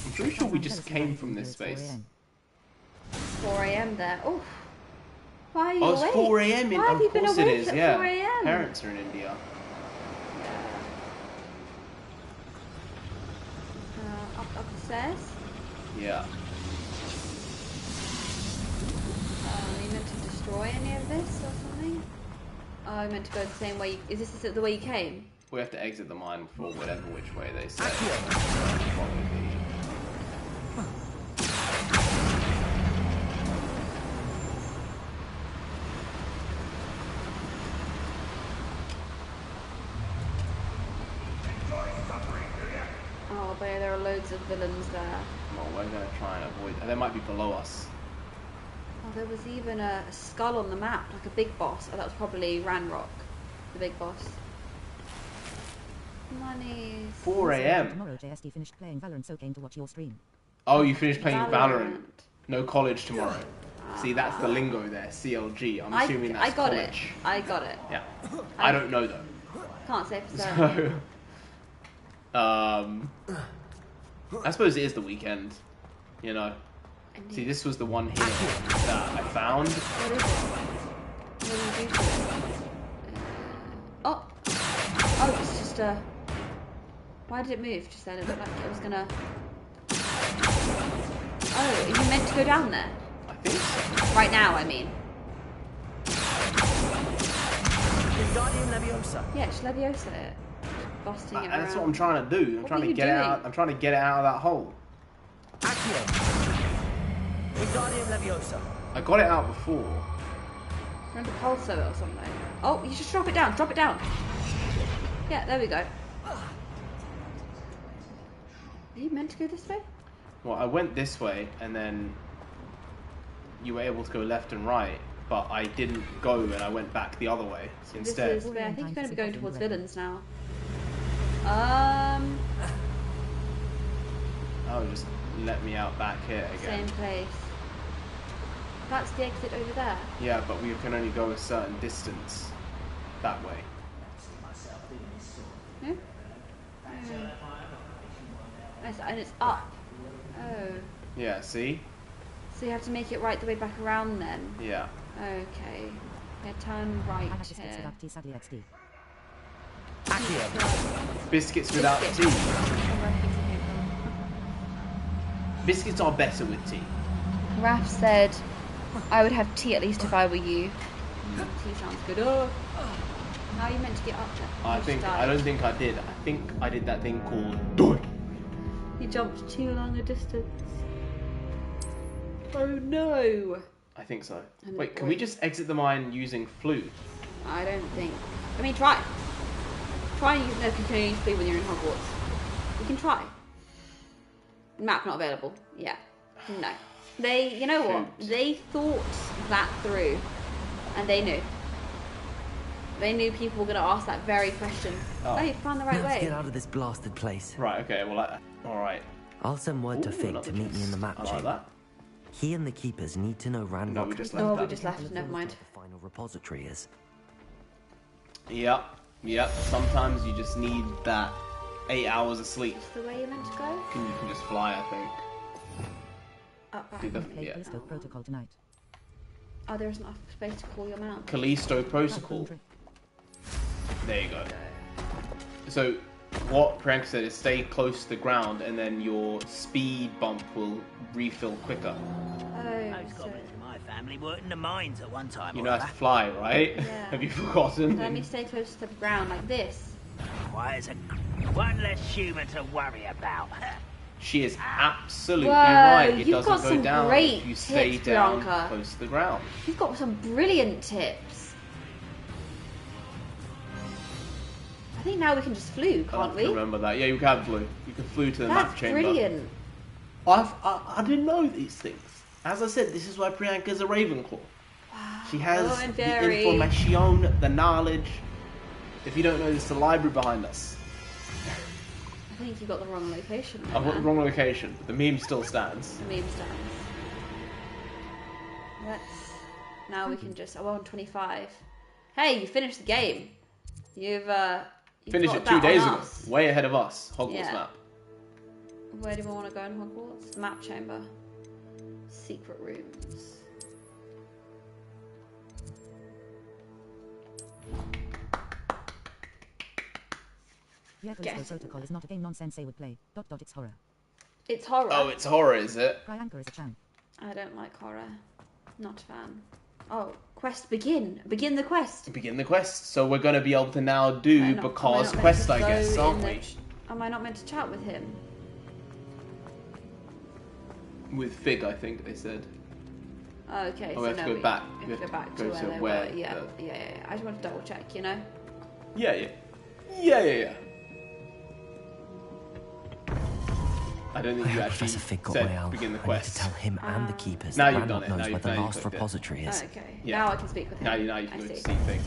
I'm pretty sure we just came from this space. 4 a.m. there. Oh. Why are you Oh, it's awake? 4 a.m. Why have you Of been course it awake is, at yeah. 4 a.m.? Parents are in India. Up the stairs? Yeah. You meant to destroy any of this or something? Oh, you meant to go the same way. Is this the way you came? We have to exit the mine for whatever which way they say. Oh, but there are loads of villains there. Well, we're going to try and avoid... They might be below us. Oh, there was even a skull on the map, like a big boss. Oh, that was probably Ranrock, the big boss. Monies. 4 a.m. Tomorrow JSD finished playing Valorant, so came to watch your stream. Oh, you finished playing Valorant. No college tomorrow. See, that's the lingo there. CLG. I'm assuming that's I got college. it. I got it. Yeah. I don't know, though. Can't say for certain. So, I suppose it is the weekend, you know. See, this was the one here that I found. What is it? What do you do to it? Oh! Oh, it's just a... Why did it move just then? It looked like it was gonna... Oh, are you meant to go down there? I think so. Right now, I mean. Yeah, it's Leviosa it. Busting it around. That's what I'm trying to do. I'm trying to get it out. I'm trying to get it out of that hole. I got it out before. Remember Pulso or something? Oh, you just drop it down. Drop it down. Yeah, there we go. Are you meant to go this way? Well, I went this way, and then you were able to go left and right, but I didn't go, and I went back the other way instead. This is where I think you're going to be going towards villains now. Oh, just let me out back here again. Same place. That's the exit over there. Yeah, but we can only go a certain distance that way. No? And it's up. Oh. Yeah, see? So you have to make it right the way back around then? Yeah. Okay. Yeah, turn right here. Biscuits without tea. Biscuits are better with tea. Raph said, I would have tea at least if I were you. Tea sounds good. Oh. How are you meant to get up there? I don't think I did. I think I did that thing called dodge. You jumped too long a distance. Oh no! I think so. Wait, can we just exit the mine using flute? I don't think. I mean, try. Try and use. No, you can only use flute when you're in Hogwarts. You can try. Map not available. Yeah. No. They. You know what? They thought that through, and they knew. They knew people were going to ask that very question. Oh, you found the right way. Let's get out of this blasted place. Right. Okay. Well. Alright. I'll send word to Fig to meet me in the map chamber. Like that. He and the keepers need to know Ranrock. No, we just left. Oh, we just left. Never mind. The final repository is. Yep. Yep. Sometimes you just need that 8 hours of sleep. That's the way you're meant to go. You can just fly, I think. Yeah. Protocol tonight. Oh, there isn't enough space to call your mount. Callisto Protocol. There you go. So, what Priyanka said is stay close to the ground and then your speed bump will refill quicker. Most goblins in my family worked in the mines at one time. You know how to fly, right? Yeah. Have you forgotten? Let me stay close to the ground like this. Why is one less human to worry about? She is absolutely Whoa, right. It you've doesn't got go some down great if you stay tips, down Priyanka. close to the ground. You've got some brilliant tips. I think now we can just flew, can't we? Remember that? Yeah, you can flew. You can flew to the map chamber. That's brilliant. I didn't know these things. As I said, this is why Priyanka's a Ravenclaw. Wow. She has the information, the knowledge. If you don't know, there's the library behind us. I think you got the wrong location. I've got the wrong location, but the meme still stands. The meme stands. Now we can just... Oh, we're on 25. Hey, you finished the game. You've finished it 2 days ago. Way ahead of us. Hogwarts map. Where do we want to go in Hogwarts? Map chamber. Secret rooms. Yeah, Callisto Protocol is not a game nonsense would play. ... It's horror. It's horror? Oh, it's horror, is it? Priyanka is a champ. I don't like horror. Not a fan. Oh, quest begin. Begin the quest. Begin the quest. So we're going to be able to now do because quest, I guess, aren't we? Am I not meant to chat with him? With Fig, I think they said. Oh, okay. Oh, we have to go back. We have to go back to where they were. Yeah. I just want to double check, you know? Yeah. I don't think you actually Professor Fig got said way out. begin the I need quest. to tell him and the keepers Now that you've done Ranrock it. knows Now where you've the done last repository is. Oh, okay. Yeah. Now I can speak with him. Now you can go to see Fig.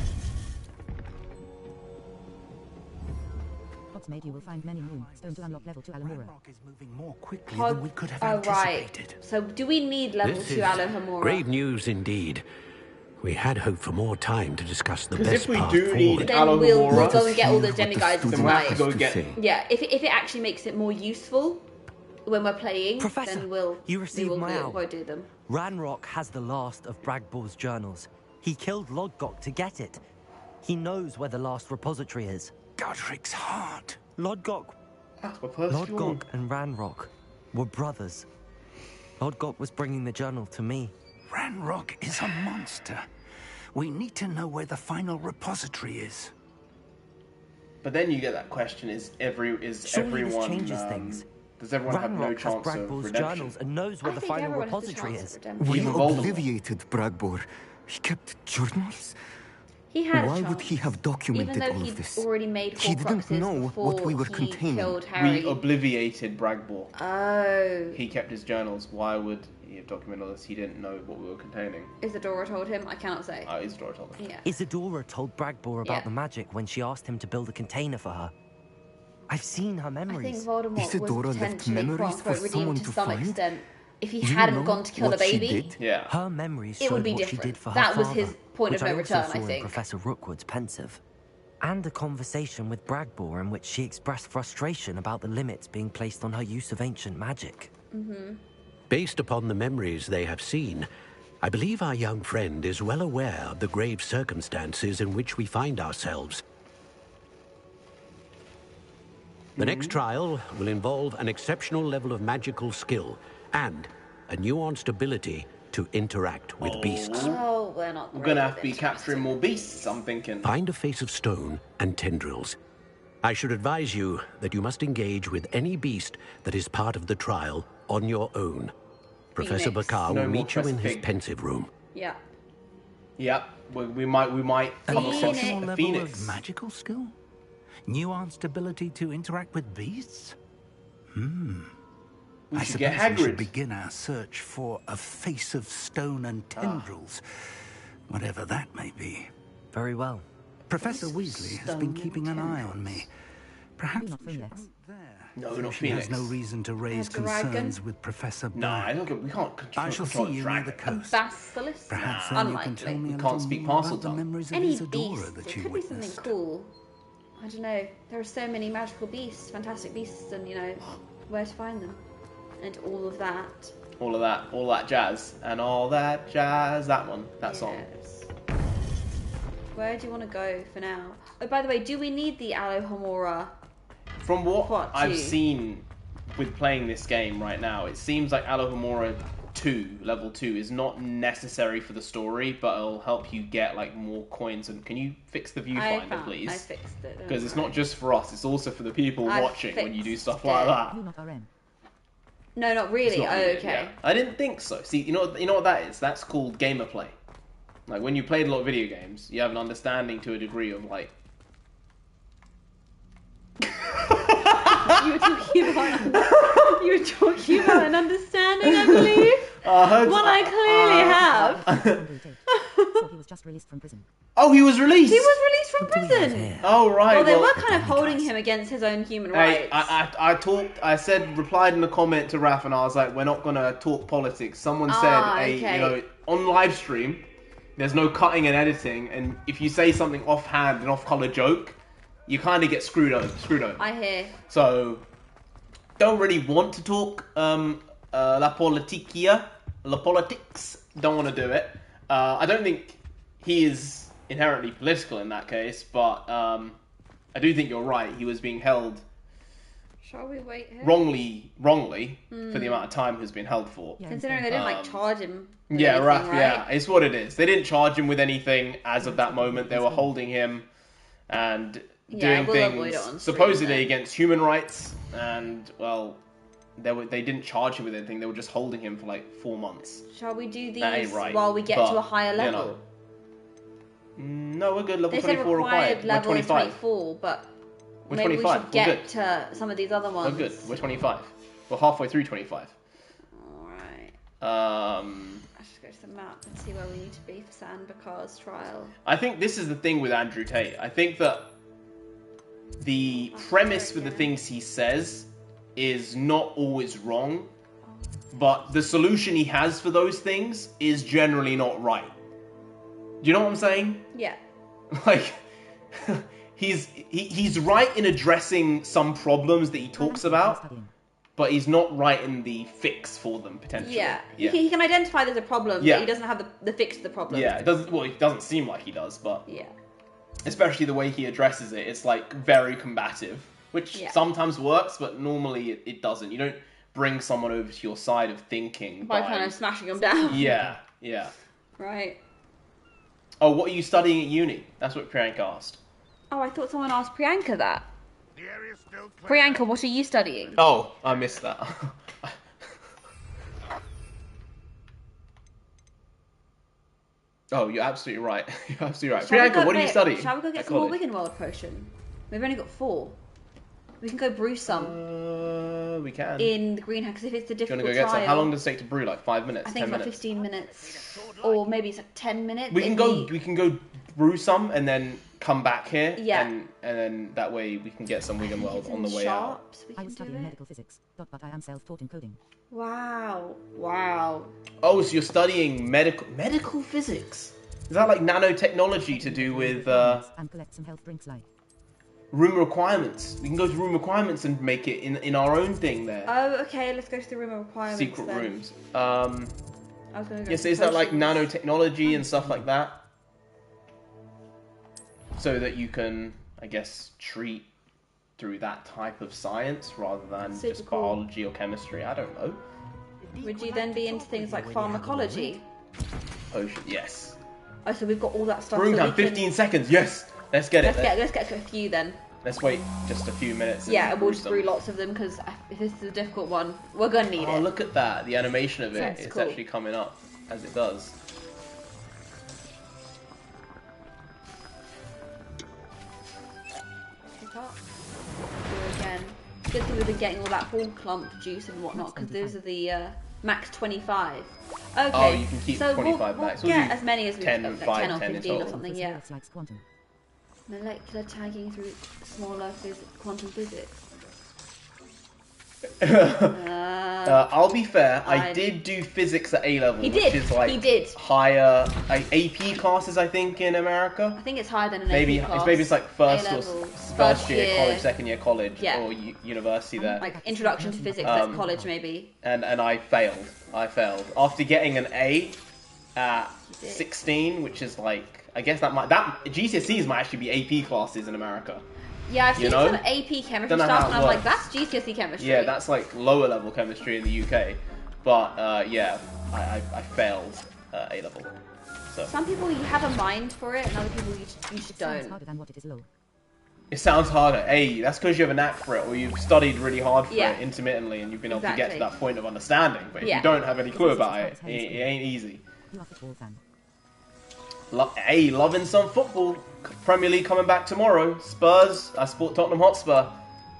Odds made you will find many moonstone to unlock level 2 Alamura. is moving more quickly than we could have anticipated. Right. So do we need level 2 Alamura? Great news indeed. We had hoped for more time to discuss the best path forward. Then we'll go and get all the demiguides Then we'll have to go get them. Yeah, if it actually makes it more useful, when we're playing, Professor, then you we received will my owl. do them. Ranrock has the last of Bragbor's journals. He killed Lodgok to get it. He knows where the last repository is. Godric's heart. Lodgok and Ranrock were brothers. Lodgok was bringing the journal to me. Ranrock is a monster. We need to know where the final repository is. But then you get that question: Surely everyone? this changes things. Does everyone have no Ranrock has chance of Bragbor's redemption? journals and knows where the think final everyone has the repository chance is. of redemption. We Even Voldemort. obliviated Bragbor. He kept journals? He had a Why chance. would he have documented Even though all he'd of this? already made He didn't Horcruxes know before what we were he containing. killed Harry. We obliviated Bragbor. Oh. He kept his journals. Why would he have documented all this? He didn't know what we were containing. Isadora told him. I cannot say. Oh, Isadora told him. Yeah. Isadora told Bragbor about Yeah. the magic when she asked him to build a container for her. I've seen her I think memories. Voldemort Isadora was left potentially memories for quote-unquote someone redeemed to to some find? extent. If he Do you hadn't know gone to kill the what she baby, did? Yeah. Her memories it showed would be what different. she did for her That was father, his point of which no I return, also I saw in think. Professor Rookwood's pensive. And a conversation with Bragbor in which she expressed frustration about the limits being placed on her use of ancient magic. Mm-hmm. Based upon the memories they have seen, I believe our young friend is well aware of the grave circumstances in which we find ourselves. The next trial will involve an exceptional level of magical skill and a nuanced ability to interact with beasts. Oh, we're not. We're gonna have to be capturing more beasts, I'm thinking. Find a face of stone and tendrils. I should advise you that you must engage with any beast that is part of the trial on your own. Professor Phoenix. Bakar No will more meet you in his Fig. pensive room. Yeah. Yep. We might come across Exceptional a level phoenix. of magical skill? Nuanced ability to interact with beasts? We I should get suppose we should Hagrid. begin our search for a face of stone and tendrils, whatever that may be. Very well. Professor Weasley has been keeping an eye on me. Perhaps not we should Phoenix. vote there. No, So not she has Phoenix. no reason to raise A dragon? concerns with Professor No, I Black. don't. We can't control. I shall control see a you near the dragon. coast. Basilisk? Perhaps Nah. then you can tell Unlikely. me a We can't little speak more parcel about the tongue. memories of Any Isadora beast. that It you could be something witnessed. cool. I don't know. There are so many magical beasts, fantastic beasts, and you know where to find them, and all of that. All that jazz, and all that jazz. That one, that song. Yes. Where do you want to go for now? Oh, by the way, do we need the Alohomora? From what What, I've two? seen with playing this game right now, it seems like Alohomora 2, level 2, is not necessary for the story, but it'll help you get like more coins. And can you fix the viewfinder, please? I fixed it. Because it's not just for us; it's also for the people I watching when you do fixed stuff it. like that. You not RM. No, not really. It's not Oh, needed, okay. yeah. I didn't think so. See, you know what that is? That's called gamer play. Like when you played a lot of video games, you have an understanding to a degree of like. You were talking about an understanding, I believe. One I clearly have. Thought he was just released from prison. Oh, he was released. He was released from prison. Oh right. Well, they were kind of holding him against his own human Hey, rights. I replied in a comment to Raph, and I was like, we're not gonna talk politics. Someone said, hey, okay. you know, on Livestream, there's no cutting and editing, and if you say something offhand, an off-color joke, you kind of get screwed over. I hear. So, don't really want to talk la politics. Don't want to do it. I don't think he is inherently political in that case, but I do think you're right. He was being held Shall we wait here? wrongly for the amount of time he's been held for. Considering they didn't like charge him. With Yeah, anything, Raph, right? yeah, it's what it is. They didn't charge him with anything as of that moment. They were holding him and Yeah, doing we'll avoid it things on stream supposedly then. against human rights, and well, they didn't charge him with anything. They were just holding him for like 4 months. Shall we do That ain't these right, while we get but, to a higher you level? know. No, we're good. Level They said 24 required required. We're level is 25. 24, but We're maybe 25. we should We're get good. to some of these other We're ones. good. We're 25. We're halfway through 25. Alright. Um, Let's just go to the map and see where we need to be for San Bakar's trial. I think this is the thing with Andrew Tate. I think that the premise for the things he says is not always wrong, but the solution he has for those things is generally not right. Do you know what I'm saying? Yeah. Like, he's right in addressing some problems that he talks about, but he's not writing the fix for them potentially. Yeah, he can identify there's a problem, but he doesn't have the fix to the problem. Yeah, it doesn't. Well, it doesn't seem like he does, but yeah, especially the way he addresses it, it's like very combative, which sometimes works, but normally it doesn't. You don't bring someone over to your side of thinking by kind of smashing them down. Yeah. Right. Oh, what are you studying at uni? That's what Priyanka asked. Oh, I thought someone asked Priyanka that. Priyanka, what are you studying? Oh, I missed that. Oh, you're absolutely right. You're absolutely right. Priyanka, what are you studying? Shall we go get some more Wigan World potion? We've only got 4. We can go brew some. We can. In the greenhouse, because if it's a difficult Do you want to go get trial, some? How long does it take to brew? Like 5 minutes? I think 10 it's like minutes? 15 minutes. Or maybe it's like 10 minutes. We can go brew some and then come back here. Yeah. And then that way we can get some Wigan World on the way out. I was studying medical physics, but I am self-taught in coding. Wow. Wow. Oh, so you're studying medical physics? Is that like nanotechnology to do with And collect some health drinks like room requirements? We can go to room requirements and make it in our own thing there. Oh, okay. Let's go to the room of requirements. Secret then. rooms. I was gonna go Yes, to is that like potions. nanotechnology and stuff like that? So that you can, I guess, treat through that type of science rather than Super just cool. biology or chemistry. I don't know. Would you then be into things like pharmacology? Potion, yes. Oh, so we've got all that stuff. Brewing so time, we can... 15 seconds. Yes, let's get it. Let's get a few then. Let's wait just a few minutes. Yeah, and we'll brew just some. brew lots of them because if this is a difficult one, we're gonna need Oh, it. look at that! The animation of it. That's It's cool. actually coming up as it does. Pick up. Do again. Good thing we've been getting all that whole clump juice and whatnot because those are the max 25. Okay. Oh, you can keep so 25 we'll max. We'll get do as many as we 10, can, like 5, 10 or 10 in 15 or total. something. Yeah. likes quantum. Molecular tagging through smaller quantum physics. I'll be fair. I did do physics at A level, He which did, is like he did. higher like AP classes, I think, in America. I think it's higher than an Maybe AP class. it's like first or A-level, first year college, second year college, Yeah. or university there. Like introduction to physics at college, maybe. And I failed. I failed after getting an A at 16, which is like I guess that GCSEs might actually be AP classes in America. Yeah, I've seen You know? some AP chemistry Don't know stuff, how and it I'm like, works. that's GCSE chemistry. Yeah, that's like lower level chemistry in the UK. But yeah, I failed A level. So Some people you have a mind for it, and other people you just don't. Harder than what it is low. it sounds harder. Hey, that's because you have a knack for it, or you've studied really hard for Yeah. it intermittently, and you've been able to get to Exactly. that point of understanding. But if Yeah. you don't have any clue about it, it ain't easy. You are a football fan. Hey, loving some football. Premier League coming back tomorrow. Spurs. I support Tottenham Hotspur.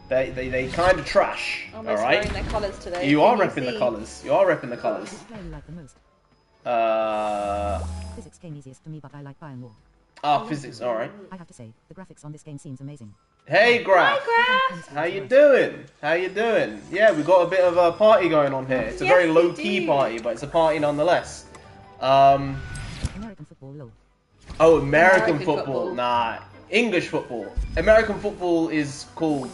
They kind of trash. Almost all right. wearing their colours today. You are Can repping the see? colours. You are repping the colours. Which player you like the most? Physics came easiest to me, but I like Iron War. Physics. All right. I have to say, the graphics on this game seems amazing. Hey, Graf. How you doing? How you doing? Yeah, we got a bit of a party going on here. It's a very low-key party, but it's a party nonetheless. American football low. Oh, American American football. football. Nah, English football. American football is called...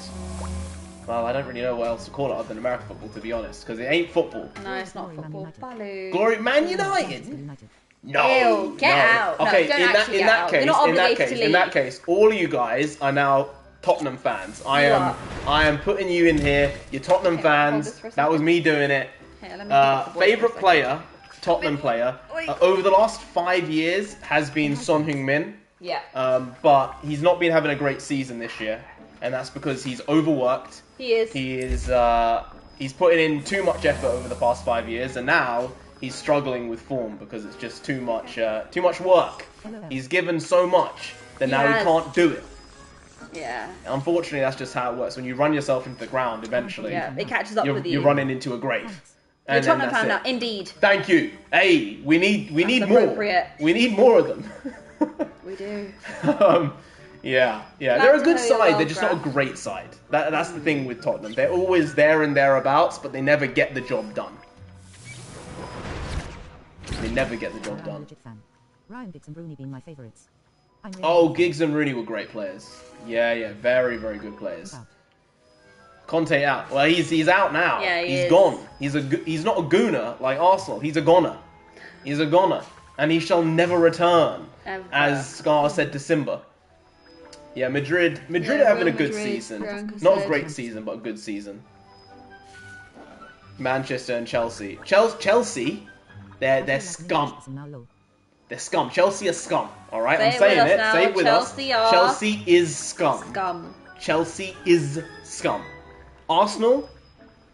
Well, I don't really know what else to call it other than American football, to be honest, because it ain't football. No, it's not football. Baloo. Glory Man United? No. Ew, get out. No, Okay, don't in actually that get out. You're case, not in that obligated case, to in that leave. case, all of you guys are now Tottenham fans. I am putting you in here. You're Tottenham Okay, hold this fans. for a That was second. me doing it. Here, let me pick up the board for a Favorite second. player, Tottenham player, over the last 5 years has been Son Heung-min. Yeah. But he's not been having a great season this year, and that's because he's overworked. He is. He is. He's putting in too much effort over the past 5 years, and now he's struggling with form because it's just too much work. He's given so much that He now has. he can't do it. Yeah. Unfortunately, that's just how it works. When you run yourself into the ground, eventually, Yeah, it catches up with you. You're running into a grave. You're a And then Tottenham that's fan it. now, indeed. Thank you. Hey, we need more. appropriate. We need more of them. We do. Yeah. Glad They're a to good know you're side. well, They're just not a Graf. great side. That's the thing with Tottenham. They're always there and thereabouts, but they never get the job done. They never get the job I'm a done. legit fan. Ryan Giggs and Rooney being my favorites. Oh, Giggs and Rooney were great players. Yeah, very, very good players. Conte out. Well, he's out now. Yeah, he he's is. gone. He's not a gooner like Arsenal. He's a goner. He's a goner, and he shall never return, as Scar said to Simba. Yeah, Madrid are having a good season. Not a great season, but a good season. Manchester and Chelsea. Chelsea, they're scum. They're scum. Chelsea are scum. All right, I'm saying it. Say it with us. Chelsea is scum. Chelsea is scum. Arsenal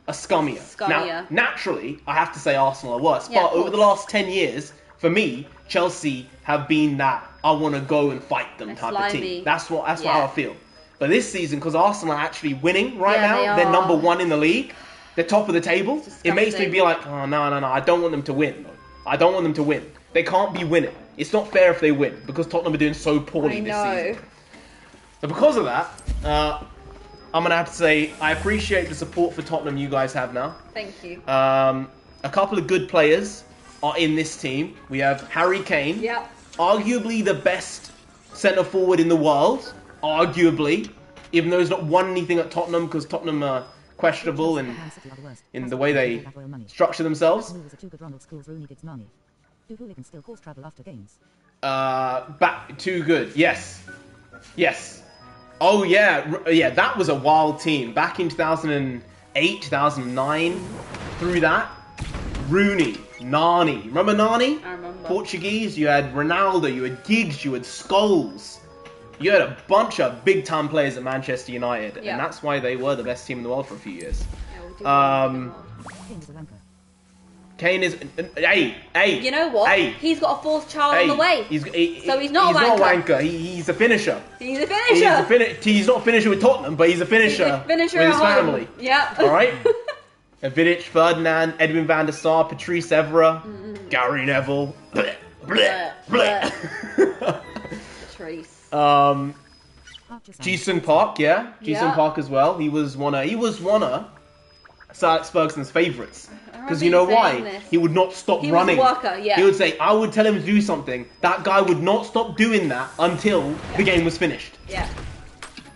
are scummier. Now, naturally, I have to say Arsenal are worse. Yeah, but over the last 10 years, for me, Chelsea have been that I want to go and fight them type of team. That's how I feel. But this season, because Arsenal are actually winning right now, they're number 1 in the league. They're top of the table. It makes me be like, oh, no. I don't want them to win. I don't want them to win. They can't be winning. It's not fair if they win, because Tottenham are doing so poorly this season. So because of that, I'm going to have to say I appreciate the support for Tottenham you guys have now. Thank you. A couple of good players are in this team. We have Harry Kane, arguably the best centre-forward in the world, arguably, even though he's not won anything at Tottenham, because Tottenham are questionable in the way they structure themselves. Back too good. Yes. Oh yeah, that was a wild team back in 2008, 2009. Through that, Rooney, Nani. Remember Nani? I remember. Portuguese. You had Ronaldo. You had Giggs. You had Scholes. You had a bunch of big-time players at Manchester United, and that's why they were the best team in the world for a few years. Kane is... Hey! You know what? Hey, he's got a 4th child on the way. So he's not a wanker. He's not a wanker. He's a finisher. He's a finisher. He's not a finisher with Tottenham, but he's a finisher, with his family. Yeah. All right? Vidic, Ferdinand, Edwin van der Sar, Patrice Evra, Gary Neville. Patrice. Ji-sung Park, Ji-sung Park as well. He was one of Sir Alex Ferguson's favourites. Because you know why? He would not stop running. He was a worker, He would say, I would tell him to do something. That guy would not stop doing that until the game was finished. Yeah.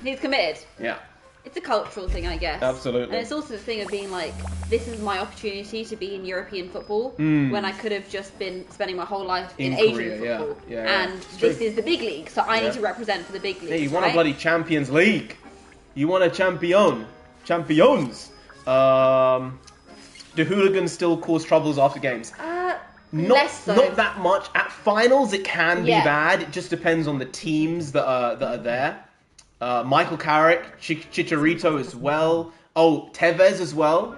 He's committed. Yeah. It's a cultural thing, I guess. Absolutely. And it's also the thing of being like, this is my opportunity to be in European football when I could have just been spending my whole life in Asian football. And this is the big league, so I need to represent for the big league. Hey, you won a bloody Champions League. You won a champion. Champions. Do hooligans still cause troubles after games? Less so. Not that much. At finals, it can be bad. It just depends on the teams that are there. Michael Carrick, Chicharito as well. Oh, Tevez as well.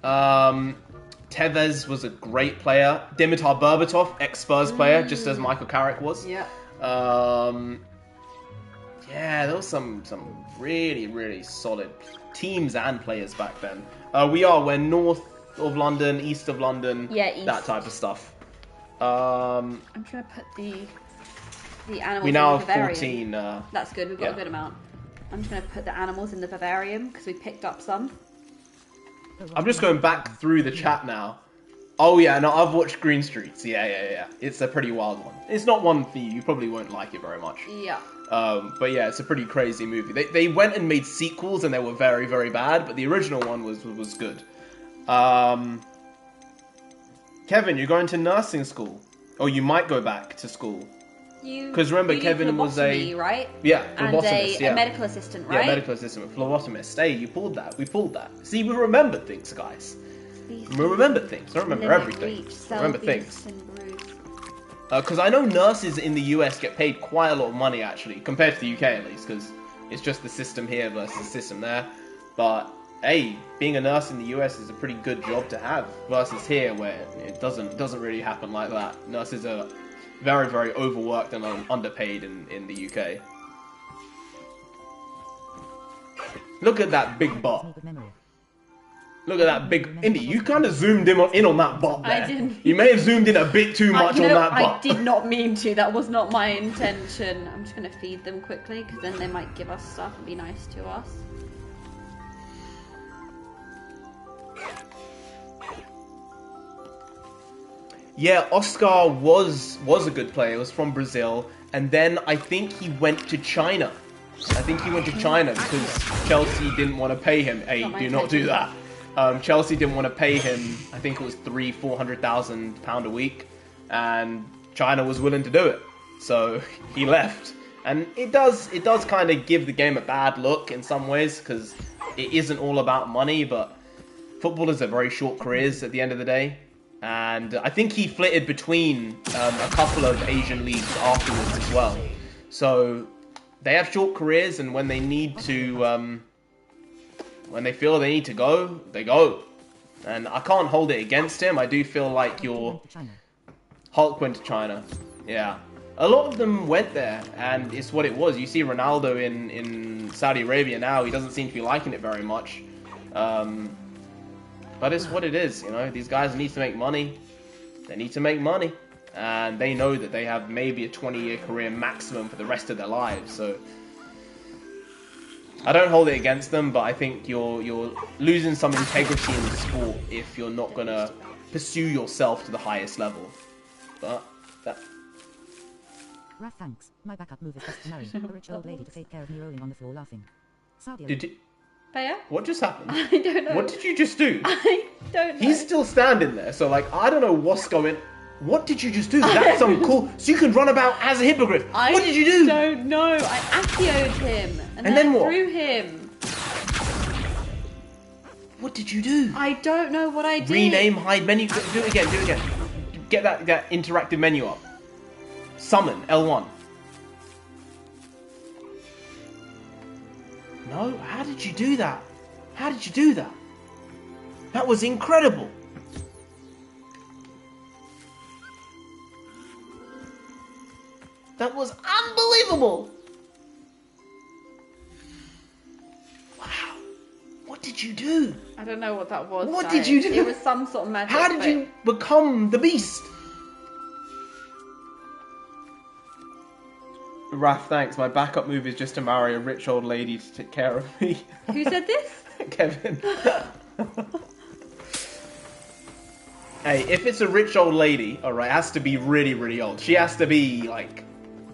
Tevez was a great player. Dimitar Berbatov, ex-Spurs player, just as Michael Carrick was. Yeah. Yeah, there was some really, really solid teams and players back then. We're north of London, east of London, east. That type of stuff. I'm trying to put the animals we now in the have vivarium. 14. That's good, we've got a good amount. I'm just going to put the animals in the vivarium because we picked up some. I'm just going back through the chat now. Oh yeah, no, I've watched Green Streets. Yeah. It's a pretty wild one. It's not one for you. You probably won't like it very much. Yeah. But yeah, it's a pretty crazy movie. They went and made sequels and they were very, very bad, but the original one was good. Kevin, you're going to nursing school. Or you might go back to school. Because remember, Kevin was right? Yeah, and a medical assistant, right? Yeah, medical assistant, phlebotomist. Hey, you pulled that. We pulled that. See, we remember things, guys. We remember things. Don't remember everything. Remember things. Because I know nurses in the US get paid quite a lot of money, actually, compared to the UK at least, because it's just the system here versus the system there. But hey, being a nurse in the US is a pretty good job to have versus here, where it doesn't really happen like that. Nurses are very, very overworked and underpaid in the UK. Look at that big butt. Look at that big... Indy, you kind of zoomed in on that butt there. I didn't. You may have zoomed in a bit too much on that butt. I did not mean to. That was not my intention. I'm just going to feed them quickly, because then they might give us stuff and be nice to us. Yeah, Oscar was a good player. He was from Brazil. And then I think he went to China. I think he went to China because Chelsea didn't want to pay him. Hey, do not do that. Chelsea didn't want to pay him. I think it was £400,000 a week, and China was willing to do it, so he left. And it does kind of give the game a bad look in some ways because it isn't all about money, but footballers are very short careers at the end of the day. And I think he flitted between a couple of Asian leagues afterwards as well. So they have short careers, and when they need to, when they feel they need to go, they go. And I can't hold it against him. I do feel like Hulk went to China. Yeah. A lot of them went there, and it's what it was. You see Ronaldo in Saudi Arabia now. He doesn't seem to be liking it very much. But it's what it is, you know. These guys need to make money. They need to make money. And they know that they have maybe a 20-year career maximum for the rest of their lives. So I don't hold it against them, but I think you're losing some integrity in the sport if you're not going to pursue yourself to the highest level. But that... Raph, thanks. My backup move is just to marry a rich old lady to take care of me rolling on the floor laughing. Saudi Did you... Bea? What just happened? I don't know. What did you just do? I don't know. He's still standing there, so like, I don't know what's going... What did you just do? That's some cool... So you can run about as a hippogriff. What did you do? I don't know. I Accio-ed him. And then what? Threw him. What did you do? I don't know what I did. Rename, hide menu. Do it again, do it again. Get that interactive menu up. Summon, L1. No? How did you do that? How did you do that? That was incredible. That was unbelievable. Wow. What did you do? I don't know what that was. What did you do? It was some sort of magic. How did you become the beast? Raph, thanks. My backup move is just to marry a rich old lady to take care of me. Who said this? Kevin. Hey, if it's a rich old lady, alright, it has to be really, really old. She has to be, like,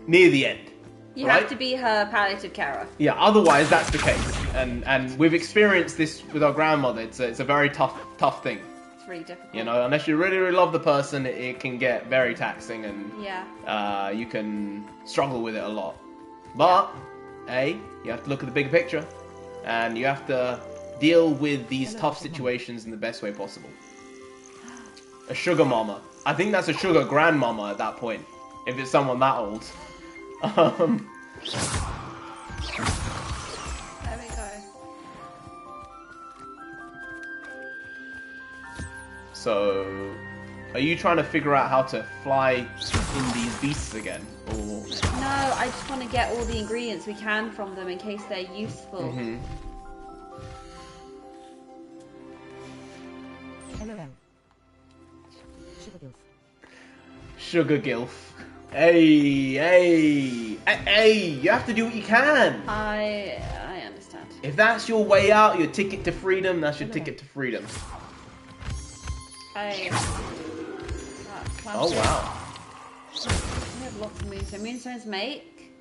near the end. You right? have to be her palliative carer. Yeah, otherwise that's the case. And we've experienced this with our grandmother. It's a very tough thing. It's really difficult. You know, unless you really, really love the person, it can get very taxing and yeah. You can struggle with it a lot. But, hey, you have to look at the bigger picture. And you have to deal with these tough situations in the best way possible. A sugar mama. I think that's a sugar grandmama at that point. If it's someone that old. There we go. So, are you trying to figure out how to fly in these beasts again? Or... No, I just want to get all the ingredients we can from them in case they're useful. Mm-hmm. LOL. Sugar gilf. Sugar gilf. Hey, you have to do what you can. I understand. If that's your way out, your ticket to freedom, that's your ticket to freedom. Oh, wow. We have lots of moonstones. Moonstones make?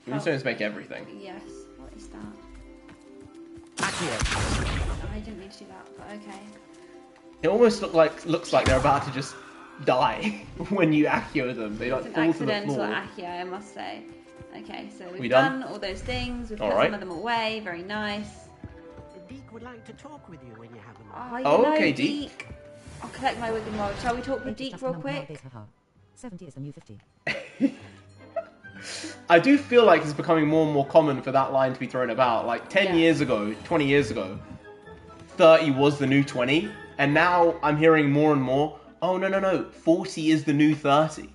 Moonstones make everything. Yes. What is that? Accio. I didn't mean to do that, but okay. It almost looks like they're about to just die when you Accio them. They like It's fall an to the accidental floor. Accio, I must say. Okay, so we've We done done? all those things. We've All put right. some of them away. Very nice. Deke would like to talk with you when you have them. Oh, you Oh, know, okay, Deke. Deke. I'll collect my wig and rod. Shall we talk with Deke Just real number quick? nowadays, haha. 70 is the new 50. I do feel like it's becoming more and more common for that line to be thrown about. Like 10 years ago, 20 years ago, 30 was the new 20. And now I'm hearing more and more, oh, no, 40 is the new 30.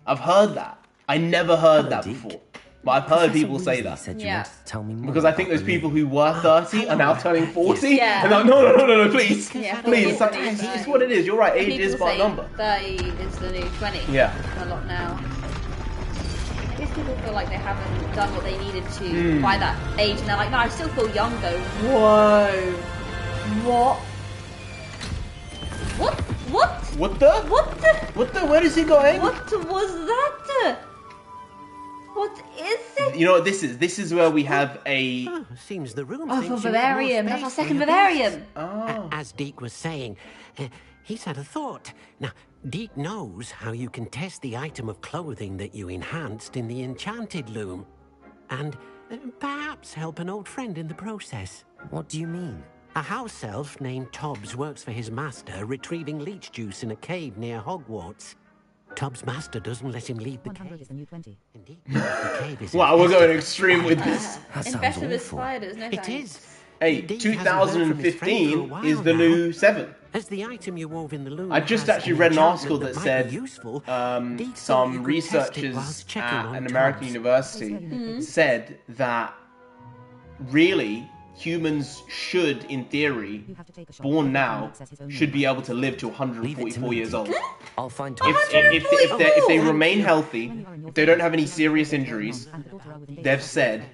I've heard that. I never heard that before. But I've heard people say that. Said you wanted to tell me more Because I think those people who were 30 are now turning 40. Yeah. And they're like, no, please. Yeah, Please. 40 It's is just what it is. You're right. Age People is but a say number. 30 is the new 20. Yeah. A lot now. I guess people feel like they haven't done what they needed to Mm. by that age, and they're like, no, I still feel young though. Whoa. What? What? What the? Where is he going? What was that? What is this? You know what this is? This is where we have a... Seems the room Oh, for thinks you need more vivarium. That's our space for second your vivarium. beasts. As Deke was saying, he's had a thought. Now, Deke knows how you can test the item of clothing that you enhanced in the enchanted loom. And perhaps help an old friend in the process. What do you mean? A house elf named Tobbs works for his master, retrieving leech juice in a cave near Hogwarts. Tobbs' master doesn't let him leave the 100 cave. is the new 20. Indeed, the cave is Wow, we're infested going extreme with this. Infested with spiders, no It thanks. is. Hey, Deke hasn't heard from his friend 2015 for a while is the now. new 7. As the item you wove in the loom I just has actually an read an enchantment article that might said be useful, Deke thought some you could test it researchers whilst checking at on an American Tobbs. university said that really humans should, in theory, born now, should be able to live to 144 years old. I'll find If they remain healthy, if they don't have any serious injuries, they've said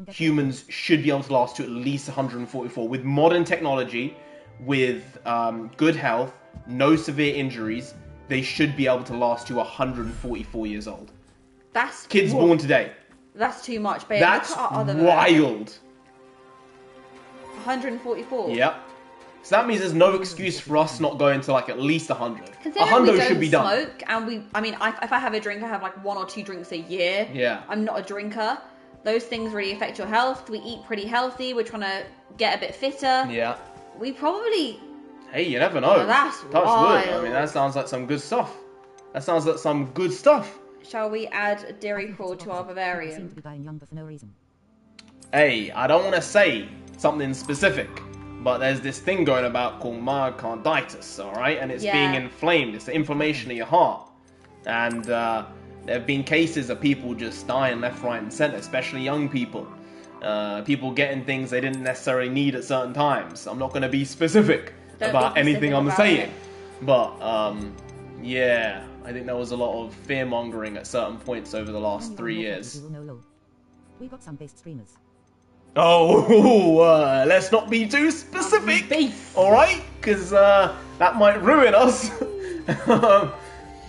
humans should be able to last to at least 144 with modern technology, with good health, no severe injuries. They should be able to last to 144 years old. That's kids born today. That's too much, babe. That's Look at our other wild. 144. Yep. So that means there's no excuse for us not going to like at least 100. Considering 100 we don't should be done. smoke, and if I have a drink, I have like 1 or 2 drinks a year. Yeah. I'm not a drinker. Those things really affect your health. We eat pretty healthy. We're trying to get a bit fitter. Yeah. We probably... Hey, you never know. Oh, that's Touch wood. wild. I mean, that sounds like some good stuff. That sounds like some good stuff. Shall we add a dairy crawl to our Bavarian? Hey, I don't want to say something specific, but there's this thing going about called myocarditis, alright? And it's being inflamed. It's the inflammation of your heart. And there have been cases of people just dying left, right, and centre, especially young people. People getting things they didn't necessarily need at certain times. I'm not going to be specific about anything I'm saying. But, yeah, I think there was a lot of fear-mongering at certain points over the last 3 years. We got some based streamers. Oh, let's not be too specific, alright? Because that might ruin us.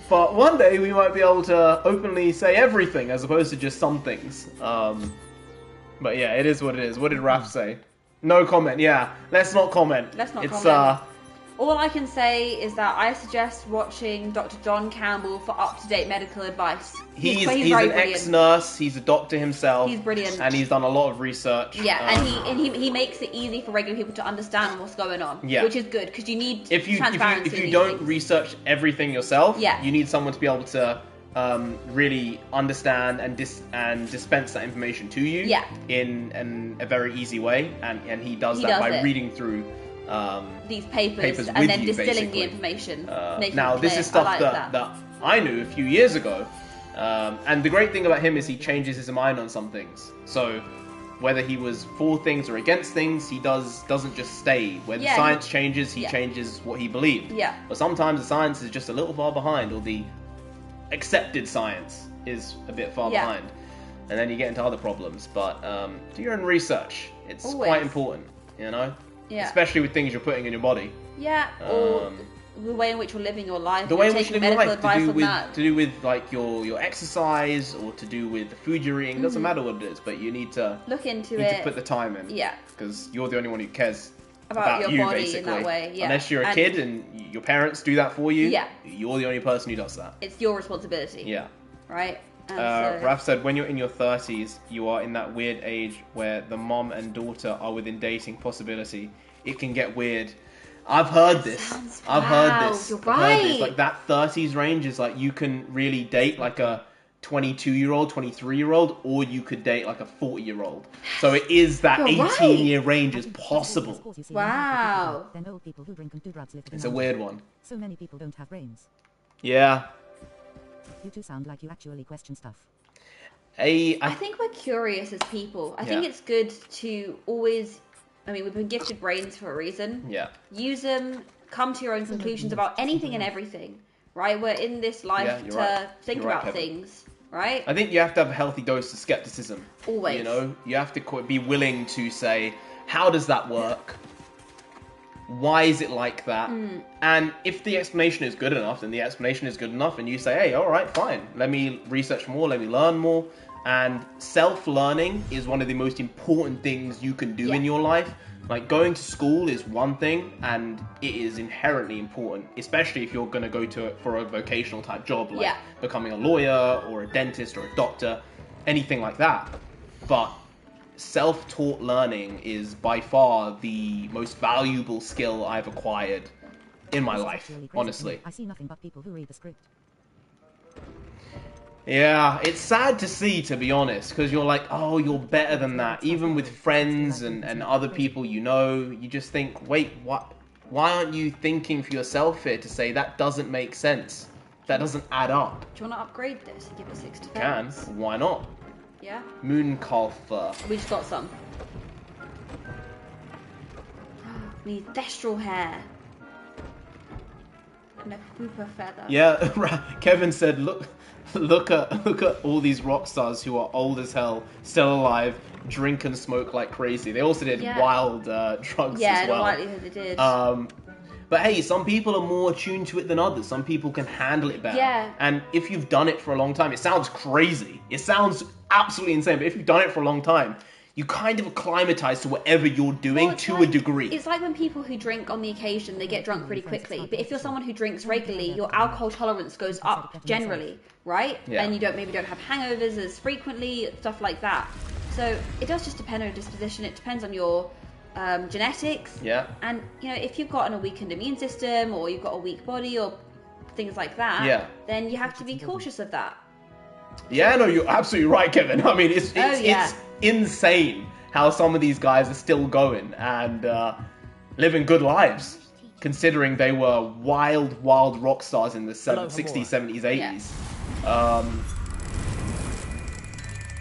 But one day we might be able to openly say everything as opposed to just some things. But yeah, it is what it is. What did Raph say? No comment, yeah. Let's not comment. Let's not comment. All I can say is that I suggest watching Dr. John Campbell for up-to-date medical advice. He's very an brilliant. ex-nurse, he's a doctor himself. He's brilliant. And he's done a lot of research. Yeah, and he makes it easy for regular people to understand what's going on. Yeah. Which is good, because you need transparency. If you don't research everything yourself, Yeah. you need someone to be able to really understand and dispense that information to you in a very easy way. And he does that by reading through these papers and with then you, distilling basically. the information. Now, this is stuff that I knew a few years ago. And the great thing about him is he changes his mind on some things. So whether he was for things or against things, he doesn't just stay. When the science changes, he changes what he believed. Yeah. But sometimes the science is just a little far behind, or the accepted science is a bit far behind. And then you get into other problems. But do your own research. It's quite important, you know? Yeah. Especially with things you're putting in your body. Yeah, or the way in which you're living your life. The way in which taking you live your medical life, advice on that. to do with like your exercise, or to do with the food you're eating. Doesn't matter what it is, but you need to look into you need it. to put the time in. Yeah. Because you're the only one who cares about your you, body basically. in that way. Yeah. Unless you're a kid and your parents do that for you. Yeah. You're the only person who does that. It's your responsibility. Yeah. Right. And Raph said, when you're in your 30s, you are in that weird age where the mom and daughter are within dating possibility. It can get weird. I've heard this. I've heard this. You're I've heard this. right. Like that 30s range is like you can really date like a 22-year-old, 23-year-old, or you could date like a 40-year-old. So it is that You're 18-year range is possible. Wow. Then old people who drink and do drugs live to be It's a weird one. So many people don't have brains. Yeah. You two sound like you actually question stuff. I think we're curious as people. I think it's good to always... I mean, we've been gifted brains for a reason. Yeah. Use them. Come to your own conclusions about anything and everything. Right? We're in this life to think You're right, about Kevin. things. Right? I think you have to have a healthy dose of skepticism. Always. You know, you have to be willing to say, how does that work? Why is it like that? And if the explanation is good enough, then the explanation is good enough, and you say, hey, all right, fine. Let me research more, let me learn more, And self-learning is one of the most important things you can do in your life. Like, going to school is one thing, and it is inherently important, especially if you're going to go for a vocational type job, like becoming a lawyer or a dentist or a doctor, anything like that. But self-taught learning is by far the most valuable skill I've acquired in my life, honestly. I see nothing but people who read the script. Yeah, it's sad to see, to be honest, because you're like, oh, you're better than that. Even with friends and other people you know, you just think, wait, what? Why aren't you thinking for yourself here to say that doesn't make sense? That doesn't add up. Do you want to upgrade this and give it 6 Can. defense? Why not? Yeah? Mooncalf fur. We just got some. We need thestral hair. And a pooper feather. Yeah, Kevin said, look at all these rock stars who are old as hell, still alive, drink and smoke like crazy. They also did wild drugs as well. Yeah, likelihood they did. But hey, some people are more attuned to it than others. Some people can handle it better. Yeah. And if you've done it for a long time, it sounds crazy. It sounds absolutely insane. But if you've done it for a long time, you kind of acclimatize to whatever you're doing to a degree. It's like when people who drink on the occasion, they get drunk pretty quickly. But if you're someone who drinks regularly, your alcohol tolerance goes up generally, right? Yeah. And you maybe don't have hangovers as frequently, stuff like that. So it does just depend on your disposition. It depends on your genetics. Yeah. And, if you've got a weakened immune system or you've got a weak body or things like that, then you have to be cautious of that. Yeah, no, you're absolutely right, Kevin. I mean, it's insane how some of these guys are still going and living good lives, considering they were wild rock stars in the 60s, 70s, 80s.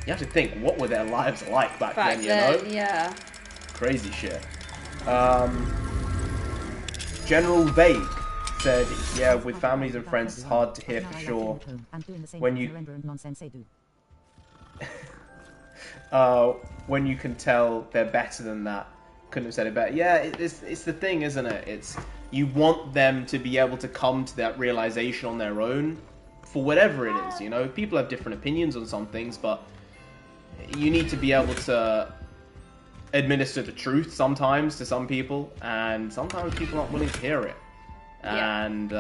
You have to think, what were their lives like back then, you know? Yeah. Crazy shit. General Vague said, yeah, with families and friends, it's hard to hear for sure when you when you can tell they're better than that. Couldn't have said it better. Yeah, it's the thing, isn't it? It's, you want them to be able to come to that realization on their own for whatever it is, you know? People have different opinions on some things, but you need to be able to administer the truth sometimes to some people, and sometimes people aren't willing to hear it. And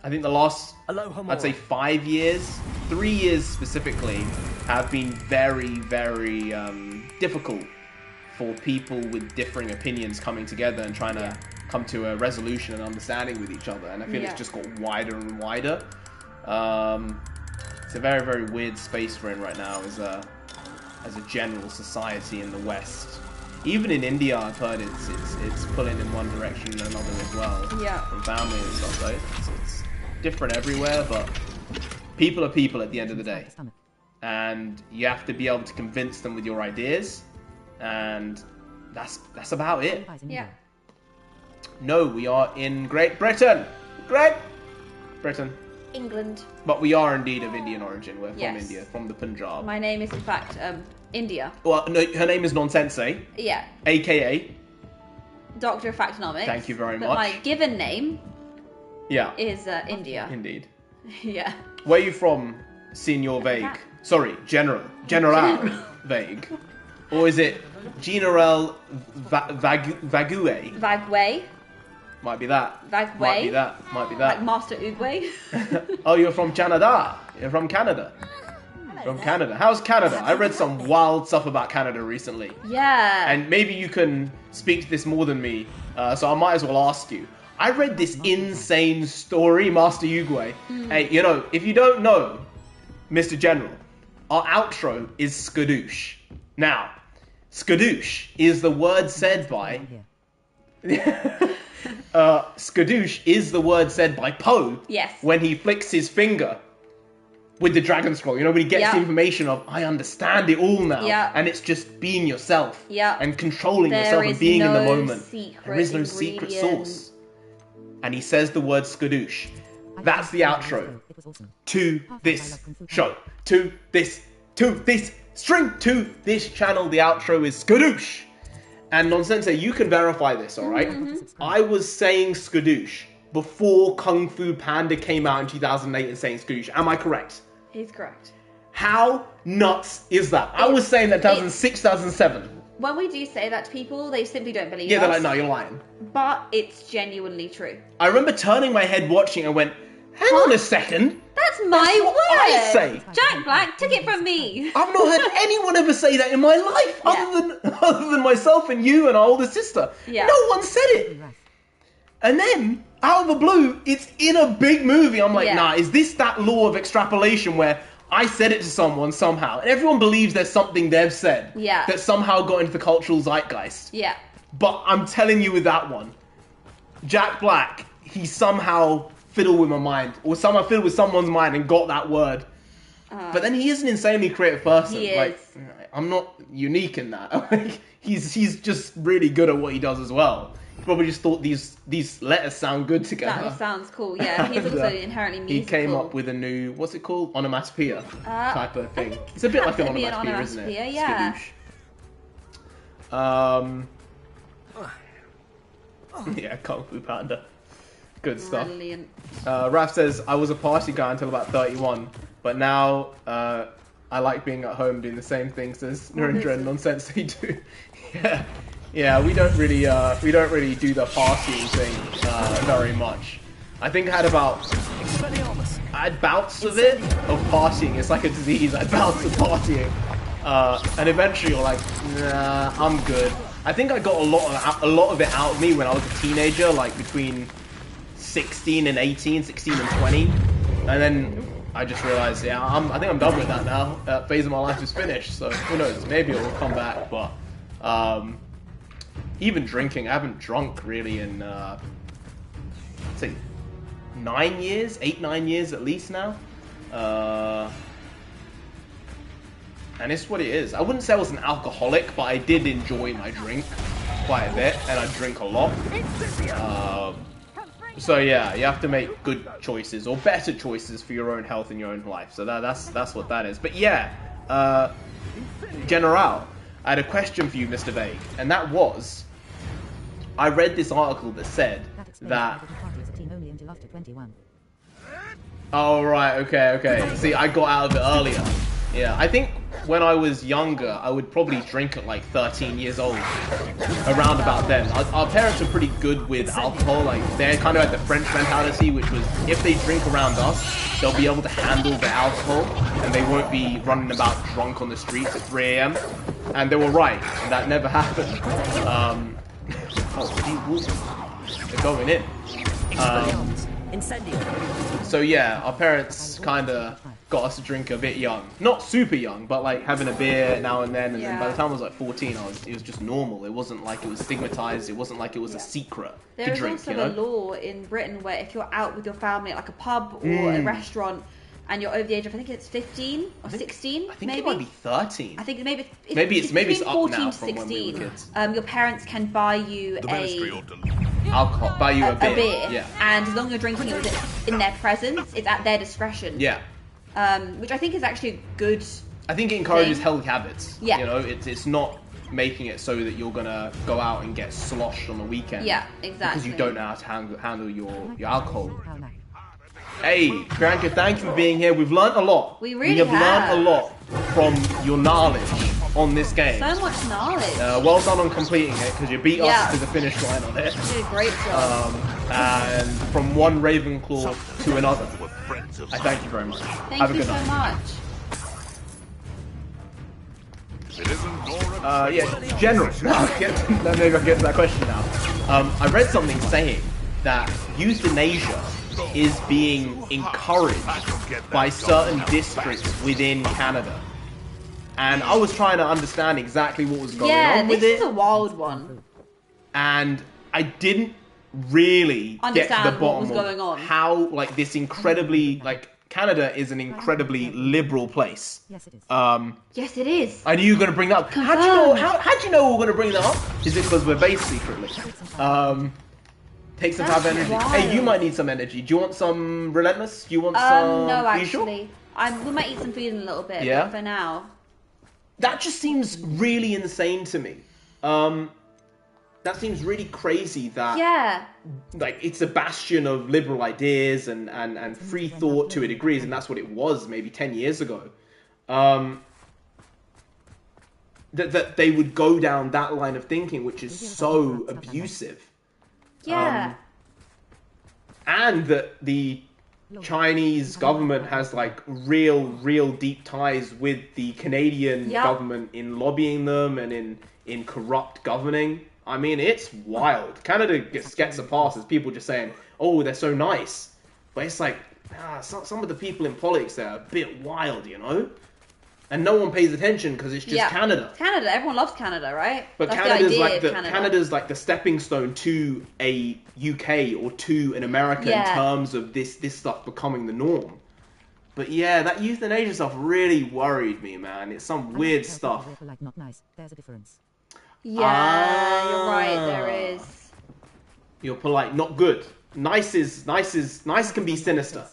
I think the last, I'd say 5 years, 3 years specifically, have been very, very difficult for people with differing opinions coming together and trying to come to a resolution and understanding with each other. And I feel it's just got wider and wider. It's a very, very weird space we're in right now as a general society in the West. Even in India, I've heard it's pulling in one direction and another as well. Yeah. From family and stuff, so it's different everywhere, but people are people at the end of the day. And you have to be able to convince them with your ideas, and that's about it. Yeah. No, we are in Great Britain. Great Britain. England. But we are indeed of Indian origin. We're from India, from the Punjab. My name is in fact India. Well, no, her name is Nonsensei. Yeah. AKA Doctor of Factonomics. Thank you very much. But my given name is India. Indeed. Yeah. Where are you from, Senior Vague? Sorry, General Vague. Or is it General Vague? Vagway. Might be that. Vagway. Might be that. Might be that. Like Master Oogway. Oh, you're from Canada. You're from Canada. From Canada. How's Canada? I read some wild stuff about Canada recently. Yeah. And maybe you can speak to this more than me, so I might as well ask you. I read this insane story, Master Oogway. Hey, if you don't know, Mr. General, our outro is skadoosh. Now, skadoosh is the word said by... skadoosh is the word said by Poe when he flicks his finger with the dragon scroll. When he gets the information of, I understand it all now. And it's just being yourself and controlling yourself and being in the moment. There is no secret sauce. And he says the word skadoosh. That's the outro to this show. To this string to this channel. The outro is skadoosh. And Nonsensei, you can verify this, alright? I was saying skadoosh before Kung Fu Panda came out in 2008 and saying skadoosh. Am I correct? He's correct. How nuts is that? I was saying that 2006, 2007. When we do say that to people, they simply don't believe us. Yeah, they're like, no, you're lying. But it's genuinely true. I remember turning my head watching and went, hang on a second. That's my word. I say. Jack Black took it from me. I've not heard anyone ever say that in my life other than myself and you and our older sister. Yeah. No one said it. And then, out of the blue, it's in a big movie. I'm like, nah, is this that law of extrapolation where I said it to someone somehow, and everyone believes there's something they've said that somehow got into the cultural zeitgeist? Yeah. But I'm telling you with that one, Jack Black, he somehow fiddled with my mind, or somehow fiddled with someone's mind and got that word. But then he is an insanely creative person. He is. Like, I'm not unique in that. He's just really good at what he does as well. He probably just thought these letters sound good together. That sounds cool. Yeah, he's also inherently musical. He came up with a new, what's it called? Onomatopoeia type of thing. It's a bit like an onomatopoeia, isn't it? Yeah. Yeah, Kung Fu Panda. Good stuff. Brilliant. Raph says, I was a party guy until about 31, but now I like being at home doing the same things as Narendra and Nonsensei do. Yeah, we don't really do the partying thing very much. I think I had bouts of it, of partying. It's like a disease. I had bouts of partying, and eventually you're like, nah, I'm good. I think I got a lot of it out of me when I was a teenager, like between 16 and 18, 16 and 20, and then I just realized, I think I'm done with that now. That phase of my life is finished. So who knows? Maybe it will come back, but. Even drinking, I haven't drunk really in, say, 9 years, 8-9 years at least now. And it's what it is. I wouldn't say I was an alcoholic, but I did enjoy my drink quite a bit, and I drink a lot. So yeah, you have to make good choices, or better choices for your own health and your own life. So that's what that is. But yeah, General, I had a question for you, Mr. Vague, and that was, I read this article that said that... Oh, right, okay. See, I got out of it earlier. Yeah, I think when I was younger, I would probably drink at like 13 years old, around about then. Our parents were pretty good with alcohol, like they kind of had the French mentality, which was if they drink around us, they'll be able to handle the alcohol, and they won't be running about drunk on the streets at 3 AM. And they were right, that never happened. They're going in. So yeah, our parents kind of got us to drink a bit young. Not super young, but like having a beer now and then. And then by the time I was like 14, it was just normal. It wasn't like it was stigmatized. It wasn't like it was a secret to drink. There is also a law in Britain where if you're out with your family at like a pub or a restaurant, and you're over the age of, I think it's 15 or 16, I think it might be 13. I think maybe it's up 14 now to from 16. when we were kids. Your parents can buy you alcohol, buy you a beer. Yeah. And as long as you're drinking it in their presence, it's at their discretion. Yeah. Which I think is actually a good. I think it encourages healthy habits. Yeah. You know, it's not making it so that you're gonna go out and get sloshed on the weekend. Yeah, exactly. Because you don't know how to handle your alcohol. Hey, Priyanka, thank you for being here. We've learnt a lot. We really have learnt a lot from your knowledge on this game. So much knowledge. Well done on completing it, because you beat us to the finish line on it. You did a great job. And from one Ravenclaw to another. I thank you very much. Have a good night. Yeah, General. Maybe I'll get to that question now. I read something saying that euthanasia is being encouraged by certain districts within Canada. And I was trying to understand exactly what was going on with it. Yeah, this is a wild one. And I didn't really get to the bottom of how, like, this incredibly, like, Canada is an incredibly liberal place. Yes, it is. Yes, it is. I knew you were going to bring that up. How do you know we were going to bring that up? Is it because we're based secretly? Takes some time energy. Wild. Hey, you might need some energy. Do you want some Relentless? Do you want some... No, Are you sure? actually. We might eat some food in a little bit, Yeah? but for now. That just seems really insane to me. That seems really crazy that... Yeah. Like, it's a bastion of liberal ideas and free thought to a degree, and that's what it was maybe 10 years ago. that they would go down that line of thinking, which is so abusive. Yeah. And that the Chinese government has like real deep ties with the Canadian government in lobbying them and in corrupt governing. I mean, it's wild. Canada gets a pass as people just saying, oh, they're so nice. But it's like, some of the people in politics there are a bit wild, you know? And no one pays attention because it's just Canada. Canada, everyone loves Canada, right? But that's Canada's the idea like of Canada. Canada's like the stepping stone to a UK or to an America in terms of this stuff becoming the norm. But yeah, that euthanasia stuff really worried me, man. It's some weird stuff. Like not nice. There's a difference. Yeah, you're right. There is. You're polite, not good. Nice can be sinister.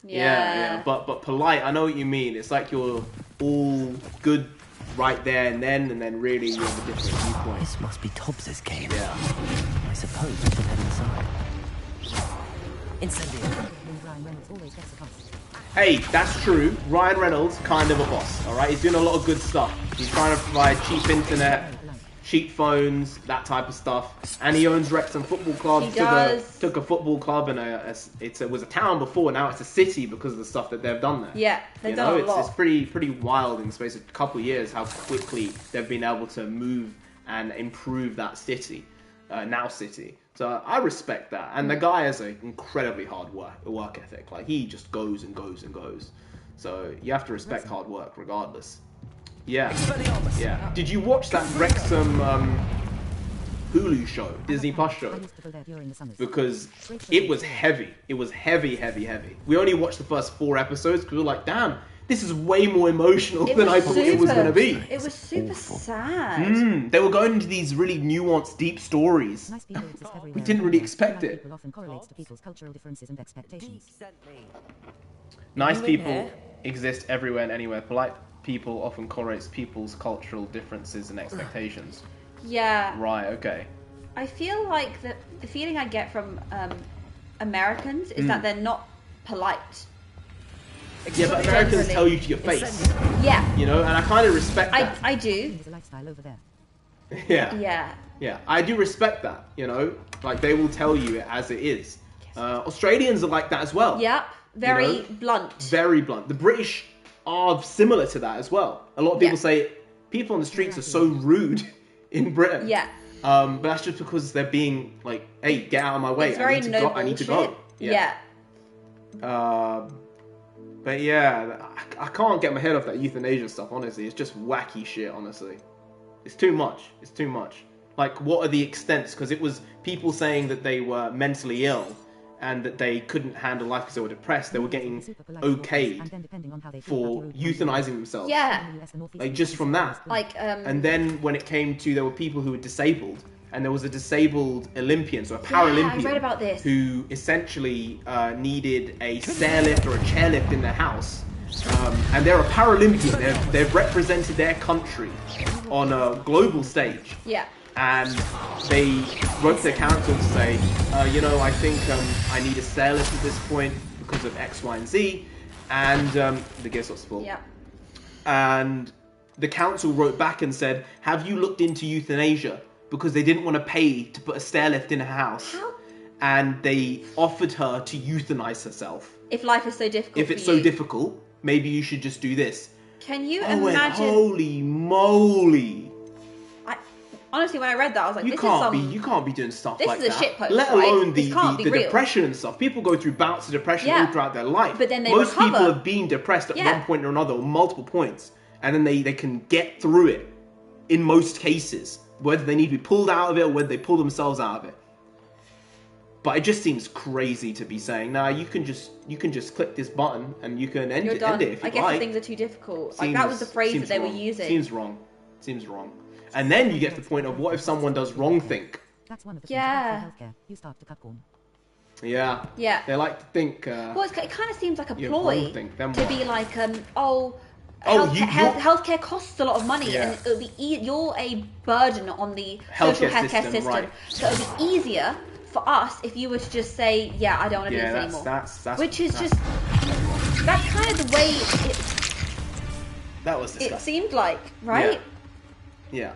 Yeah. But polite, I know what you mean. It's like you're all good right there and then really you have a different viewpoint. This must be Tobbs's cave. Yeah. I suppose we should head inside. Incendio. Hey, that's true. Ryan Reynolds, kind of a boss, alright? He's doing a lot of good stuff. He's trying to provide cheap internet, cheap phones, that type of stuff. And he owns Wrexham Football Club. He does. Took a football club and it was a town before, now it's a city because of the stuff that they've done there. Yeah, they've done a lot. It's pretty wild in the space of a couple of years how quickly they've been able to move and improve that city, now city. So I respect that. And the guy has an incredibly hard work ethic. Like, he just goes and goes and goes. So you have to respect hard work regardless. Yeah. Did you watch that Wrexham Hulu show, Disney Plus show? Because it was heavy. It was heavy. We only watched the first 4 episodes because we were like, damn, this is way more emotional than I thought it was going to be. It was super sad. They were going into these really nuanced, deep stories. We didn't really expect it. Nice people exist everywhere and anywhere. Polite people often correlates people's cultural differences and expectations. Yeah. Right, okay. I feel like the feeling I get from Americans is that they're not polite. Yeah, but Americans tell you to your face. Yeah. You know, and I kind of respect that. I do. Yeah. Yeah, I do respect that, you know. Like, they will tell you it as it is. Australians are like that as well. Yep. Very blunt. Very blunt. The British are similar to that as well. A lot of people say people on the streets are so rude in Britain. Yeah. But that's just because they're being like, hey, get out of my way. It's very I need to go. Yeah. But yeah, I can't get my head off that euthanasia stuff, honestly. It's just wacky shit, honestly. It's too much. It's too much. Like, what are the extents? Because it was people saying that they were mentally ill and that they couldn't handle life because they were depressed. They were getting okayed for euthanizing themselves. Yeah. Like, just from that. Like, And then when it came to, there were people who were disabled. And there was a disabled Olympian, so a Paralympian, I read about this. who essentially needed a stair lift or a chair lift in their house. And they're a Paralympian. They've represented their country on a global stage. Yeah. And they wrote to their council to say, you know, I think I need a stair lift at this point because of X, Y, and Z. And the guest got spoiled. Yeah. And the council wrote back and said, have you looked into euthanasia? Because they didn't want to pay to put a stair lift in her house. How? And they offered her to euthanize herself. If life is so difficult If it's so difficult, maybe you should just do this. Can you I went, imagine? holy moly. Honestly, when I read that, I was like, You can't be doing stuff like that. This is a shitpost, Let right? alone This can't the be real. depression and stuff. People go through bouts of depression all throughout their life. But then they Most recover. people have been depressed at one point or another, or multiple points. And then they can get through it in most cases. Whether they need to be pulled out of it or whether they pull themselves out of it. But it just seems crazy to be saying, nah, you can just click this button and you can end it if you like. I guess things are too difficult. Like, that was the phrase that they were using. Seems wrong. And then you get to the point of, what if someone does wrong think? That's one of the Yeah. healthcare. You start to cut corn. Yeah. Yeah. They like to think... well, it kind of seems like a yeah, ploy wrong think, then to what? be like, healthcare costs a lot of money, Yeah. and it'll be you're a burden on the social healthcare system. Right. So it'll be easier for us if you were to just say, yeah, I don't want to do this anymore. That's Which is just, that's kind of the way That was disgusting. It seemed like, right? Yeah.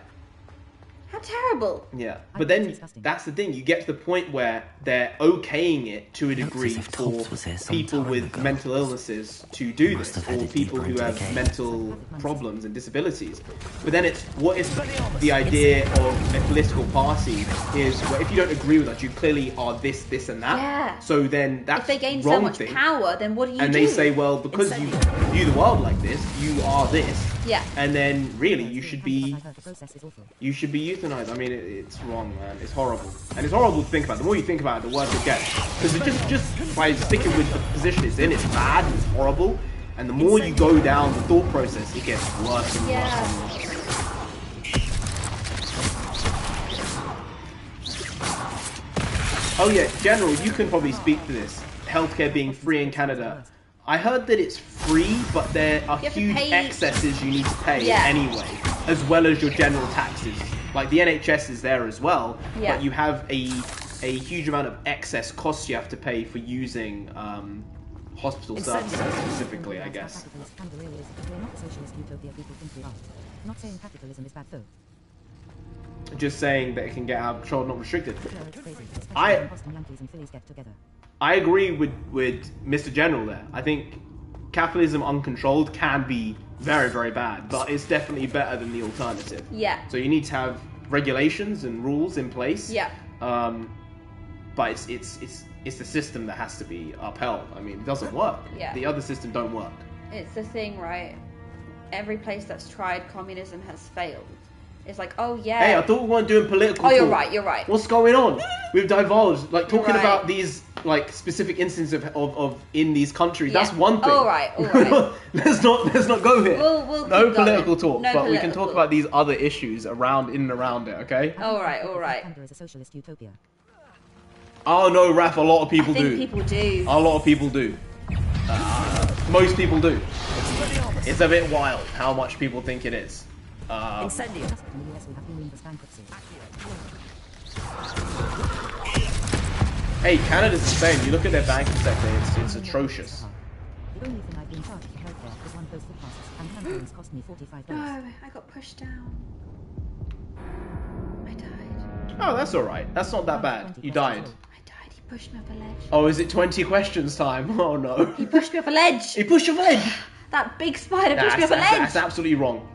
How terrible. Yeah, but then that's the thing. You get to the point where they're okaying it to a degree for people with mental illnesses to do this, or people who have mental problems and disabilities. But then it's, what is the idea of a political party is, well, if you don't agree with us, you clearly are this, this, and that. Yeah. So then that's if they gain wrong so much thing. power, then what do you do? And they say, well, because you view the world like this, you are this. Yeah. And then really, you should be euthanized. I mean, it's wrong, man. It's horrible, and it's horrible to think about. The more you think about it, the worse it gets. Because it just by sticking with the position it's in, it's bad, it's horrible, and the more you go down the thought process, it gets worse and worse and worse. Oh yeah, General, you can probably speak to this. Healthcare being free in Canada. I heard that it's free, but there are huge excesses you need to pay anyway, as well as your general taxes. Like the NHS is there as well, but you have a huge amount of excess costs you have to pay for using hospital services specifically, I guess. Just saying that it can get out of control, not restricted. I agree with Mr. General there. I think capitalism uncontrolled can be very, very bad, but it's definitely better than the alternative. Yeah. So you need to have regulations and rules in place. Yeah. But it's the system that has to be upheld. I mean, it doesn't work. Yeah. The other system don't work. It's the thing, right? Every place that's tried communism has failed. It's like, oh yeah. Hey, I thought we weren't doing political talk. You're right. What's going on? We've divulged, like, talking about these, like, specific instances of in these countries. That's one thing. All right. let's not go here. We'll no keep political going. talk, but we can talk about these other issues in and around it, okay? All right. Oh no, Raph, a lot of people I think people do. A lot of people do. Most people do. It's a bit wild how much people think it is. Hey, Canada's the same. You look at their banking sector, it's atrocious. No, I got pushed down. I died. Oh, that's alright. That's not that bad. You died. He pushed me off a ledge. Oh, is it 20 questions time? Oh no. He pushed me off a ledge. He pushed you off a ledge. That big spider pushed me off a ledge. That's absolutely wrong.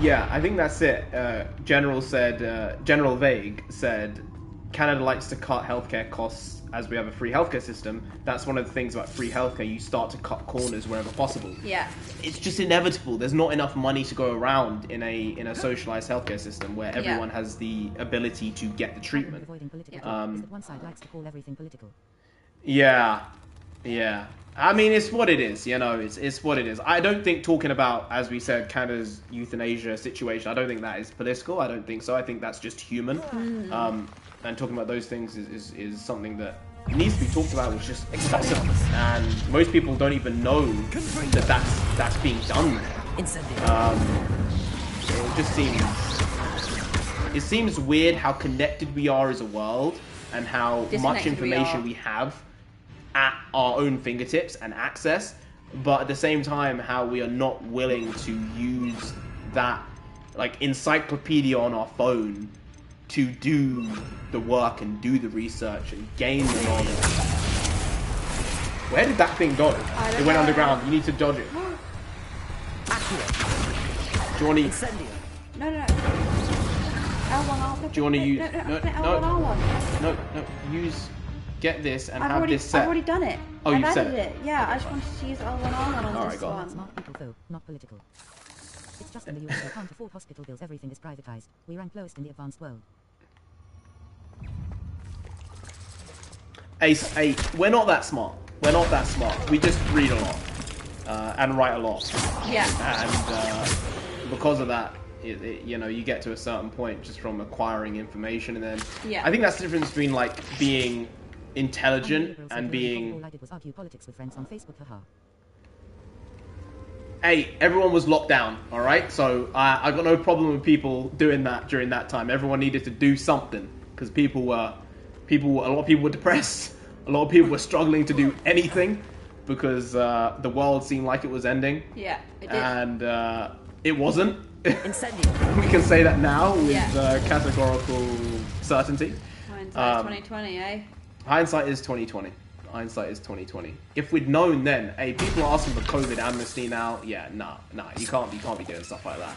Yeah, I think that's it. General Vague said, Canada likes to cut healthcare costs as we have a free healthcare system. That's one of the things about free healthcare. You start to cut corners wherever possible. Yeah. It's just inevitable. There's not enough money to go around in a socialized healthcare system where everyone has the ability to get the treatment. One side likes to call everything political. Yeah. I mean, it's what it is, you know, it's what it is. I don't think talking about, as we said, Canada's euthanasia situation, I don't think that is political. I don't think so. I think that's just human. And talking about those things is something that needs to be talked about, which is just excessive. And most people don't even know that that's being done. It just seems weird how connected we are as a world and how much information we have at our own fingertips and access, but at the same time how we are not willing to use that like encyclopedia on our phone to do the work and do the research and gain the knowledge. Where did that thing go? It went underground. You need to dodge it. Do you want to... No. Do you want to use... No. Use... Get this and have this set. I've already done it. Oh, I've you said added it. Yeah, I just wanted to use L1R1 on this one. Smart people though, not political. It's just in the US we can't afford hospital bills, everything is privatized. We rank lowest in the advanced world. Hey, we're not that smart. We just read a lot. And write a lot. Yeah. And because of that, you know, you get to a certain point just from acquiring information, and then I think that's the difference between like being intelligent and being... All I did was argue politics with friends on Facebook, haha. hey, everyone was locked down, all right? So I got no problem with people doing that during that time. Everyone needed to do something because a lot of people were depressed. A lot of people were struggling to do anything because the world seemed like it was ending. Yeah, it did. And it wasn't. We can say that now with categorical certainty. Hindsight's 2020, eh? Hindsight is 2020. Hindsight is 2020. If we'd known then, hey, people are asking for COVID amnesty now. Yeah, nah, you can't be doing stuff like that.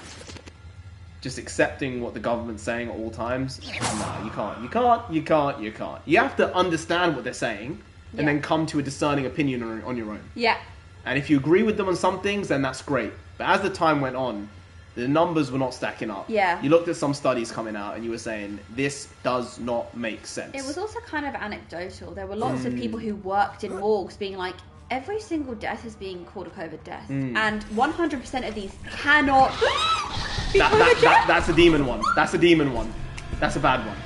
Just accepting what the government's saying at all times. Nah, you can't. You have to understand what they're saying and then come to a discerning opinion on your own. Yeah. And if you agree with them on some things, then that's great. But as the time went on, the numbers were not stacking up. Yeah. You looked at some studies coming out and you were saying, this does not make sense. It was also kind of anecdotal. There were lots of people who worked in morgues being like, every single death is being called a COVID death. And 100% of these cannot be COVID death. That's a demon one. That's a demon one. That's a bad one.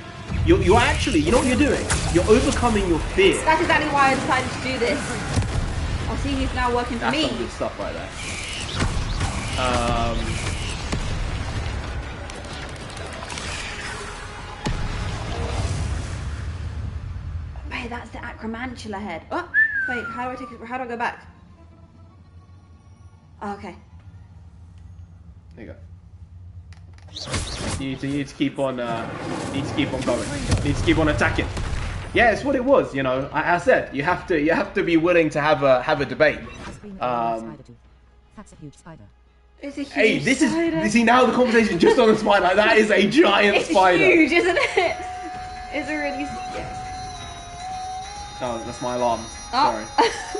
You're actually, you know what you're doing? You're overcoming your fear. That's exactly why I decided to do this. I'll see who's now working for me. That's some good stuff right there. Wait, that's the acromantula head. Oh, wait, how do I go back? Oh, okay. There you go. You need to keep on going. You need to keep on attacking. Yeah, it's what it was. You know, I said you have to be willing to have a debate. That's a huge spider. It's a huge Hey, this spider. is. You see now the conversation just on the spider. Like, that is a giant spider. It's huge, isn't it? It's a really. Yeah. Oh, that's my alarm. Oh. Sorry.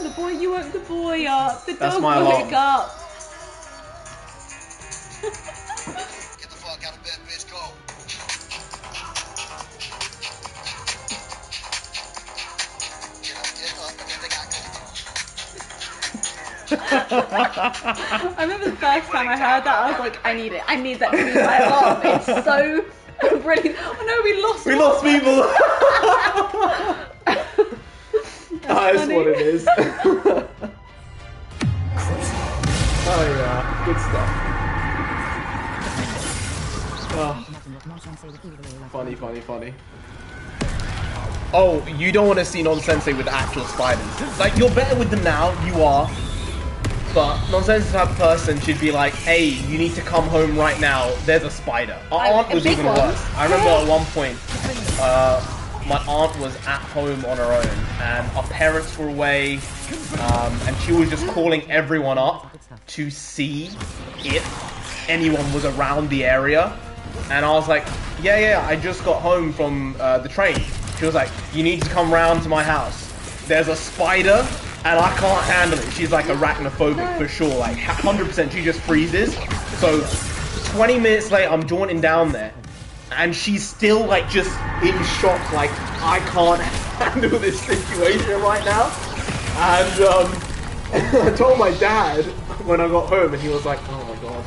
The boy, you woke the boy up. The That's dog my woke alarm. up. I remember the first time I heard that, I was like, I need it. I need that to be my alarm. It's so brilliant. Oh no, we lost people. That's what it is. Oh yeah, good stuff. Oh. Funny. Oh, you don't want to see Nonsensei with actual spiders. Like, you're better with them now, you are. But Nonsensei type of person should be like, hey, you need to come home right now, there's a spider. Our aunt was even worse. I remember at one point, my aunt was at home on her own, and our parents were away, and she was just calling everyone up to see if anyone was around the area. And I was like, yeah, I just got home from the train. She was like, you need to come round to my house. There's a spider, and I can't handle it. She's like arachnophobic for sure, like 100%. She just freezes. So 20 minutes later, I'm jaunting down there, and she's still like just in shock, like, I can't handle this situation right now. And I told my dad when I got home, and he was like, oh my god,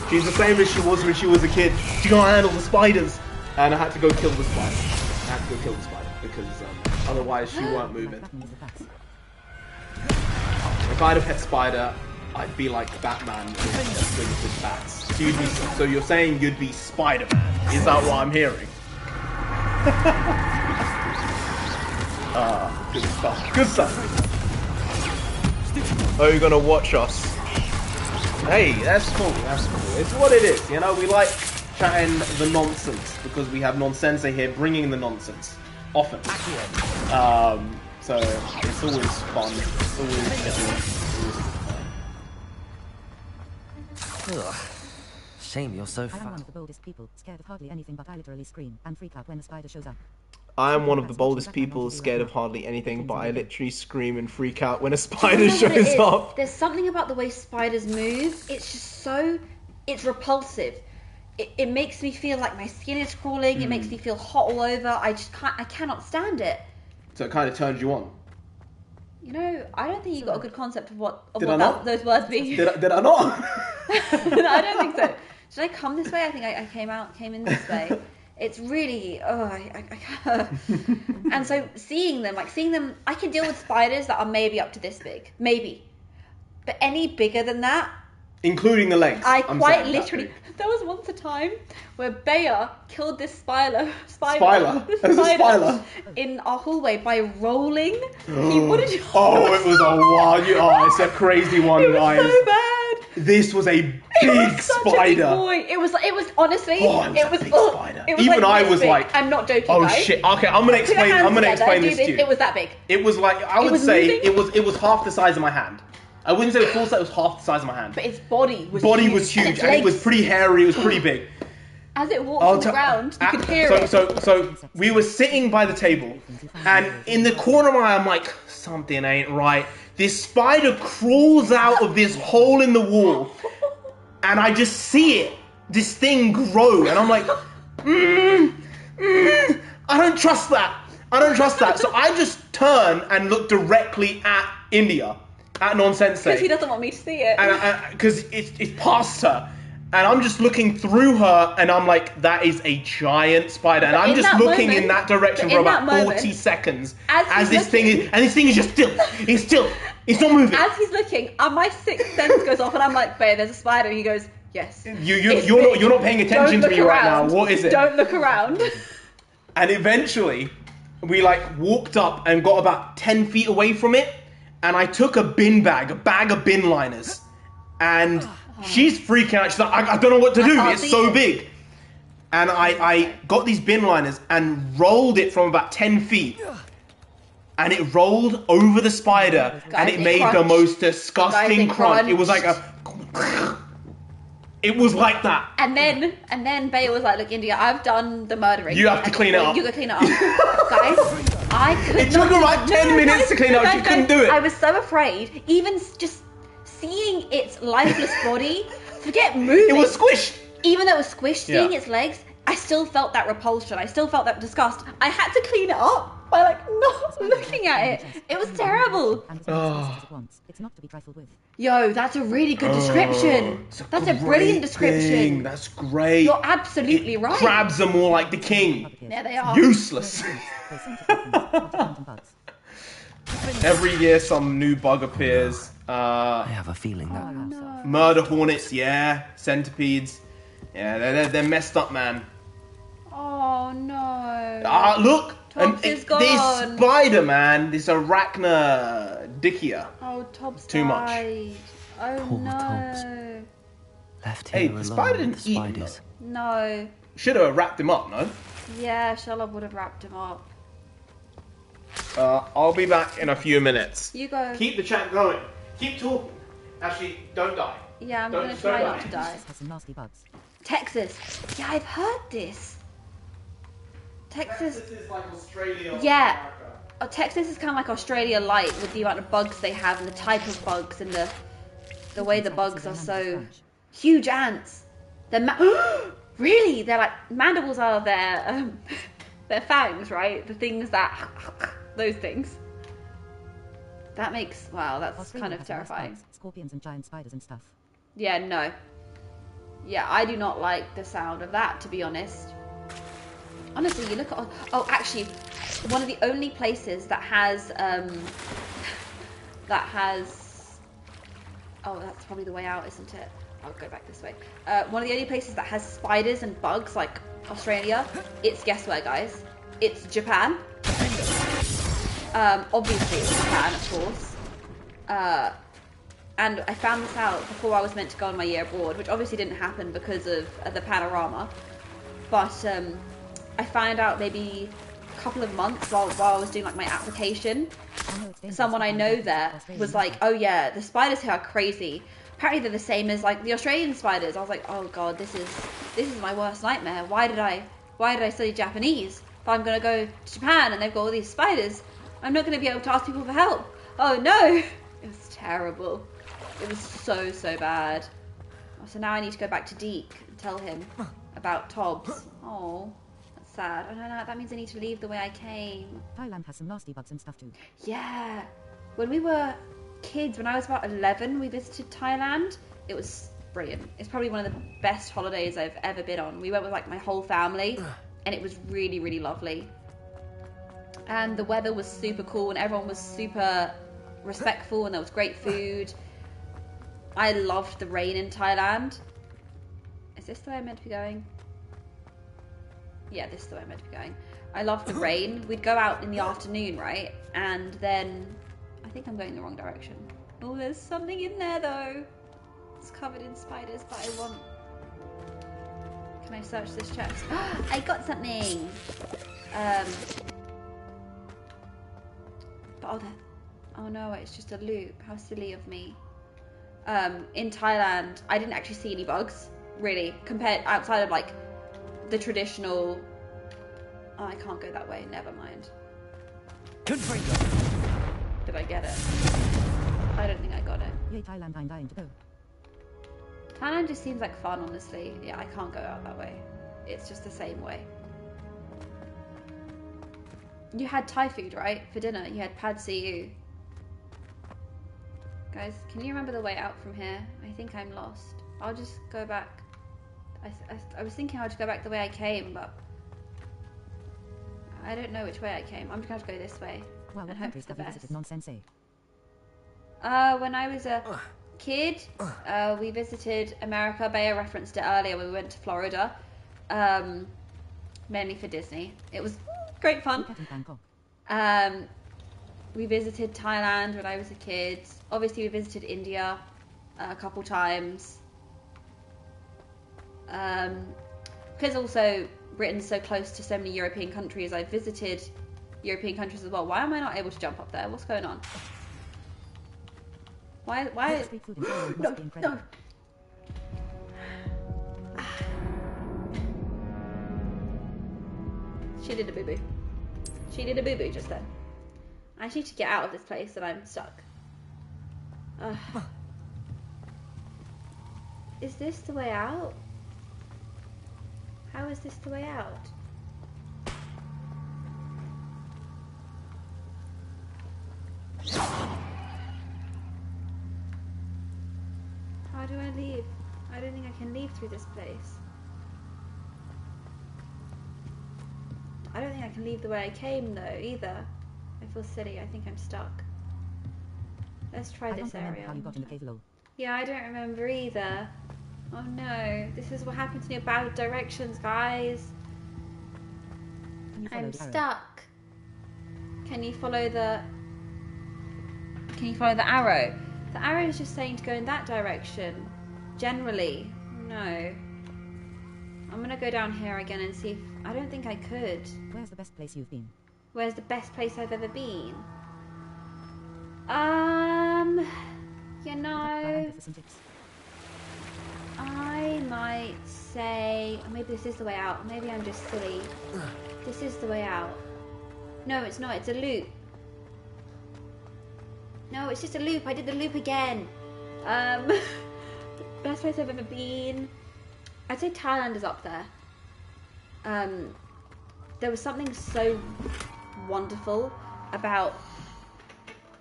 she's the same as she was when she was a kid. She can't handle the spiders. And I had to go kill the spider. Because otherwise she weren't moving. If I had a pet spider, I'd be like Batman with bats. So you're saying you'd be Spider-Man? Is that what I'm hearing? Good stuff. Oh, you're gonna watch us? Hey, that's cool. It's what it is. You know, we like chatting the nonsense because we have Nonsensei here bringing the nonsense often. So it's always fun. It's always Ugh. Shame you're so I am fat. one of the boldest people, scared of hardly anything, but I literally scream and freak out when a spider shows up. I am one of the boldest people, scared of hardly anything, but I literally scream and freak out when a spider shows up. There's something about the way spiders move. It's just so... It's repulsive. It makes me feel like my skin is crawling. It makes me feel hot all over. I cannot stand it. So it kind of turns you on. You know, I don't think you got a good concept of what those words mean. Did I not? No, I don't think so. Should I come this way? I think I came in this way. It's really, and so seeing them, I can deal with spiders that are maybe up to this big, maybe. But any bigger than that, including the legs. I I'm quite saying that literally. big. There was once a time where Bayer killed this spider in our hallway by rolling. He wouldn't. Oh, it was a wild. It's a crazy one, It was guys. so bad. This was a big Such a big spider. boy. It was honestly. It was a big spider. It was Even like I this was big. like, I'm not joking. oh guys. shit. Okay, I'm gonna Put your explain. hands I'm gonna together, explain do this to you. It was that big. It was like I would was say moving? it was half the size of my hand. I wouldn't say full size. It was half the size of my hand. But its body was huge, and it was pretty hairy. It was pretty big. As it walked on the ground, you could hear it. So we were sitting by the table, and in the corner of my eye, I'm like, something ain't right. This spider crawls out of this hole in the wall, and I just see it, this thing grow, and I'm like, I don't trust that. So I just turn and look directly at India, at Nonsensei. Because he doesn't want me to see it. Because it's past her. And I'm just looking through her, and I'm like, that is a giant spider. And I'm just looking in that direction for about 40 seconds. As this thing is just still. It's not moving. As he's looking, my sixth sense goes off, and I'm like, babe, there's a spider. And he goes, yes. You're not paying attention to me right now. What is it? Don't look around. And eventually, we walked up and got about 10 feet away from it, and I took a bag of bin liners, and she's freaking out. She's like, I don't know what to do. It's so big. And I got these bin liners and rolled it from about 10 feet. And it rolled over the spider, and it made the most disgusting crunch. It was like it was like that. And then Bayer was like, look, India, I've done the murdering. You have to clean it up. You gotta clean it up. Guys, I could It took her like 10 minutes to clean it up. She couldn't do it. I was so afraid. Even just seeing its lifeless body, forget moving. It was squished. Even though it was squished, seeing its legs, I still felt that repulsion. I still felt that disgust. I had to clean it up by not looking at it. It was terrible. It's not to be trifled with. Yo, that's a really good description. That's a brilliant description. That's great. You're absolutely right. Crabs are more like the king. Yeah, they are. Useless. Every year some new bug appears. I have a feeling that murder hornets, centipedes. Yeah, they're messed up, man. Oh no. Look! Tobbs is gone. This spider, man, this Arachnodychia. Oh, Tobbs Too much. died. Oh Poor no. Tobbs. Left Hey, here the alone spider with didn't the eat him, spiders. No. Should have wrapped him up, no? Yeah, Sherlock would have wrapped him up. I'll be back in a few minutes. You go. Keep the chat going. Keep talking. Actually, don't die. Yeah, I'm Don't- gonna try don't not die. to die. Has some nasty bugs. Texas. Yeah, I've heard this. Texas. is like Australia. Yeah. Texas is kind of like Australia light with the amount of bugs they have and the type of bugs and the way the bugs are so huge ants. They're really, they're like mandibles are their fangs, right? The things that those things. That makes that's Australia kind of has the worst terrifying. bugs, scorpions and giant spiders and stuff. Yeah, no. Yeah, I do not like the sound of that, to be honest. Honestly, you look at... Oh, actually, one of the only places that has... Oh, that's probably the way out, isn't it? I'll go back this way. One of the only places that has spiders and bugs, like Australia, it's, guess where, guys? It's Japan. Obviously, it's Japan, of course. And I found this out before I was meant to go on my year abroad, which obviously didn't happen because of the panorama. But I found out maybe a couple of months while I was doing like my application. Someone I know there was like, "Oh yeah, the spiders here are crazy. Apparently they're the same as like the Australian spiders." I was like, "Oh god, this is my worst nightmare. Why did I study Japanese? If I'm gonna go to Japan and they've got all these spiders, I'm not gonna be able to ask people for help. Oh no!" It was terrible. It was so bad. So now I need to go back to Deke and tell him about Tobbs. Oh, that's sad. Oh no, that means I need to leave the way I came. Thailand has some nasty bugs and stuff too. Yeah. When we were kids, when I was about 11, we visited Thailand. It was brilliant. It's probably one of the best holidays I've ever been on. We went with like my whole family and it was really lovely. And the weather was super cool and everyone was super respectful and there was great food. I loved the rain in Thailand. Is this the way I'm meant to be going? Yeah, this is the way I'm meant to be going. I loved the rain. We'd go out in the afternoon, right? And then... I think I'm going the wrong direction. Oh, there's something in there, though. It's covered in spiders, but I want... Can I search this chest? I got something! But oh no, it's just a loop. How silly of me. In Thailand, I didn't actually see any bugs, really, compared outside of like the traditional. Oh, I can't go that way. Never mind. Did I get it? I don't think I got it. Yay, Thailand, I'm dying to go. Thailand just seems like fun, honestly. Yeah, I can't go out that way. It's just the same way. You had Thai food, right? For dinner, you had pad see ew. Guys, can you remember the way out from here? I think I'm lost. I'll just go back. I was thinking I'll just go back the way I came, but I don't know which way I came. I'm just going to go this way Wow, and hope for the best. Nonsense. When I was a kid, we visited America. Bea referenced it earlier. We went to Florida, mainly for Disney. It was great fun. We visited Thailand when I was a kid. Obviously, we visited India a couple times. Because also Britain's so close to so many European countries, I visited European countries as well. Why am I not able to jump up there? What's going on? Why? No, no. She did a boo-boo. She did a boo-boo just then. I need to get out of this place and I'm stuck. Is this the way out? How is this the way out? How do I leave? I don't think I can leave through this place. I don't think I can leave the way I came though either. I feel silly. I think I'm stuck. Let's try this area. How you got in the cave low. Yeah, I don't remember either. Oh no, this is what happens when you're bad with directions, guys. I'm stuck. Can you follow the arrow? The arrow is just saying to go in that direction. Generally, no. I'm gonna go down here again and see if... I don't think I could. Where's the best place you've been? Where's the best place I've ever been? You know... I might say... Maybe this is the way out. Maybe I'm just silly. This is the way out. No, it's not. It's a loop. No, it's just a loop. I did the loop again. Best place I've ever been. I'd say Thailand is up there. There was something so wonderful about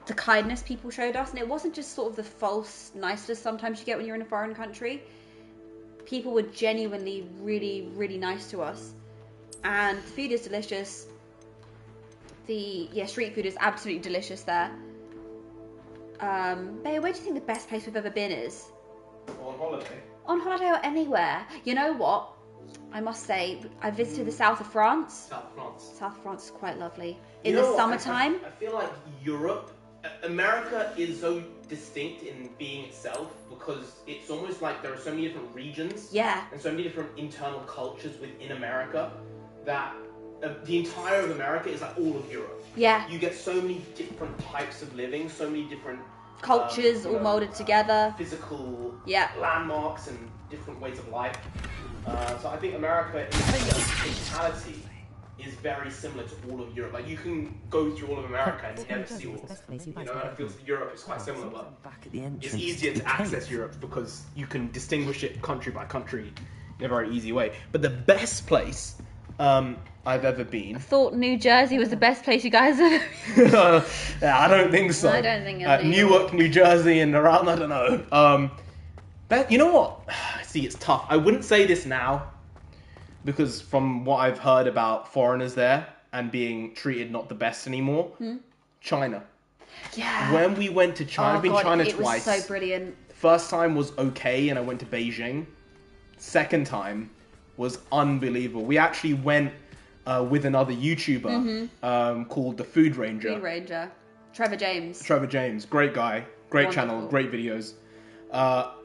the kindness people showed us, and it wasn't just sort of the false niceness sometimes you get when you're in a foreign country. People were genuinely really, really nice to us, and the food is delicious. Street food is absolutely delicious there. Babe, where do you think the best place we've ever been is? On holiday. On holiday or anywhere. You know what? I must say, I visited the south of France. South of France. South of France is quite lovely. In the summertime. I feel like Europe, America is so distinct in being itself because it's almost like there are so many different regions. Yeah. And so many different internal cultures within America that the entire of America is like all of Europe. Yeah. You get so many different types of living, so many different cultures all molded together. Physical landmarks and different ways of life. So I think America in totality is very similar to all of Europe. Like you can go through all of America and never see all of it. You know, I feel Europe is quite similar, but it's easier to access Europe because you can distinguish it country by country in a very easy way. But the best place I've ever been. I thought New Jersey was the best place you guys have ever been. I don't think so. I don't think it's Newark, New Jersey, and around, I don't know. But you know what? See, it's tough. I wouldn't say this now because from what I've heard about foreigners there and being treated not the best anymore, China. Yeah. When we went to China, I've been to China twice. It was so brilliant. First time was okay, and I went to Beijing. Second time was unbelievable. We actually went with another YouTuber called the Food Ranger. Food Ranger. Trevor James. Trevor James, great guy, great Wonderful. channel, great videos.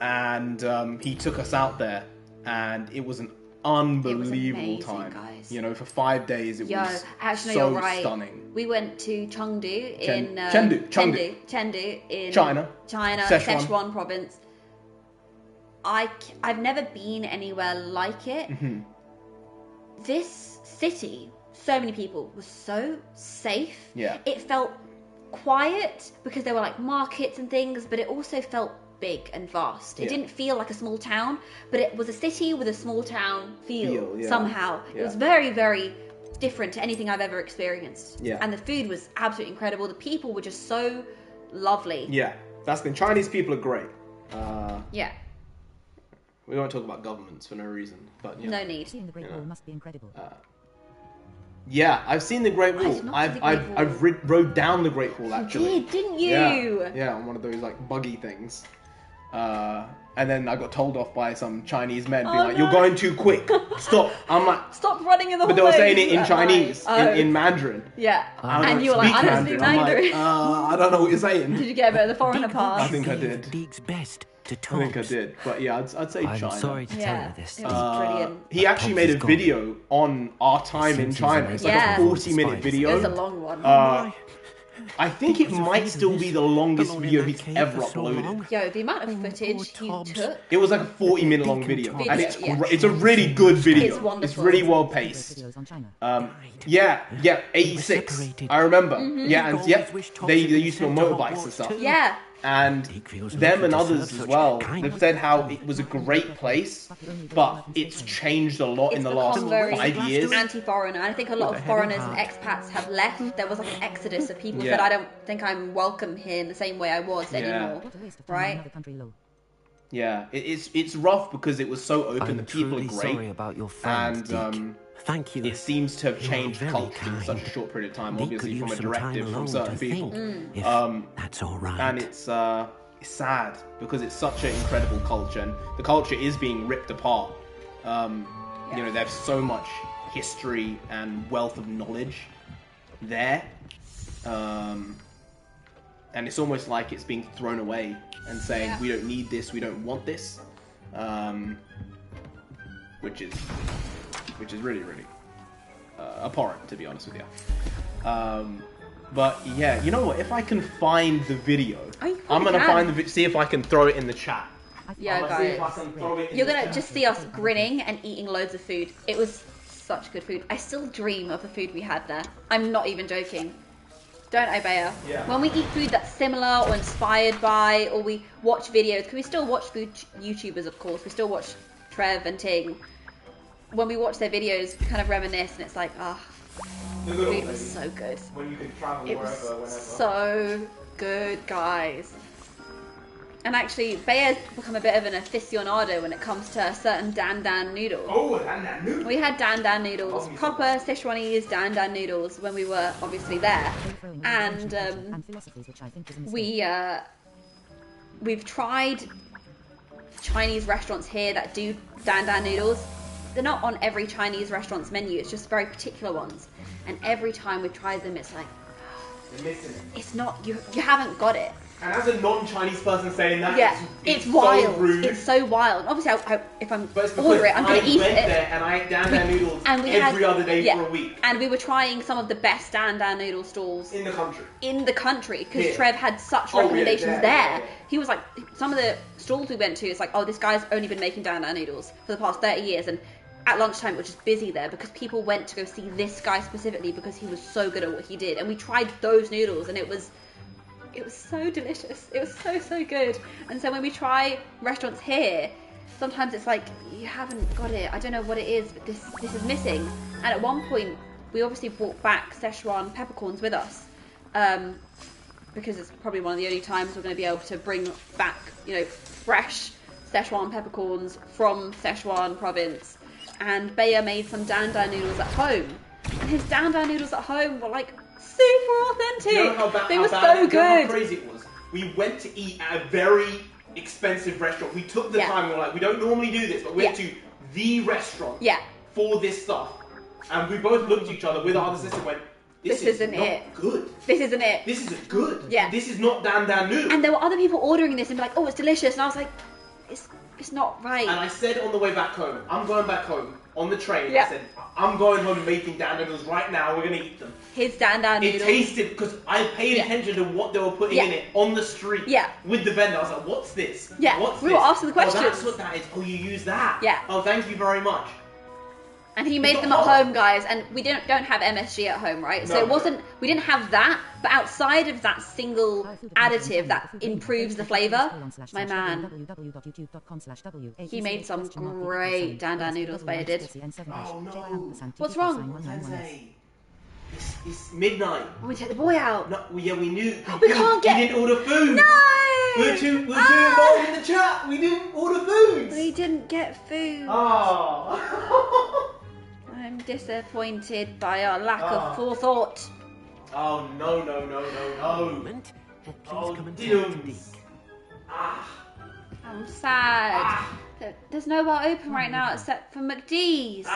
And he took us out there, and it was an unbelievable amazing, time. guys. You know, for 5 days it was actually, so you're right. stunning. We went to Chengdu in Chengdu in China, Sichuan province. I've never been anywhere like it. This city, so many people, was so safe. Yeah. It felt quiet because there were like markets and things, but it also felt big and vast. It didn't feel like a small town, but it was a city with a small town feel somehow. It was very, very different to anything I've ever experienced. Yeah. And the food was absolutely incredible. The people were just so lovely. Yeah, that's the Chinese people are great. Yeah. We won't talk about governments for no reason, but yeah. No need. Seeing the Great Wall must be incredible. Yeah, I've seen the Great Wall. I've rode down the Great Wall actually. You did, didn't you? Yeah, on one of those like buggy things. And then I got told off by some Chinese men, being like, "You're going too quick. Stop!" I'm like, "Stop running in the But hallway." they were saying it in Chinese, in Mandarin. Yeah, I and you were like, "I don't speak Mandarin." I don't know what you're saying. Did you get a bit of the foreigner pass? I think I did. Deek's best to I think I did, but yeah, I'd say I'm China. sorry to tell you this. It was brilliant. He actually made a video on our time in China. It's like a 40-minute video. It was a long one. I think it might still be the longest video he's ever uploaded. Yo, the amount of footage you took. It was like a 40-minute long video, and it's a really good video. It's wonderful. It's really well paced. 86. I remember. Yeah, and they used to be on motorbikes and stuff. Yeah. And them and others as well, they've said how it was a great place, but it's changed a lot in the last 5 years. Anti-foreigner. I think a lot of foreigners and expats have left. There was like an exodus of people that I don't think I'm welcome here in the same way I was anymore. Right? Yeah, it's rough because it was so open. The people are great. Sorry about your friend, and thank you. It seems to have changed culture in such a short period of time, obviously from a directive from certain people. That's all right. And it's sad because it's such an incredible culture, and the culture is being ripped apart. You know, there's so much history and wealth of knowledge there, and it's almost like it's being thrown away and saying we don't need this, we don't want this, which is really, really abhorrent, to be honest with you. But yeah, you know what? If I can find the video, I'm gonna see if I can throw it in the chat. Yeah, guys, you're gonna just see us grinning and eating loads of food. It was such good food. I still dream of the food we had there. I'm not even joking. Don't I, Bea? Yeah. When we eat food that's similar or inspired by, or we watch videos, because we still watch food YouTubers, of course. We still watch Trev and Ting. When we watch their videos, we kind of reminisce, and it's like, the food was so good. When you can travel it was whenever. So good, guys. And actually, Bea's become a bit of an aficionado when it comes to certain Dan Dan noodles. Oh, Dan Dan noodles. We had Dan Dan noodles, proper Sichuanese Dan Dan noodles when we were obviously there, and we've tried Chinese restaurants here that do Dan Dan noodles. They're not on every Chinese restaurant's menu. It's just very particular ones, and every time we've tried them, it's like it's not you haven't got it. And as a non-Chinese person saying that, it's wild. So rude. It's so wild. Obviously, if I'm order it, I'm going to eat it. There and I ate Dan Dan noodles every other day for a week. And we were trying some of the best Dan Dan noodle stalls in the country. Because Trev had such recommendations there. He was like, some of the stalls we went to, it's like, oh, this guy's only been making Dan Dan noodles for the past 30 years, and at lunchtime it was just busy there because people went to go see this guy specifically because he was so good at what he did. And we tried those noodles, and it was so delicious. It was so good. And so when we try restaurants here, sometimes it's like, you haven't got it. I don't know what it is, but this is missing. And at one point, we obviously brought back Szechuan peppercorns with us, because it's probably one of the only times we're going to be able to bring back, fresh Szechuan peppercorns from Szechuan province. And Bea made some Dan Dan noodles at home. And his Dan Dan noodles at home were like super authentic. You know They were so good. You know how crazy it was? We went to eat at a very expensive restaurant. We took the time. We were like, we don't normally do this, but we went to the restaurant for this stuff, and we both looked at each other with our other sister and went, this isn't not good. This isn't it. This isn't good. Yeah. This is not Dan Dan noodle. And there were other people ordering this and be like, oh, it's delicious. And I was like, it's not right. And I said on the way back home, I'm going back home on the train. I said, I'm going home making Dan Dan noodles right now. We're going to eat them. His Dan Dan noodles. It tasted, because I paid attention to what they were putting in it on the street with the vendor. I was like, what's this? Yeah. What's we this? were asking the questions. Oh, that's what that is. Oh, you use that? Yeah. Oh, thank you very much. And he made them at home, guys, and we don't have MSG at home, right? So it wasn't, we didn't have that, but outside of that single additive that improves the flavour, my man, he made some great Dan Dan noodles, Bayer did. Oh no. What's wrong? It's midnight. Oh, we take the boy out. No, yeah, we knew. We can't get... We didn't order food. No! We're too involved in the chat. We didn't order food. We didn't get food. Oh. I'm disappointed by our lack of forethought. Oh, no. Oh, Diddums. I'm sad. There's nowhere open right now except for McDee's.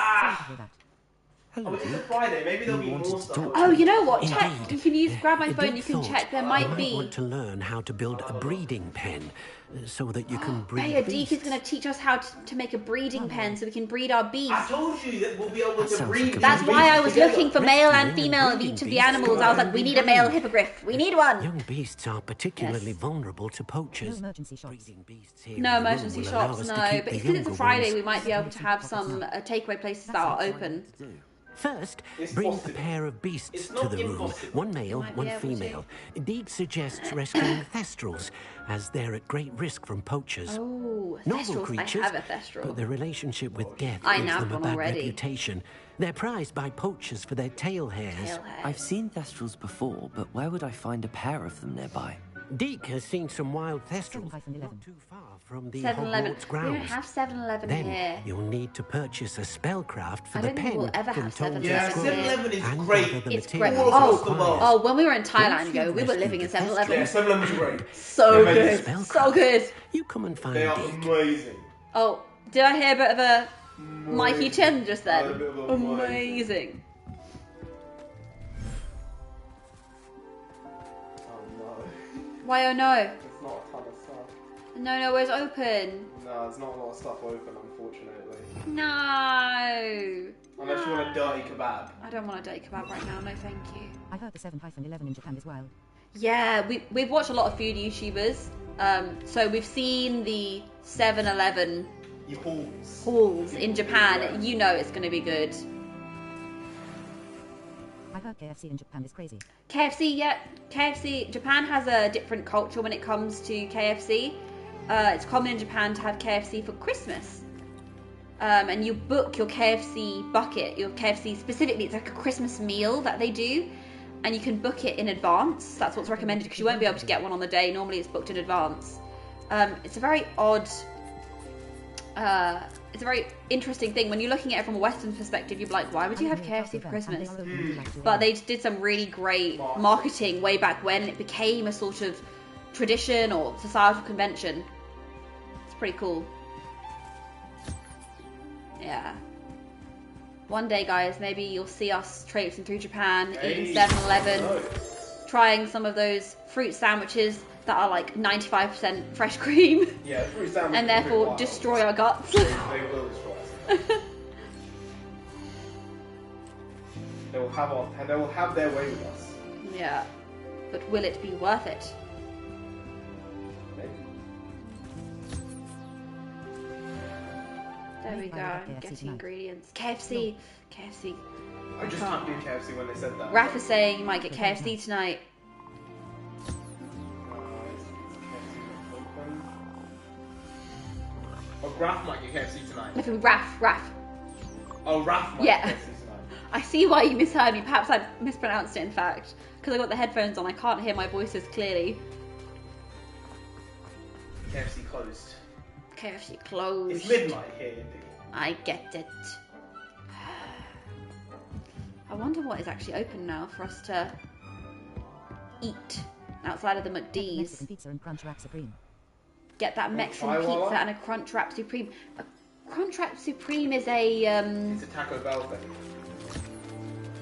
Oh, it's a Friday. Maybe there'll be more stuff. Oh, you know what? Check. You can grab my phone. You can check. There might be. I want to learn how to build a breeding pen so that you can breed Bayer, beasts. Deke is going to teach us how to make a breeding pen so we can breed our beasts. I told you that we'll be able to breed. That's why I was looking for male and female of each of the animals. I was like, we need a male hippogriff. We need one. Young beasts are particularly vulnerable to poachers. No emergency shops, no. But because it's a Friday, we might be able to have some takeaway places that are open. First, bring a pair of beasts to the room. One male, one female. Deke suggests rescuing thestrals, as they're at great risk from poachers. Oh, Novel thestrals. creatures, I have a thestral. but their relationship with death I gives nabbed them a one bad already. reputation. They're prized by poachers for their tail hairs. I've seen thestrals before, but where would I find a pair of them nearby? Deke has seen some wild thestrals not too far from the 7-Eleven. Hogwarts We grounds. don't have 7-Eleven Then here. you'll need to purchase a spellcraft for I the don't think pen we'll ever from have Tolkien's 7-Eleven scroll. here. 7-Eleven is And great. gather the It's great. materials required. Oh, when we were in Thailand, we were living in 7-Eleven. Yeah, 7-Eleven's great. So They're good. amazing. So good. You come and find They are Deke. amazing. Oh, did I hear a bit of a Mikey Chen just then? A bit of a Amazing. Why oh no? There's not a ton of stuff. No, where's open? No, there's not a lot of stuff open, unfortunately. No. Unless you want a dirty kebab. I don't want a dirty kebab right now, no thank you. I heard the 7-11 in Japan is wild. Yeah, we've watched a lot of food YouTubers. So we've seen the 7-Eleven halls in Japan. You know it's going to be good. I heard KFC in Japan is crazy. KFC, Japan has a different culture when it comes to KFC. It's common in Japan to have KFC for Christmas. And you book your KFC bucket, your KFC specifically, it's like a Christmas meal that they do. And you can book it in advance. That's what's recommended because you won't be able to get one on the day. Normally it's booked in advance. It's a very odd, it's a very interesting thing. When you're looking at it from a Western perspective, you're like, why would you have KFC for Christmas? But they did some really great marketing way back when, and it became a sort of tradition or societal convention. It's pretty cool. Yeah. One day, guys, maybe you'll see us traipsing through Japan, eating 7-Eleven, trying some of those fruit sandwiches that are like 95% fresh cream. Yeah, fruit sandwiches. And therefore destroy our guts. They will destroy us. They will have their way with us. Yeah. But will it be worth it? Maybe. There we go. Getting ingredients. KFC. I just can't do KFC when they said that. Raph is saying you might get KFC tonight. Oh, Raph might get KFC tonight. Look at Raph. Oh, Raph might Yeah. get KFC tonight. I see why you misheard me. Perhaps I mispronounced it, in fact. Because I got the headphones on, I can't hear my voices clearly. KFC closed. KFC closed. It's midnight here, indeed. I get it. I wonder what is actually open now for us to eat outside of the McDee's. Mexican pizza and Crunch Rack Supreme. get that Mexican Chaiwala? pizza and a Crunchwrap Supreme. A Crunchwrap Supreme is a It's a Taco Bell thing.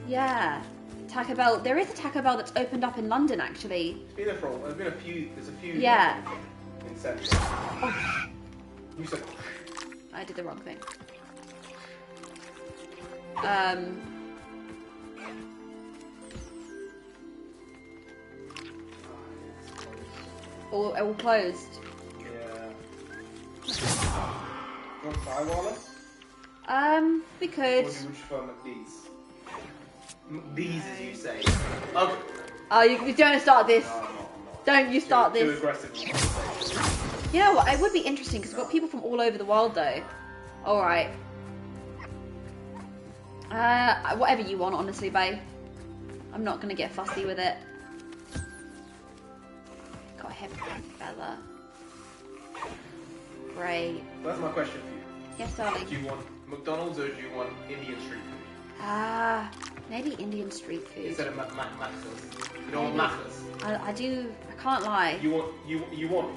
yeah, Taco Bell. There is a Taco Bell that's opened up in London actually. Been there for there's been a few. There's a few. Yeah. In Central. You said. I did the wrong thing. All closed. Yeah. Do you want Chaiwala? We could. Or do you prefer McDee's? McDee's, as you say. Okay. Oh, you don't start this. No, I'm not. Don't you start Too this. aggressive. You know what? It would be interesting because we've got people from all over the world, though. All right. Whatever you want, honestly, babe. I'm not gonna get fussy with it. Got a heavy fella. Great. That's my question for you. Yes, darling. Do you want McDonald's or do you want Indian street food? Maybe Indian street food. Instead of Macca's. You don't want Macca's. I do. I can't lie. You want it. You want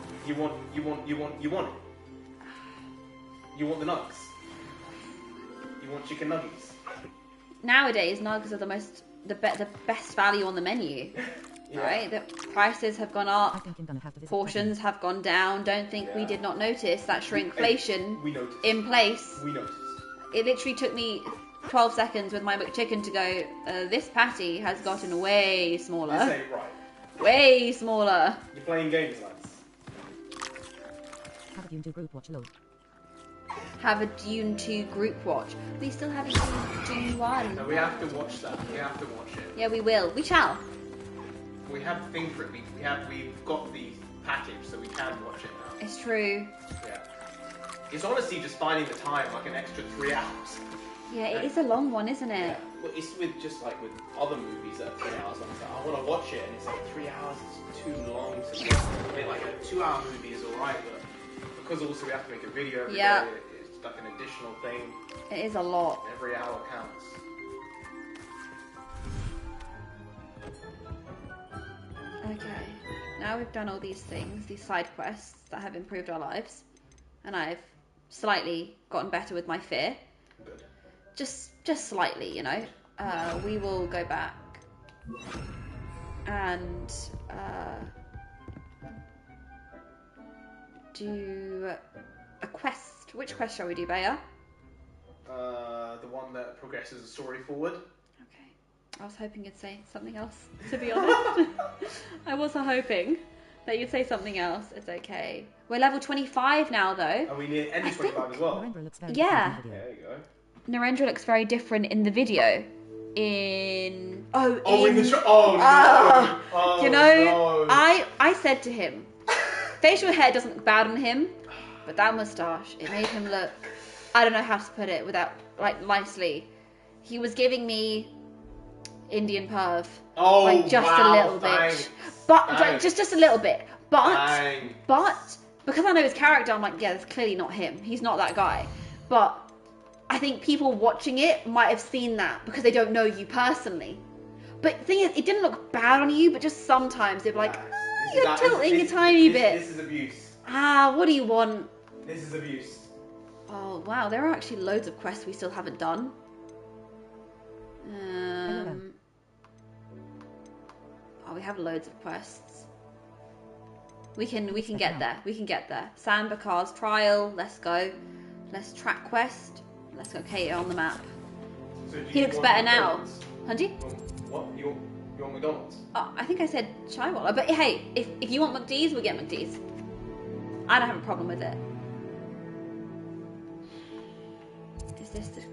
the nugs. You want chicken nuggets. Nowadays, nugs are the best value on the menu. Yeah. Right? The prices have gone up. Portions have gone down. Don't think we did not notice that shrinkflation in place. We noticed. It literally took me 12 seconds with my McChicken to go, this patty has gotten way smaller. This ain't right. Way smaller. You're playing games, lads. Have a Dune 2 group watch load. Have a Dune 2 group watch. We still haven't seen Dune 1. No, we have to watch that. We have to watch it. Yeah, we will. We shall. We have the thing for it. We've got the package, so we can watch it now. It's true. Yeah. It's honestly just finding the time, like an extra 3 hours. Yeah, it is a long one, isn't it? Yeah. Well, it's with just like with other movies that are 3 hours long. So I want to watch it, and it's like 3 hours is too long to watch. I mean, like a 2-hour movie is alright, but because also we have to make a video every day, it's like an additional thing. It is a lot. Every hour counts. Okay, now we've done all these things, these side quests that have improved our lives, and I've slightly gotten better with my fear. Good. Just slightly, you know. We will go back and do a quest. Which quest shall we do, Bea? The one that progresses the story forward. I was hoping you'd say something else, to be honest. I wasn't hoping that you'd say something else. It's okay. We're level 25 now, though. Are we near end of 25 as well? Yeah. There you go. Narendra looks very different in the video. In no! You know, I said to him, facial hair doesn't look bad on him, but that moustache, it made him look, I don't know how to put it without, like, nicely. He was giving me Indian perv. Oh, like just wow, a little bit. But like, just a little bit. But because I know his character, I'm like, yeah, that's clearly not him. He's not that guy. But I think people watching it might have seen that because they don't know you personally. But the thing is, it didn't look bad on you, but just sometimes they'd be like, you're tilting a tiny bit. This is abuse. What do you want? This is abuse. Oh, wow, there are actually loads of quests we still haven't done. Oh, we have loads of quests. We can get there. We can get there. Sambakar's trial. Let's go. Let's track quest. Let's go. Okay, on the map. So he looks better now. Hanji? What? You want McDonald's? Oh, I think I said Chaiwala. But hey, if you want McDee's, we'll get McDee's. I don't have a problem with it. Is this the...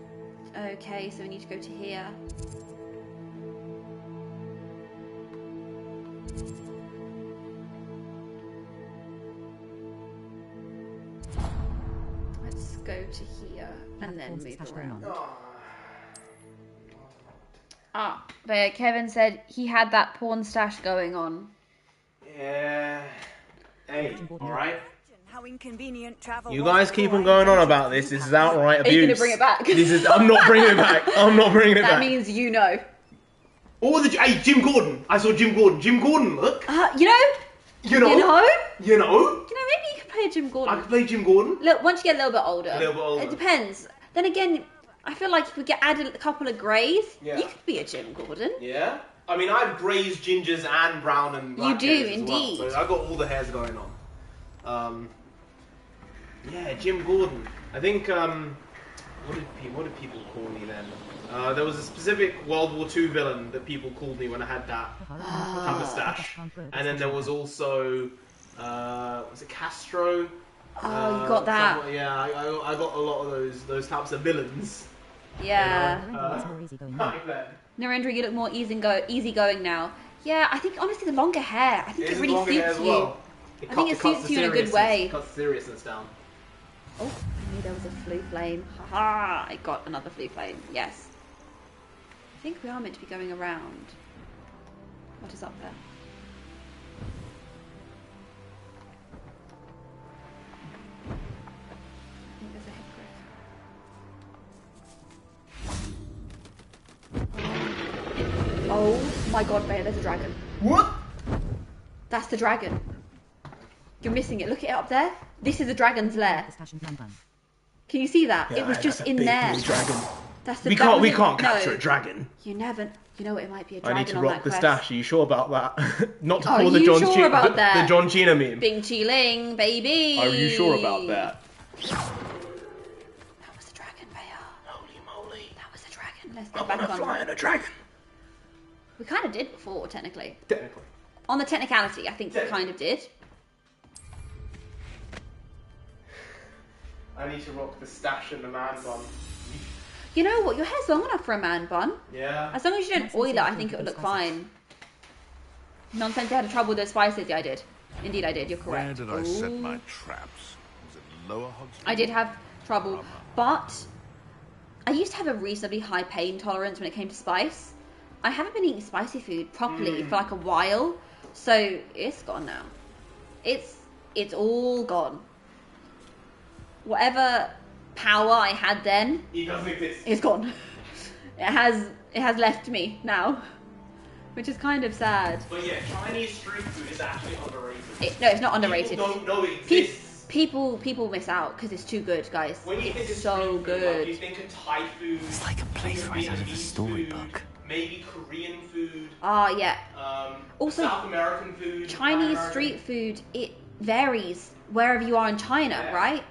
Okay, so we need to go to here. Let's go to here and then move around. But Kevin said he had that porn stash going on. Yeah. Hey, alright. How inconvenient travel. You guys keep on going on about this. This is outright abuse. Are you gonna bring it back? I'm not bringing it back. I'm not bringing it back. That means you know. Hey, Jim Gordon. I saw Jim Gordon. Jim Gordon, look. You know. Maybe You know, maybe you could play play a Jim Gordon. I could play Jim Gordon. Look, once you get a little bit older. A little bit older. It depends. Then again, I feel like if we get added a couple of greys, Yeah. you could be a Jim Gordon. Yeah. I mean, I have greys, gingers, and brown and black You do, hairs as indeed. well, so I got all the hairs going on. Yeah, Jim Gordon. I think, what did people call me then? There was a specific World War II villain that people called me when I had that mustache. And then there was also, was it Castro? Oh, you got that. Yeah, I got a lot of those types of villains. Yeah. Back then. Narendra, you look more easygoing now. Yeah, I think honestly the longer hair, I think it really suits you. Well. I think it suits you in a good way. It cuts the seriousness down. Oh, I knew there was a flue flame. Haha, I got another flue flame. Yes. I think we are meant to be going around. What is up there? I think there's a hippogriff. Oh my god, Bea, there's a dragon. What? That's the dragon. You're missing it. Look at it up there. This is the dragon's lair. Can you see that? Yeah, it was just that's a in big there. blue dragon. That's the We can't capture a dragon. You never. You know what? It might be a I dragon need to on rock that the quest. stash. Are you sure about that? Not to Are pull the you John sure Cena, about that? the John Cena meme. Bing Chi Ling, baby. Are you sure about that? That was a dragon, Bea. Holy moly. That was a dragon. Let's go back on. Flying a dragon. We kind of did before, technically. Technically. On the technicality, I think we kind of did. I need to rock the stash and the man bun. You know what? Your hair's long enough for a man bun. Yeah. As long as you don't oil it, I think it would look fine. Nonsense, I had trouble with those spices. Yeah, I did. Indeed, I did. You're correct. Where did I set my traps? Was it lower Hogsmeade? I did have trouble, but I used to have a reasonably high pain tolerance when it came to spice. I haven't been eating spicy food properly for like a while, so it's gone now. It's all gone. Whatever power I had then, It doesn't exist. it's gone. It has left me now, which is kind of sad. But yeah, Chinese street food is actually underrated. No, it's not underrated. People don't know it exists. People miss out because it's too good, guys. When you think It's of so street food, good. like, you think of Thai food. It's like a place right out of a storybook. Maybe Korean food. Ah, yeah. Also, South American food. Chinese street food, it varies wherever you are in China, right?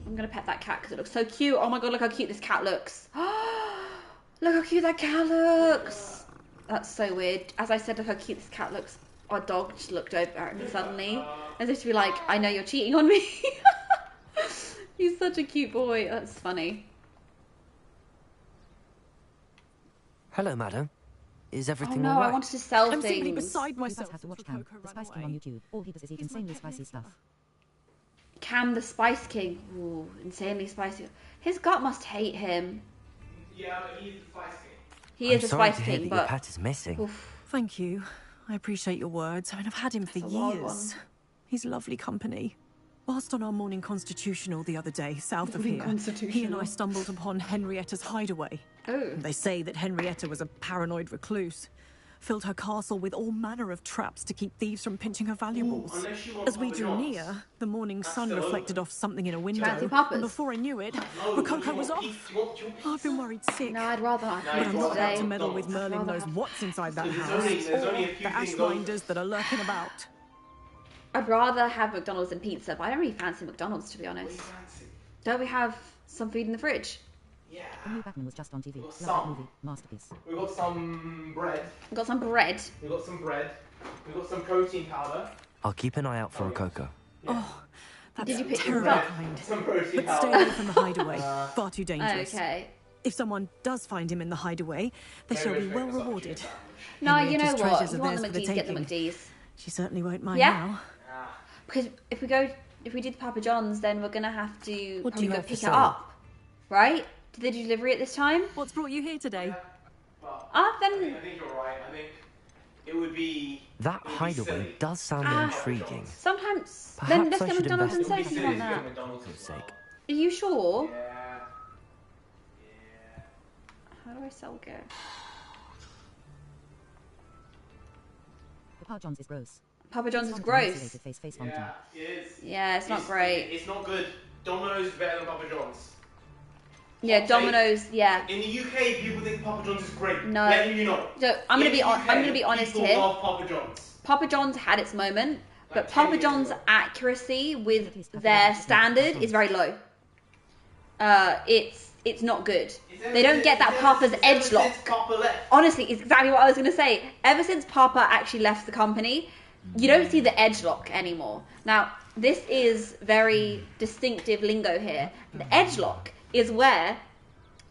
I'm gonna pet that cat because it looks so cute. Oh my god, look how cute this cat looks. Look how cute that cat looks. That's so weird. As I said, look how cute this cat looks. Our dog just looked over at me suddenly, as if to be like, I know you're cheating on me. He's such a cute boy. That's funny. Hello, madam. Is Oh everything no, all right? I wanted to sell I'm things. simply beside myself. Have to watch Cam, the Spice King on YouTube. All he does is eat insanely spicy stuff. Cam the Spice King. Ooh, insanely spicy. His gut must hate him. Yeah, but he's the Spice King. He is I'm a sorry Spice to hear King, that your but pet is missing. oof. Thank you. I appreciate your words. I mean, I've had him for That's a wild years. one. He's lovely company. Whilst on our morning constitutional the other day, south of Morning here, he and constitutional. I stumbled upon Henrietta's hideaway. Oh. They say that Henrietta was a paranoid recluse. Filled her castle with all manner of traps to keep thieves from pinching her valuables. unless you want As we Papa drew John's. near, the morning sun still reflected off something in a window. Fancy Papas? And before I knew it, Rococo was off. I've been worried sick. No, I'd rather not But have I'm pizza not about today. to meddle with I'd Merlin rather knows have- what's inside that There's house, only a or few the things ashwinders that are lurking about. I'd rather have McDonald's than pizza, but I don't really fancy McDonald's, to be honest. Don't we have some food in the fridge? Yeah. The new Batman was just on TV. Love that some. movie. Masterpiece. We got some bread. We've got some bread. We got some bread. We got some protein powder. I'll keep an eye out for Rococo. Oh, that's Did you pick terribly this up? kind. Some protein But stay powder. away from the hideaway. Far too dangerous. Okay. If someone does find him in the hideaway, they shall be well rewarded. No, you know Henrietta's what? treasures You are want the theirs for McDee's, get the taking. McDee's. She certainly won't mind Yeah? now. Because if we do the Papa John's, then we're gonna have to What do probably you go have for pick it sale? up, right? Did they deliver it this time? What's brought you here today? Then I think you're right. I think it would be. That hideaway does sound intriguing. sometimes. Perhaps Then let's I go should McDonald's invest instead if you want that. For his sake. Are you sure? Yeah. How do I sell gear? The Pa John's is gross. Papa John's is gross. Yeah, it is. Yeah, it's not great. It's not good. Domino's is better than Papa John's. Yeah, Domino's. Yeah. In the UK, people think Papa John's is great. No. Letting you know. So I'm gonna be honest people here. Love Papa John's. Papa John's had its moment, but Like Papa 10 years John's ago. accuracy with their standard is very low. It's not good. They don't get that Papa's edge lock. Honestly, it's exactly what I was gonna say. Ever since Papa actually left the company, you don't see the edge lock anymore. Now, this is very distinctive lingo here. The edge lock is where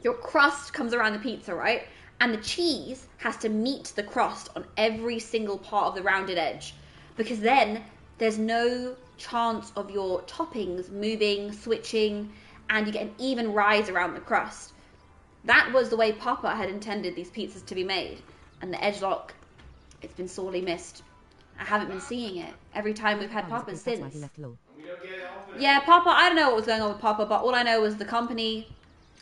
your crust comes around the pizza, right? And the cheese has to meet the crust on every single part of the rounded edge. Because then there's no chance of your toppings moving, switching, and you get an even rise around the crust. That was the way Papa had intended these pizzas to be made. And the edge lock, it's been sorely missed. I haven't been seeing it every time we've had Papas since. Yeah, Papa, I don't know what was going on with Papa, but all I know was the company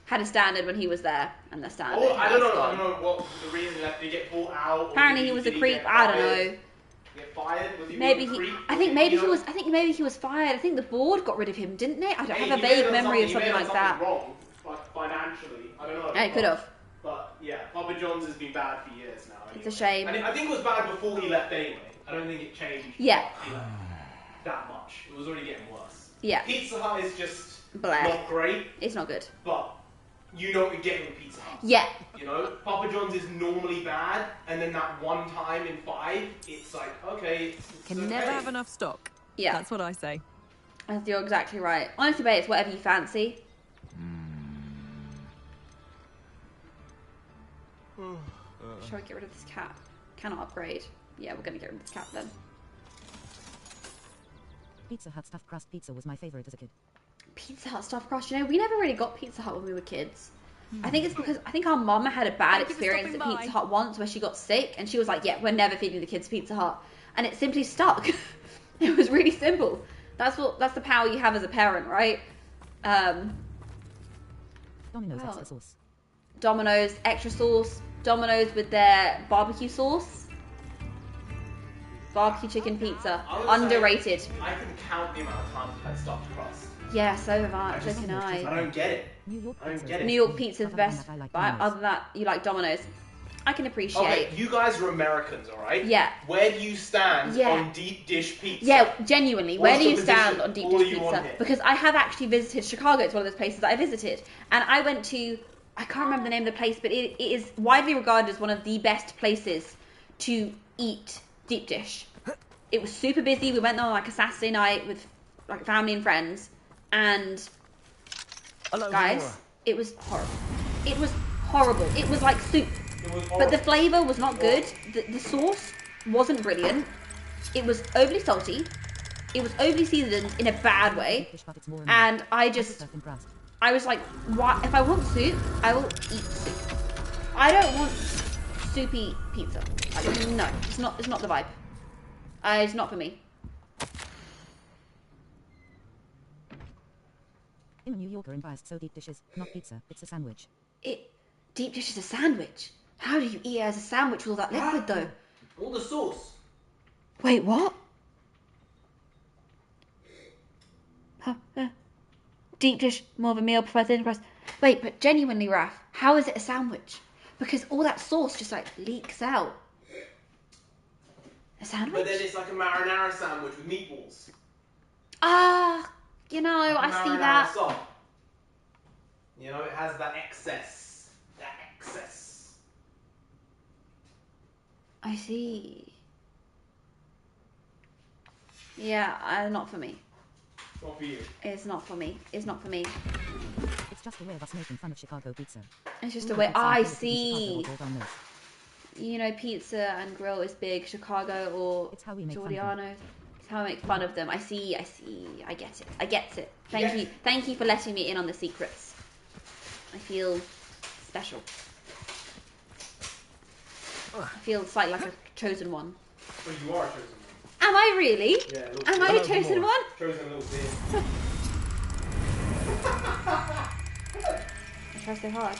had a standard when he was there, and the standard. Oh, I don't know what the reason that they get bought out. Apparently he was a creep. I don't know. Get fired? Was he Maybe a creep? I think maybe he was fired. I think the board got rid of him, didn't they? I don't have a vague memory of something like that. Wrong, like financially. I don't know. Yeah, he could have. But yeah, Papa John's has been bad for years now. Anyway. It's a shame. And I think it was bad before he left anyway. I don't think it changed. Yeah. That much. It was already getting worse. Yeah. Pizza Hut is just Blah. not great. It's not good. But you know what you're getting with Pizza Hut. Yeah. You know, Papa John's is normally bad, and then that one time in 5, it's like, okay, it's Can okay. never have enough stock. Yeah. That's what I say. You're exactly right. Honestly, babe, it's whatever you fancy. Shall we get rid of this cat? Cannot upgrade. Yeah, we're gonna get rid of this cat then. Pizza Hut stuffed crust pizza was my favorite as a kid. Pizza Hut stuffed crust. You know, we never really got Pizza Hut when we were kids. I think it's because I think our mum had a bad experience at Pizza Hut once where she got sick and she was like, yeah, we're never feeding the kids Pizza Hut. And it simply stuck. It was really simple. That's the power you have as a parent, right? Domino's extra sauce. Domino's extra sauce. Domino's with their barbecue sauce. Barbecue chicken pizza. Underrated. I can count the amount of times I've had stuffed crust. Yeah, so have I. So can I. I don't get it. I don't get it. New York pizza's the best. But other than that, you like Domino's. I can appreciate. Okay, you guys are Americans, alright? Yeah. Where do you stand on deep dish pizza? Yeah, genuinely. Where What's do the you stand position? on deep What dish do you want pizza? here? Because I have actually visited Chicago. It's one of those places that I visited. And I went to, I can't remember the name of the place, but it is widely regarded as one of the best places to eat deep dish. It was super busy. We went there on like a Saturday night with like family and friends. And guys, it was horrible. It was horrible. It was like soup. But the flavour was not good. The sauce wasn't brilliant. It was overly salty. It was overly seasoned in a bad way. And I was like, what? If I want soup, I will eat soup. I don't want soupy pizza. Like, no, it's not the vibe. It's not for me. I'm a New Yorker and biased, so deep dishes, not pizza, it's a sandwich. Deep dish is a sandwich. How do you eat it as a sandwich with all that liquid, though? All the sauce. Wait, what? Deep dish, more of a meal, prefer thin crust. Wait, but genuinely, Raph, how is it a sandwich? Because all that sauce just, like, leaks out. A sandwich? But then it's like a marinara sandwich with meatballs. Ah, you know, I see Marinara that. sauce. You know, it has that excess. That excess. I see. Yeah, not for me. Not for you. It's not for me. It's not for me. It's just a way of us making fun of Chicago pizza. It's just a way. I see. You know, pizza and grill is big. Chicago or it's how we make Giordano's. It's how I make fun of them. I see. I get it. I get it. Thank you. Thank you for letting me in on the secrets. I feel special. I feel slightly like a chosen one. Well, you are a chosen one. Am I really? Yeah, Am I a chosen one? Chosen a little bit. I try so hard.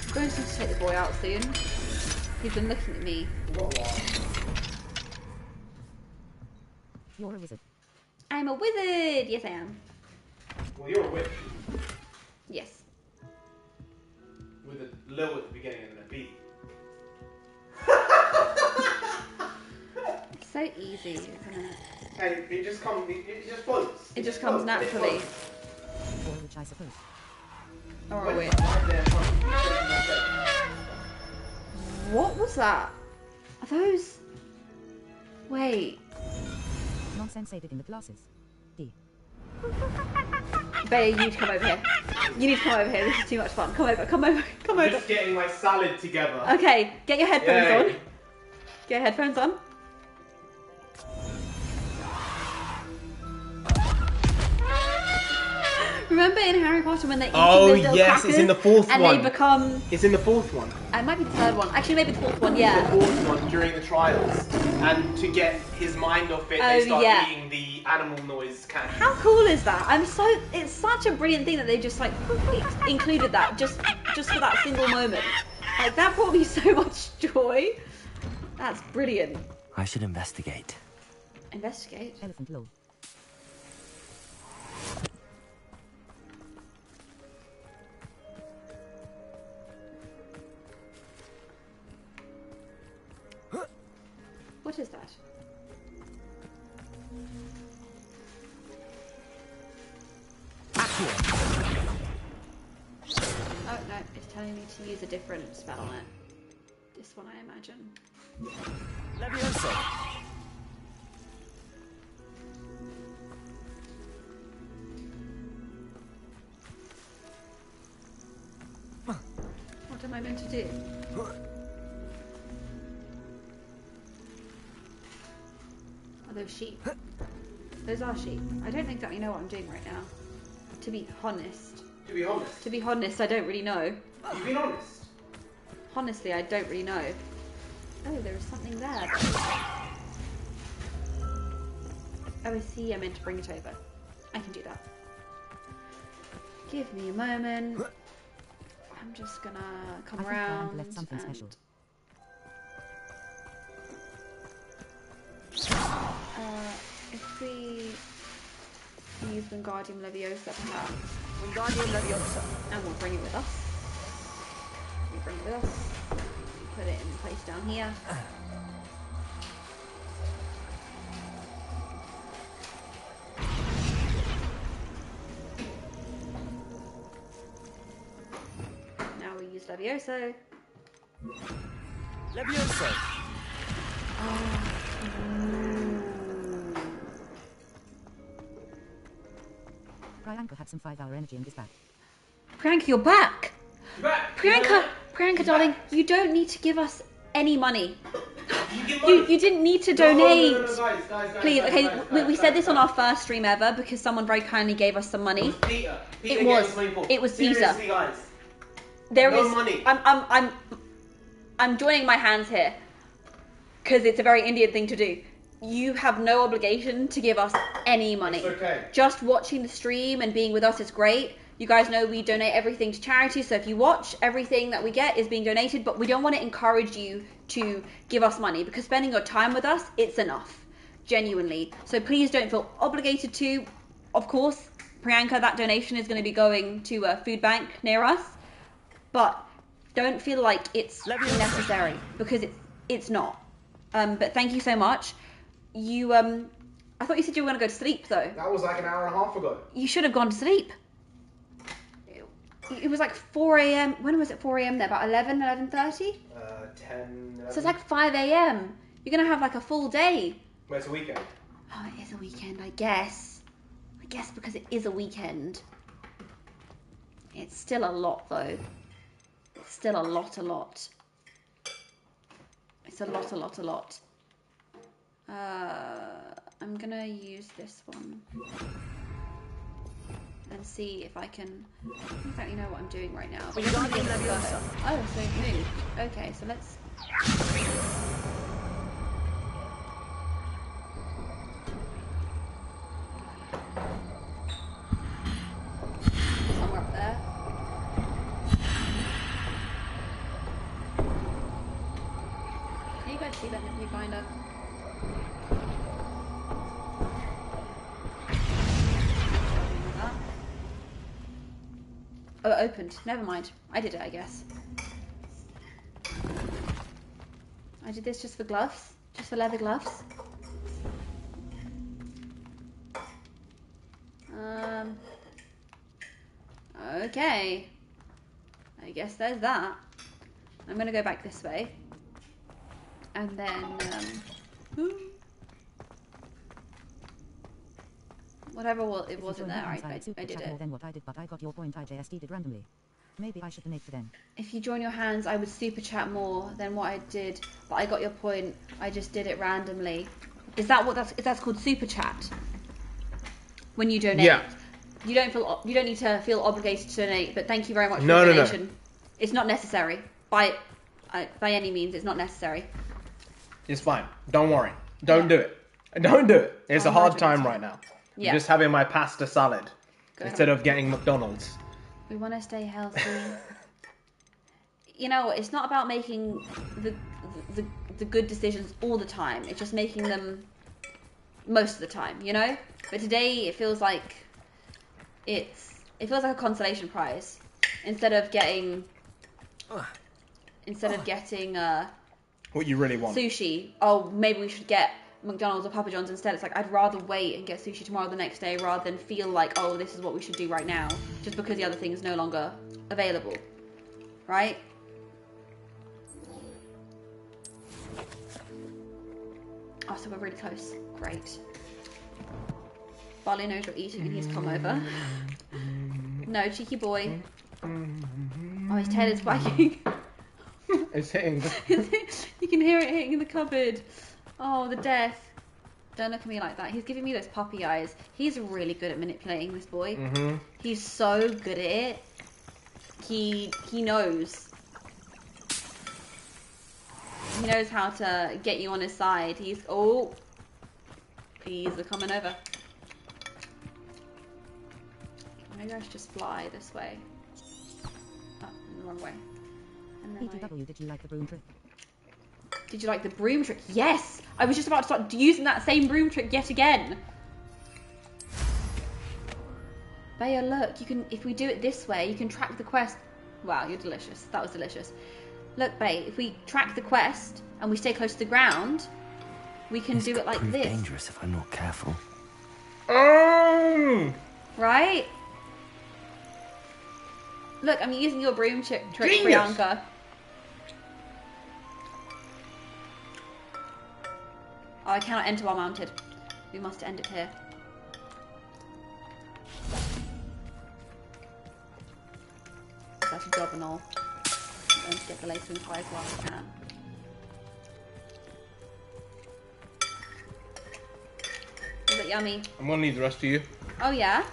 I'm going to take the boy out soon. He's been looking at me. You're a wizard. I'm a wizard! Yes, I am. Well, you're a witch. Yes. With a low at the beginning and then a B. It's so easy, isn't it? Hey, it just comes, it just floats. It just comes naturally. Or which I suppose. Or a witch. What was that? Are those... Wait. Nonsense aided in the glasses. D. Bae, you need to come over here. You need to come over here. This is too much fun. Come over, come over, come I'm over. just getting my salad together. Okay, get your headphones Yay. on. Get your headphones on. Remember in Harry Potter when they're eating those little crackers? It's in the fourth and one. And they become... It's in the fourth one. It might be the third one. Actually, maybe the fourth one, yeah. The fourth one during the trials. And to get his mind off it, they start eating the animal noise candy. How cool is that? It's such a brilliant thing that they just like included that just for that single moment. Like that brought me so much joy. That's brilliant. I should investigate. Investigate? Elephant lol. What is that? Oh no, it's telling me to use a different spell on it. This one, I imagine. Levioso. What am I meant to do? Are those sheep? Those are sheep. I don't exactly know what I'm doing right now. To be honest. To be honest? To be honest, I don't really know. You've been honest? Honestly, I don't really know. Oh, there is something there. Oh, I see. I meant to bring it over. I can do that. Give me a moment. I'm just gonna come around left something special. If we use Wingardium Leviosa, perhaps. Wingardium Leviosa. And we'll bring it with us. We bring it with us. Put it in place down here. Now we use Levioso. Levioso. Priyanka had some 5-hour energy in his back. Priyanka, you're back! Priyanka, darling, you don't need to give us any money. You didn't need to donate. No, guys, Please, guys, okay, guys, we guys, said this guys. on our first stream ever because someone very kindly gave us some money. Peter It was Peter. Seriously, guys. There No is money. I'm joining my hands here because it's a very Indian thing to do. You have no obligation to give us any money. It's okay. Just watching the stream and being with us is great. You guys know we donate everything to charity, so if you watch, everything that we get is being donated, but we don't want to encourage you to give us money because spending your time with us, it's enough. Genuinely. So please don't feel obligated to. Of course, Priyanka, that donation is going to be going to a food bank near us, but don't feel like it's necessary because it's not. But thank you so much. I thought you said you were going to go to sleep though. That was like an hour and a half ago. You should have gone to sleep. It was like 4 a.m. When was it 4 a.m. there? About 11, 11:30? 10, 11. So it's like 5 a.m. You're going to have like a full day. Well, it's a weekend. Oh, it is a weekend, I guess. I guess because it is a weekend. It's still a lot though. It's still a lot. It's a lot. I'm gonna use this one and see if I can. I don't exactly know what I'm doing right now. But oh, so it moved. Okay, so let's. Somewhere up there. She let the pig find her. Oh, it opened. Never mind. I did it, I guess. I did this just for gloves. Just for leather gloves. Okay. I guess there's that. I'm gonna go back this way. And then, whatever it was in there, I did it. Then what I did, but I got your point. I just did it randomly. Maybe I should donate to them. If you join your hands, I would super chat more than what I did, but I got your point. I just did it randomly. Is that's called super chat? When you donate, yeah. You don't need to feel obligated to donate. But thank you very much for the donation. No. It's not necessary by any means. It's not necessary. It's fine. Don't worry. Don't do it. Don't do it. It's a hard time right now. Yeah. I'm just having my pasta salad instead of getting McDonald's. We want to stay healthy. You know, it's not about making the good decisions all the time. It's just making them most of the time, you know? But today it feels like it feels like a consolation prize instead of getting what you really want. Sushi. Oh, maybe we should get McDonald's or Papa John's instead. It's like I'd rather wait and get sushi tomorrow or the next day rather than feel like, oh, this is what we should do right now just because the other thing is no longer available. Right? Oh, so we're really close. Great. Barley knows you're eating and he's come over. No, cheeky boy. Oh, his tail is wagging. It's hitting. You can hear it hitting in the cupboard. Oh, the death. Don't look at me like that. He's giving me those puppy eyes. He's really good at manipulating this boy. Mm-hmm. He's so good at it. He knows. He knows how to get you on his side. He's... Oh. Bees are coming over. Maybe I should just fly this way. Oh, the wrong way. And then ETW, did you like the broom trick? Did you like the broom trick? Yes! I was just about to start using that same broom trick yet again. Baya, look, you can, if we do it this way, you can track the quest. Wow, you're delicious. That was delicious. Look, Bay, if we track the quest and we stay close to the ground, we can do it like this. It's dangerous if I'm not careful. Right? Look, I'm using your broom trick, Priyanka. Oh, I cannot enter while mounted. We must end it here. That's a job and all. I'm going to get the lace wing flies while I can. Is it yummy? I'm going to need the rest of you. Oh, yeah?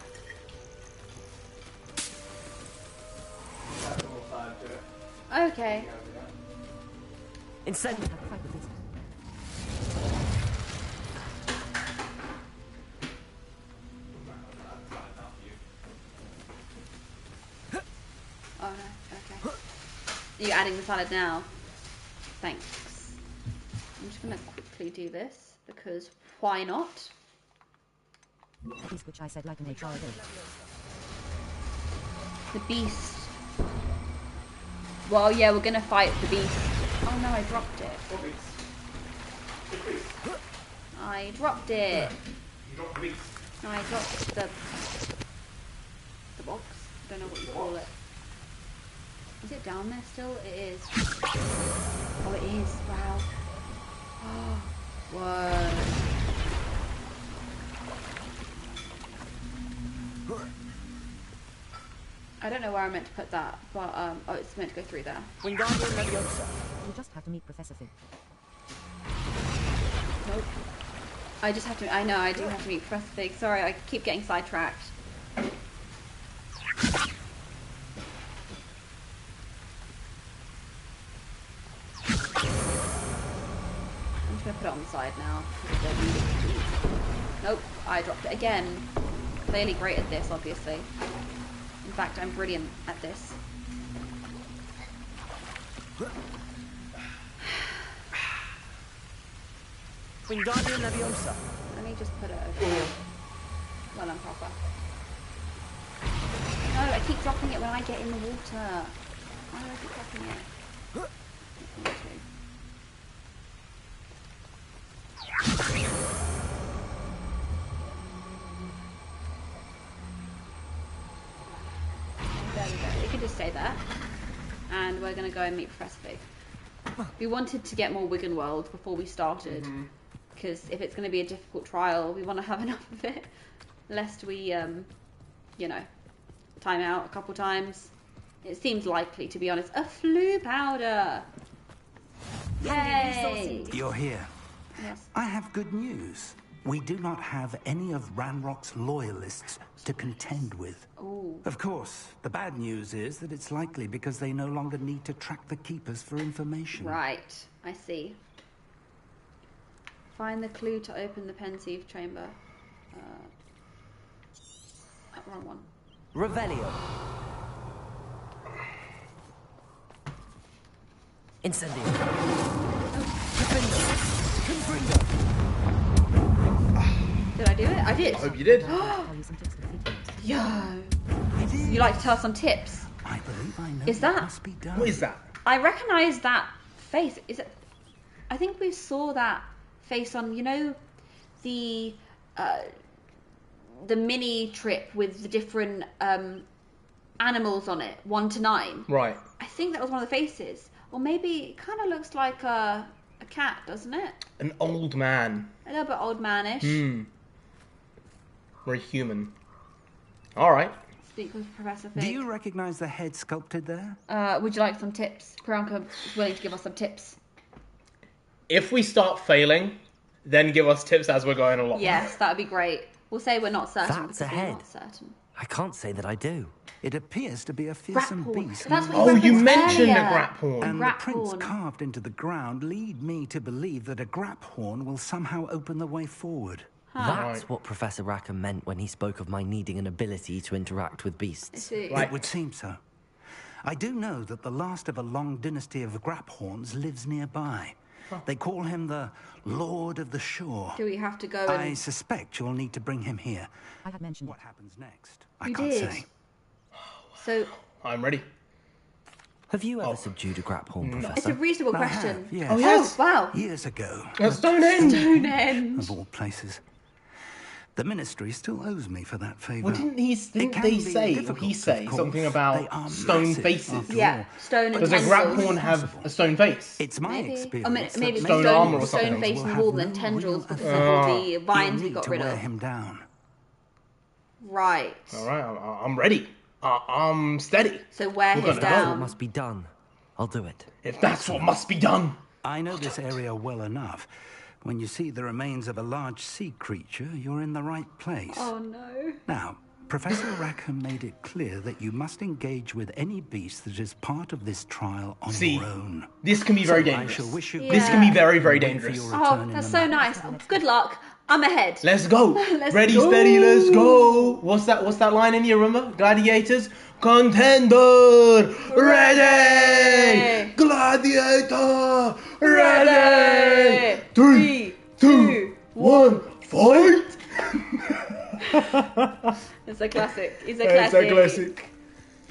Okay. Incentive. Oh no, okay. You're adding the salad now. Thanks. I'm just gonna quickly do this because why not? Beast, which I said like an HR did. The beast. Well, yeah, we're gonna fight the beast. Oh no, I dropped it. What beast? The beast. I dropped it. You dropped the beast. No, I dropped the box. I don't know what you call it. Is it down there still? It is. Oh, it is. Wow. Oh, whoa. I don't know where I meant to put that, but oh, it's meant to go through there. You just have to meet Professor Fig. Nope. I just have to. I know I do have to meet Professor Fig. Sorry, I keep getting sidetracked. I'm just gonna put it on the side now. Nope, I dropped it again. Clearly great at this, obviously. In fact, I'm brilliant at this. Wingardium Leviosa. Let me just put it over there. Well and proper. No, I keep dropping it when I get in the water. Why do I keep dropping it? There we go. It can just stay there. And we're going to go and meet Professor Fig. We wanted to get more Wigan World before we started. Because if it's going to be a difficult trial, we want to have enough of it. Lest we, you know, time out a couple times. It seems likely, to be honest. A flu powder! Yay! You're here. Yes. I have good news. We do not have any of Ranrock's loyalists to contend with. Ooh. Of course, the bad news is that it's likely because they no longer need to track the keepers for information. Right, I see. Find the clue to open the pensieve chamber. Wrong one. Revelio. Incendio. Did I do it? I did. I hope you did. Yo. You like to tell us some tips? I believe I know. Is that? Must be done. What is that? I recognise that face. Is it? I think we saw that face on, you know, the mini trip with the different animals on it, 1 to 9. Right. I think that was one of the faces. Or maybe it kind of looks like a cat, doesn't it? An old man. A little bit old manish. Very human. Alright. Speak with Professor Fig. Do you recognize the head sculpted there? Would you like some tips? Priyanka is willing to give us some tips. If we start failing, then give us tips as we're going along. Yes, that would be great. We'll say we're not certain. That's because a we're head. not certain. I can't say that I do. It appears to be a fearsome Grapple. beast. That's what Oh, you mentioned earlier. a graphorn. And the prints Graphorn. carved into the ground lead me to believe that a graphorn will somehow open the way forward. That's what Professor Rackham meant when he spoke of my needing an ability to interact with beasts. It would seem so. I do know that the last of a long dynasty of graphorns lives nearby. They call him the Lord of the Shore. Do we have to go and... I suspect you'll need to bring him here. I have mentioned what happens next. I You can't did. say. So, I'm ready. Have you ever subdued a graphorn, Professor? it's a reasonable I question. have, yes. Oh, yes. Oh, wow. Years ago. At Stonehenge. Stonehenge. Of all places. The Ministry still owes me for that favour. Well, didn't they say, or he say, something about stone faces? Yeah, stone and Does a tendrils. graphorn have a stone face? It's my Maybe. experience. Maybe Stone stone, armor or stone something. face and wool and tendrils because of all the vines we You'll need got to rid wear of. him down. Right. All right, I'm ready. I'm steady. So wear We're his gonna That's down. what must be done. I'll do it. If that's what must be done. I know this area well enough. When you see the remains of a large sea creature, you're in the right place. Oh no. Now, Professor Rackham made it clear that you must engage with any beast that is part of this trial on See, your own. this can be very So dangerous. I shall wish you This can be very, very and wait for dangerous. your Oh, return in that's the so night. nice. Good luck. I'm ahead. Let's go. Let's Ready, go. steady, let's go. What's that line in here, remember? Gladiators. Contender. Ready. Gladiator. Ready. 3, 2, 1, fight. It's a classic. It's a It's classic. a classic.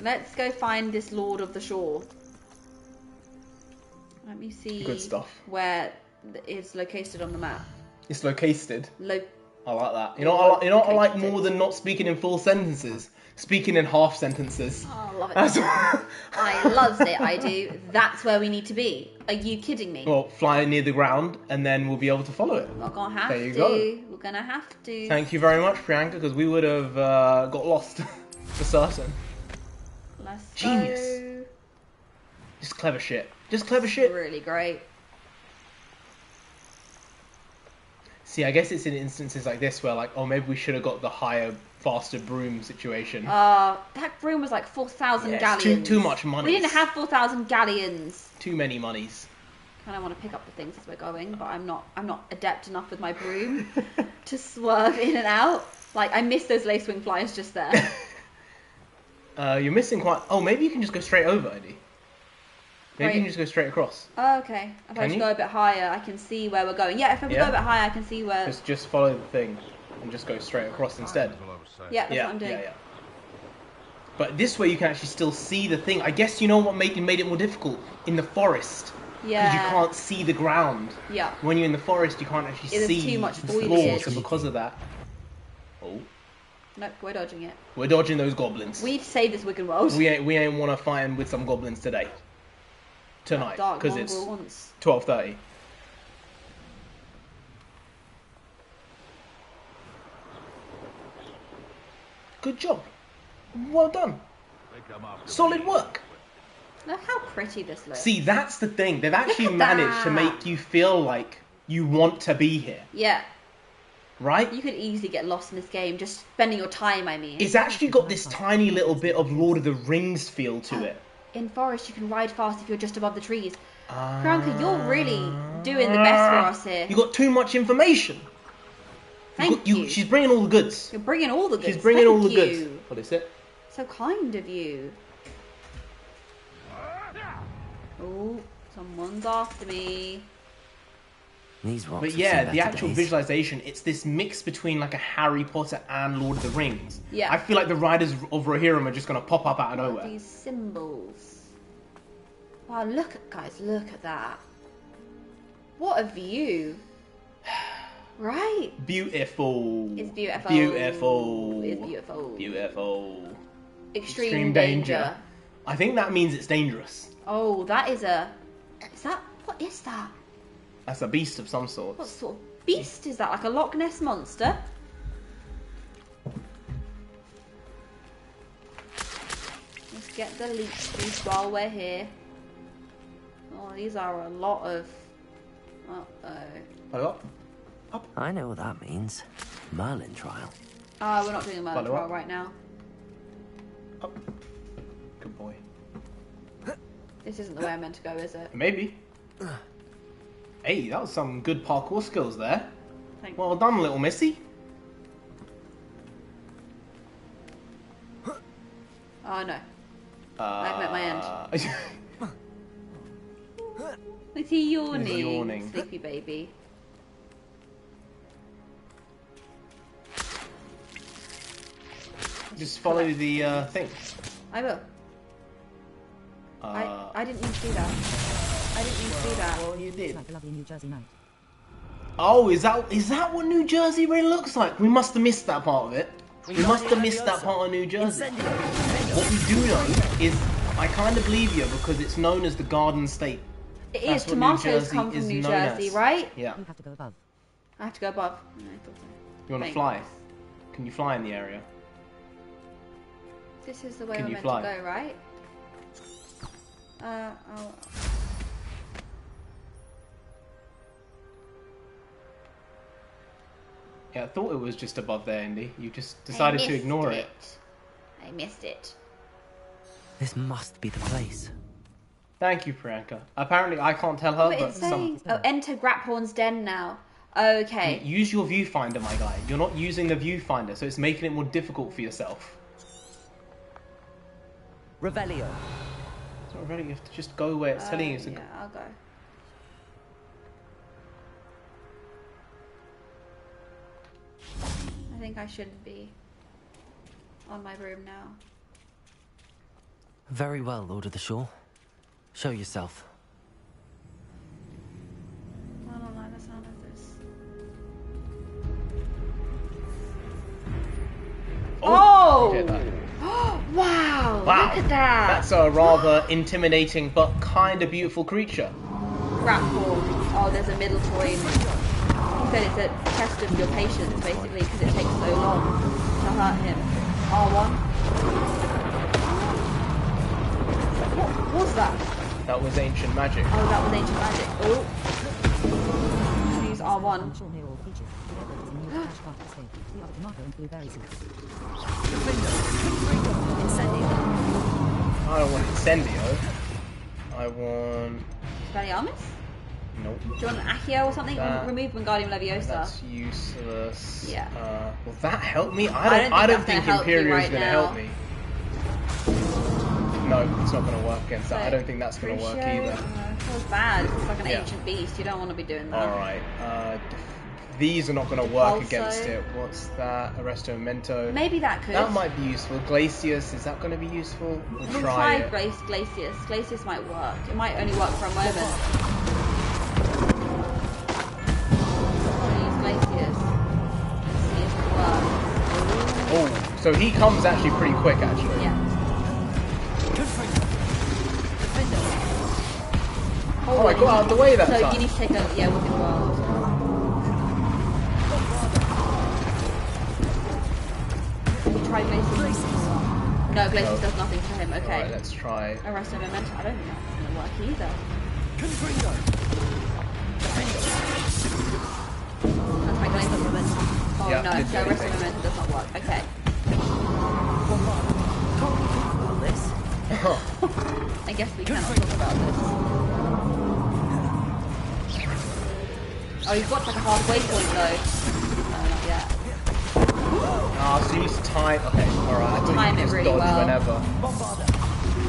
Let's go find this Lord of the Shore. Let me see Good stuff. where it's located on the map. It's located. Lo- I like that. You know what I like more than not speaking in full sentences? Speaking in half sentences. Oh, I love it. That's I loves it, I do. That's where we need to be. Are you kidding me? well, fly near the ground, and then we'll be able to follow it. We're gonna have There you to. go. We're gonna have to. Thank you very much, Priyanka, because we would have got lost for certain. Let's Genius. go. Just clever shit. Just clever shit. Really great. See, I guess it's in instances like this where, like, oh, maybe we should have got the higher, faster broom situation. That broom was like 4,000 Yes, galleons. too much money. We didn't have 4,000 galleons. Too many monies. Kind of want to pick up the things as we're going, but I'm not adept enough with my broom to swerve in and out. Like, I missed those lacewing flies just there. You're missing quite... Oh, maybe you can just go straight over, Eddie. Maybe you can just go straight across. Oh, okay. If I just go a bit higher, I can see where we're going. Yeah, if I go a bit higher, I can see where... Just follow the thing and just go straight across instead. Yeah, that's what I'm doing. Yeah. But this way you can actually still see the thing. I guess you know what made it more difficult? In the forest. Yeah. Because you can't see the ground. Yeah. When you're in the forest, you can't actually see too much the floor. foliage. So because of that... Oh. Nope, we're dodging it. We're dodging those goblins. We've saved this wicked world. We ain't want to fight with some goblins today. Tonight. Because it's 12:30. Good job. Well done. Solid work. Look how pretty this looks. See, that's the thing. They've actually managed to make you feel like you want to be here. Yeah. Right? You could easily get lost in this game, just spending your time, I mean. It's actually got this tiny little bit of Lord of the Rings feel to it. In forest, you can ride fast if you're just above the trees. Priyanka, you're really doing the best for us here. You got too much information. Thank you. She's bringing all the goods. You're bringing all the goods. She's bringing all the Thank goods. you. What is it? So kind of you. Oh, someone's after me. These rocks. But yeah, the actual visualization, it's this mix between like a Harry Potter and Lord of the Rings. Yeah. I feel like the Riders of Rohirrim are just going to pop up out of nowhere. These symbols. Wow, look at that. What a view. Right? Beautiful. It's beautiful. Beautiful. It's beautiful. Beautiful. Extreme danger. I think that means it's dangerous. Oh, that is a... What is that? That's a beast of some sort. What sort of beast is that? Like a Loch Ness monster? Let's get the leech juice while we're here. Oh, these are a lot of... Uh-oh. A lot? I know what that means. Merlin trial. We're not doing a Merlin trial right now. Good boy. This isn't the way I meant to go, is it? Maybe. Hey, that was some good parkour skills there. Thank well done, little missy. Oh no. I've met my end. Is he yawning? He's yawning. Sleepy baby. Just follow the thing. I will. I didn't mean to do that. I didn't mean to do that. Well, you did. Like a lovely New Jersey night. Oh, is that what New Jersey really looks like? We must have missed that part of it. We must have missed that part of New Jersey. What we do know is, I kind of believe you because it's known as the Garden State. It is. Tomatoes come from New Jersey, right? Yeah. You have to go above. I have to go above. No, I thought so. You want to fly? Can you fly in the area? This is the way we're meant to go, right? Yeah, I thought it was just above there, Indy. You just decided to ignore it. I missed it. This must be the place. Thank you, Priyanka. Apparently, I can't tell her, Wait, but it's saying... Oh, enter Graphorn's den now. Okay. Use your viewfinder, my guy. You're not using the viewfinder, so it's making it more difficult for yourself. Revelio. It's not Revelio, you have to just go where it's telling you to go. Yeah, I'll go. I think I should be on my broom now. Very well, Lord of the Shore. Show yourself. I don't like the sound of this. Oh! Wow! Look at that! That's a rather intimidating but kind of beautiful creature. Grapple. Oh, there's a middle point. He said it's a test of your patience, basically, because it takes so long to hurt him. R1. What was that? That was ancient magic. Oh, that was ancient magic. Oh. Use R1. I don't want Incendio. I want... Expelliarmus? Nope. Do you want an Accio or something? Remove Wingardium Leviosa. That's useless. Yeah. Will that help me? I don't think Imperio's going to help me. No, it's not going to work against that. I don't think that's going to work either. It feels bad. It's like an ancient beast. You don't want to be doing that. Alright. These are not going to work against it. What's that? Arresto Memento. Maybe that could. That might be useful. Glacius, is that going to be useful? We'll try it. Glacius. Glacius might work. It might only work for a moment. Use Glacius. Let's see if it works. Oh, so he comes actually pretty quick, actually. Yeah. Oh, I got out of the way that time. So you need to take a Wicked World. Try Glacius. No, Glacius does nothing to him. Okay. Alright, let's try. Arresto Memento. I don't think that's going to work either. Let's try Glacius Memento. Oh yeah, no, so Arresto Memento does not work. Okay. I guess we cannot talk about this. Oh, you've got like a halfway point though. No, not yet. Ah, so you use time. Okay, alright. Time it really well. Whenever. You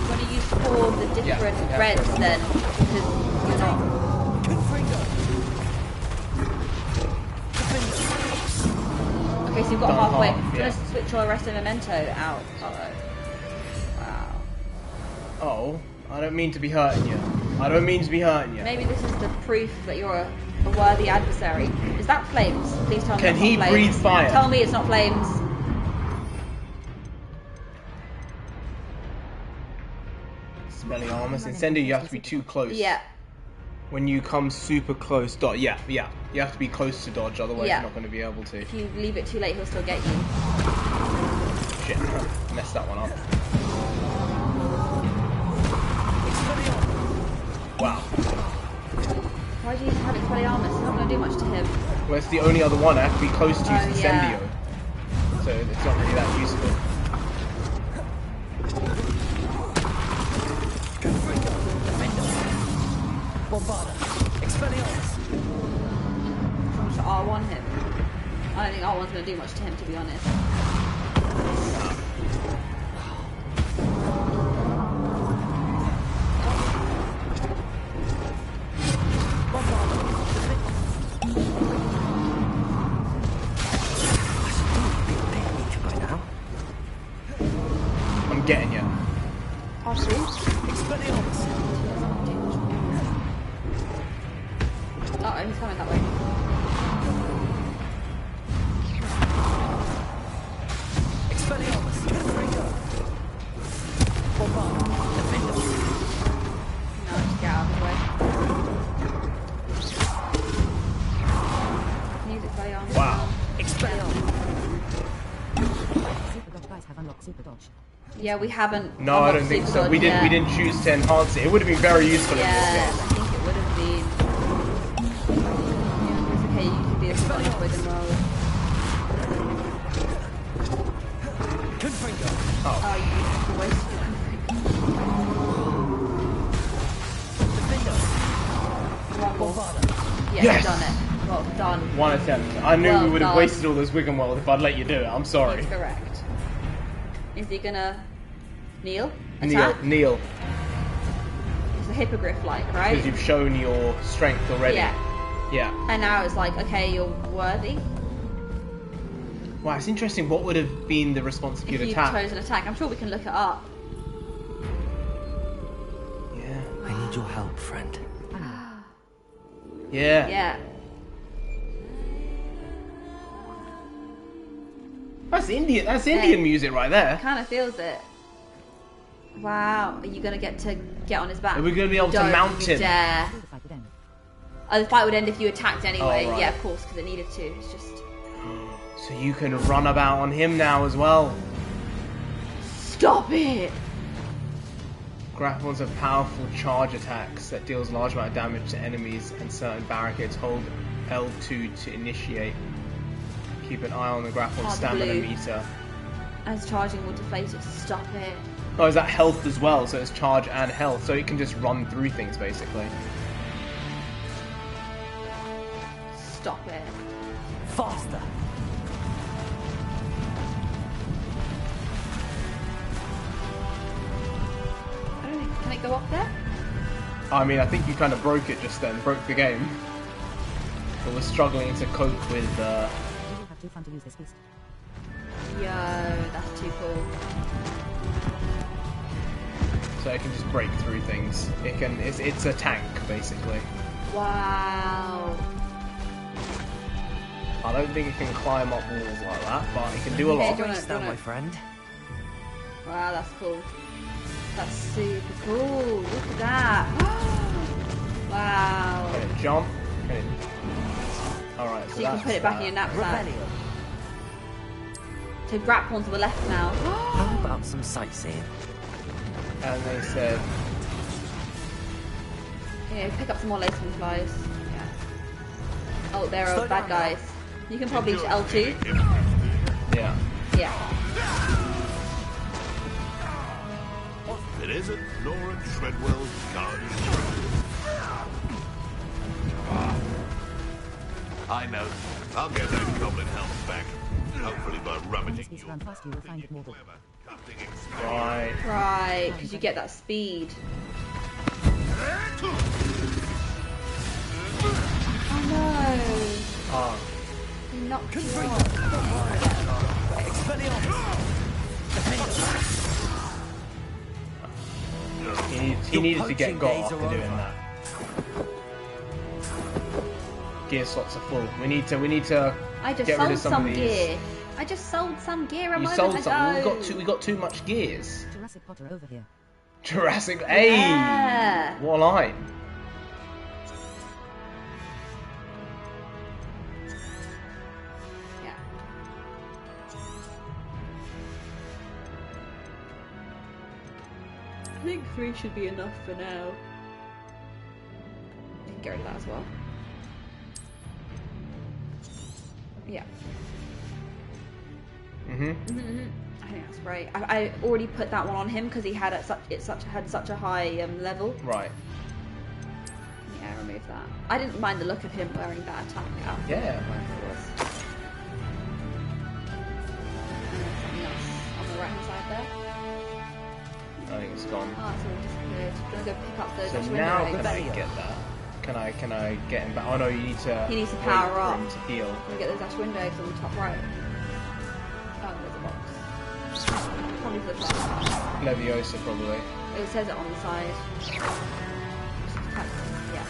want to use 4 of the different reds then, because you're not. Okay, so you've got halfway. Let's switch your Arresto Memento out. Wow. Oh, I don't mean to be hurting you. I don't mean to be hurting you. Maybe this is the proof that you're a worthy adversary. Is that flames? Please tell me Can it's not he flames. breathe fire? Tell me it's not flames. Expelliarmus. Incendio, you have to be too close. Yeah. When you come super close, dodge. Yeah. You have to be close to dodge, otherwise you're not going to be able to. If you leave it too late, he'll still get you. Shit, messed that one up. Wow. Why do you have Expelliarmus? It's not going to do much to him. Well, it's the only other one. I have to be close to use Incendio. Yeah. So it's not really that useful. To R1 him. I don't think R1's going to do much to him, to be honest. I'm getting you. Uh-oh, he's coming that way. No, just get out of the way. Use Expelliarmus. Wow. Yeah, we haven't. No, I don't think so. We didn't choose to enhance it. It would have been very useful in this I game. think it would have been. Yeah, it's okay, you can be a good Wicked World. Oh, you wasted your One more. Yeah, Yes! you've done it. Well done. One attempt. I knew we would have wasted all those Wiggenweld if I'd let you do it. I'm sorry. That's correct. Is he gonna kneel? Attack? Kneel. It's a hippogriff like, right? Because you've shown your strength already. Yeah. Yeah. And now it's like, okay, you're worthy. Wow, it's interesting. What would have been the response if you'd attack? If you chose an attack. I'm sure we can look it up. Yeah. I need your help, friend. Yeah. Yeah. That's Indian music right there. Kind of feels it. Wow. Are you going to get on his back? Are we going to be able to mount him? Dare. Oh, the fight would end if you attacked anyway. Oh, right. Yeah, of course, because it needed to. It's just... So you can run about on him now as well. Stop it! Grapples have powerful charge attacks that deals large amount of damage to enemies and certain barricades. Hold L2 to initiate. Keep an eye on the grapple stamina meter. As charging will deflate it. Stop it. Oh, is that health as well? So it's charge and health. So it can just run through things basically. Stop it. Faster. up there? I mean, I think you kind of broke it just then, broke the game. But was struggling to cope with. You will have too fun to use this beast. Yo, that's too cool. So it can just break through things. It can. It's a tank basically. Wow. I don't think it can climb up walls like that, but it can do a lot. My friend. Wow, that's cool. That's super cool. Look at that. Wow. Can it jump? Can it... Alright, so you can put it back in your knapsack. So grapple onto the left now. How about some sightseeing? And they said... Yeah, pick up some more lacing flies. Yeah. Oh, there are bad guys. You can probably use L2. Yeah. Yeah. It isn't Laura Treadwell's garden. I know. I'll get that goblin helmet back. Hopefully by rummaging you. Right. Right, because you get that speed. Oh no. Oh. He knocked you off. He needed to get got after doing that. Gear slots are full. We need to I just get rid of sold some of these. gear. I just sold some gear a You moment sold ago. something. We got too much gears. Jurassic Potter over here. Jurassic. Hey. Yeah. What a line. Yeah. I think 3 should be enough for now. You can get rid of that as well. Yeah. I think that's great. I already put that one on him because he had had such a high level. Right. Yeah, remove that. I didn't mind the look of him wearing that attack outfit. Yeah. Whatever it was. And then something else on the right hand side there. I think it's gone. Oh, it's all disappeared. Do you want to go pick up the So Dutch now window can I eggs? get that? Can I get him back? Oh no, you need to. He needs to wait power for up. him to heal. Can we get those Dutch window eggs on the top right? Oh, there's a box. Probably for the top. Leviosa probably. It says it on the side. Yeah.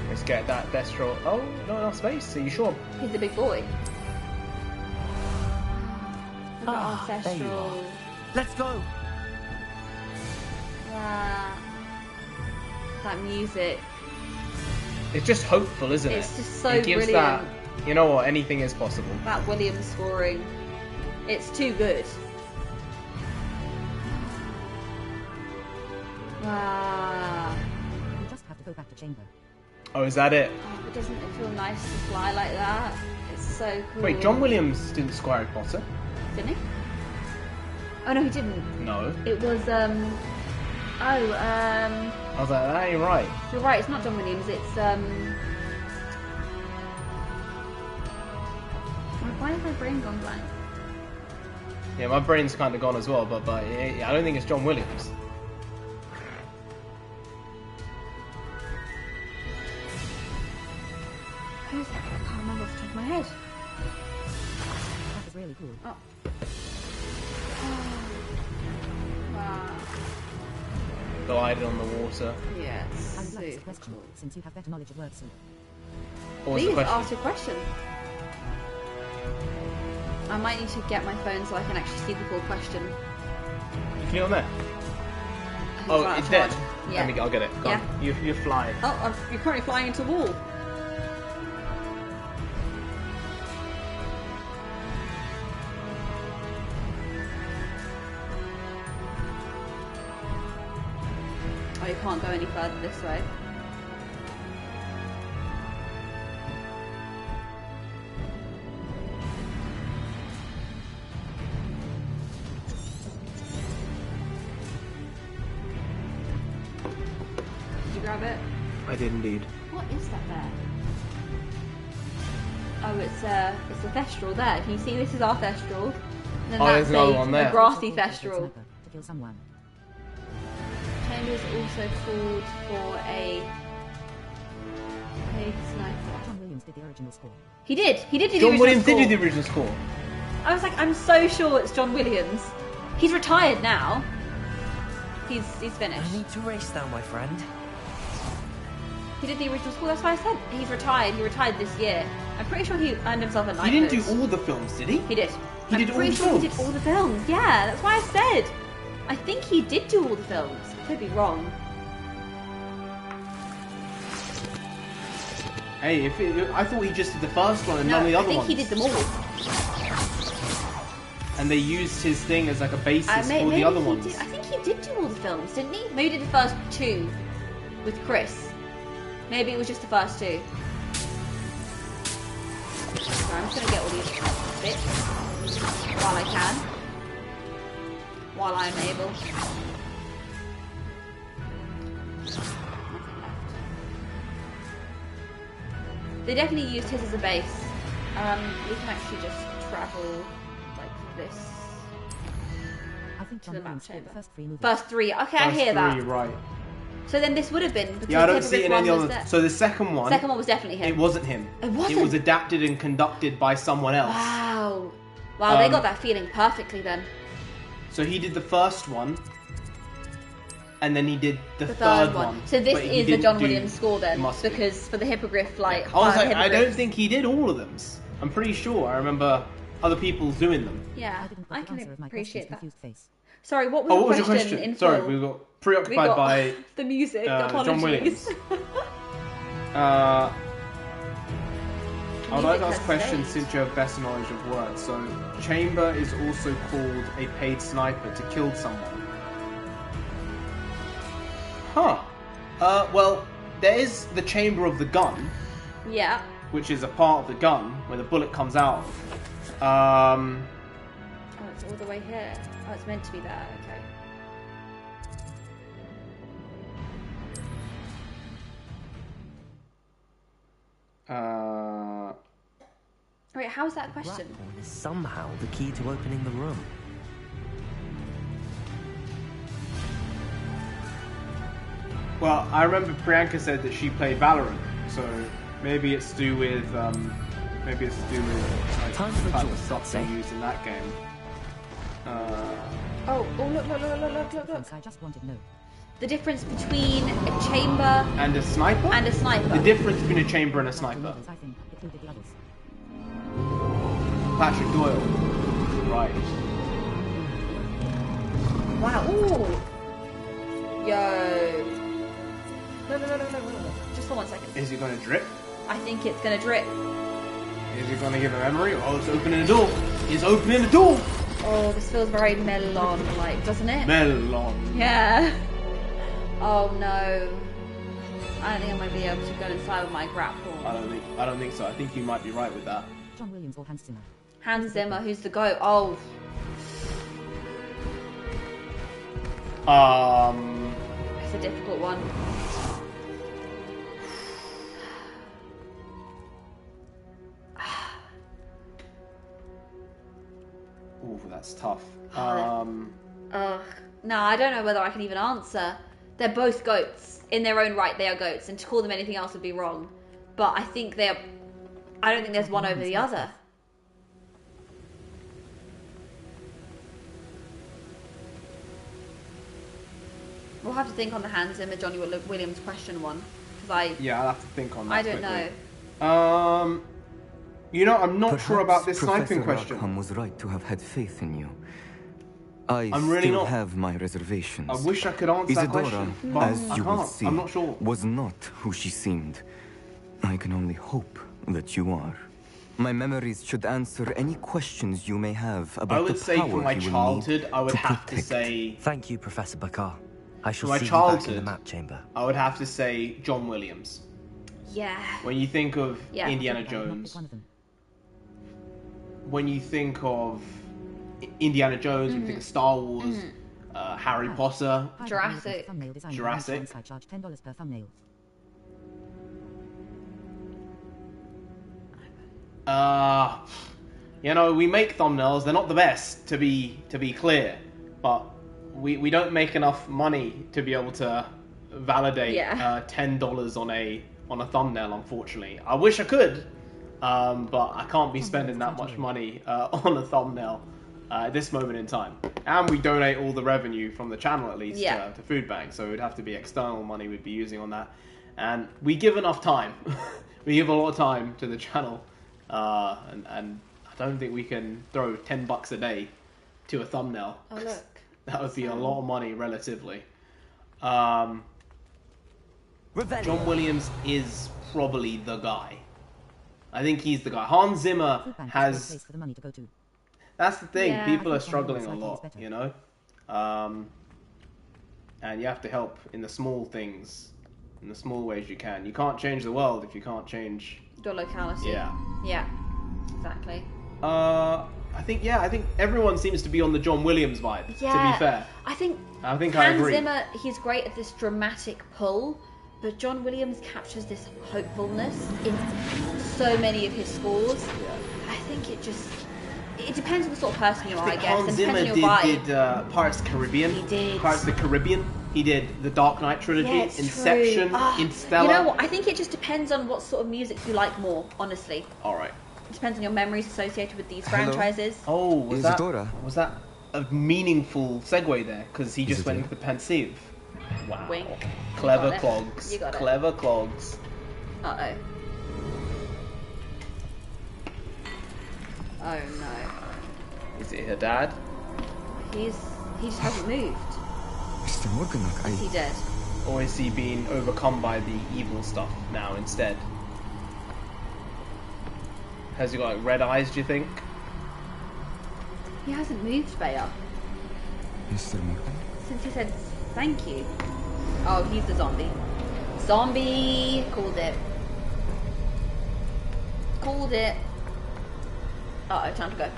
Let's get that Destro. Oh, not enough space. Are you sure? He's a big boy. Look at there you are. Ancestral. Let's go. Wow. That music. It's just hopeful, isn't it? It's just so it gives brilliant. that. You know what? Anything is possible. That Williams scoring. It's too good. Wow. We just have to go back to chamber. Oh, is that it? Oh, but doesn't it feel nice to fly like that? It's so cool. Wait, John Williams didn't score Harry Potter? Didn't he? Oh no, he didn't. No. It was I was like, that ain't right. You're right. It's not John Williams. It's Why has my brain gone blank? Yeah, my brain's kind of gone as well, but I don't think it's John Williams. Who's that? I can't remember off the top of my head. That was really cool. Oh. Wow. Glided on the water. Yeah, I would like to super question, cool. since you have better knowledge of wordsmith. What was the Please question? ask a question. I might need to get my phone so I can actually see the full question. You feel on there? It's Oh, right it's outside. dead. Yeah. I'll get it. Go Yeah. on. You're flying. Oh, you're currently flying into a wall. Oh, you can't go any further this way. Did you grab it? I did indeed. What is that there? Oh, it's a thestral there. Can you see this is our thestral? And then Oh, there's another one a there. grassy thestral. to kill someone. Chambers also called for a paid sniper. John Williams did the original score. He did. He did do the John original Williams score. did do the original score. I was like, I'm so sure it's John Williams. He's retired now. He's finished. I need to race now, my friend. He did the original score. That's why I said he's retired. He retired this year. I'm pretty sure he earned himself a knighthood. He didn't do all the films, did he? He did. He did all the He films. did all the films. Yeah, that's why I said. I think he did do all the films. I could be wrong. Hey, I thought he just did the first one and none of the other ones. I think he did them all. And they used his thing as like a basis for Maybe the other he ones. did. I think he did do all the films, didn't he? Maybe he did the first two with Chris. Maybe it was just the first two. So I'm just gonna get all these bits while I can, while I'm able. They definitely used his as a base. We can actually just travel like this. I think to the map chamber. The first 3 movies. First 3. Okay, I hear that. Right. So then this would have been because Yeah, I don't the see it in one any was other. there. So the second one. Second one was definitely him. It wasn't him. It wasn't. It was adapted and conducted by someone else. Wow. Wow, they got that feeling perfectly then. So he did the first one, and then he did the third one. So this but he is the didn't John do- Williams score then, must be. because for the hippogriff, like I was like, I hippogriff- don't think he did all of them. I'm pretty sure. I remember other people doing them. Yeah, I can appreciate that. Sorry, what was, Oh, the what was your question? question? In Sorry, full? we got preoccupied by the music. John Apologies. Williams. I would like to ask a has question stayed. since you have better knowledge of words. So, chamber is also called a paid sniper to kill someone. Huh. Well, there is the chamber of the gun, Yeah. which is a part of the gun where the bullet comes out. Oh, it's all the way here. Oh, it's meant to be there. Okay. Wait, how's that a question? Blackthorn is somehow the key to opening the room. Well, I remember Priyanka said that she played Valorant, so maybe it's to do with like, the type of stuff they used in that game. Oh, look. I just wanted to know. The difference between a chamber And a sniper? and a sniper. The difference between a chamber and a sniper. I think included the others. Patrick Doyle. Right. Wow. Ooh. Yo. No. Just for 1 second. Is it going to drip? I think it's gonna drip. Is it going to give a memory? Oh, it's opening the door. It's opening the door. Oh, this feels very melon-like, doesn't it? Melon. Yeah. Oh no. I don't think I'm gonna be able to go inside with my grapple. I don't think so. I think you might be right with that. John Williams or Hans Zimmer. Hans Zimmer, who's the goat? Oh. It's a difficult one. Ooh, that's tough. No, I don't know whether I can even answer. They're both goats. In their own right, they are goats. And to call them anything else would be wrong. But I think they're... I don't think there's one over the other. We'll have to think on the Hans Zimmer, Johnny Williams question one. Because Yeah, I'll have to think on that. I don't quickly. know. You know, I'm not sure about this Professor sniping question. Rackham was right to have had faith in you. I I'm really still not- have my reservations. I wish I could answer that Isadora, question, but as I you will can't. see, I'm not sure. was not who she seemed. I can only hope that you are. My memories should answer any questions you may have about I would the say power for my you will childhood, need I would to have to protect. say... Thank you, Professor Bakar. I shall For my see you back in the childhood, map chamber. I would have to say John Williams. Yeah. When you think of Yeah. Indiana Jones, when you think of Indiana Jones, when you think of Star Wars, Harry Potter, Jurassic. Thumbnail design. Jurassic. I charge $10 per thumbnail. you know, we make thumbnails. They're not the best, to be clear, but we don't make enough money to be able to validate $10 on a thumbnail, unfortunately. I wish I could, but I can't be spending that much money on a thumbnail at this moment in time. And we donate all the revenue from the channel, at least, to food bank, so it would have to be external money we'd be using on that. And we give enough time. We give a lot of time to the channel, and I don't think we can throw $10 a day to a thumbnail. Oh, look. That would be a lot of money, relatively. John Williams is probably the guy. I think he's the guy. Hans Zimmer has... That's the thing. People are struggling a lot, you know? And you have to help in the small things, in the small ways you can. You can't change the world if you can't change... your locality. Yeah. Yeah, exactly. I think everyone seems to be on the John Williams vibe, to be fair. I think I agree. Hans Zimmer, he's great at this dramatic pull, but John Williams captures this hopefulness in so many of his scores. I think it depends on the sort of person you are, I guess. Hans Zimmer did Pirates of the Caribbean. He did. Pirates of the Caribbean. He did the Dark Knight trilogy, Inception, Interstellar. You know what? I think it just depends on what sort of music you like more, honestly. Alright. It depends on your memories associated with these franchises. Oh, was that a meaningful segue there? Because he just went into the pensive. Wow. Wink. Clever clogs. You got it. Clever clogs. Uh-oh. Oh no. Is it her dad? He just hasn't moved. Mr. Morganach, Is he dead? Or is he being overcome by the evil stuff now instead? Has he got like red eyes, do you think? He hasn't moved, Bea. Mr. Morgan? Since he said thank you. Oh, he's the zombie. Zombie! Called it. Called it. Uh-oh, time to go.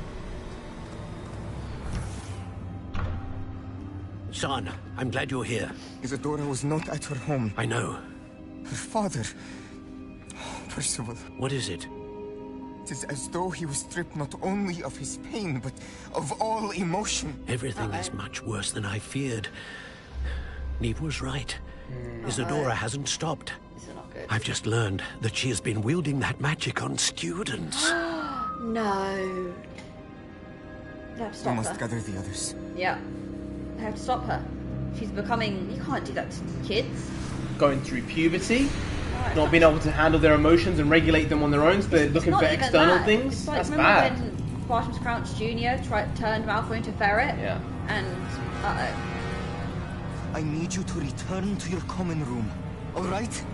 Son, I'm glad you're here. Isadora was not at her home. I know. Her father... Percival. What is it? It is as though he was stripped not only of his pain, but of all emotion. Everything is much worse than I feared. Neve was right. Isadora hasn't stopped. This is not good. I've just learned that she has been wielding that magic on students. No. You have to stop We must her. gather the others. Yeah. I have to stop her. She's becoming... You can't do that to kids. Going through puberty, not being able to handle their emotions and regulate them on their own, so they're looking for external things. It's like, That's remember bad. when Bartram's Crouch Jr. turned Malfoy into a ferret? Yeah. And... Uh-oh. I need you to return to your common room, alright?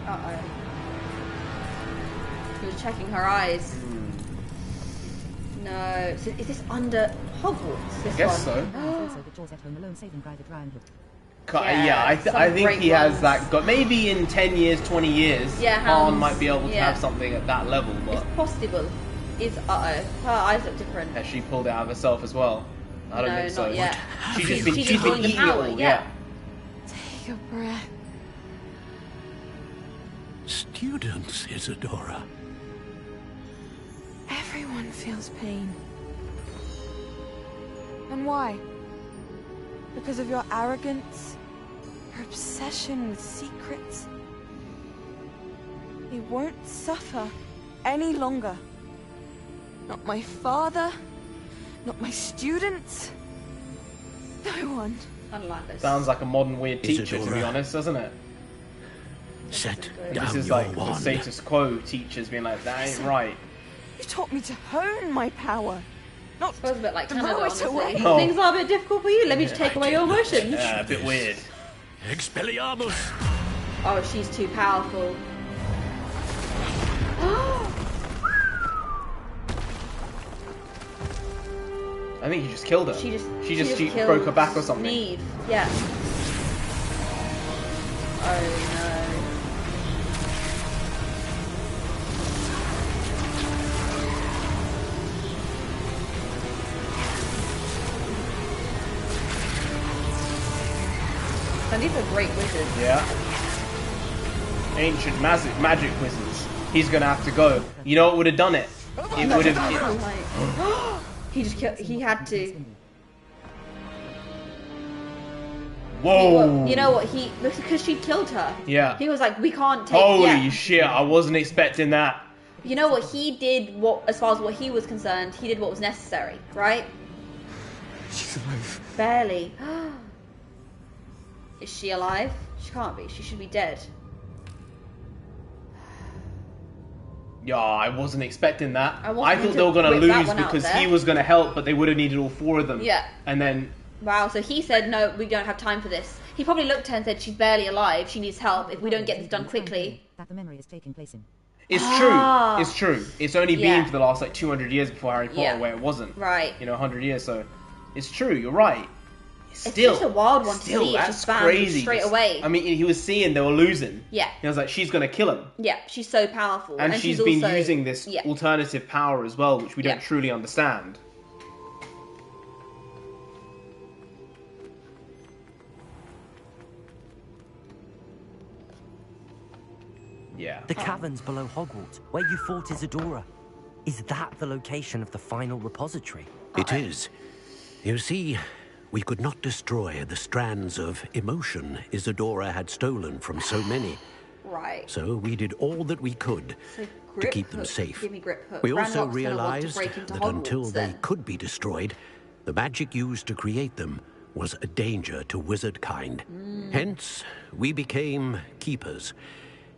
Uh-oh. He was checking her eyes. No. So is this under Hogwarts, this I guess one? I think he has that. Maybe in 10 years, 20 years, Han might be able to have something at that level. But it's possible. Her eyes look different. Has she pulled it out of herself as well? I don't think so. Not yet. She's been eating the power, it all. yeah. Take a breath. Students, Isadora. Everyone feels pain. And why? Because of your arrogance? Your obsession with secrets? He won't suffer any longer. Not my father, not my students, no one. Unlike this. Sounds like a modern weird teacher, to be honest, doesn't it? Set This down is your like the wand. status quo teachers being like, that ain't right. You taught me to hone my power. Not a bit like Canada, throw it honestly. away. Oh. Things are a bit difficult for you. Let me just take away your emotions. Yeah, a bit weird. Expelliarmus! Oh, she's too powerful. I think he just killed her. She just killed broke her back or something. Neve. Yeah. Oh no. And these are great wizards. Yeah. Ancient magic wizards. He's gonna have to go. You know what would have done it? It would have. He just killed. He had to. Whoa. You know what? Because she killed her. Yeah. He was like, we can't take. Holy shit! I wasn't expecting that. You know what? He did as far as what he was concerned, he did what was necessary, right? She's alive. Barely. Is she alive? She can't be. She should be dead. Yeah, I wasn't expecting that. I thought they were gonna lose because he was gonna help, but they would have needed all 4 of them. Yeah. And then. Wow. So he said, no, we don't have time for this. He probably looked at her and said, she's barely alive. She needs help. If we don't get this done quickly. That the memory is taking place in. It's true. It's true. It's only been for the last like 200 years before Harry Potter, where it wasn't. Right. 100 years. So it's true. You're right. It's just a wild one to see. It's That's just bam, crazy. straight away. I mean, he was seeing they were losing. Yeah. He was like, she's gonna kill him. Yeah, she's so powerful, And she's been also, using this alternative power as well, which we don't truly understand. Yeah. The caverns below Hogwarts, where you fought Isadora. Is that the location of the final repository? It is. You see, we could not destroy the strands of emotion Isadora had stolen from so many. Right. So we did all that we could to keep them safe. Give me grip hook. We also Ranrock's realized gonna want to break into that Hogwarts, until they then. could be destroyed, the magic used to create them was a danger to wizard kind. Hence, we became keepers.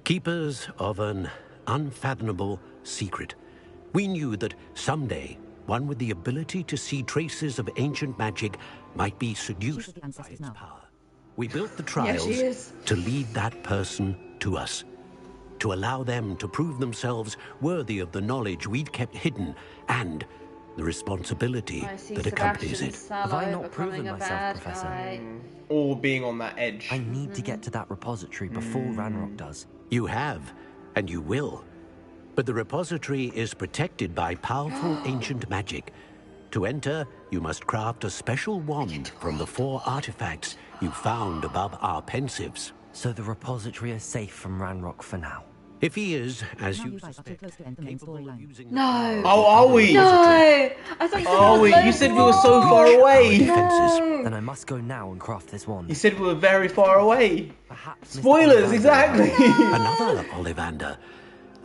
Keepers of an unfathomable secret. We knew that someday, one with the ability to see traces of ancient magic might be seduced by its power. We built the trials to lead that person to us, to allow them to prove themselves worthy of the knowledge we'd kept hidden and the responsibility that accompanies it. Have I not proven myself, Professor? Or being on that edge. I need to get to that repository before Ranrock does. You have, and you will. But the repository is protected by powerful ancient magic. To enter, you must craft a special wand from the 4 artifacts you found above our pensives. So the repository is safe from Ranrock for now. If he is, as Now you you guys are too close to end the main storyline. No. Oh, are we? No. I thought you said Oh, wait, you said we were so far away. No. Then I must go now and craft this wand. You said we were very far away. Perhaps Spoilers, exactly. Another Ollivander.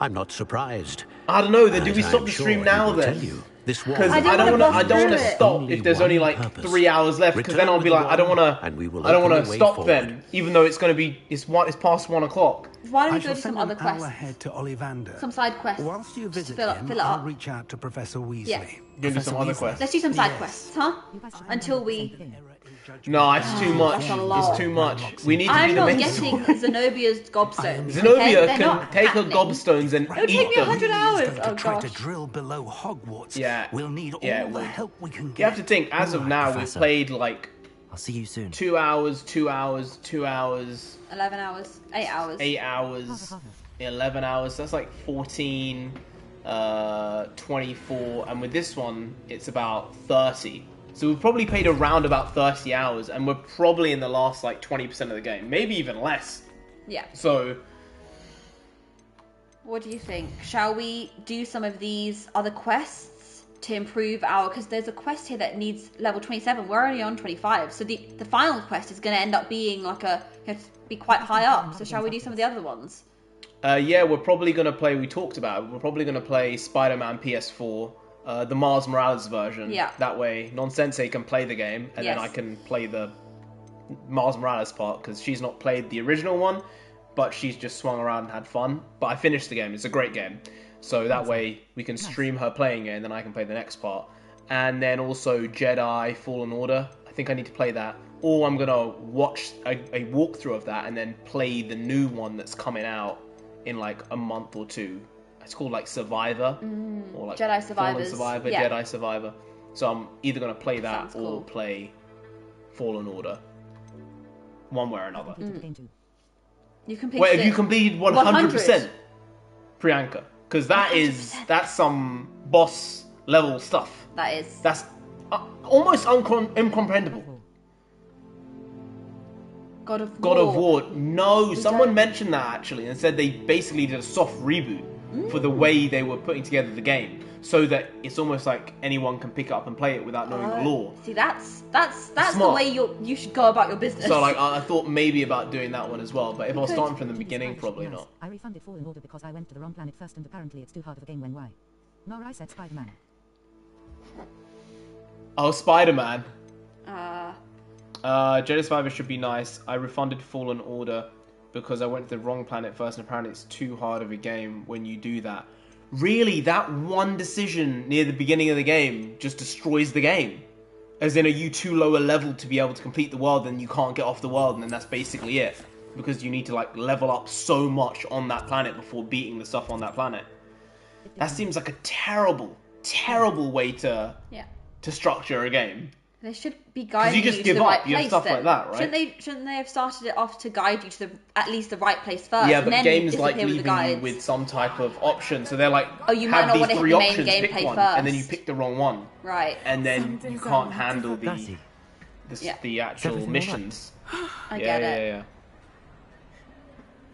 I'm not surprised. I don't know. Then do As we stop I'm the sure stream he now will then? tell you, this wand Because I don't want to stop if there's only like 3 hours left. Because then I'll be like, I don't want to stop then, even though it's going to be it's past 1 o'clock. Why don't I we go shall to some send other an hour quests? ahead to Ollivander. Some side quests. Whilst you visit fill him, it I'll up. reach out to Professor Weasley. Yeah. You're do some other quests. Let's do some side Yes. quests, huh? Until we. No, it's too much. That's a lot. It's too much. We need to I'm be the not main getting story. Zenobia's gobstones. Zenobia okay? They're can not take her happening. gobstones and It'll take eat me them. 100 hours. Going to Oh try to gosh. drill below Hogwarts. Yeah. We'll need all Yeah, the help we can get. You have to think, as of now, we've Professor. played like I'll see you soon. 2 hours, 2 hours, 2 hours, 11 hours. 8 hours. 8 hours, 11 hours. So that's like 14, 24. And with this one, it's about 30. So we've probably played around about 30 hours. And we're probably in the last like 20% of the game. Maybe even less. Yeah. So What do you think? Shall we do some of these other quests to improve our... Because there's a quest here that needs level 27. We're only on 25. So the final quest is going to end up being like a... You have to be quite high up. So shall we do some of the other ones? yeah, we're probably going to play, we talked about it, we're probably going to play Spider-Man PS4, the Miles Morales version. Yeah. That way, Non-Sensei can play the game, and then Yes. I can play the Miles Morales part, because she's not played the original one, but she's just swung around and had fun. But I finished the game, it's a great game. So that way, we can stream her playing it, and then I can play the next part. And then also Jedi Fallen Order, I think I need to play that. Or I'm going to watch a walkthrough of that, and then play the new one that's coming out in like a month or two. It's called like Survivor, or like Jedi Survivors. Fallen Survivor, Yeah. Jedi Survivor. So I'm either going to play that Sounds or cool. play Fallen Order, one way or another. You can pick Wait, have you completed 100%, 100%? Priyanka? Because that's some boss level stuff. That is. That's almost incomprehensible. God of War. God of War. No, We someone don't- mentioned that actually and said they basically did a soft reboot. for the way they were putting together the game, so that it's almost like anyone can pick it up and play it without knowing the lore. See, that's the way you should go about your business. So like I thought maybe about doing that one as well, but if I was starting from the beginning, probably not. I refunded Fallen Order because I went to the wrong planet first, and apparently it's too hard of a game when why? Nor I said Spider-Man. Oh, Spider-Man. Jedi Survivor should be nice. I refunded Fallen Order because I went to the wrong planet first, and apparently it's too hard of a game when you do that. Really, that one decision near the beginning of the game just destroys the game. As in, are you too low a level to be able to complete the world, and you can't get off the world, and then that's basically it. Because you need to like level up so much on that planet before beating the stuff on that planet. That seems like a terrible, terrible way to structure a game. They should be guiding you just to give the up. right You have place. stuff Then. like that, right? Shouldn't they have started it off to guide you to at least the right place first? Yeah, and but then games like disappear with the leaving you guides? with some type of option. So they're like, Oh, you might have not these want to hit three the main options, pick gameplay one, first. and then you pick the wrong one. Right. And then you can't handle the actual missions. I get it. Yeah.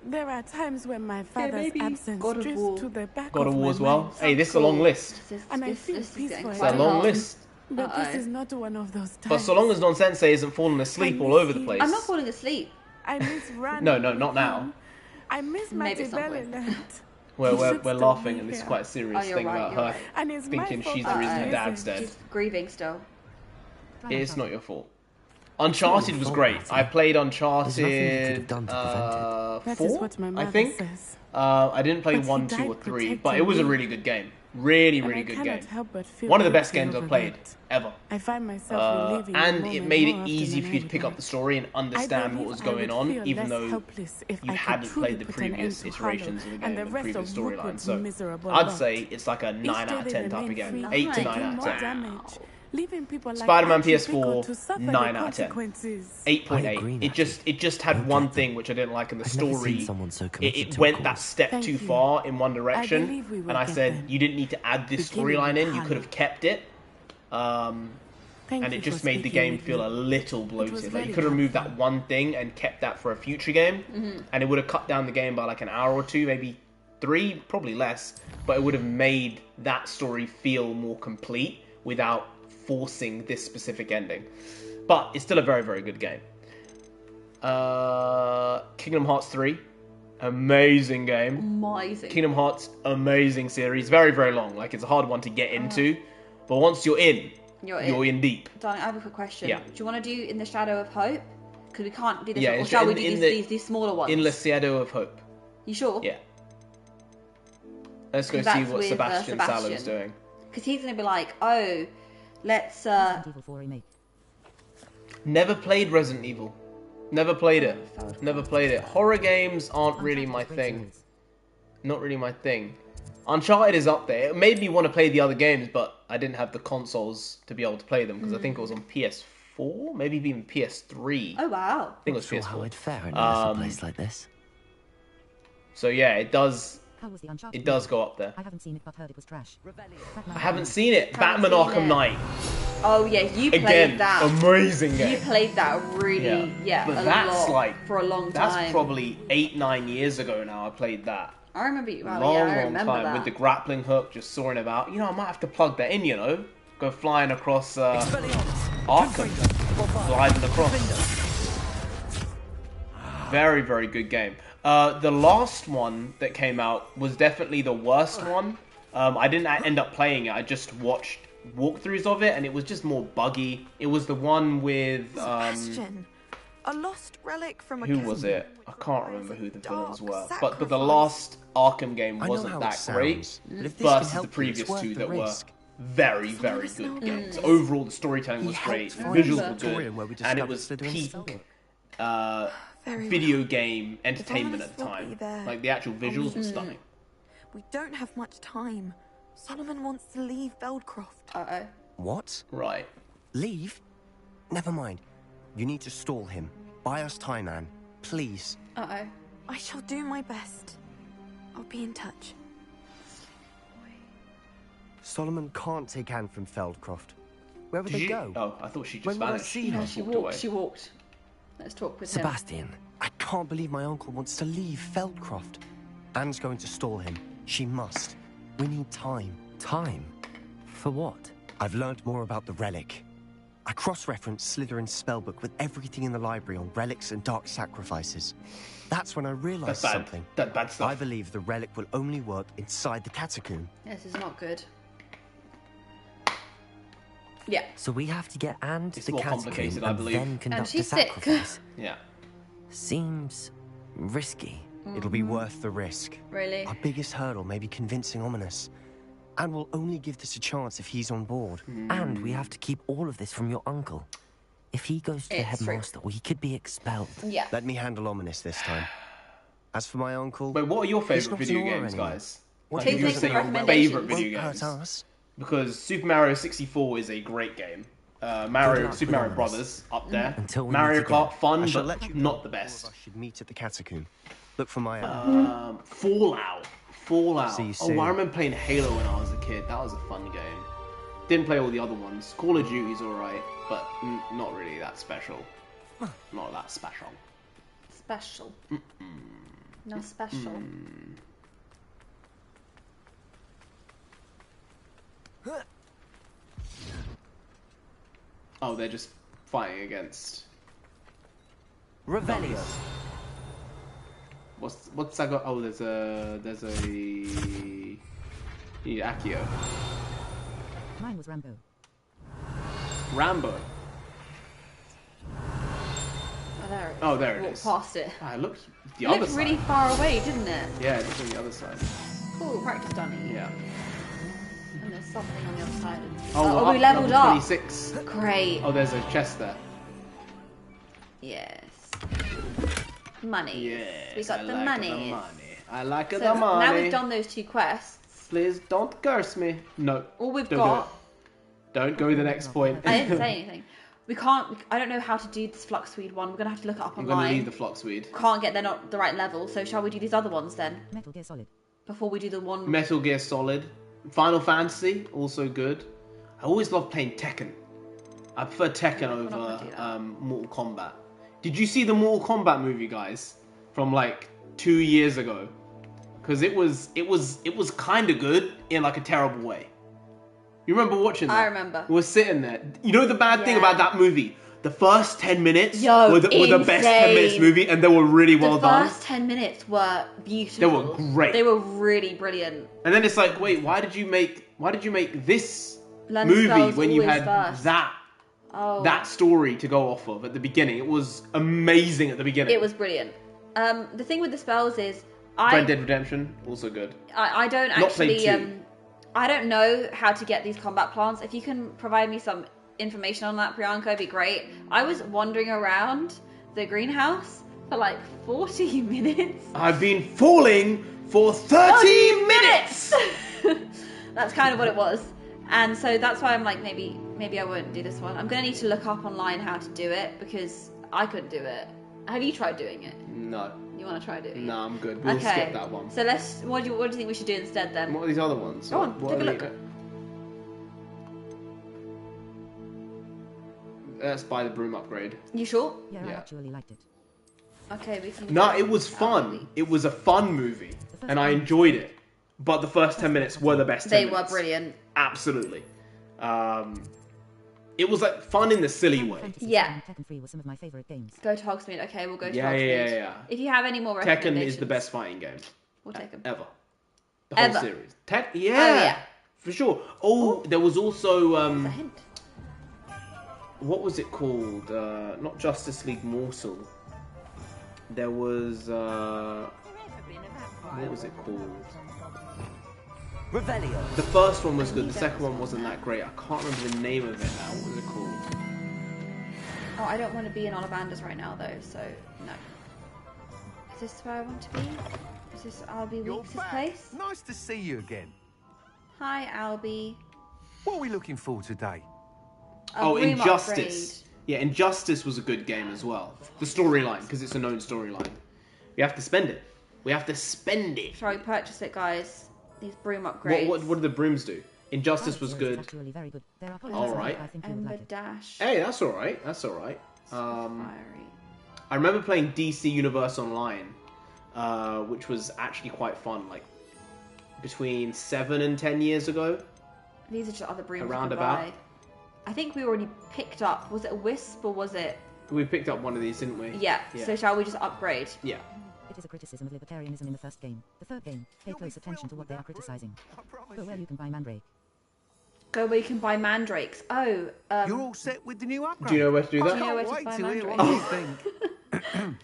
There are times when my father's absence drifts to the back God of of War my as well. mind. Hey, this is a long list. And I feel peaceful. It's a long list. But this is not one of those times. But so long as Nonsensei isn't falling asleep all over the place. I'm not falling asleep. I miss Rand. No, not now. I miss Maybe Machiavelli. We're laughing, and this is quite a serious Oh, you're thing right, about you're her right. And it's my thinking fault she's the reason her for dad's dead. She's grieving still. It's not your fault. Uncharted was great. I played Uncharted 4, I think. I didn't play 1, 2, or 3, but it was a really good game. Really good game. One of the best games I've played ever. I find myself and it made it easy for you to pick up the story and understand what was going on, even though you hadn't played the previous iterations of the game and the previous storyline. So I'd say it's like a 9 out of 10 type of game. 8 to 9 out of 10. Spider-Man PS4, 9 out of 10. 8.8. It just had one thing which I didn't like in the story. It went that step too far in one direction, and I said you didn't need to add this storyline in. You could have kept it, and it just made the game feel a little bloated. Like you could have removed that one thing and kept that for a future game, and it would have cut down the game by like an hour or two, maybe 3, probably less. But it would have made that story feel more complete without forcing this specific ending. But it's still a very good game. Kingdom Hearts 3, amazing game. Amazing. Kingdom Hearts, amazing series. Very long. Like it's a hard one to get into, but once you're in, you're in deep. Darling, I have a quick question. Yeah. Do you want to do In the Shadow of Hope? Because we can't do this, Yeah, or shall we do these smaller ones? In the Shadow of Hope. You sure? Yeah. Let's go see That's what with, Sebastian Salo's Sebastian. doing. Because he's going to be like, oh, let's... Never played Resident Evil. Never played it. Never played it. Horror games aren't really my thing. Not really my thing. Uncharted is up there. It made me want to play the other games, but I didn't have the consoles to be able to play them because I think it was on PS4, maybe even PS3. Oh wow! I think it was PS4. How I'd fare in a place like this. So yeah, it does. How was the Uncharted It does go up there. I haven't seen it, but heard it was trash. I haven't seen it. Batman Arkham Knight. Oh yeah, you played Again, that. amazing game. You played that really, But a that's lot like for a long time. That's probably 8-9 years ago now. I played that. I remember you. Well, long I remember time that. with the grappling hook, just soaring about. You know, I might have to plug that in. You know, go flying across Arkham, gliding across. Very good game. The last one that came out was definitely the worst one. I didn't end up playing it. I just watched walkthroughs of it, and it was just more buggy. It was the one with Sebastian, a lost relic from a who was it? I can't remember who the villains were. But the last Arkham game wasn't that great versus the previous two that were very good games. Overall, the storytelling was great, visuals were good, and it was peak video game entertainment at the time. Like the actual visuals were stunning. We don't have much time. Solomon wants to leave Feldcroft. Uh-oh. What? Right. Leave? Never mind. You need to stall him. Buy us time, Anne. Please. Uh-oh. I shall do my best. I'll be in touch. Solomon can't take Anne from Feldcroft. Where would they go? Oh, I thought she just When will I vanished. see her? She walked. Let's talk with him. Sebastian, I can't believe my uncle wants to leave Feldcroft. Anne's going to stall him. She must. We need time. Time? For what? I've learned more about the relic. I cross-referenced Slytherin's spellbook with everything in the library on relics and dark sacrifices. That's when I realized something. That's bad stuff. I believe the relic will only work inside the catacomb. This is not good. Yeah. So we have to get Anne to the more catacomb complicated, and I believe. then conduct And she's a sick. sacrifice. Yeah. Seems risky. It'll be worth the risk. Really? Our biggest hurdle may be convincing Ominous. And we'll only give this a chance if he's on board. And we have to keep all of this from your uncle. If he goes to the It's headmaster, we could be expelled. Yeah. Let me handle Ominous this time. As for my uncle... Wait, what are your he's favourite not video an aura games, anymore. guys? What Take do you some say your recommendations. favourite video won't games? hurt us? Because Super Mario 64 is a great game. Super Mario Brothers up there. Until we Mario meet again. Kart, fun, I shall but let you not the know best. all of us should meet at the catacomb. Look for my Fallout. See you Oh, soon. I remember playing Halo when I was a kid. That was a fun game. Didn't play all the other ones. Call of Duty's alright, but not really that special. Not that special. Special. No special. Oh, they're just fighting against. Revelio. What's that got? Oh, there's a Accio. Mine was Rambo. Rambo. Oh, there it is. Oh, there it Walked is. past it. Ah, it looked the It other looked side. really far away, didn't it? Yeah, it looked on the other side. Cool, practice done. Yeah. And there's something on the other side. Oh, we leveled level up. 26. Great. Oh, there's a chest there. Yes. Money. Yes, We got I the like money. the money. I like So the money. now we've done those 2 quests. Please don't curse me. No. All we've don't got. Do it. Don't go to the next point. I didn't say anything. We can't. I don't know how to do this Fluxweed one. We're gonna have to look it up I'm online. gonna leave the Fluxweed. Can't get they're not the right level. So shall we do these other ones then? Metal Gear Solid. Before we do the one. Metal Gear Solid. Final Fantasy, also good. I always love playing Tekken. I prefer Tekken over Mortal Kombat. Did you see the Mortal Kombat movie, guys? From like 2 years ago? Because it was kind of good in like a terrible way. You remember watching that? I remember. We were sitting there. You know the bad thing about that movie? The first 10 minutes Yo, were the best 10 minutes movie, and they were really well done. The first 10 minutes were beautiful. They were great. They were really brilliant. And then it's like, wait, why did you make this Learn movie spells when you always had first. that story to go off of at the beginning? It was amazing at the beginning. It was brilliant. The thing with the spells is Red Dead Redemption, also good. I don't Not played actually 2. I don't know how to get these combat plants. If you can provide me some information on that, Priyanka, it'd be great. I was wandering around the greenhouse for like 40 minutes. I've been falling for 30 minutes! That's kind of what it was. And so that's why I'm like, maybe I won't do this one. I'm going to need to look up online how to do it because I couldn't do it. Have you tried doing it? No. You want to try doing it? No, I'm good. We'll skip that one. So what do you think we should do instead then? What are these other ones? Go on, take a look. Let's buy the broom upgrade. You sure? Yeah, I actually liked it. Okay, we can... No, it was fun. It was a fun movie, and I enjoyed it. But the first 10 minutes were the best 10 They minutes. were brilliant. Absolutely. It was like fun in the silly way. Yeah. Tekken 3 was some of my favorite games. Go to Hogsmeade. Okay, we'll go to Yeah, Hogsmeade. yeah. If you have any more Tekken recommendations... is the best fighting game. We'll take them. Ever. The whole Ever. series. Yeah. Oh, yeah. For sure. Oh, there was also... That's a hint. What was it called? Not Justice League Mortal. There was... what was it called? Revelio. The first one was good. The second one wasn't that great. I can't remember the name of it now. What was it called? Oh, I don't want to be in Ollivanders right now, though, so no. Is this where I want to be? Is this Albie Weeks' place? Nice to see you again. Hi, Albie. What are we looking for today? Broom Injustice. upgrade. Yeah, Injustice was a good game as well. The storyline, because it's a known storyline. We have to spend it. We have to spend it. Shall we purchase it, guys? These broom upgrades. What do the brooms do? Injustice was good. Actually very good. There are All right. I think you would Ember like it. Dash. Hey, that's all right. That's all right. Fiery. I remember playing DC Universe Online, which was actually quite fun. Like between 7 and 10 years ago. These are just other brooms. Around about. Buy. I think we already picked up. Was it a wisp or was it? We picked up one of these, didn't we? Yeah. So shall we just upgrade? Yeah. It is a criticism of libertarianism in the first game. The third game, pay close attention to what they are criticizing. Go where you can buy Mandrake. Go where you can buy mandrakes. Oh, You're all set with the new upgrade. Do you know where to do that? Do you know where to Wait buy to hear mandrakes? what you think.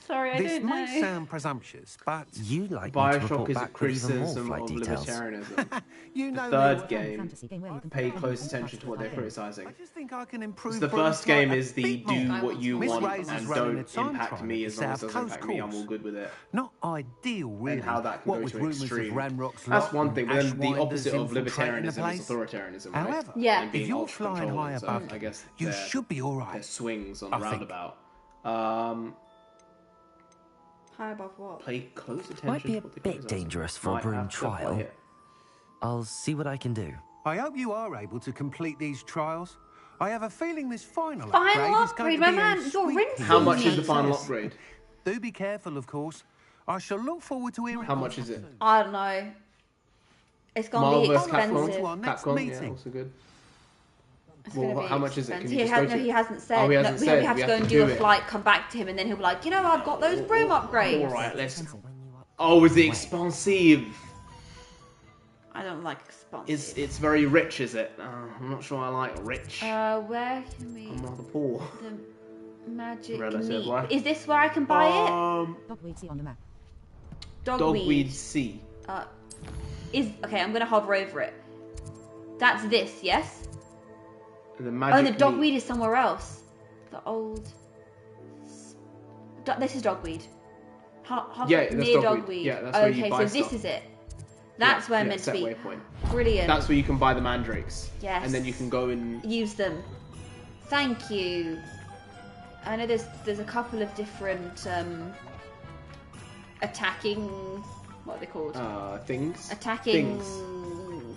Sorry, I This don't know. may sound presumptuous, but you like Bioshock is a criticism of libertarianism. You know the third me game, pay close attention to what they're criticizing. I just think I can improve. So the first game is the do what you want and don't impact me as long as it doesn't impact me. I'm all good with it. Not ideal, really. And how that can What go with to an rumours of extreme. Ranrock's That's lot one thing, but then the and opposite of infiltrating the libertarianism place. is authoritarianism, right? However, Yeah. And being if you're flying high ultra-controlling, above, so I guess you should be all right. There's swings on I the think. roundabout. High above what? Pay close attention. Might be a to what the bit criticizing. dangerous for a Might broom have to play trial. it. I'll see what I can do. I hope you are able to complete these trials. I have a feeling this final Final upgrade is going upgrade, to my be man. a You're sweet rinsing How much me. is the final upgrade? Do be careful, of course. I shall look forward to hearing. How much is it? I don't know. It's gonna Marvel be vs. expensive. Capcom? Capcom, yeah, also good. It's Well, gonna be how much is it? Can expensive. you just go to He it? hasn't said. Oh, he hasn't No, said. we have to go and do a flight, come back to him, and then he'll be like, you know, I've got those broom upgrades. All right, let's. Oh, is it expansive? I don't like expensive. It's very rich, is it? I'm not sure I like rich. Where can we? I'm rather poor. The magic Relative, meat. right? Is this where I can buy it? Dogweed C on the map. Dogweed C. Okay. I'm gonna hover over it. That's this, yes. The magic. Oh, the dogweed is somewhere else. The old. This is dogweed. Yeah, that's near dogweed. Yeah, that's where you okay, buy so this stuff. is it. That's where I'm meant to set be. Waypoint. Brilliant. That's where you can buy the mandrakes. Yes. And then you can go and use them. Thank you. I know there's a couple of different attacking. What are they called? Things. Attacking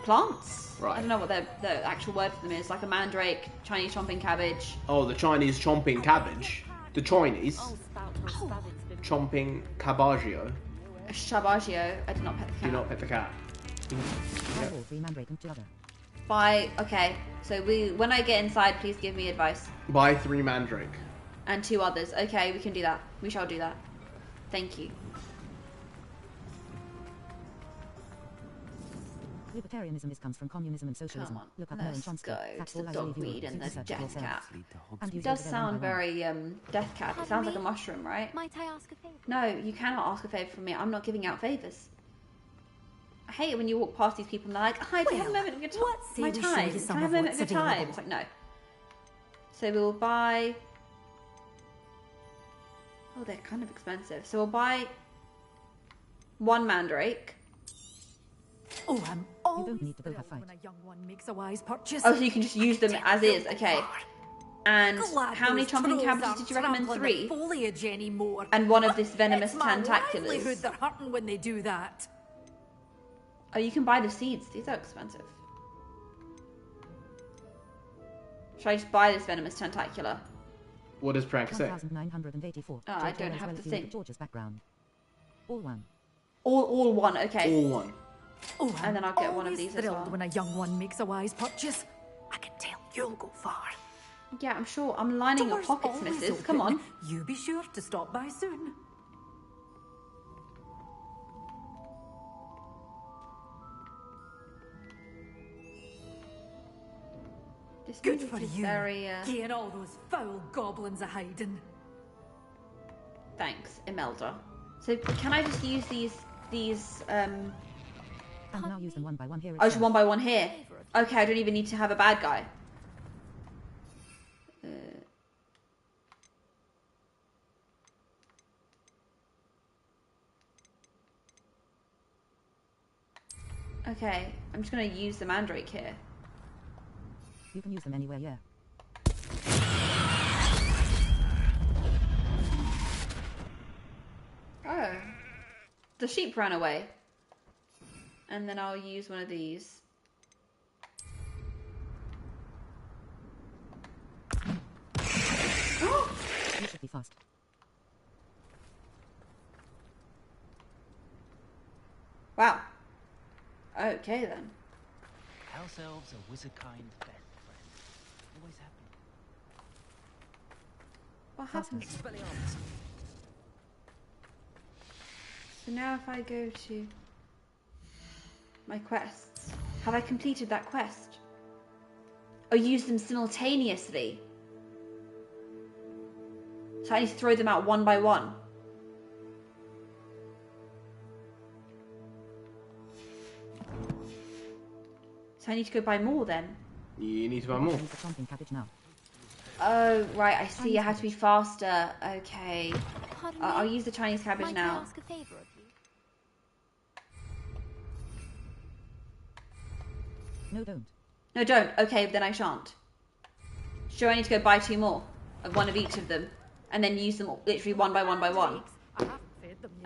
plants. Right. I don't know what the actual word for them is. Like a mandrake, Chinese chomping cabbage. Oh, the Chinese chomping cabbage. The Chinese chomping cabbaggio. Shabaggio. I did not pet the cat. Do not pet the cat. All three Mandrake and 2 other. Okay, so when I get inside, please give me advice. Buy 3 mandrake. And 2 others. Okay, we can do that. We shall do that. Thank you. Libertarianism comes from communism and socialism. Come on, Look up let's Noam Chomsky. go That's to all the I believe you dogweed will. and the Research it death yourself. cat. And It use does it together sound one by one. very death cat. It sounds like a mushroom, right? Might I ask a favour? No, you cannot ask a favour from me. I'm not giving out favours. I hate it when you walk past these people and they're like, hi, do you have a moment of your time? say My we show time. you Can some I have of a moment of what's your time? available? It's like, no. So we'll buy... Oh, they're kind of expensive. So we'll buy 1 mandrake. Oh, I'm You don't need to go have fight. when a young one makes a wise purchase. Oh, so you can just use them as is. Okay. And Glad how many those chomping trolls cabbages aren't did you recommend? trampling 3? the foliage anymore. And 1 of this venomous It's my livelihood tentaculars. they're hunting when they do that. Oh, you can buy the seeds. These are expensive. Should I just buy this venomous tentacular? What does Prank say? 1984. Oh, I don't have the thing. George's background. All 1. All 1. Okay. All 1. Oh, And then I'll get one of always these as thrilled well. when a young one makes a wise purchase. I can tell you'll go far. Yeah, I'm sure. I'm lining your Doors pockets, always missus. Come open. on. You be sure to stop by soon. This Good music for is you. very, Getting all those foul goblins a hiding. Thanks, Imelda. So can I just use these And now use them one by one here. Oh, just 1 by 1 here. Okay, I don't even need to have a bad guy. Okay, I'm just gonna use the mandrake here. You can use them anywhere, yeah. Oh. The sheep ran away. And then I'll use one of these. You should be fast. Wow. Oh. Okay then. House elves are wizard-kind best friends. Always happen. What happened? So now if I go to my quests, have I completed that quest? Or use them simultaneously? So I need to throw them out one by one. So I need to go buy more then? You need to buy more. Oh, right, I see. I have to be faster. Okay. I'll use the Chinese cabbage now. Might I ask a favor of you? No, don't. No, don't. Okay, then I shan't. Sure, I need to go buy 2 more of one of each of them, and then use them literally one by one by one.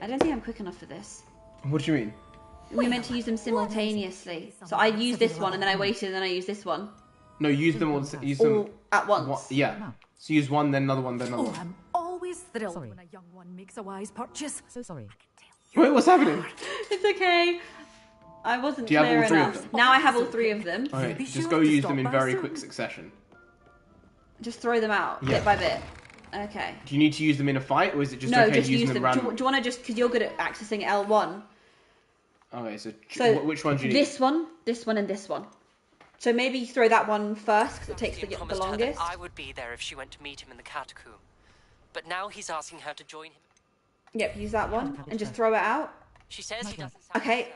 I don't think I'm quick enough for this. What do you mean? We meant to use them simultaneously. So I used this one, and then I waited, and then I used this one. No, use them all at once. Yeah. So use one, then another one, then another one. I'm always thrilled when a young one makes a wise purchase. So sorry. Wait, what's happening? It's okay. I wasn't Do you have clear all 3 enough. of them? Now I have all 3 of them. Okay, just go use them in very quick succession. Just throw them out, Yeah. bit by bit. Okay. Do you need to use them in a fight, or is it just No, okay just using use them them. Do randomly? you want to just, because you're good at accessing L1. Okay, so which one do you need? This one, and this one. So maybe you throw that one first, because it takes the promised longest. her that I would be there if she went to meet him in the catacomb. But now he's asking her to join him. Yep, use that one, and just throw it out. She says he doesn't sound Okay.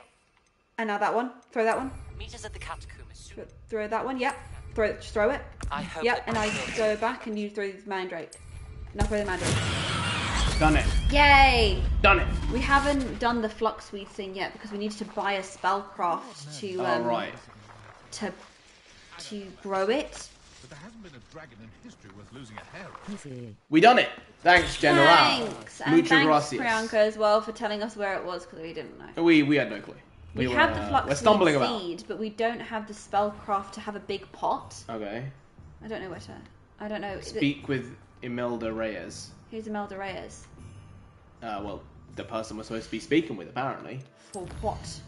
And now that one. Throw that one. Meet us at the catacomb as soon. Throw that one, yep. Just throw it. I hope Yep, that and I will go back and you throw the mandrake. Now throw the mandrake. Done it. Yay! Done it. We haven't done the fluxweed thing yet because we needed to buy a spellcraft to right. to grow it. But there hasn't been a dragon in history worth losing a hair on. We done it. Thanks, General. Thanks, and Muchas thanks gracias. Priyanka as well for telling us where it was because we didn't know. We had no clue. We have the we're stumbling fluxweed about. seed, but we don't have the spellcraft to have a big pot. Okay. I don't know where to. I don't know. Speak with Imelda Reyes. Who's Imelda Reyes? Well, the person we're supposed to be speaking with, apparently. For what?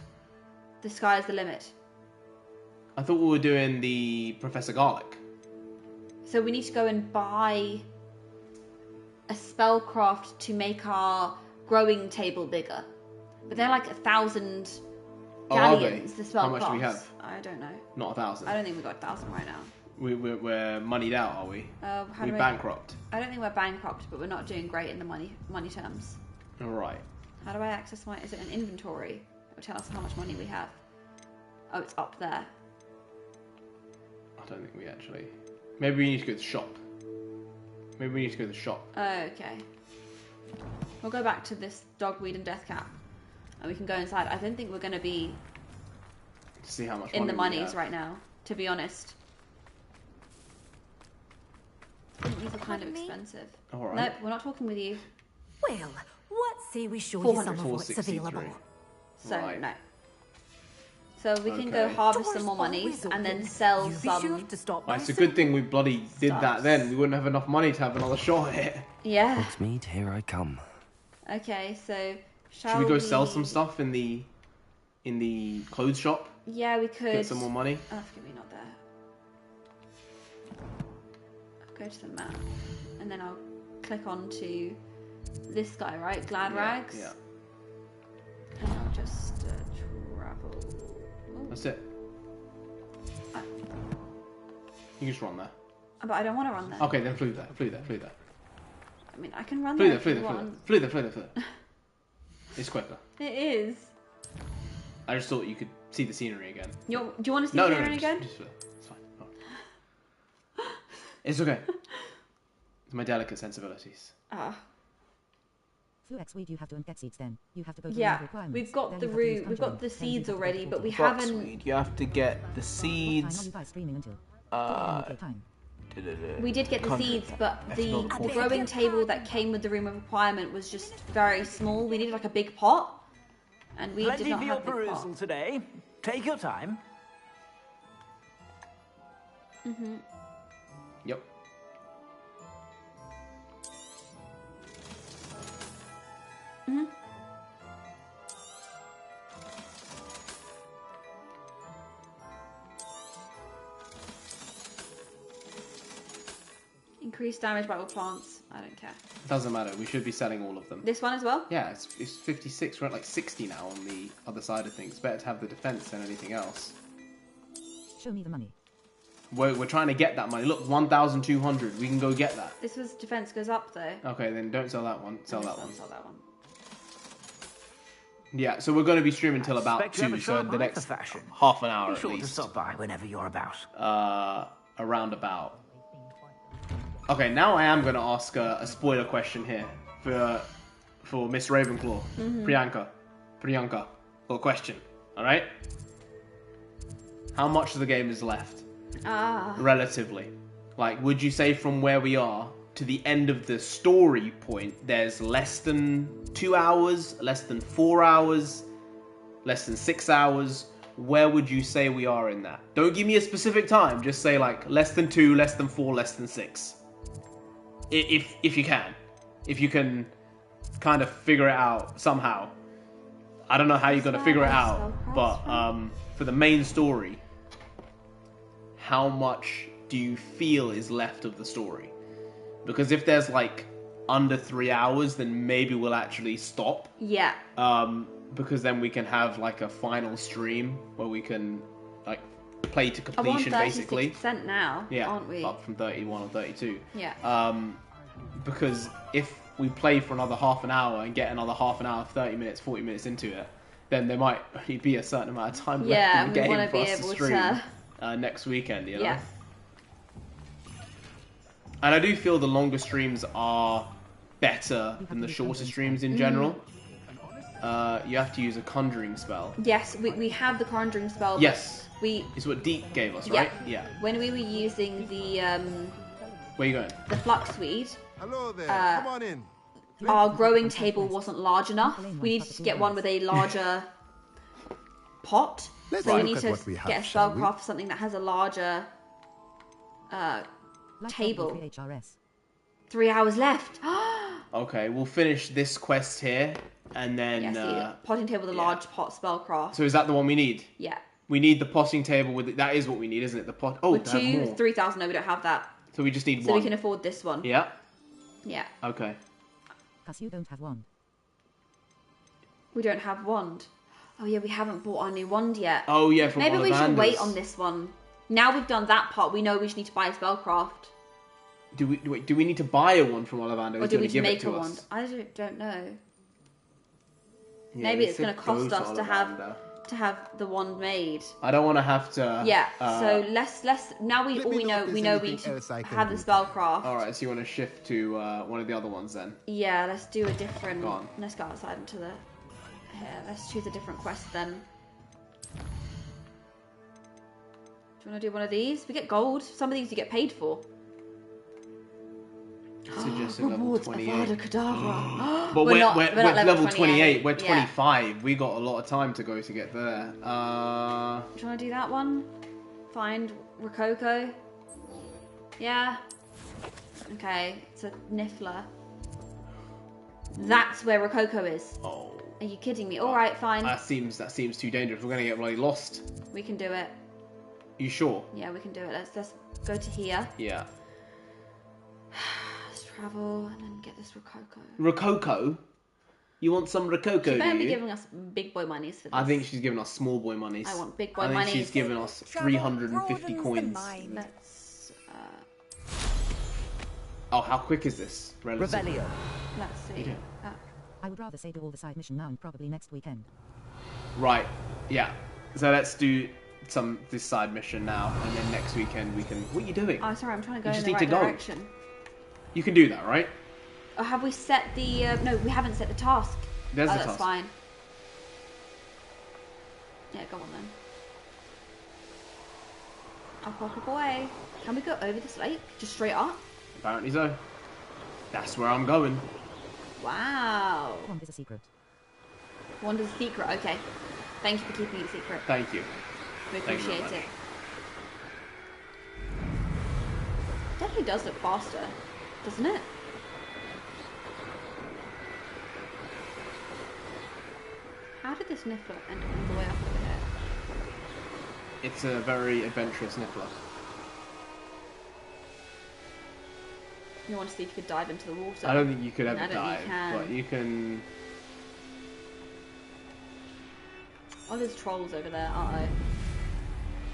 The sky's the limit. I thought we were doing the Professor Garlic. So we need to go and buy a spellcraft to make our growing table bigger. But they're like 1,000 galleons, the spellcrafts. How much do we have? I don't know. Not 1,000. I don't think we've got 1,000 right now. We're moneyed out, are we? We bankrupt. I don't think we're bankrupt, but we're not doing great in the money terms. All right. How do I access my... Is it an inventory? It will tell us how much money we have. Oh, it's up there. I don't think we actually... Maybe we need to go to the shop. Maybe we need to go to the shop. Okay. We'll go back to this dogweed and death cap. And we can go inside. I don't think we're going to be... To see how much in money the we monies have. right now, to be honest. These are kind of expensive. All right. Nope, we're not talking with you. Well, what say we show you some of what's 463. available? So, Right. no. So we can go Okay. harvest some more monies and then sell You be some... sure to stop by It's a soon. good thing we bloody did that Stuffs. then. We wouldn't have enough money to have another shot at it. Yeah. Hogsmeade, here I come. Okay, so shall Should we go sell some stuff in the clothes shop? Yeah, we could. Get some more money? Oh, forgive me, not there. I'll go to the map, and then I'll click on to this guy, right? Glad Rags? Yeah. And I'll just travel. Ooh. That's it. I- You can just run there. But I don't want to run there. Okay, then flew there. I mean, I can run Flew there. there. if you want. Flew there. It's quicker. It is. I just thought you could see the scenery again. Do you want to see No, Karen just- again? just flew. It's fine. Oh. It's okay. It's my delicate sensibilities. Ah. Through X-Weed you have to get seeds then. You have to go to Yeah, the requirements. we've got Then the you have to use root, we've got conjuring. the Then you seeds have to already, go but to we the haven't. You have to get the Time seeds. on you guys streaming until. Time. We did get the seeds, but the growing table that came with the room of requirement was just very small. We needed like a big pot, and we did Plenty not for your have a big pot. perusal today. Take your time. Mm-hmm. Yep. Mm-hmm. increased damage by all plants. I don't care. Doesn't matter. We should be selling all of them. This one as well? Yeah, it's 56. We're at like 60 now on the other side of things. It's better to have the defense than anything else. Show me the money. We're trying to get that money. Look, 1,200. We can go get that. This was defense goes up though. Okay, then don't sell that one. Sell that one. Sell that one. Yeah, so we're going to be streaming till about 2, so the next half an hour at least. Be sure to stop by whenever you're about. Around about. Okay, now I am going to ask a spoiler question here for Miss Ravenclaw. Priyanka, got a question. All right. How much of the game is left? Relatively. Like, would you say from where we are to the end of the story point, there's less than 2 hours, less than 4 hours, less than 6 hours? Where would you say we are in that? Don't give me a specific time. Just say like less than 2, less than 4, less than 6. If you can. If you can kind of figure it out somehow. I don't know how you're going to figure it out, but for the main story, how much do you feel is left of the story? Because if there's like under 3 hours, then maybe we'll actually stop. Yeah. Because then we can have like a final stream where we can like play to completion, basically. 36% now, aren't we? Up from 31 or 32. Yeah. Because if we play for another half an hour and get another half an hour, 30 minutes, 40 minutes into it, then there might only be a certain amount of time left in the game for us to stream next weekend, you know? Yeah. And I do feel the longer streams are better than the shorter streams in general. You have to use a conjuring spell. Yes, we have the conjuring spell. Yes. We. It's what Deek gave us, right? Yeah. When we were using the Where are you going? The fluxweed. Hello there. Come on in. Our growing table wasn't large enough. We needed to get one with a larger pot. So we need to get a spellcraft for something that has a larger table. 3 hours left. Okay, we'll finish this quest here, and then... potting table with a large pot spellcraft. So is that the one we need? Yeah. We need the potting table with... That is what we need, isn't it? The pot... Oh, with 3,000. No, we don't have that. So we just need one. So we can afford this one. Yeah? Yeah. Okay. Because you don't have wand. We don't have wand. Oh yeah, we haven't bought our new wand yet. Oh yeah, from Maybe we should Ollivanders. wait on this one. Now we've done that part, we know we just need to buy a spellcraft. Do we need to buy a wand from Ollivanders? Or do we give make it to a us? wand? I don't know. Yeah, Maybe it's going to cost us to have the wand made. I don't want to have to. Yeah. So let's now we know we need to have the spellcraft. All right. So you want to shift to one of the other ones then? Yeah. Let's do a different. Go on. Let's go outside into the. Here, let's choose a different quest then. Do you want to do one of these? We get gold. Some of these you get paid for. Suggested level 28. Kedavra. But we're not level 28. We're Yeah. 25. We got a lot of time to go to get there. Do you want to do that one? Find Rococo. Yeah. Okay, it's a Niffler. That's where Rococo is. Oh. Are you kidding me? All right, fine. That seems too dangerous. We're gonna get bloody lost. We can do it. You sure? Yeah, we can do it. Let's go to here. Yeah. Let's travel and then get this Rococo. Rococo? You want some Rococo? She better do be you? giving us big boy monies for this. I think she's giving us small boy monies. I want big boy I think monies. she's giving us 350 coins. Let's. Oh, how quick is this? Rebellion. Let's see. I would rather say do all the side mission now and probably next weekend. Right. Yeah. So let's do this side mission now, and then next weekend we can. What are you doing? Oh, sorry, I'm trying to go You in just the need right to go. direction. You can do that, right? Or have we set the? No, we haven't set the task. There's the that's task. fine. Yeah, go on then. I'll pop away. Can we go over this lake? Just straight up? Apparently so. That's where I'm going. Wow. Wand is a secret. Wand is a secret. Okay. Thank you for keeping it secret. Thank you. We Thank you very appreciate much. it. Definitely does look faster, doesn't it? How did this Niffler end up all the way up over here? It's a very adventurous Niffler. You want to see if you could dive into the water. I don't think you could ever I don't dive, think you can. but you can. Oh, there's trolls over there, aren't there?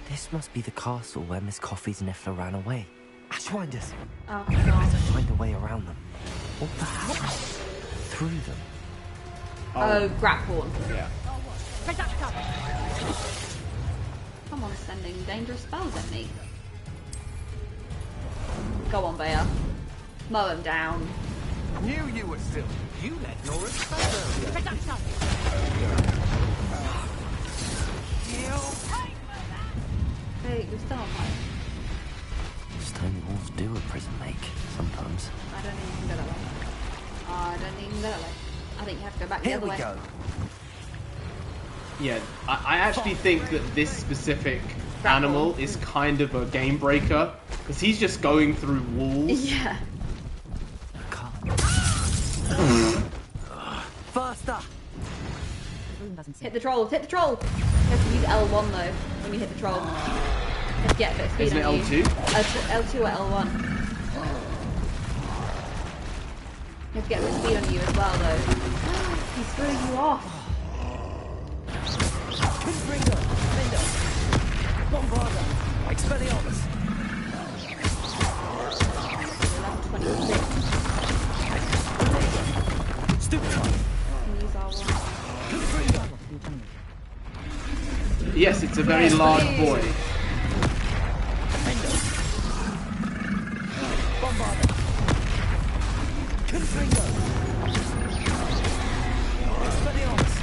This must be the castle where Miss Coffee's Niffler ran away. Ashwinders! Oh, I have to find a way around them. Or perhaps through them. Oh, Grapphorn. Yeah. Someone's sending dangerous spells at me. Go on, Bea. Mow him down. Knew you were still. You let Nora spell Hey, you're still on fire. Stone walls do a prison make, sometimes. I don't think you can go that way. I don't think you can go that way. I think you have to go back the other way. Here we go. Yeah, I actually think that this specific animal is kind of a game breaker because he's just going through walls. Yeah. Faster! Hit the troll, hit the troll! You have to use L1 though when you hit the troll. You have to get a bit of speed Isn't it on you. L2? L2 or L1. You have to get a bit of speed on you as well though. He's throwing you off. Confringo! Defender! Bombarda! Expelliarmus! 11:26. Stupid! Use R1. Yes, it's a very large boy. Bombarda! Confringo! Expelliarmus!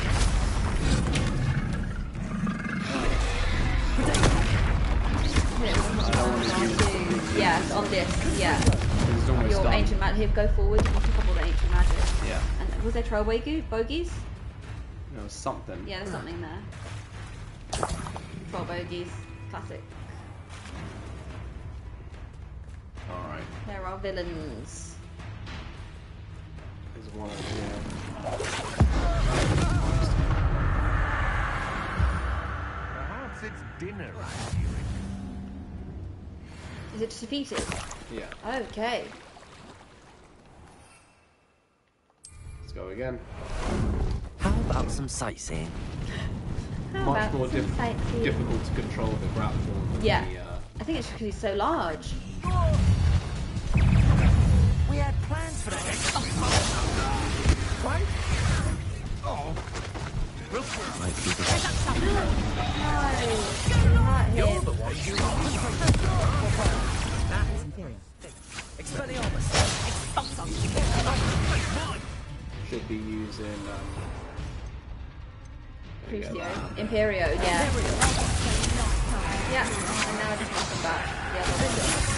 Yeah, on this, yeah. It's almost Your done. ancient magic. Here, go forward. You can pick up all the ancient magic. Yeah. And was there troll bogies? No, something. Yeah, there's something there. Troll bogies, classic. Alright. There are villains. There's one over here. Perhaps it's dinner, I hear it. Is it defeated? Yeah. Okay. Let's go again. How about some sightseeing? Much more difficult to control the grapple than Yeah. the... I think it's because he's so large. We had plans for that. Right? Oh. Might be the... You're the one you Expelliarmus! Should be using... Crucio. Imperio, yeah. Yeah, and now I just want them back. The other way.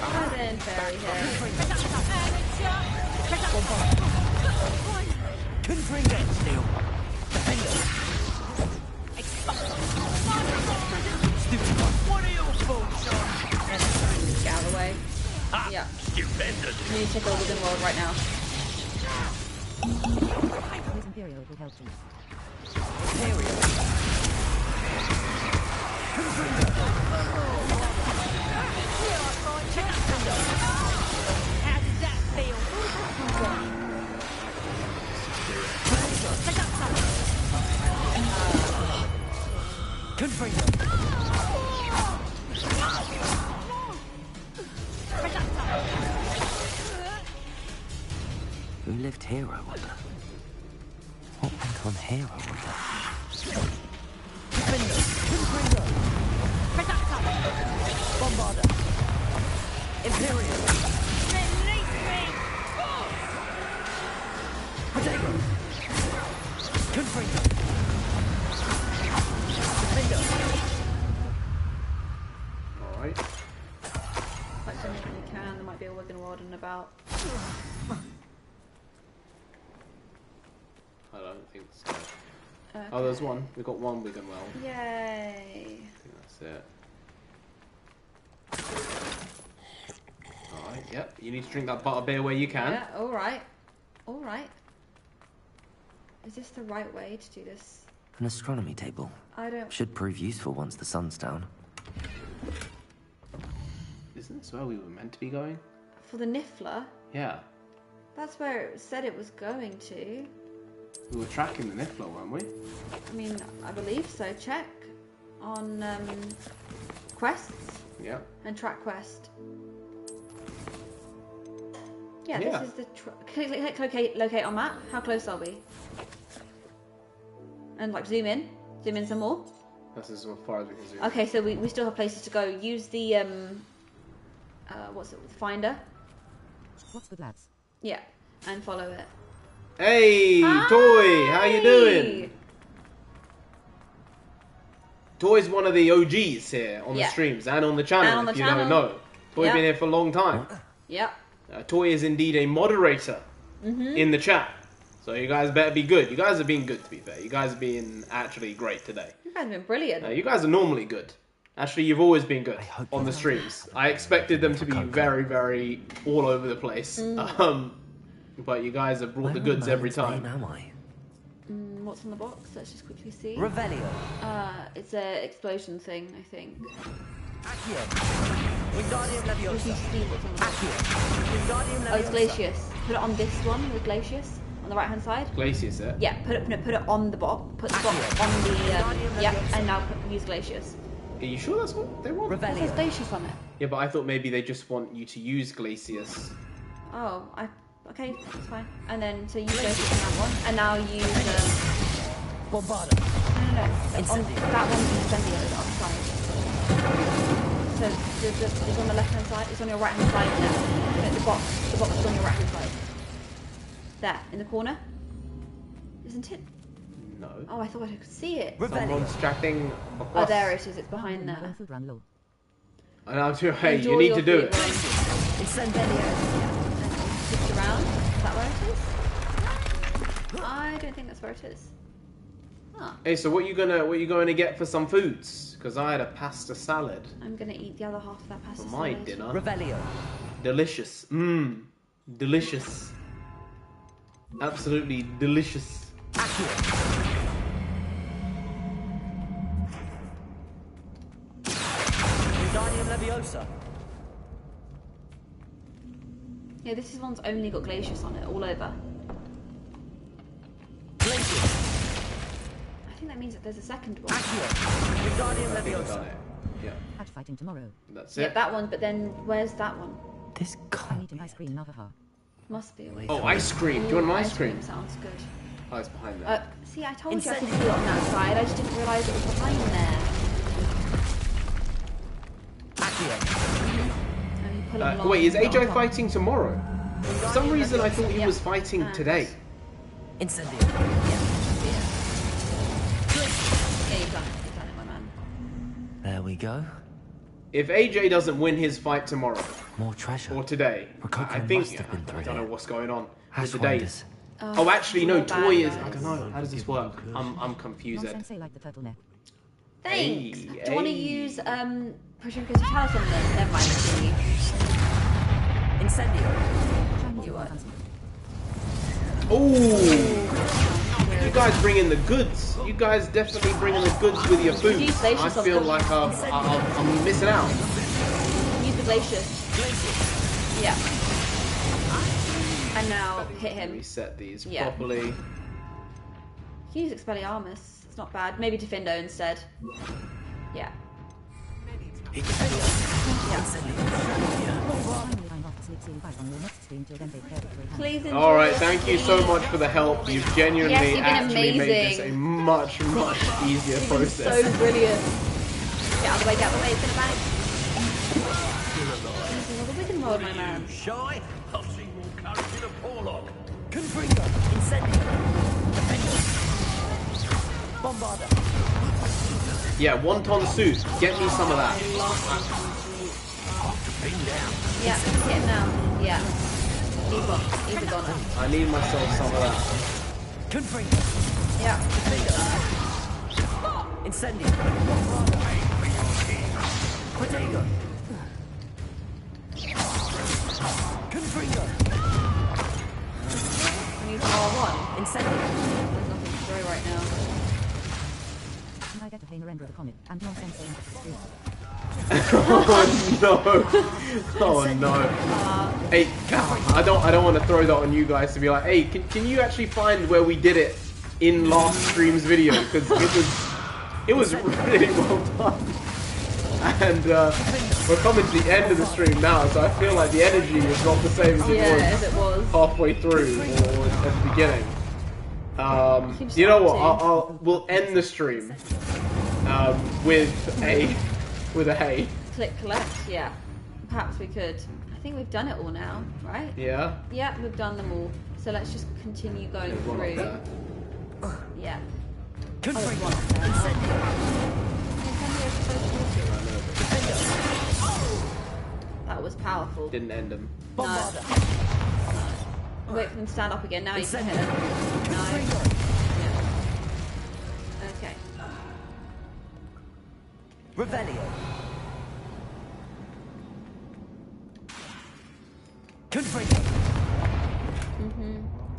Hi then, fairy head. Confringo! Steel! Defender! What are your thoughts on? Get out of the way. Yeah. Stupendous. We need to take over the world right now. Use Imperial will help you. How does that feel? Confringo! Who lived here, I wonder? What went on here, I wonder? Bombarda! Imperial! Release me! Potato! Confringo! Alright. Like something you can. There might be a Wigan warden about. I don't think so. Okay. Oh, there's one. We got one Wigan well. Yay! I think that's it. Alright, yep. You need to drink that butterbeer where you can. Yeah, alright. Alright. Is this the right way to do this? An astronomy table. I don't... Should prove useful once the sun's down. Isn't this where we were meant to be going? For the Niffler? Yeah. That's where it said it was going to. We were tracking the Niffler, weren't we? I mean, I believe so. Check on quests. Yeah. And track quest. Yeah, this is the... Click locate on map. How close are we? And like zoom in some more. That's as far as we can zoom. Okay, so we still have places to go. Use the what's it? Finder. What's good, lads? Yeah, and follow it. Hey, Hi! Toy, how you doing? Toy's one of the OGs here on the streams and on the channel. If you don't know, Toy's been here for a long time. Yep. Toy is indeed a moderator in the chat. So you guys better be good. You guys are being good, to be fair. You guys are being actually great today. You guys have been brilliant. You guys are normally good. Actually, you've always been good on the streams. I expected them to be very, very all over the place. But you guys have brought the goods every time. What's on the box? Let's just quickly see. Revelio. It's a explosion thing, I think. Wingardium We can see what's on the box. Oh, it's Glacius. Put it on this one with Glacius on the right hand side. Glacius, eh? Yeah, put it on the box. Put the box on the yeah, and now use Glacius. Are you sure that's what they want? It says Glacius on it. Yeah, but I thought maybe they just want you to use Glacius. Oh, okay, that's fine. And then so use Glacius on that one, and now use Bombarda. No. On that one's Incendio, the other side. So it's on the left hand side. It's on your right hand side now. The box is on your right hand side. There, in the corner. Isn't it? No. Oh, I thought I could see it. Someone's chatting. Oh, there it is. It's behind there. And I'm too. Hey, you need to do it. Incendio. Switch around. Is that where it is? I don't think that's where it is. Huh. Hey, so what you going to get for some foods? Because I had a pasta salad. I'm gonna eat the other half of that pasta for my salad. dinner. Revelio. Delicious. Delicious. Absolutely delicious. Wingardium Leviosa. Yeah, this one's only got Glacius on it, all over. I think that means that there's a second one. Wingardium Leviosa. Yeah. At fighting tomorrow. That's Yeah, it. that one, but then where's that one? This I need an ice cream, haha. Must be away. Oh, ice cream. Do you want an ice cream? Sounds good. Oh, it's behind there. See, I told you I could see it on that side. I just didn't realise it was behind there. Wait, is AJ fighting tomorrow? For some reason, I thought he was fighting today. Incendio. Yeah, you've done it, my man. There we go. If AJ doesn't win his fight tomorrow, more treasure, or today, I think I don't know what's going on with the days. Oh, actually, no. Toy is. I don't know. How does this work? I'm confused. Like the turtleneck. Thanks. Do you want to use Pushing Crystal Talisman then? Never mind. Incendio. You are. Oh, you guys bring in the goods. You guys definitely bring in the goods with your food. I feel like I'm missing out. Use the Glacius. Yeah. And now hit him. Reset these properly. You can use Expelliarmus. It's not bad. Maybe Defendo instead. Yeah. Please enjoy. Alright, thank you so much for the help. You've genuinely actually made this a much easier process. So brilliant. Get out of the way, it's in a bag. This is a little bit involved, my man. Shy? I'll see more courage in a Porlock. Confringo. Incendio. Bombarda. Yeah, wonton soup. Get me some of that. Yeah, get him now. Yeah. He's a goner. I need myself some of that. Confringo. Yeah. Incendio. Protego. Confringo. We need more one. Incendio. destroy right now. I get to play NarendraTheComic and nonsense into the stream. Oh no! Oh no! Hey, I don't want to throw that on you guys to be like, hey, can you actually find where we did it in last stream's video? Because it was really well done. And we're coming to the end of the stream now, so I feel like the energy is not the same as it was halfway through or at the beginning. You know what? We'll end the stream with a hey. Click collect, yeah. Perhaps we could. I think we've done it all now, right? Yeah. Yeah, we've done them all. So let's just continue going through. Yeah. That was powerful. Didn't end them. No. Wait for them to stand up again. Now you can hit them. No. Yeah. Okay. Revelio.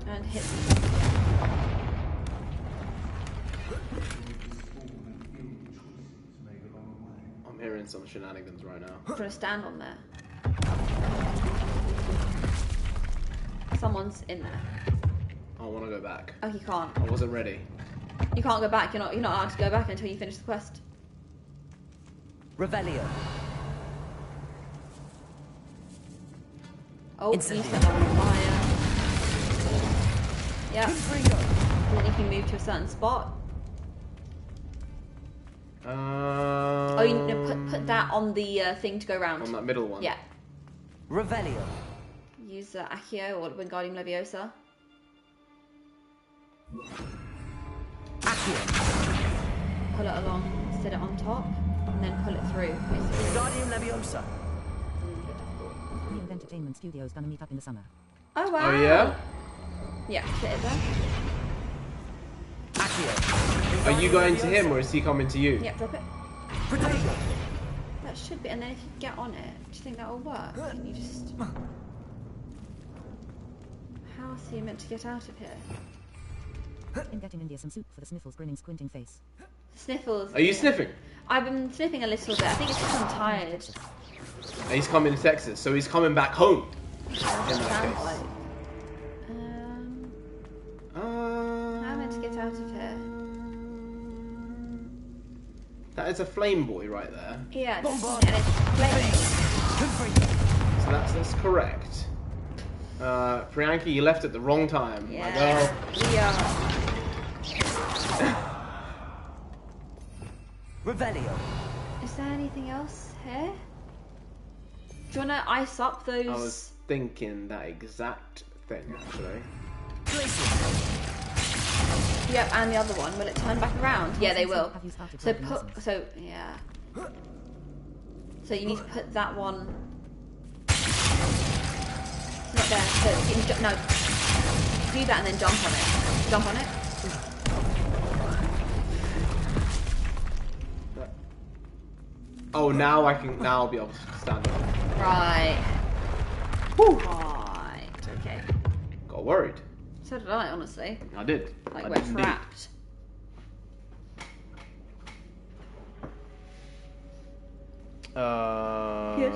And hit them. I'm hearing some shenanigans right now. I'm trying to stand on there. Someone's in there. I want to go back. Oh, you can't. I wasn't ready. You can't go back. You're not allowed to go back until you finish the quest. Revelio. Oh, you set them on fire. Yeah. And then you can move to a certain spot. Oh, you need to put that on the thing to go round. On that middle one? Yeah. Revelio. Use Accio or Wingardium Leviosa. Accio. Pull it along, set it on top, and then pull it through. Wingardium Leviosa. New Entertainment Studio's gonna meet up in the summer. Oh wow. Oh yeah? Yeah, sit it there. Accio. Are you going to him or is he coming to you? Yeah, drop it. That should be, and then if you get on it, do you think that will work? Can you just... How else are you meant to get out of here? I'm getting India some soup for the Sniffles grinning squinting face. Sniffles. Are you sniffing? I've been sniffing a little bit. I think it's because I'm tired. He's coming to Texas, so he's coming back home. How am I meant to get out of here? That is a flame boy right there. Yeah, and it's flaming. So that's correct. Priyanka, you left at the wrong time. Yeah. Revelio. Is there anything else here? Do you want to ice up those? I was thinking that exact thing, actually. Yep, and the other one. Will it turn back around? Yeah, they will. So yeah. So you need to put that one. It's not there. So you can no. Do that and then jump on it. Jump on it. Oh, now I can. Now I'll be able to stand up. Right. Whew. Right. Okay. Got worried. So did I, honestly. I did. Like I we're did trapped. Yes.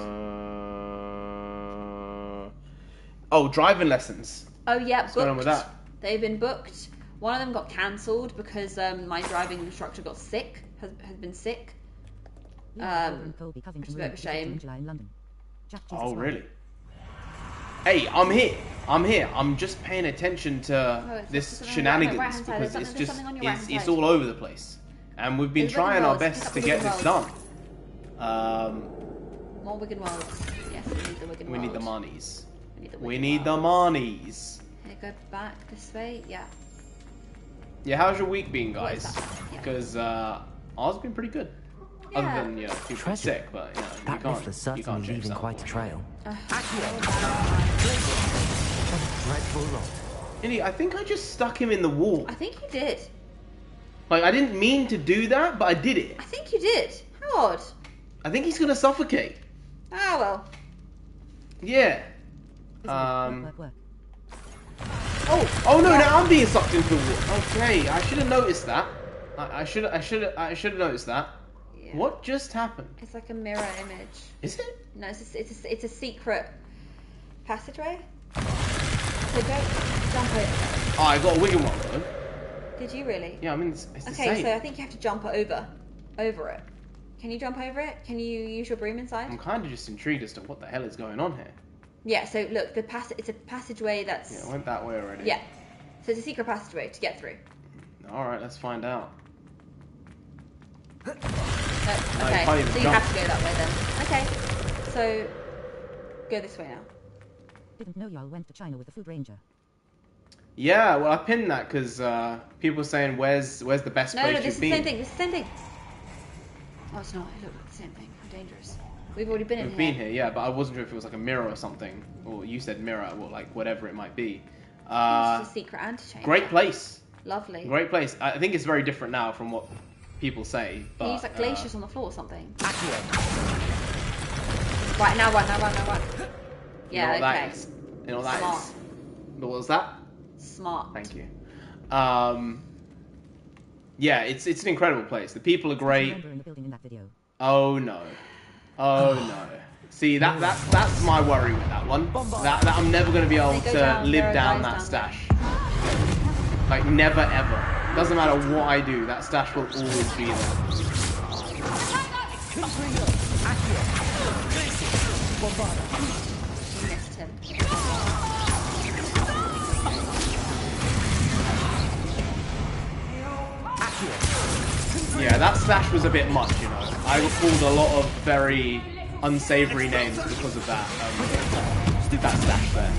Oh, driving lessons. Oh yeah, What's going on with that? They've been booked. One of them got cancelled because my driving instructor got sick. Has been sick. Which is a bit of a shame. Oh really? Hey, I'm here. I'm just paying attention to this shenanigans because it's all over the place, and we've been trying our best to get this done. More Wigan Worlds. Yes, we need the Wigan World. We need the monies. We need the monies. Here, go back this way. Yeah. Yeah, how's your week been, guys? Because ours has been pretty good. Yeah. Other than, you know, people sick, but, you know, that lift was certainly leaving quite a trail. Dreadful lot. Indy, I think I just stuck him in the wall. I think you did. Like, I didn't mean to do that, but I did it. I think you did. How odd. I think he's gonna suffocate. Ah, well. Yeah. Work. Oh no! Now I'm being sucked into the water. Okay, I should have noticed that. I should have noticed that. Yeah. What just happened? It's like a mirror image. Is it? No, it's a secret passageway. So don't jump over. Oh, I got a wigging one though. Did you really? Yeah, I mean it's the Okay, same. so I think you have to jump over it. Can you jump over it? Can you use your broom inside? I'm kind of just intrigued as to what the hell is going on here. Yeah. So look, it's a passageway that's. Yeah, I went that way already. Yeah. So it's a secret passageway to get through. All right, let's find out. Okay, can't even so you jump. have to go that way then. Okay, so go this way now. Didn't know y'all went to China with the food ranger. Yeah, well I pinned that because people were saying where's the best No, place this you've is been. the same thing. This is the same thing. Oh, it's not. It looks like the same thing. How dangerous. We've already been in We've here. been here, yeah, but I wasn't sure if it was like a mirror or something, or you said mirror, or like whatever it might be. It's a secret antechamber. Great place. Lovely. Great place. I think it's very different now from what people say. But, Can you use like glaciers on the floor or something? Right, now run. Yeah, you know what okay. that is? You know what that Smart. is? What was that? Smart. Thank you. Yeah, it's an incredible place. The people are great. In the building in that video. Oh no. Oh no. See that's my worry with that one. That I'm never gonna be able to live down that stash. Like never ever. Doesn't matter what I do, that stash will always be there. Missed him. Yeah, that stash was a bit much, you know. I recalled a lot of very unsavory names because of that stash there.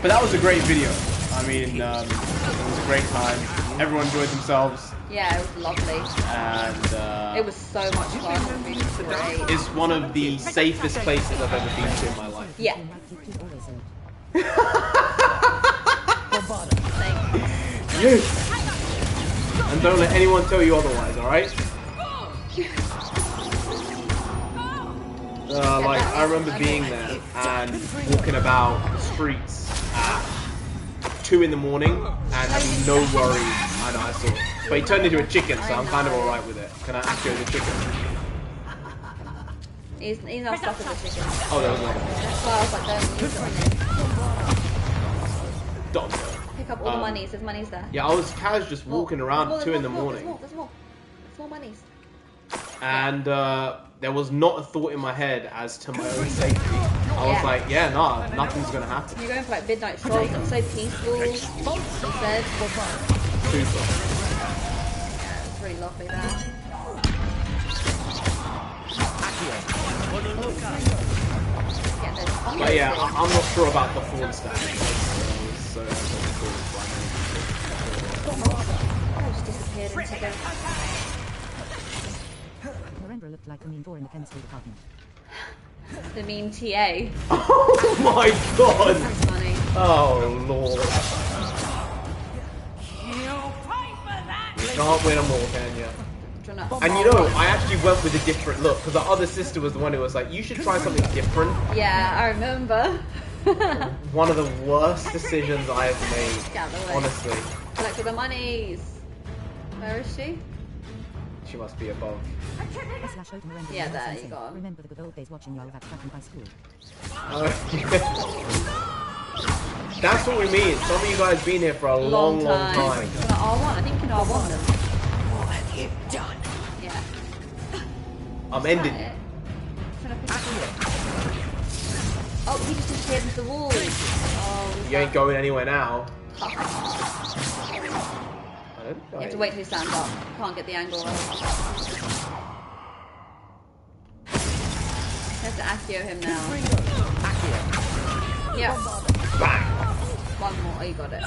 But that was a great video. I mean, it was a great time. Everyone enjoyed themselves. Yeah, it was lovely. And it was so much fun. It was great. It's one of the safest places I've ever been to in my life. Yeah. Yes. And don't let anyone tell you otherwise, alright? Like, I remember being there and walking about the streets at 2 in the morning and having no worries. I know, I saw it. But he turned into a chicken, so I'm kind of alright with it. Can I activate the chicken? He's not stuck with the chicken. Oh, there was another one. That's why I was like, don't use it on him. Pick up all the monies. There's monies there. Yeah, I was just walking around at 2 in the morning. There's more monies. And there was not a thought in my head as to my own safety. I was like, yeah, nah, nothing's gonna happen. You're going for like midnight strolls. It's so peaceful. He said. Super. Yeah, it's really lovely there. But yeah, I'm not sure about the fawn stash. So just disappeared into the... Narendra looked like the mean four in the chemistry department. The mean TA. Oh my god! That's funny. Oh lord. You can't win them all, can you? And you know, I actually went with a different look because the other sister was the one who was like, you should try something different. Yeah, I remember. One of the worst decisions I have made, Get out of the way. honestly. Collected the monies. Where is she? She must be above. Yeah, there you go. Remember the good old days watching y'all at Stratton High School. That's what we mean. Some of you guys been here for a long time. R1, I think you can R1 them. What have you done? Yeah. I'm ending. Oh, he just disappeared into the wall. Oh, You ain't going anywhere now. you have to wait till he stands up. Can't get the angle right. You have to Accio him now. Yeah. Bang! One more. Oh, you got it.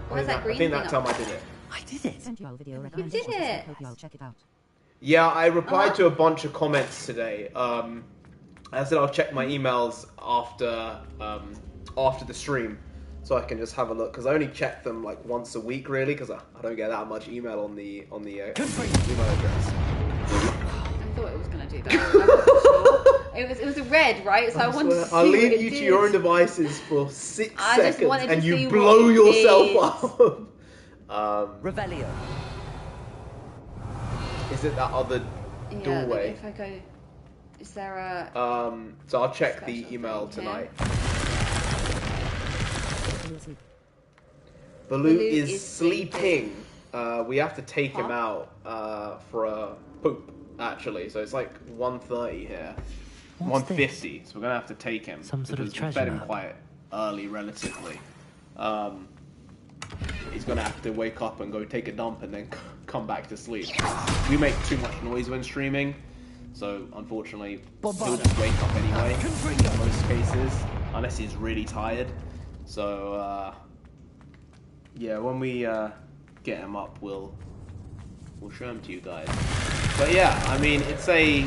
Where's that green I think thing that time up? I did it. I did it. Sent y'all video You did it. Hope y'all check it out. Yeah, I replied to a bunch of comments today. I said I'll check my emails after the stream, so I can just have a look. Because I only check them like once a week, really, because I don't get that much email on the email address. thought it was going to do that. I wasn't sure. It was a red, right? So I wanted to see I'll leave what it you did. to your own devices for 6 I just seconds wanted to and see you what blow it yourself up. Revelio. Is it that other doorway? If I go, is there a? So I'll check the email tonight. Baloo is sleeping. We have to take him out for a poop, actually. So it's like 1:30 here. 1:50. So we're gonna have to take him. Some sort of because we treasure fed him map. quite early, relatively. He's gonna have to wake up and go take a dump and then come back to sleep. We make too much noise when streaming, so unfortunately he'll just wake up anyway in most cases, unless he's really tired. So yeah, when we get him up, we'll show him to you guys. But yeah, I mean, it's a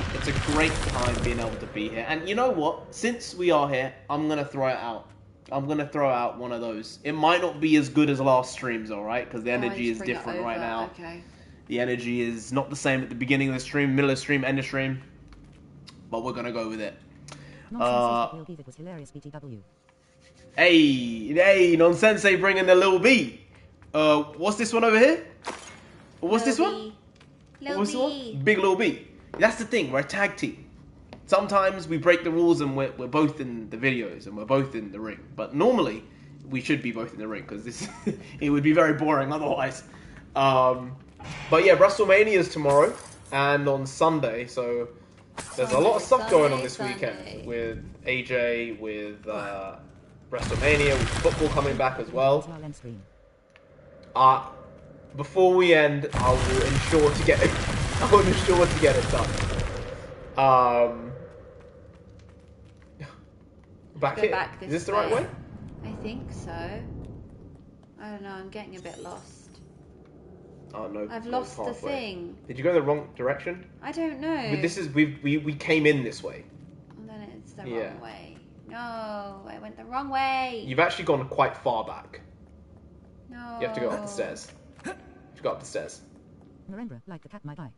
great time being able to be here. And you know what? Since we are here, I'm gonna throw it out. I'm gonna throw out one of those. It might not be as good as last streams, alright? Because the energy is different right now. Okay. The energy is not the same at the beginning of the stream, middle of the stream, end of stream. But we're gonna go with it. Hey, Nonsensei bringing the little B. What's this one over here? What's this one? What's this one? Big Little B. That's the thing, we're a tag team. Sometimes we break the rules and we're both in the videos and we're both in the ring. But normally, we should be both in the ring because this it would be very boring otherwise. But yeah, WrestleMania is tomorrow and on Sunday, so there's a lot of stuff going on this weekend with AJ, with WrestleMania, with football coming back as well. Before we end, I will ensure to get it done. Back here. Is this the right way? I think so. I don't know. I'm getting a bit lost. Oh no! I've lost the thing. Did you go the wrong direction? I don't know. But this is we came in this way. And then it's the wrong way. No, I went the wrong way. You've actually gone quite far back. No. You have to go up the stairs. You go up the stairs. Narendra, like the cat might die.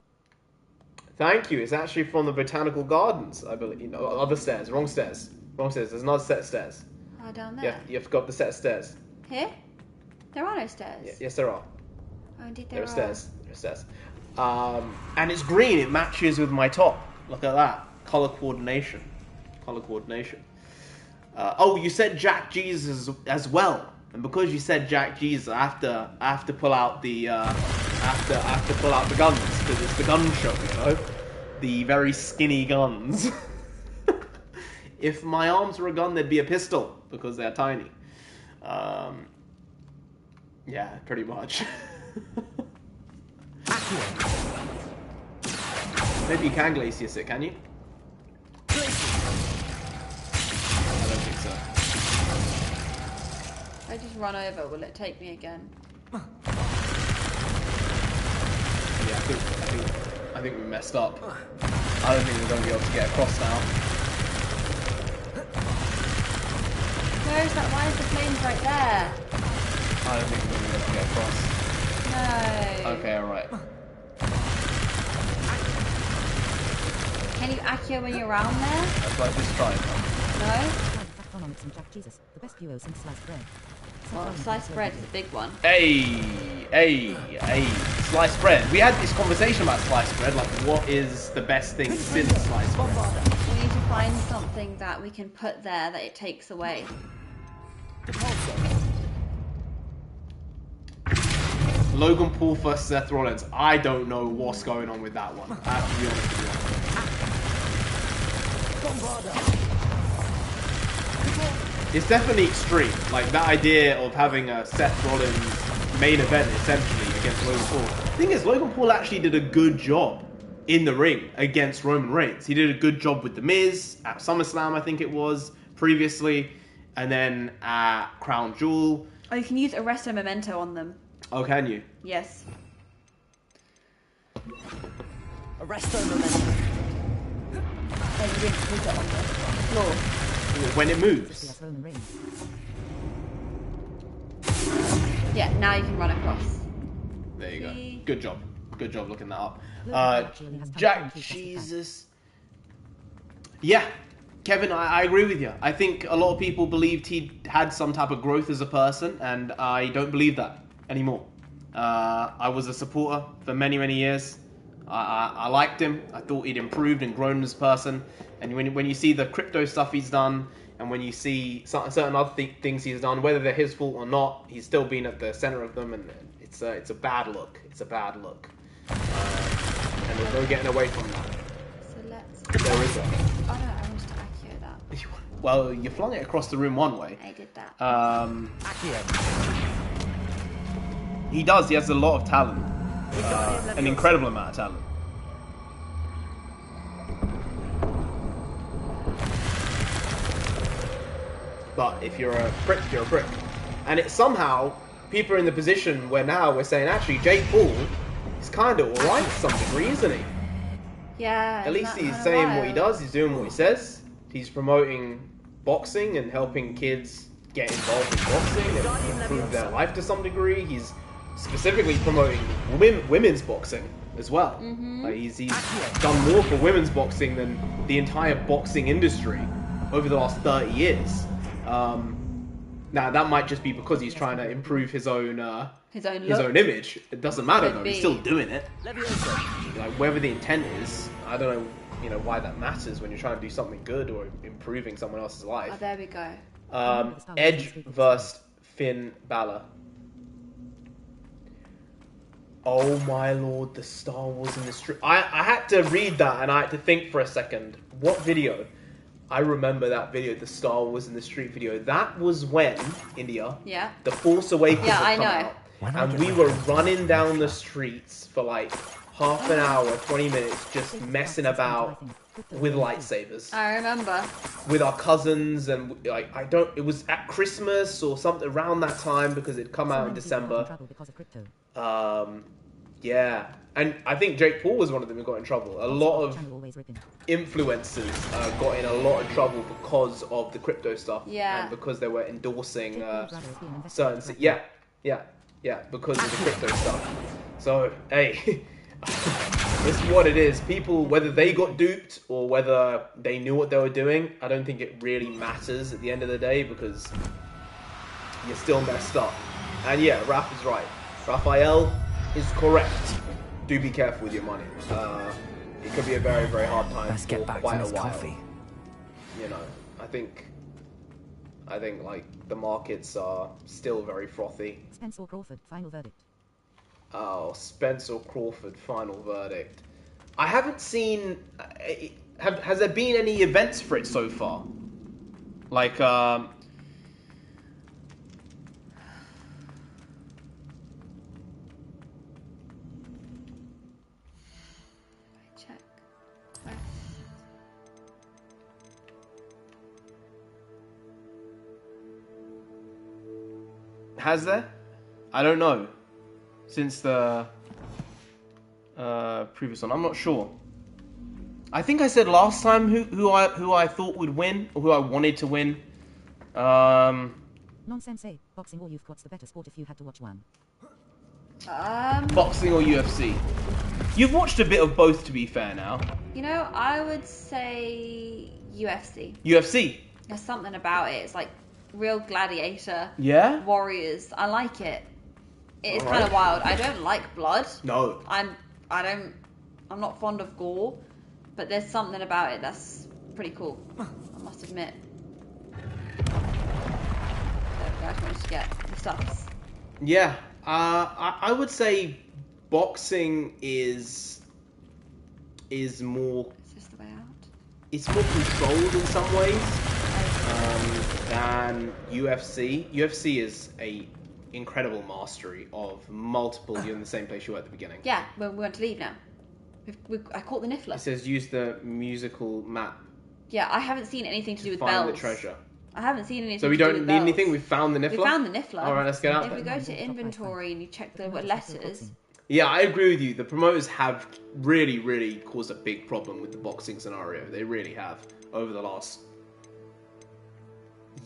Thank you. It's actually from the botanical gardens, I believe. You know, other stairs. Wrong stairs. Wrong stairs. There's another set of stairs. Oh, down there. Yeah, you have to go up the set of stairs. Here? There are no stairs. Yeah, yes, there are. Oh, indeed There are stairs. There are stairs. And it's green. It matches with my top. Look at that. Color coordination. Color coordination. Oh, you said Jack Jesus as well. And because you said Jack Jesus, I have to pull out the I have to pull out the guns because it's the gun show, you know, the very skinny guns. If my arms were a gun, they'd be a pistol because they're tiny. Yeah, pretty much. Maybe you can Glacius it, can you? I don't think so. If I just run over, will it take me again? Yeah, I think we messed up. I don't think we're going to be able to get across now. Where is that? Why is the flames right there? I don't think we're going to be able to get across. No. Okay, alright. Can you accio when you're around there? That's what I just tried. No? Jack Jesus, the best duo since sliced bread. Well, sliced bread is a big one. Hey, sliced bread. We had this conversation about sliced bread, like what is the best thing since sliced bread? We need to find something that we can put there that it takes away. Logan Paul versus Seth Rollins. I don't know what's going on with that one. I have to be honest with you. It's definitely extreme. Like that idea of having a Seth Rollins main event essentially against Logan Paul. The thing is, Logan Paul actually did a good job in the ring against Roman Reigns. He did a good job with The Miz at SummerSlam, I think it was, previously. And then at Crown Jewel. Oh, you can use Arresto Memento on them. Oh, can you? Yes. Arresto Memento. Oh, you didn't use it on the floor. When it moves. Yeah, now you can run across. There you go. Good job. Good job looking that up. Jack Jesus. Yeah, Kevin, I agree with you. I think a lot of people believed he had some type of growth as a person, and I don't believe that anymore. I was a supporter for many, many years. I liked him. I thought he'd improved and grown as a person. And when you see the crypto stuff he's done, and when you see certain other things he's done, whether they're his fault or not, he's still been at the center of them, and it's a bad look. It's a bad look. And there's no getting away from that. So let's... There is a... Oh no, I wanted to accio that. Well, you flung it across the room one way. I did that. He does. He has a lot of talent. An incredible amount of talent. But if you're a prick, you're a prick. And it somehow, people are in the position where now we're saying, actually, Jake Paul is kind of alright to some degree, isn't he? Yeah. At least he's saying what he does, he's doing what he says. He's promoting boxing and helping kids get involved in boxing and improve their life to some degree. He's specifically promoting women's boxing as well. Like he's done more for women's boxing than the entire boxing industry over the last 30 years. Now that might just be because he's trying to improve his own image. It doesn't matter though. He's still doing it. Like whether the intent is, I don't know. You know why that matters when you're trying to do something good or improving someone else's life. Oh, there we go. Edge versus Finn Balor. Oh my lord, the Star Wars in the street. I had to read that and I had to think for a second. What video? I remember that video, the Star Wars in the Street video. That was when, India, The Force Awakens had come out. And we were running down the streets for like half an hour, 20 minutes, just messing about with lightsabers. I remember. With our cousins and like, it was at Christmas or something around that time because it'd come out in December. Yeah. And I think Jake Paul was one of them who got in trouble. A lot of influencers got in a lot of trouble because of the crypto stuff. Yeah. And because they were endorsing certain... Yeah, because of the crypto stuff. So, hey, it's what it is. People, whether they got duped or whether they knew what they were doing, I don't think it really matters at the end of the day because you're still messed up. And yeah, Raph is right. Raphael is correct. Do be careful with your money. It could be a very, very hard time for quite a while. Coffee. You know, I think like the markets are still very frothy. Spence or Crawford, final verdict. Oh, Spence or Crawford, final verdict. I haven't seen. Has there been any events for it so far? Like, Check. Has there? I don't know. Since the previous one, I'm not sure. I think I said last time who I thought would win or who I wanted to win. Nonsense. Boxing or youth. What's the better sport if you had to watch one? Boxing or UFC? You've watched a bit of both, to be fair. Now. You know, I would say UFC. UFC. There's something about it. It's like real gladiator. Yeah. Warriors. I like it. It's All kind of right. wild. I don't like blood. No. I'm not fond of gore, but there's something about it that's pretty cool. I must admit. There we go. I just managed to get the stuffs. Yeah. I would say boxing is more. Is this the way out? It's more controlled in some ways than UFC. UFC is a incredible mastery of multiple. You're in the same place you were at the beginning. Yeah, we want to leave now. I caught the Niffler. It says use the musical map. Yeah, I haven't seen anything to do with bells. Find the treasure. I haven't seen anything. So we to do don't with need bells. anything. We found the Niffler. We found the Niffler. All right, let's get out. If we then. go to inventory and you check the letters. Yeah, I agree with you. The promoters have really, really caused a big problem with the boxing scenario. They really have over the last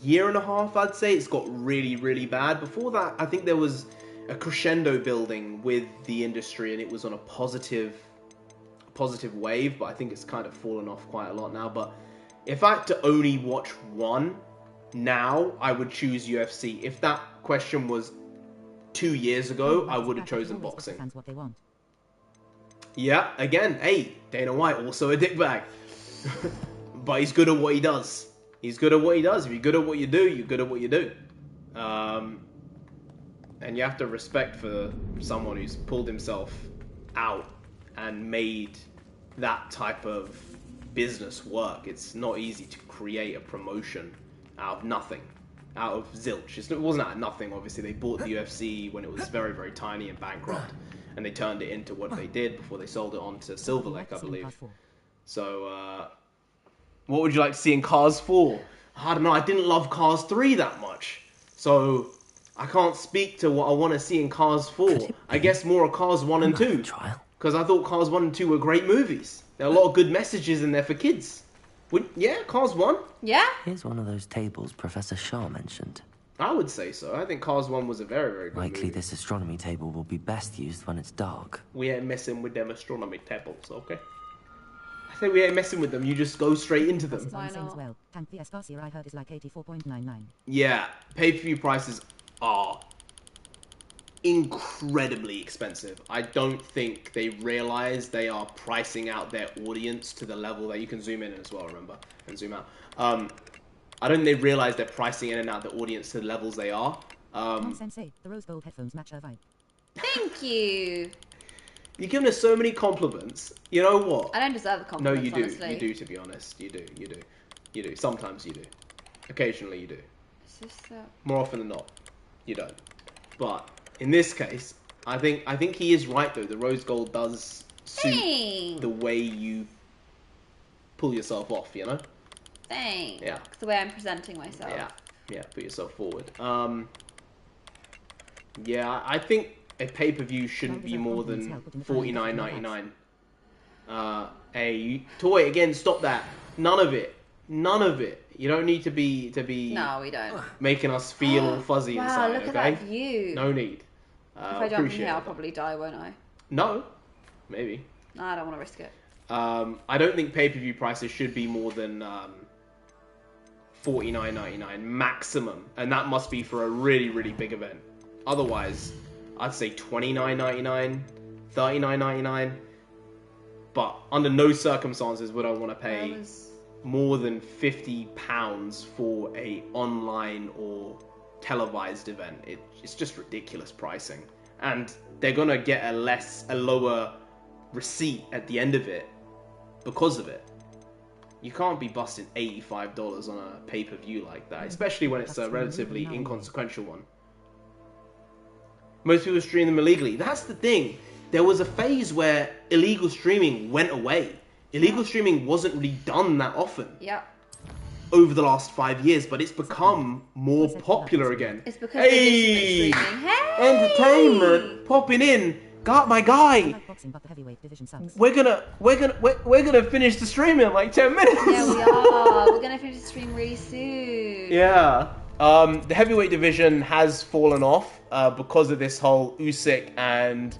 year and a half. I'd say it's got really, really bad. Before that, I think there was crescendo building with the industry, and it was on a positive wave, but I think it's kind of fallen off quite a lot now. But if I had to only watch one now, I would choose UFC. If that question was 2 years ago, I would have chosen boxing. Yeah, again, hey, Dana White, also a dickbag. But he's good at what he does. He's good at what he does. If you're good at what you do, you're good at what you do. And you have to respect for someone who's pulled himself out and made that type of business work. It's not easy to create a promotion out of nothing, out of zilch. It wasn't out of nothing, obviously. They bought the UFC when it was very, very tiny and bankrupt, and they turned it into what they did before they sold it on to Silver Lake, I believe. So, what would you like to see in Cars 4? I don't know, I didn't love Cars 3 that much, so I can't speak to what I want to see in Cars 4. I guess more of Cars 1 and 2, because I thought Cars 1 and 2 were great movies. There are a lot of good messages in there for kids. Yeah, Cars 1. Yeah? Here's one of those tables Professor Shaw mentioned. I would say so. I think Cars 1 was a very, very good Likely movie. this astronomy table will be best used when it's dark. We ain't messing with them astronomy tables, okay? I think we ain't messing with them. You just go straight into them. Why not? Well, Tank the Escarcia I heard is like 84.99. Yeah, pay-per-view prices are incredibly expensive. I don't think they realize they are pricing out their audience to the level that you can zoom in as well, remember, and zoom out. I don't think they realize they're pricing in and out the audience to the levels they are. Sensei, the rose gold headphones match her vibe. Thank you. You're giving us so many compliments. You know what? I don't deserve the compliments, No, you do. honestly. You do, to be honest. You do. You do. You do. Sometimes you do. Occasionally you do. It's just that... More often than not, you don't. But in this case, I think he is right though. The rose gold does suit the way you pull yourself off. You know. Thanks. Yeah. It's the way I'm presenting myself. Yeah. Yeah. Put yourself forward. Yeah. I think a pay-per-view shouldn't be more than $49.99. Hey, Toy, again, stop that. None of it. You don't need to be. No, we don't. Making us feel all fuzzy wow, inside. look Okay. at that view. No need. If I jump in here, I'll probably die, won't I? No, maybe. No, I don't want to risk it. I don't think pay-per-view prices should be more than $49.99 maximum, and that must be for a really, really big event. Otherwise, I'd say $29.99, $39.99. But under no circumstances would I want to pay more than £50 for a online or televised event. It's just ridiculous pricing, and they're gonna get a lower receipt at the end of it because of it. You can't be busting $85 on a pay-per-view like that, especially when it's a relatively inconsequential one. Most people stream them illegally. That's the thing. There was a phase where illegal streaming went away. Illegal streaming wasn't really done that often. Yeah. Over the last 5 years, but it's become more popular again. It's because hey, entertainment popping in. Got my guy. We're gonna finish the stream in like 10 minutes. Yeah, we are. We're gonna finish the stream really soon. Yeah. The heavyweight division has fallen off because of this whole Usyk and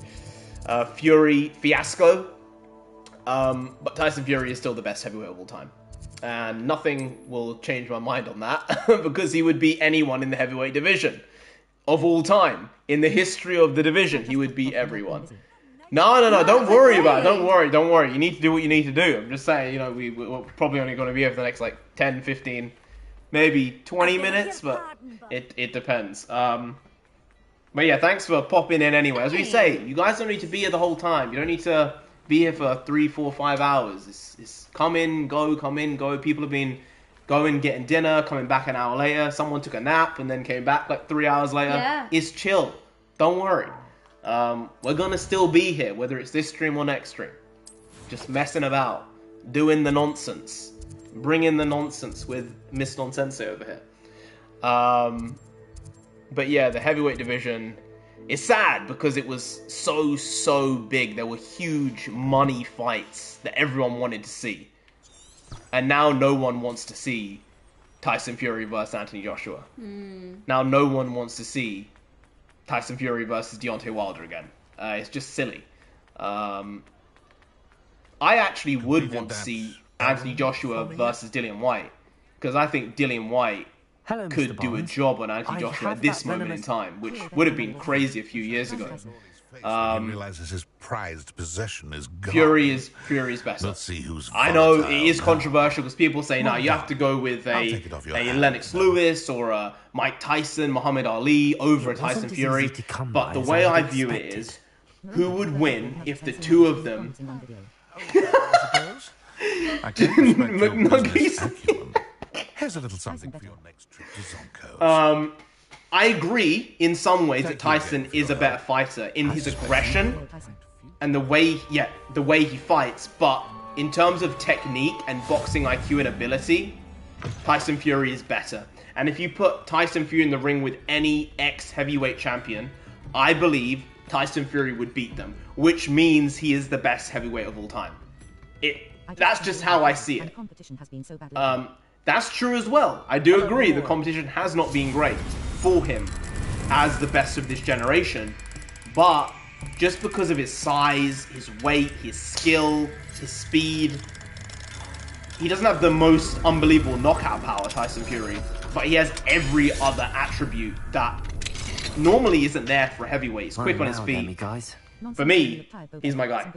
Fury fiasco. But Tyson Fury is still the best heavyweight of all time. And nothing will change my mind on that because he would beat anyone in the heavyweight division of all time. In the history of the division, he would beat everyone. No, don't worry about it. Don't worry. You need to do what you need to do. I'm just saying, we're probably only going to be here for the next 10, 15, maybe 20 minutes, but it depends. But yeah, thanks for popping in anyway. As we say, you guys don't need to be here the whole time. You don't need to be here for 3, 4, 5 hours. It's come in, go. People have been going, getting dinner, coming back an hour later. Someone took a nap and then came back 3 hours later. Yeah. It's chill. Don't worry. We're gonna still be here, whether it's this stream or next stream. Just messing about, doing the nonsense, bringing the nonsense with Miss Nonsense over here. But yeah, the heavyweight division is sad because it was so big. There were huge money fights that everyone wanted to see. And now no one wants to see Tyson Fury versus Anthony Joshua. Now no one wants to see Tyson Fury versus Deontay Wilder again. It's just silly. I actually would want to see Anthony Joshua versus Dillian White, because I think Dillian White could do a job on Anthony Joshua at this moment in time, which would have been crazy a few years ago. He realizes his prized possession is gone. Fury is better. Let's see who's I know volatile it is now. controversial because people say, no, you have to go with I'll a take it off your hands. Lennox Lewis or a Mike Tyson, Muhammad Ali over a Tyson Fury. But the way I view it is, who would win if the two of them... McNuggies. Here's a little something for your next trip to Zonko. I agree in some ways that Tyson is a better fighter in his aggression and the way he fights, but in terms of technique and boxing IQ and ability, Tyson Fury is better. And if you put Tyson Fury in the ring with any ex-heavyweight champion, I believe Tyson Fury would beat them, which means he is the best heavyweight of all time. That's just how I see it. That's true as well. I do agree the competition has not been great for him as the best of this generation, but just because of his size, his weight, his skill, his speed, he doesn't have the most unbelievable knockout power, Tyson Fury, but he has every other attribute that normally isn't there for a heavyweight. He's quick on his feet. For me, he's my guy.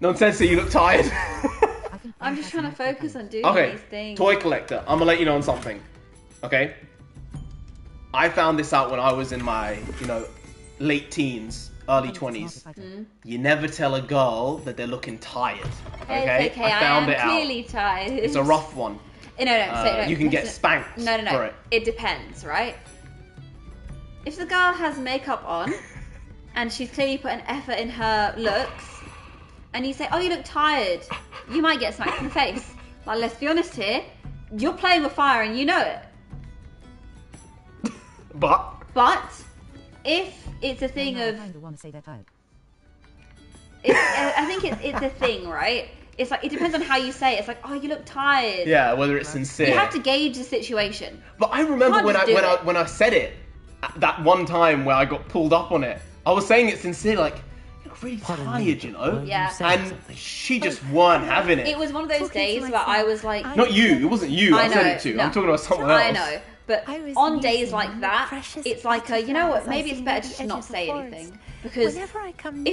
Nonsense, you look tired. I'm just trying to focus on doing Okay, these things. toy collector. I'm gonna let you know on something. Okay? I found this out when I was in my, late teens, early 20s. You never tell a girl that they're looking tired. Okay? It's okay. I found it am out. clearly tired. It's a rough one. No. You can get spanked for it. It depends, right? If the girl has makeup on and she's clearly put an effort in her looks, and you say, "Oh, you look tired," you might get smacked in the face. Like, let's be honest here, you're playing with fire and you know it. But if it's a thing of, I think it's a thing, right? It's like, it depends on how you say it. It's like, "Oh, you look tired." Yeah, whether it's sincere. You have to gauge the situation. But I remember when I said it, that one time where I got pulled up on it, I was saying it sincere, like, really tired, Yeah. And she just weren't having it. It was one of those days where I was like... Not you, it wasn't you I said it to. No. I'm talking about someone else. I know, but on days like that, it's like, you know what, maybe it's better to just not say anything. Because if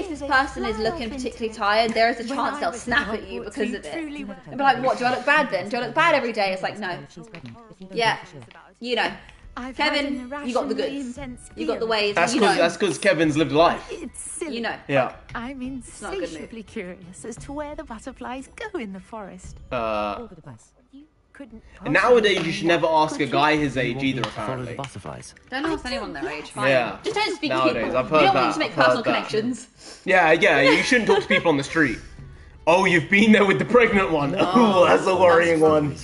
this person is looking particularly tired, there is a chance they'll snap at you because of it. And be like, what, do I look bad then? Do I look bad every day? It's like, no. Yeah, Kevin, you got the goods. You got the ways. That's because Kevin's lived life. It's silly. Yeah. I'm insatiably curious as to where the butterflies go in the forest. Nowadays, you should never ask a guy his age either, apparently. Butterflies. Don't ask anyone their age. Fine. Yeah. Just don't speak Nowadays, to people. I've heard you don't that. want to make I've heard personal that. connections. Yeah, you shouldn't talk to people on the street. Oh, you've been there with the pregnant one. Oh, that's a worrying one.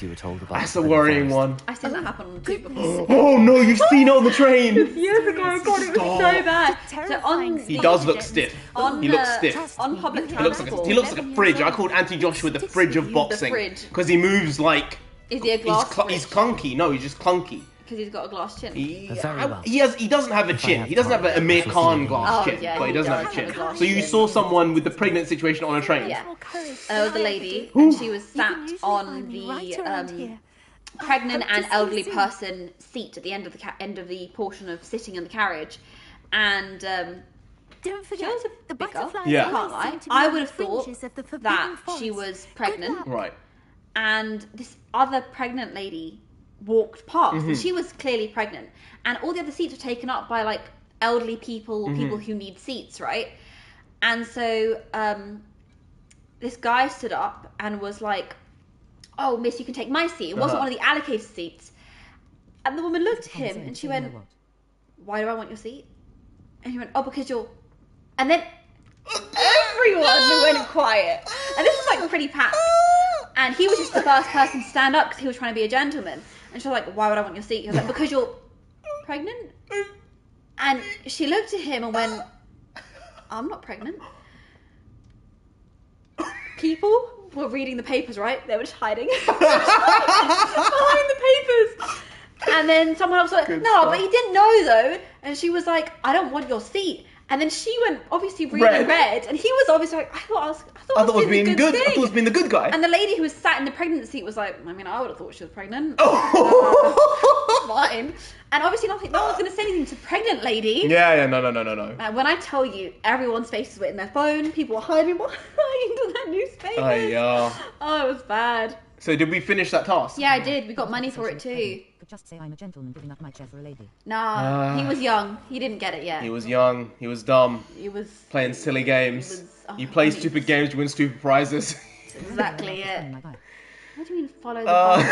That's a worrying one. I've seen that happen on the before. Oh no, you've seen it on the train. Years ago, God, it was so bad. So on He does look stiff. He looks stiff. On public He looks like a fridge. I called Anthony Joshua the fridge of boxing because he moves like. Is he a glass he's clunky. No, he's just clunky. Because he's got a glass chin. He doesn't have a chin. He doesn't have an Amir Khan glass chin, but he doesn't have a chin. So you saw someone with the pregnant situation on a train. Yeah. There was a lady, and she was sat on the pregnant and elderly person seat at the end of the portion of sitting in the carriage, and don't forget, she was a the big girl. butterflies Yeah. I can't lie. I would have thought that she was pregnant, Right. and this other pregnant lady walked past, and she was clearly pregnant, and all the other seats were taken up by like elderly people, people who need seats, right? And so this guy stood up and was like, "Oh, miss, you can take my seat." It wasn't one of the allocated seats. And the woman looked at him and she went, "Why do I want your seat?" And he went, "Oh, because you're..." And then everyone went quiet. And this was like pretty packed. And he was just the first person to stand up because he was trying to be a gentleman. And she was like, "Why would I want your seat?" He was like, "Because you're pregnant." And she looked at him and went, "I'm not pregnant." People were reading the papers, right? They were just hiding behind the papers. And then someone else was like, "No, but he didn't know though." And she was like, I don't want your seat. And then she went obviously really red, and he was obviously like, I thought it was being good. I thought it was being the good guy. And the lady who was sat in the pregnant seat was like, I mean, I would have thought she was pregnant. Fine. And obviously no one's going to say anything to pregnant lady. Yeah, no. When I tell you, everyone's faces were in their phone, people were hiding behind their newspapers. Oh, it was bad. So did we finish that task? Yeah, I did. We got money for it too. Could just say I'm a gentleman giving up my chair for a lady. Nah, he was young. He didn't get it yet. He was young. He was dumb. He was playing silly games. You play stupid games, you win stupid prizes. That's exactly it. What do you mean follow the ball?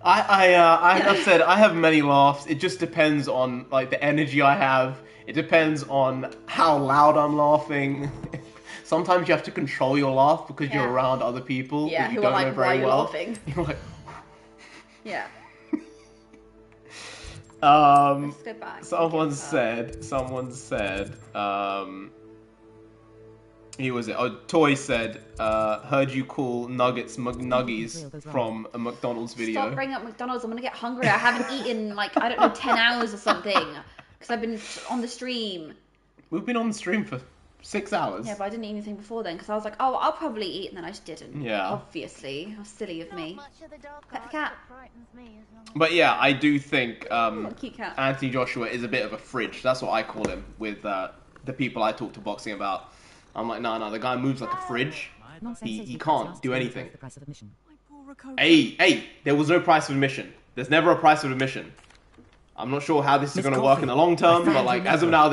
I've said I have many laughs. It just depends on like the energy I have. It depends on how loud I'm laughing. Sometimes you have to control your laugh because you're around other people who you don't know very well. Laughing? You're like, yeah. Let's go back. Someone said, who was it? Oh, Toy said, heard you call nuggets McNuggies from a McDonald's video. Stop bringing up McDonald's. I'm gonna get hungry. I haven't eaten like, I don't know, 10 hours or something. Because I've been on the stream. We've been on the stream for 6 hours. Yeah, but I didn't eat anything before then because I was like, oh, I'll probably eat, and then I just didn't. Yeah. Obviously. How silly of me. Pet the cat. But yeah, I do think cute cat. Anthony Joshua is a bit of a fridge. That's what I call him with the people I talk to boxing about. I'm like, no, the guy moves like a fridge. He can't do anything. Hey, there was no price of admission. There's never a price of admission. I'm not sure how this is going to work in the long term, but like as of now,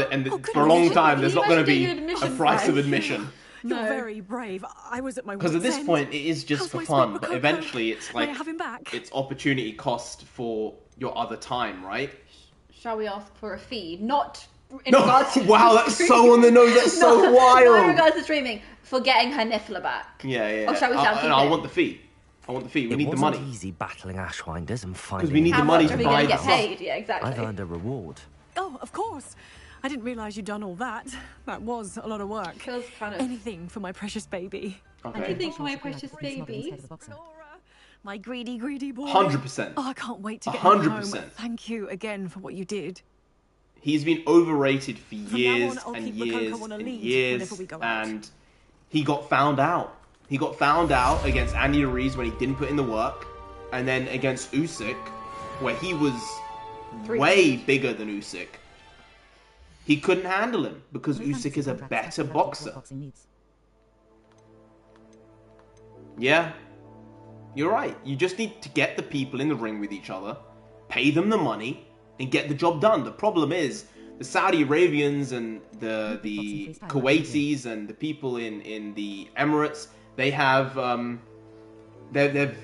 for a long time, there's not going to be a price of admission. You're very brave. I was at my because at this point, it is just for fun, but eventually, it's like have him back? It's opportunity cost for your other time, right? Shall we ask for a fee? Not in regards to wow, that's so on the nose. That's so wild. Not in regards to streaming, for getting her niffler back. Yeah. Oh, shall we I want the fee. I want the fee. We need the money. It wasn't easy battling Ashwinders and finding... Because we need the money to buy get paid? Yeah, exactly. I've earned a reward. Oh, of course. I didn't realise you'd done all that. That was a lot of work. Feels kind of... Anything for my precious baby. Okay. Anything for my precious baby. My greedy boy. 100%. Oh, I can't wait to get him 100%. home. Thank you again for what you did. He's been overrated for years and years, and he got found out. He got found out against Andy Ruiz when he didn't put in the work, and then against Usyk, where he was way bigger than Usyk. He couldn't handle him because Usyk is a better boxer. Yeah, you're right. You just need to get the people in the ring with each other, pay them the money, and get the job done. The problem is the Saudi Arabians and the Kuwaitis and the people in the Emirates. They have they've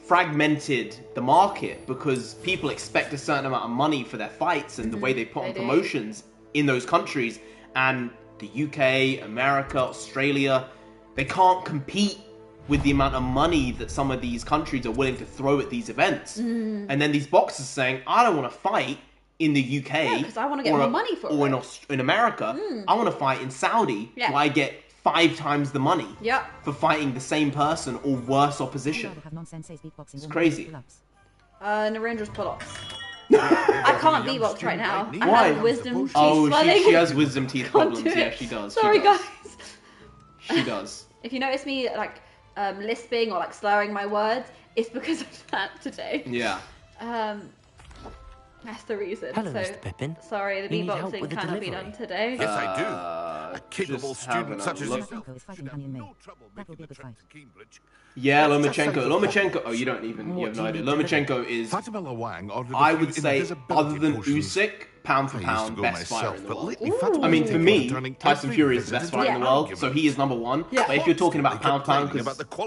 fragmented the market because people expect a certain amount of money for their fights and the way they put on promotions in those countries. And the UK, America, Australia, they can't compete with the amount of money that some of these countries are willing to throw at these events. And then these boxers saying, I don't want to fight in the UK because I want to get more money for it. Or in America, I want to fight in Saudi where I get 5 times the money for fighting the same person or worse opposition. It's crazy. Narendra's pull-ups. I can't beatbox right now. Why? I have wisdom teeth swelling. She has wisdom teeth problems. Yeah, she does. Sorry, guys. She does. If you notice me like lisping or like slurring my words, it's because of that today. Yeah. That's the reason. Hello, Mr. Pippin. Sorry, the beatboxing cannot be done today. Yes, I do. A capable student such as yourself. Yeah, Lomachenko. Oh, you don't even. You have no idea. Lomachenko is. I would say, other than Usyk, pound for pound, best fighter in the world. I mean, for me, Tyson Fury is the best fighter in the world, so he is number one. Yeah. But if you're talking about pound for pound, because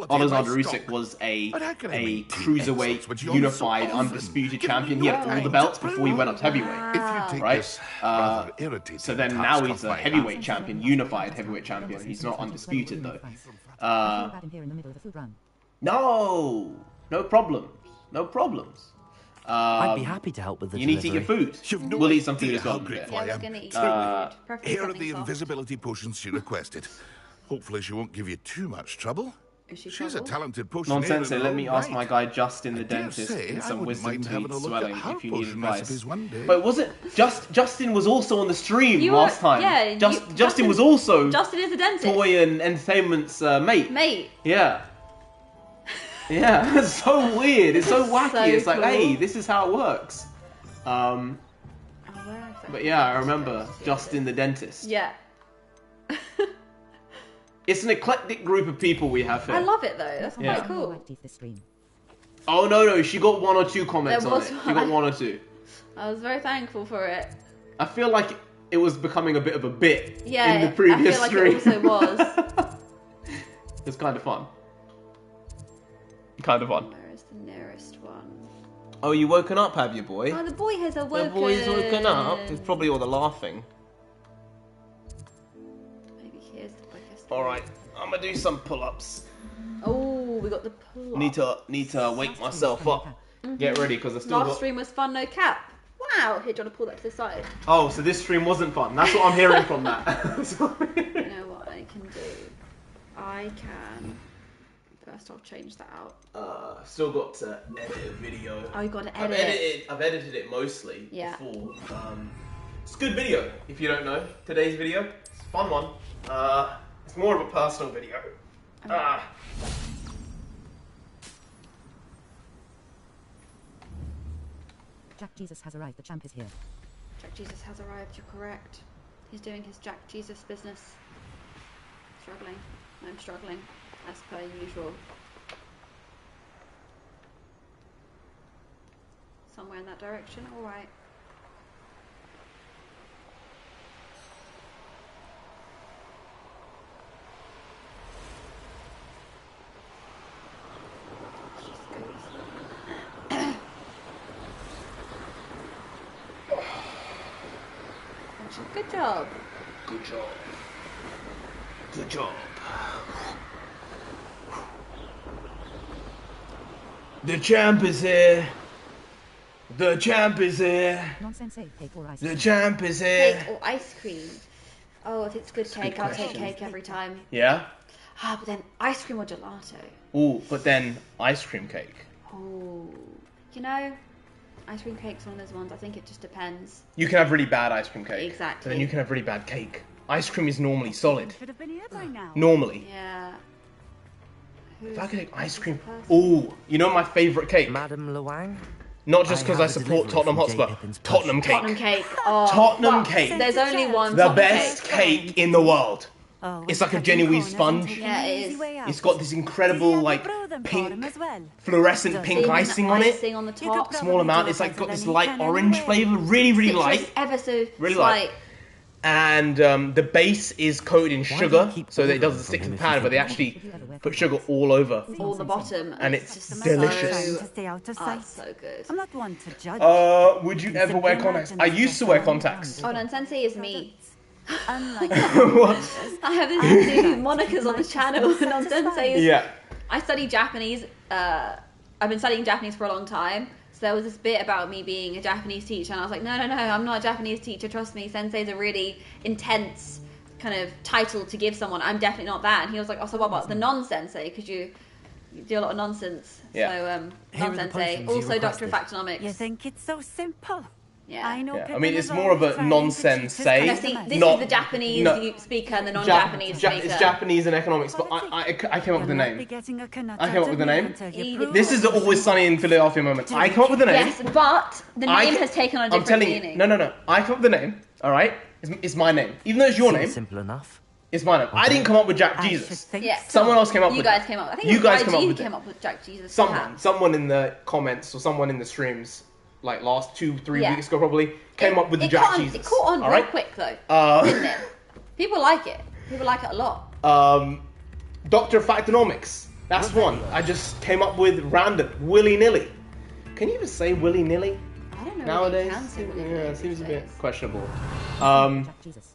Alexander Usyk was a cruiserweight, unified, undisputed champion. He had all the belts before he went up to heavyweight, right? So then now he's a heavyweight champion, unified heavyweight champion. He's not undisputed though. No problems. I'd be happy to help with the You need to eat your food. We'll eat some food as well. Yeah, we're gonna eat food. Here are the invisibility potions she requested. Hopefully she won't give you too much trouble. Is she She's a trouble? talented pusher. Nonsense. Let me ask my guy Justin the I dare dentist say in I some wouldn't wisdom mind having a tweets look at swelling her if you need potion advice. recipes one day. But was it Justin was also on the stream You were- last time? yeah, Justin was also Justin is a dentist. Toy and Entertainment's mate. Mate. Yeah. Yeah, it's so weird. It's so wacky. So It's like, cool. hey, this is how it works. But yeah, I remember Justin the dentist. Yeah. It's an eclectic group of people we have here. I love it though. That's quite cool. Oh no, she got 1 or 2 comments There on was it. She got one. 1 or 2. I was very thankful for it. I feel like it was becoming a bit of a bit Yeah, in the previous I feel like stream. it also was. It's kind of fun. Kind of fun. Where is the nearest one? Oh, you woken up, have you, boy? Oh, the boy has awoken. The boy's woken up. It's probably all the laughing. Maybe here's the biggest. Alright, I'm gonna do some pull-ups. Oh, we got the pull. Need to wake myself up. Get ready, because I still Last got... stream was fun, no cap. Wow. Here, do you want to pull that to the side? Oh, so this stream wasn't fun. That's what I'm hearing from that. You know what I can do? I can... First, I'll change that out. Still got to edit a video. Oh, you got to edit. I've edited it mostly Yeah. before. It's a good video, if you don't know. Today's video, it's a fun one. It's more of a personal video. Jack Jesus has arrived. The champ is here. Jack Jesus has arrived, you're correct. He's doing his Jack Jesus business. Struggling. I'm struggling, as per usual. Somewhere in that direction, alright. Good job. Good job. Good job. The champ is here. The champ is here. Non-sensei, cake or ice The cream? champ is here. Cake or ice cream? Oh, if it's good cake, I'll take cake every time. Yeah? Ah, but then ice cream or gelato? Ooh, but then ice cream cake. Oh, you know, ice cream cake's one of those ones. I think it just depends. You can have really bad ice cream cake. Exactly. But then you can have really bad cake. Ice cream is normally solid. Should have been here by now. Normally. Yeah. If I could make ice cream. Ooh, you know my favourite cake? Madame Luang? Not just because I have a support delivery Tottenham from Hotspur. Jacobin's Tottenham cake. Tottenham cake. Oh, Tottenham fuck. cake. There's only one. The Tottenham best cake in the world. Oh, It's like a genuine sponge. Yeah, it is. It's got this incredible, like, pink, fluorescent pink icing on it. Icing on the top. Small amount. It's like got this light orange flavour. Really, really Citrus, light. ever so Really slight. light. And the base is coated in sugar, so that it doesn't stick to the pan, but they actually put sugar all over. All the bottom. And it's just delicious. So, it's so good. I'm not one to judge. Would you ever wear contacts? I used to wear contacts. Oh, no, Sensei is me. Unlike What? I have these monikers on the channel, and on Sensei is... Yeah. I study Japanese. I've been studying Japanese for a long time. So there was this bit about me being a Japanese teacher, and I was like, no, I'm not a Japanese teacher. Trust me, Sensei's a really intense kind of title to give someone. I'm definitely not that. And he was like, oh, so what about the non-Sensei? Because you do a lot of nonsense. Yeah. So Here are the non-Sensei. potions you Also, Doctor of requested. Factonomics. You think it's so simple? Yeah. I know. Yeah. I mean, it's more of a non-sensei. No, see, this not- is the Japanese no. speaker and the non-Japanese speaker. It's Japanese and economics, but I came up with the name. I came up with the name. This is the Always Sunny in Philadelphia moment. I came up with the name. Yes, but the name has taken on a different meaning. No. I came up with the name. All right, it's my name. Even though it's your name, Simple enough. it's my name. I didn't come up with Jack Jesus. Yeah. Someone else came up You with guys it. came up. I think You it was guys YG came up who with came it. up with Jack Jesus. Someone in the comments or someone in the streams, like last 2-3 Yeah. weeks ago probably, came up with the Jack Jesus. It caught on all real right? quick though, didn't it? People like it. People like it a lot. Doctor of Factonomics. That's one. I just came up with random, willy-nilly. Can you even say willy-nilly I don't know. nowadays? If you can say willy-nilly Yeah, it these seems a bit days. questionable. Jack Jesus.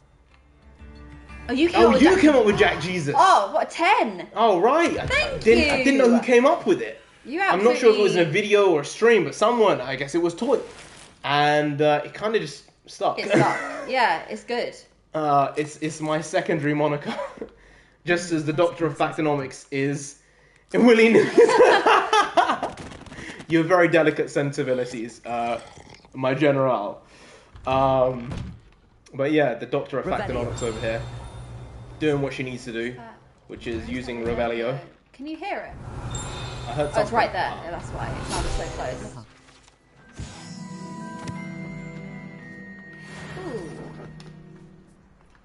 Oh, you came up with you Jack came up with Jack Jesus. Oh, what a 10! Oh, right. I didn't know who came up with it. You I'm not sure if it was in a absolutely- video or a stream, but someone, I guess it was Toy. And it kind of just stuck. It sucked. Yeah, it's good. It's my secondary moniker. Just as the Doctor of Factonomics is Willy nilly. You have very delicate sensibilities, my general. But yeah, the Doctor of Factonomics over here, doing what she needs to do, which is using Revelio. Can you hear it? I heard something. Oh, it's right there. Yeah, that's why. It sounded so close. Ooh.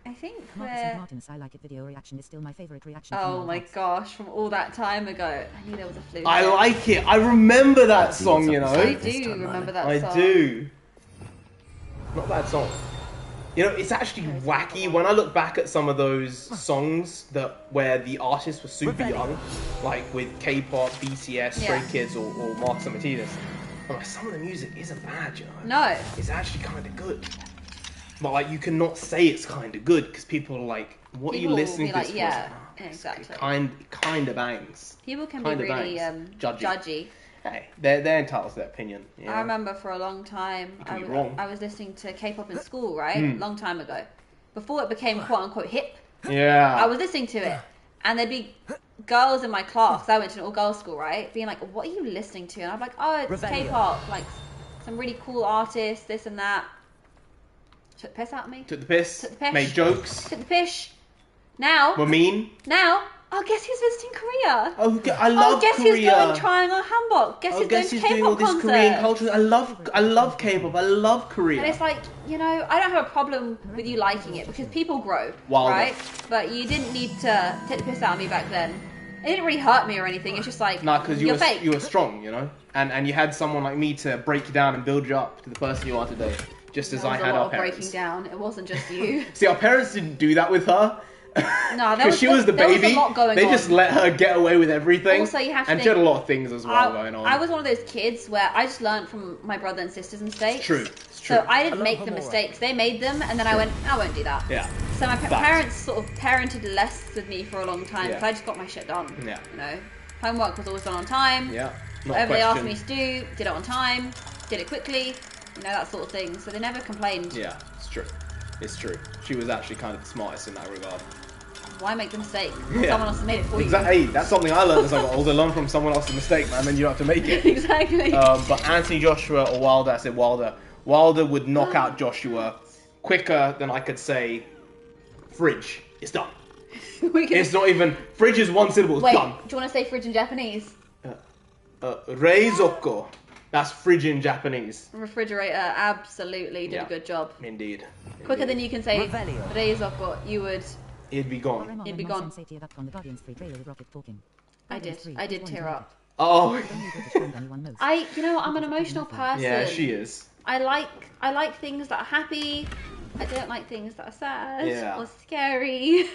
I think we're... Martin's I like it video reaction is still my favorite reaction. Oh my gosh, from all that time ago. I knew there was a flute. I like it. I remember that song, you know. I do remember that song. I do. Not a bad song. You know, it's actually wacky when I look back at some of those songs where the artists were super young, like with K-pop, BTS, Stray Kids, or Marcus and Martinez. I'm like, some of the music isn't bad, you know. No. It's actually kind of good. But like, you cannot say it's kind of good because people are like, "What are you listening to?" Like, yeah, exactly. Kind of bangs. People can be really judgy. Hey, they're entitled to their opinion. You know? I remember for a long time, I was listening to K-pop in school, right? Long time ago, before it became quote unquote hip. Yeah. I was listening to it, and there'd be girls in my class. I went to an all-girls school, right? Being like, "What are you listening to?" And I'm like, "Oh, it's K-pop, like some really cool artists, this and that." Took the piss out of me. Took the piss. Made jokes. Took the piss. Now. Were mean. Now. Oh, guess who's visiting Korea? Oh, I love guess Korea. Who's going trying on hanbok? Guess who's going to K-pop doing all this concert? Korean culture. I love K-pop. I love Korea. And it's like, you know, I don't have a problem with you liking it because people grow, Wilder. right? But you didn't need to take the piss out of me back then. It didn't really hurt me or anything. It's just like, because you're fake. You were strong, you know, and you had someone like me to break you down and build you up to the person you are today. Just as I had our parents. Breaking down. It wasn't just you. See, our parents didn't do that with her. No, because she was the baby. There was a lot going they on. just let her get away with everything. Also, you have to and she had a lot of things as well going on. I was one of those kids where I just learned from my brother and sister's mistakes. It's true. So I didn't make the mistakes. They made them, and then I went, I won't do that. Yeah. So my parents sort of parented less with me for a long time because I just got my shit done. Yeah. You know, homework was always done on time. Yeah. Whatever they asked me to do, did it on time, did it quickly. You know, that sort of thing. So they never complained. Yeah, it's true. It's true. She was actually kind of the smartest in that regard. Why make the mistake? Yeah. Someone else has made it for you. Hey, that's something I learned as I got older. Learn from someone else's mistake, man, then you don't have to make it. Exactly. But Anthony Joshua or Wilder, I said Wilder. Wilder would knock out Joshua quicker than I could say fridge. It's done. It's not even... Fridge is one syllable. It's done. Do you want to say fridge in Japanese? Reizoko. That's fridge in Japanese. Refrigerator absolutely did a good job. Indeed. Quicker than you can say reizoko, you would... It'd be gone. It'd be gone. I did tear up. Oh. You know, I'm an emotional person. Yeah, she is. I like things that are happy. I don't like things that are sad or scary.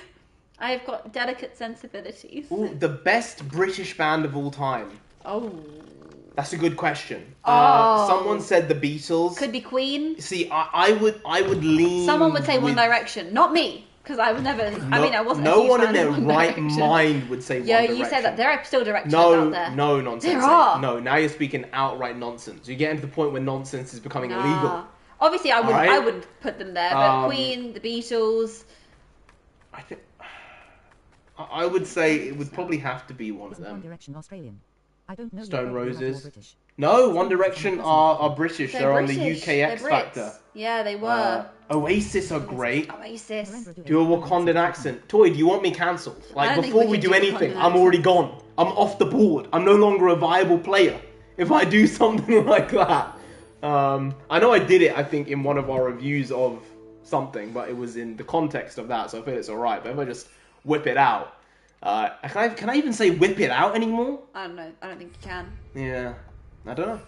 I've got delicate sensibilities. Ooh, the best British band of all time. Oh. That's a good question. Oh. Someone said the Beatles. Could be Queen. See, I would lean. Someone would say One Direction, not me, because I would never. I wasn't. No a huge one in fan their of One right Direction. mind would say One Direction. Yeah, you said that there are still directions out there. No nonsense. There are. No, now you're speaking outright nonsense. You're getting to the point where nonsense is becoming illegal. Obviously, I wouldn't put them there, but Queen, the Beatles. I think. I would say it would probably have to be one of them. One Direction Australian. I don't know. Stone Roses. No, One Direction are British. They're on the UK X Factor. Yeah, they were. Oasis are great. Oasis. Do a Wakandan accent. Toy, do you want me cancelled? Like, before we do anything, I'm already gone. I'm off the board. I'm no longer a viable player if I do something like that. I know I did it, I think, in one of our reviews of something, but it was in the context of that, so I feel it's alright. But if I just whip it out... can I even say whip it out anymore? I don't know. I don't think you can. Yeah. I don't know.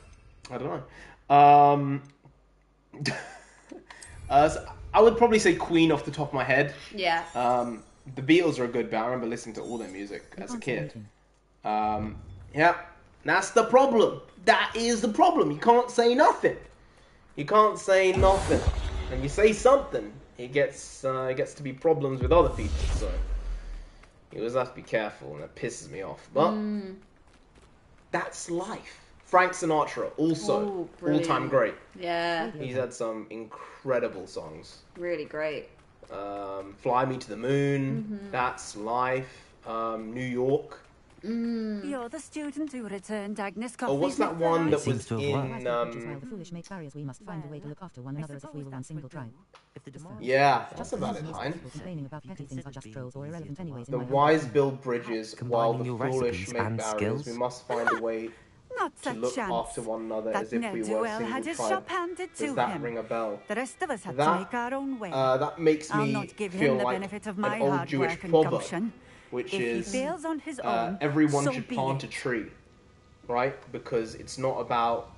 So I would probably say Queen off the top of my head. Yeah. The Beatles are a good band. I remember listening to all their music as a kid. Yeah. That's the problem. That is the problem. You can't say nothing. You can't say nothing. And you say something, it gets to be problems with other people. So you always have to be careful, and it pisses me off. But that's life. Frank Sinatra, also all-time great. Yeah. He's had some incredible songs. Really great. Fly Me to the Moon, That's Life. New York, You're the student who returned Agnes Oh, what's that one that was in? While the foolish make barriers, we must find a way to look after one another as if we were one single tribe. Yeah, that's a valid line. Complaining about petty things are just trolls or irrelevant anyways. The wise build bridges, while the your foolish recipes make and barriers. skills. We must find a way Not to a look chance. after one another That as if we were a ne'er-do-well had single his tribe. shop handed to Does that him. ring a bell? The rest of us had That- to make our own way. That makes I'll me not give feel him the like benefit of an my old hard Jewish work and proverb, gumption. which If is he fails on his own, everyone so should be plant it. a tree, right? Because it's not about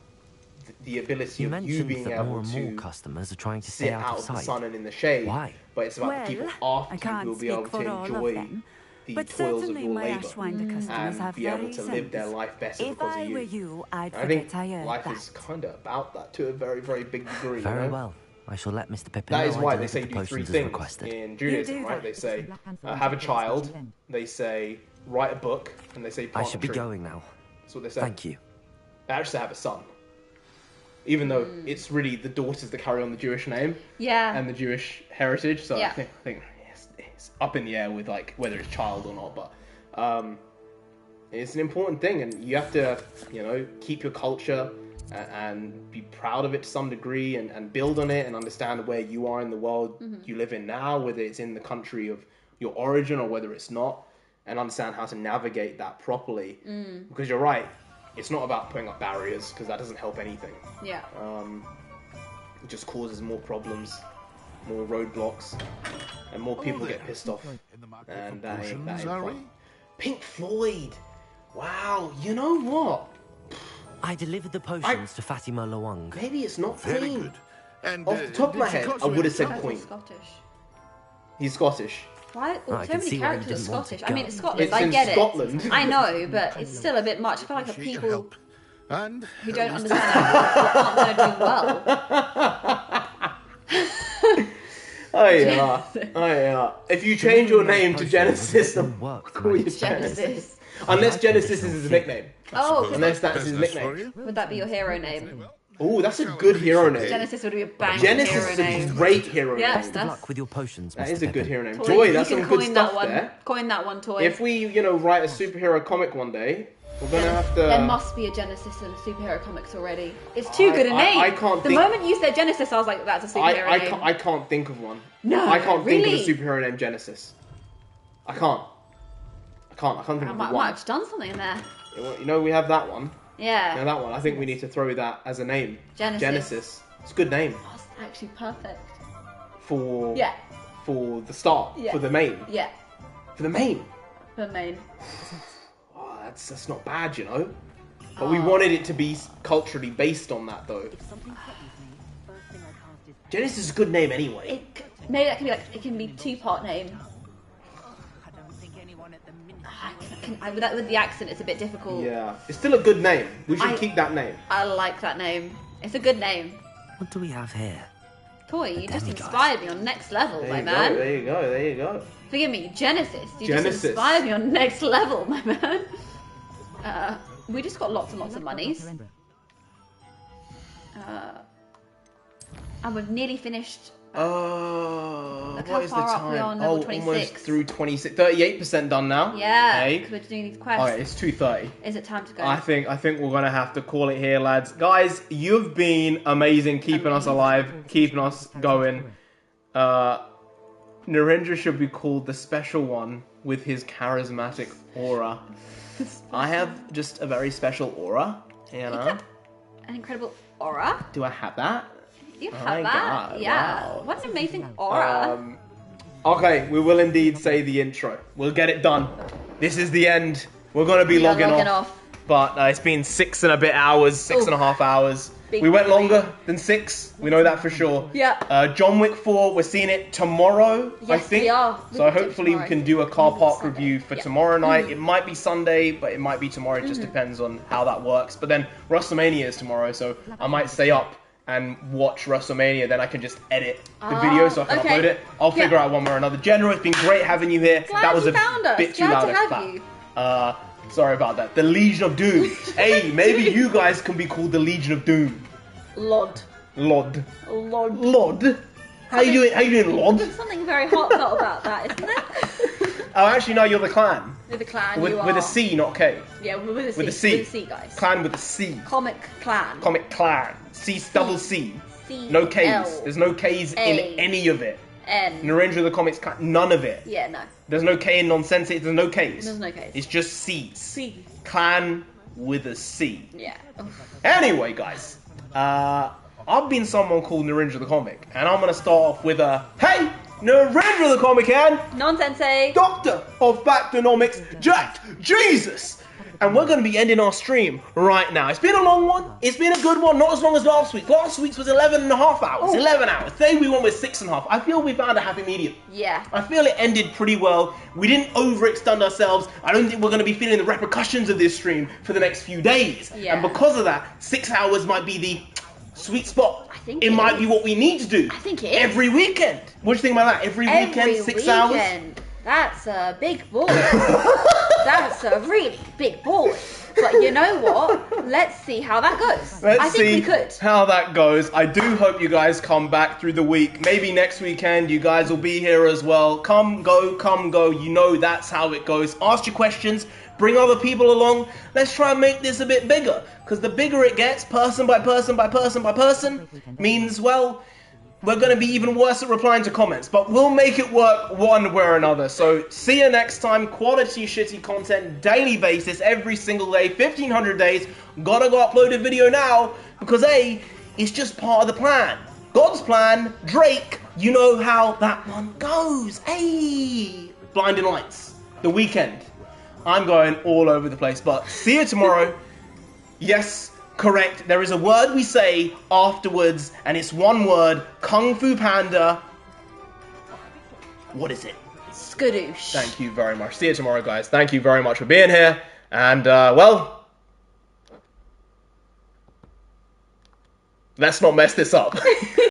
the ability You of you mentioned being that more able and more to customers are trying to sit stay out out of of the sight. sun and in the shade. Why? But it's about the people I after you can't who will be able speak for to all of enjoy them, the but toils of certainly your my labour Ashwinder customers and have be able very to live their sense. life better If because I of were you. you, I'd I think forget I heard life that. is kind of about that to a very, very big degree. Very you know? well. I shall let Mr. Pippin That know is I why they delivered say the do three potions as things requested. in Judaism, right? They say have a child, they say write a book, and they say I plant should a be tree. going now. That's what they say. Thank you. They actually have a son. Even though it's really the daughters that carry on the Jewish name Yeah. and the Jewish heritage, so Yeah. I think it's up in the air with like whether it's child or not, but it's an important thing, and you have to, you know, keep your culture and be proud of it to some degree, and build on it and understand where you are in the world you live in now, whether it's in the country of your origin or whether it's not, and understand how to navigate that properly. Because you're right, it's not about putting up barriers, because that doesn't help anything. Yeah. It just causes more problems, more roadblocks, and more people get pissed off. And that ain't fun. Pink Floyd! Wow, you know what? I delivered the potions to Fatima Lawang. Maybe it's not Very Queen. good. And Off the top of my did she head, cost I you would have said any He's Queen. Scottish. He's Scottish. Why? Oh, I so can many see why you characters are didn't want to Scottish. I mean, go. it's Scotland. It's I in get Scotland. it. I know, but it's still a bit much. I feel like the Appreciate your people help. And who don't understand it aren't going to do well. Oh yeah. If you change your name to Genesis, I'll call you Genesis. Unless Genesis is his nickname. Oh, Unless that's his business for nickname. you. would that be your hero name? Oh, that's a good hero name. Genesis would be a bang Genesis hero is a name. great hero Yeah, name. Best of luck with your potions, That Mr. is a good Pippin. hero name. Toy, Joy, you that's can some good coin stuff that one. there. Coin that one, Toy. If we, write a superhero comic one day, we're gonna have to. There must be a Genesis in superhero comics already. It's too good a name. I can't the think- moment you said Genesis, I was like, that's a superhero name. I can't think of one. No, I can't think really? of a superhero named Genesis. I can't think I of might one. have done something in there. You know, we have that one. Yeah. Now that one, I think we need to throw that as a name. Genesis. It's a good name That's actually perfect. for Yeah. for the start, Yeah. for the main, Yeah. for the main. The main. Oh, that's not bad, you know. But we wanted it to be culturally based on that, though. Genesis is a good name anyway. Maybe that can be it can be 2-part name. With the accent, it's a bit difficult. Yeah, it's still a good name. We should keep that name. I like that name. It's a good name. What do we have here? Toy, you just inspired me on next level, There my you man. go. There you go. There you go. Forgive me, Genesis. You Genesis. just inspired me on next level, my man. We just got lots and lots of monies. And we've nearly finished. Look what how is the far up we are time? on level Oh, 26. almost through 26. 38% done now. Yeah, Hey. because we're doing these quests. Alright, it's 2:30. Is it time to go? I think we're gonna have to call it here, lads. Guys, you've been amazing, keeping us alive, keeping us going. Narendra should be called the special one with his charismatic aura. I have just a very special aura, you know. An incredible aura. Do I have that? You Oh have my that. God, Yeah. wow. What an amazing aura. Okay, we will indeed say the intro. We'll get it done. This is the end. We're gonna be logging off. But it's been 6 and a bit hours, 6.5 hours. Big We went boy. longer than 6. We know that for sure. Yeah. John Wick 4, we're seeing it tomorrow, I Yes, think. we are. We So can do it hopefully we tomorrow. can do a car park review for tomorrow night. Mhm. It might be Sunday, but it might be tomorrow. It just depends on how that works. But then WrestleMania is tomorrow, so I might stay up and watch WrestleMania. Then I can just edit the video so I can upload it. I'll figure out one way or another. General, it's been great having you here. Glad that was you a found us. bit too Glad loud to a have clap. you. Sorry about that. The Legion of Doom. Hey, maybe you guys can be called the Legion of Doom. Lod. Lod. Lod. How you doing? How you doing, Lod? There's something very heartfelt about that, isn't there? Oh, actually, no, you're the clan. You're the clan. With, you are. with a C, not K. Yeah, with a C. With a C. With a C, guys. Clan with a C. Comic clan. Comic clan. C, double C. C. No K's. L. There's no K's in A. any of it. N. Narendra the Comics clan. None of it. Yeah, no. There's no K in nonsense. There's no K's. There's no K's. It's just C's. C. Clan with a C. Yeah. Anyway, guys. I've been someone called Narendra the Comic, and I'm gonna start off with a hey, Narendra the Comic and Nonsensei, Doctor of Factonomics, Jack Jesus. And we're going to be ending our stream right now. It's been a long one. It's been a good one. Not as long as last week. Last week's was 11 and a half hours. Ooh. 11 hours. Today we went with 6.5. I feel we found a happy medium. Yeah. I feel it ended pretty well. We didn't overextend ourselves. I don't think we're going to be feeling the repercussions of this stream for the next few days. Yeah. And because of that, 6 hours might be the sweet spot. I think it might be what we need to do. I think it is. Every weekend. What do you think about that? Every weekend, 6 hours? That's a big boy. That's a really big boy. But you know what? Let's see how that goes. I think we could. How that goes. I do hope you guys come back through the week. Maybe next weekend you guys will be here as well. Come, go, come, go. You know that's how it goes. Ask your questions. Bring other people along. Let's try and make this a bit bigger. Because the bigger it gets, person by person by person by person, means, well, we're going to be even worse at replying to comments. But we'll make it work one way or another. So see you next time. Quality shitty content, daily basis, every single day, 1500 days. Gotta go upload a video now. Because A, it's just part of the plan. God's plan, Drake, you know how that one goes. Hey, Blinding Lights, The Weeknd. I'm going all over the place. But see you tomorrow. Yes. Correct. There is a word we say afterwards, and it's one word. Kung Fu Panda. What is it? Skadoosh. Thank you very much. See you tomorrow, guys. Thank you very much for being here. And, well, let's not mess this up.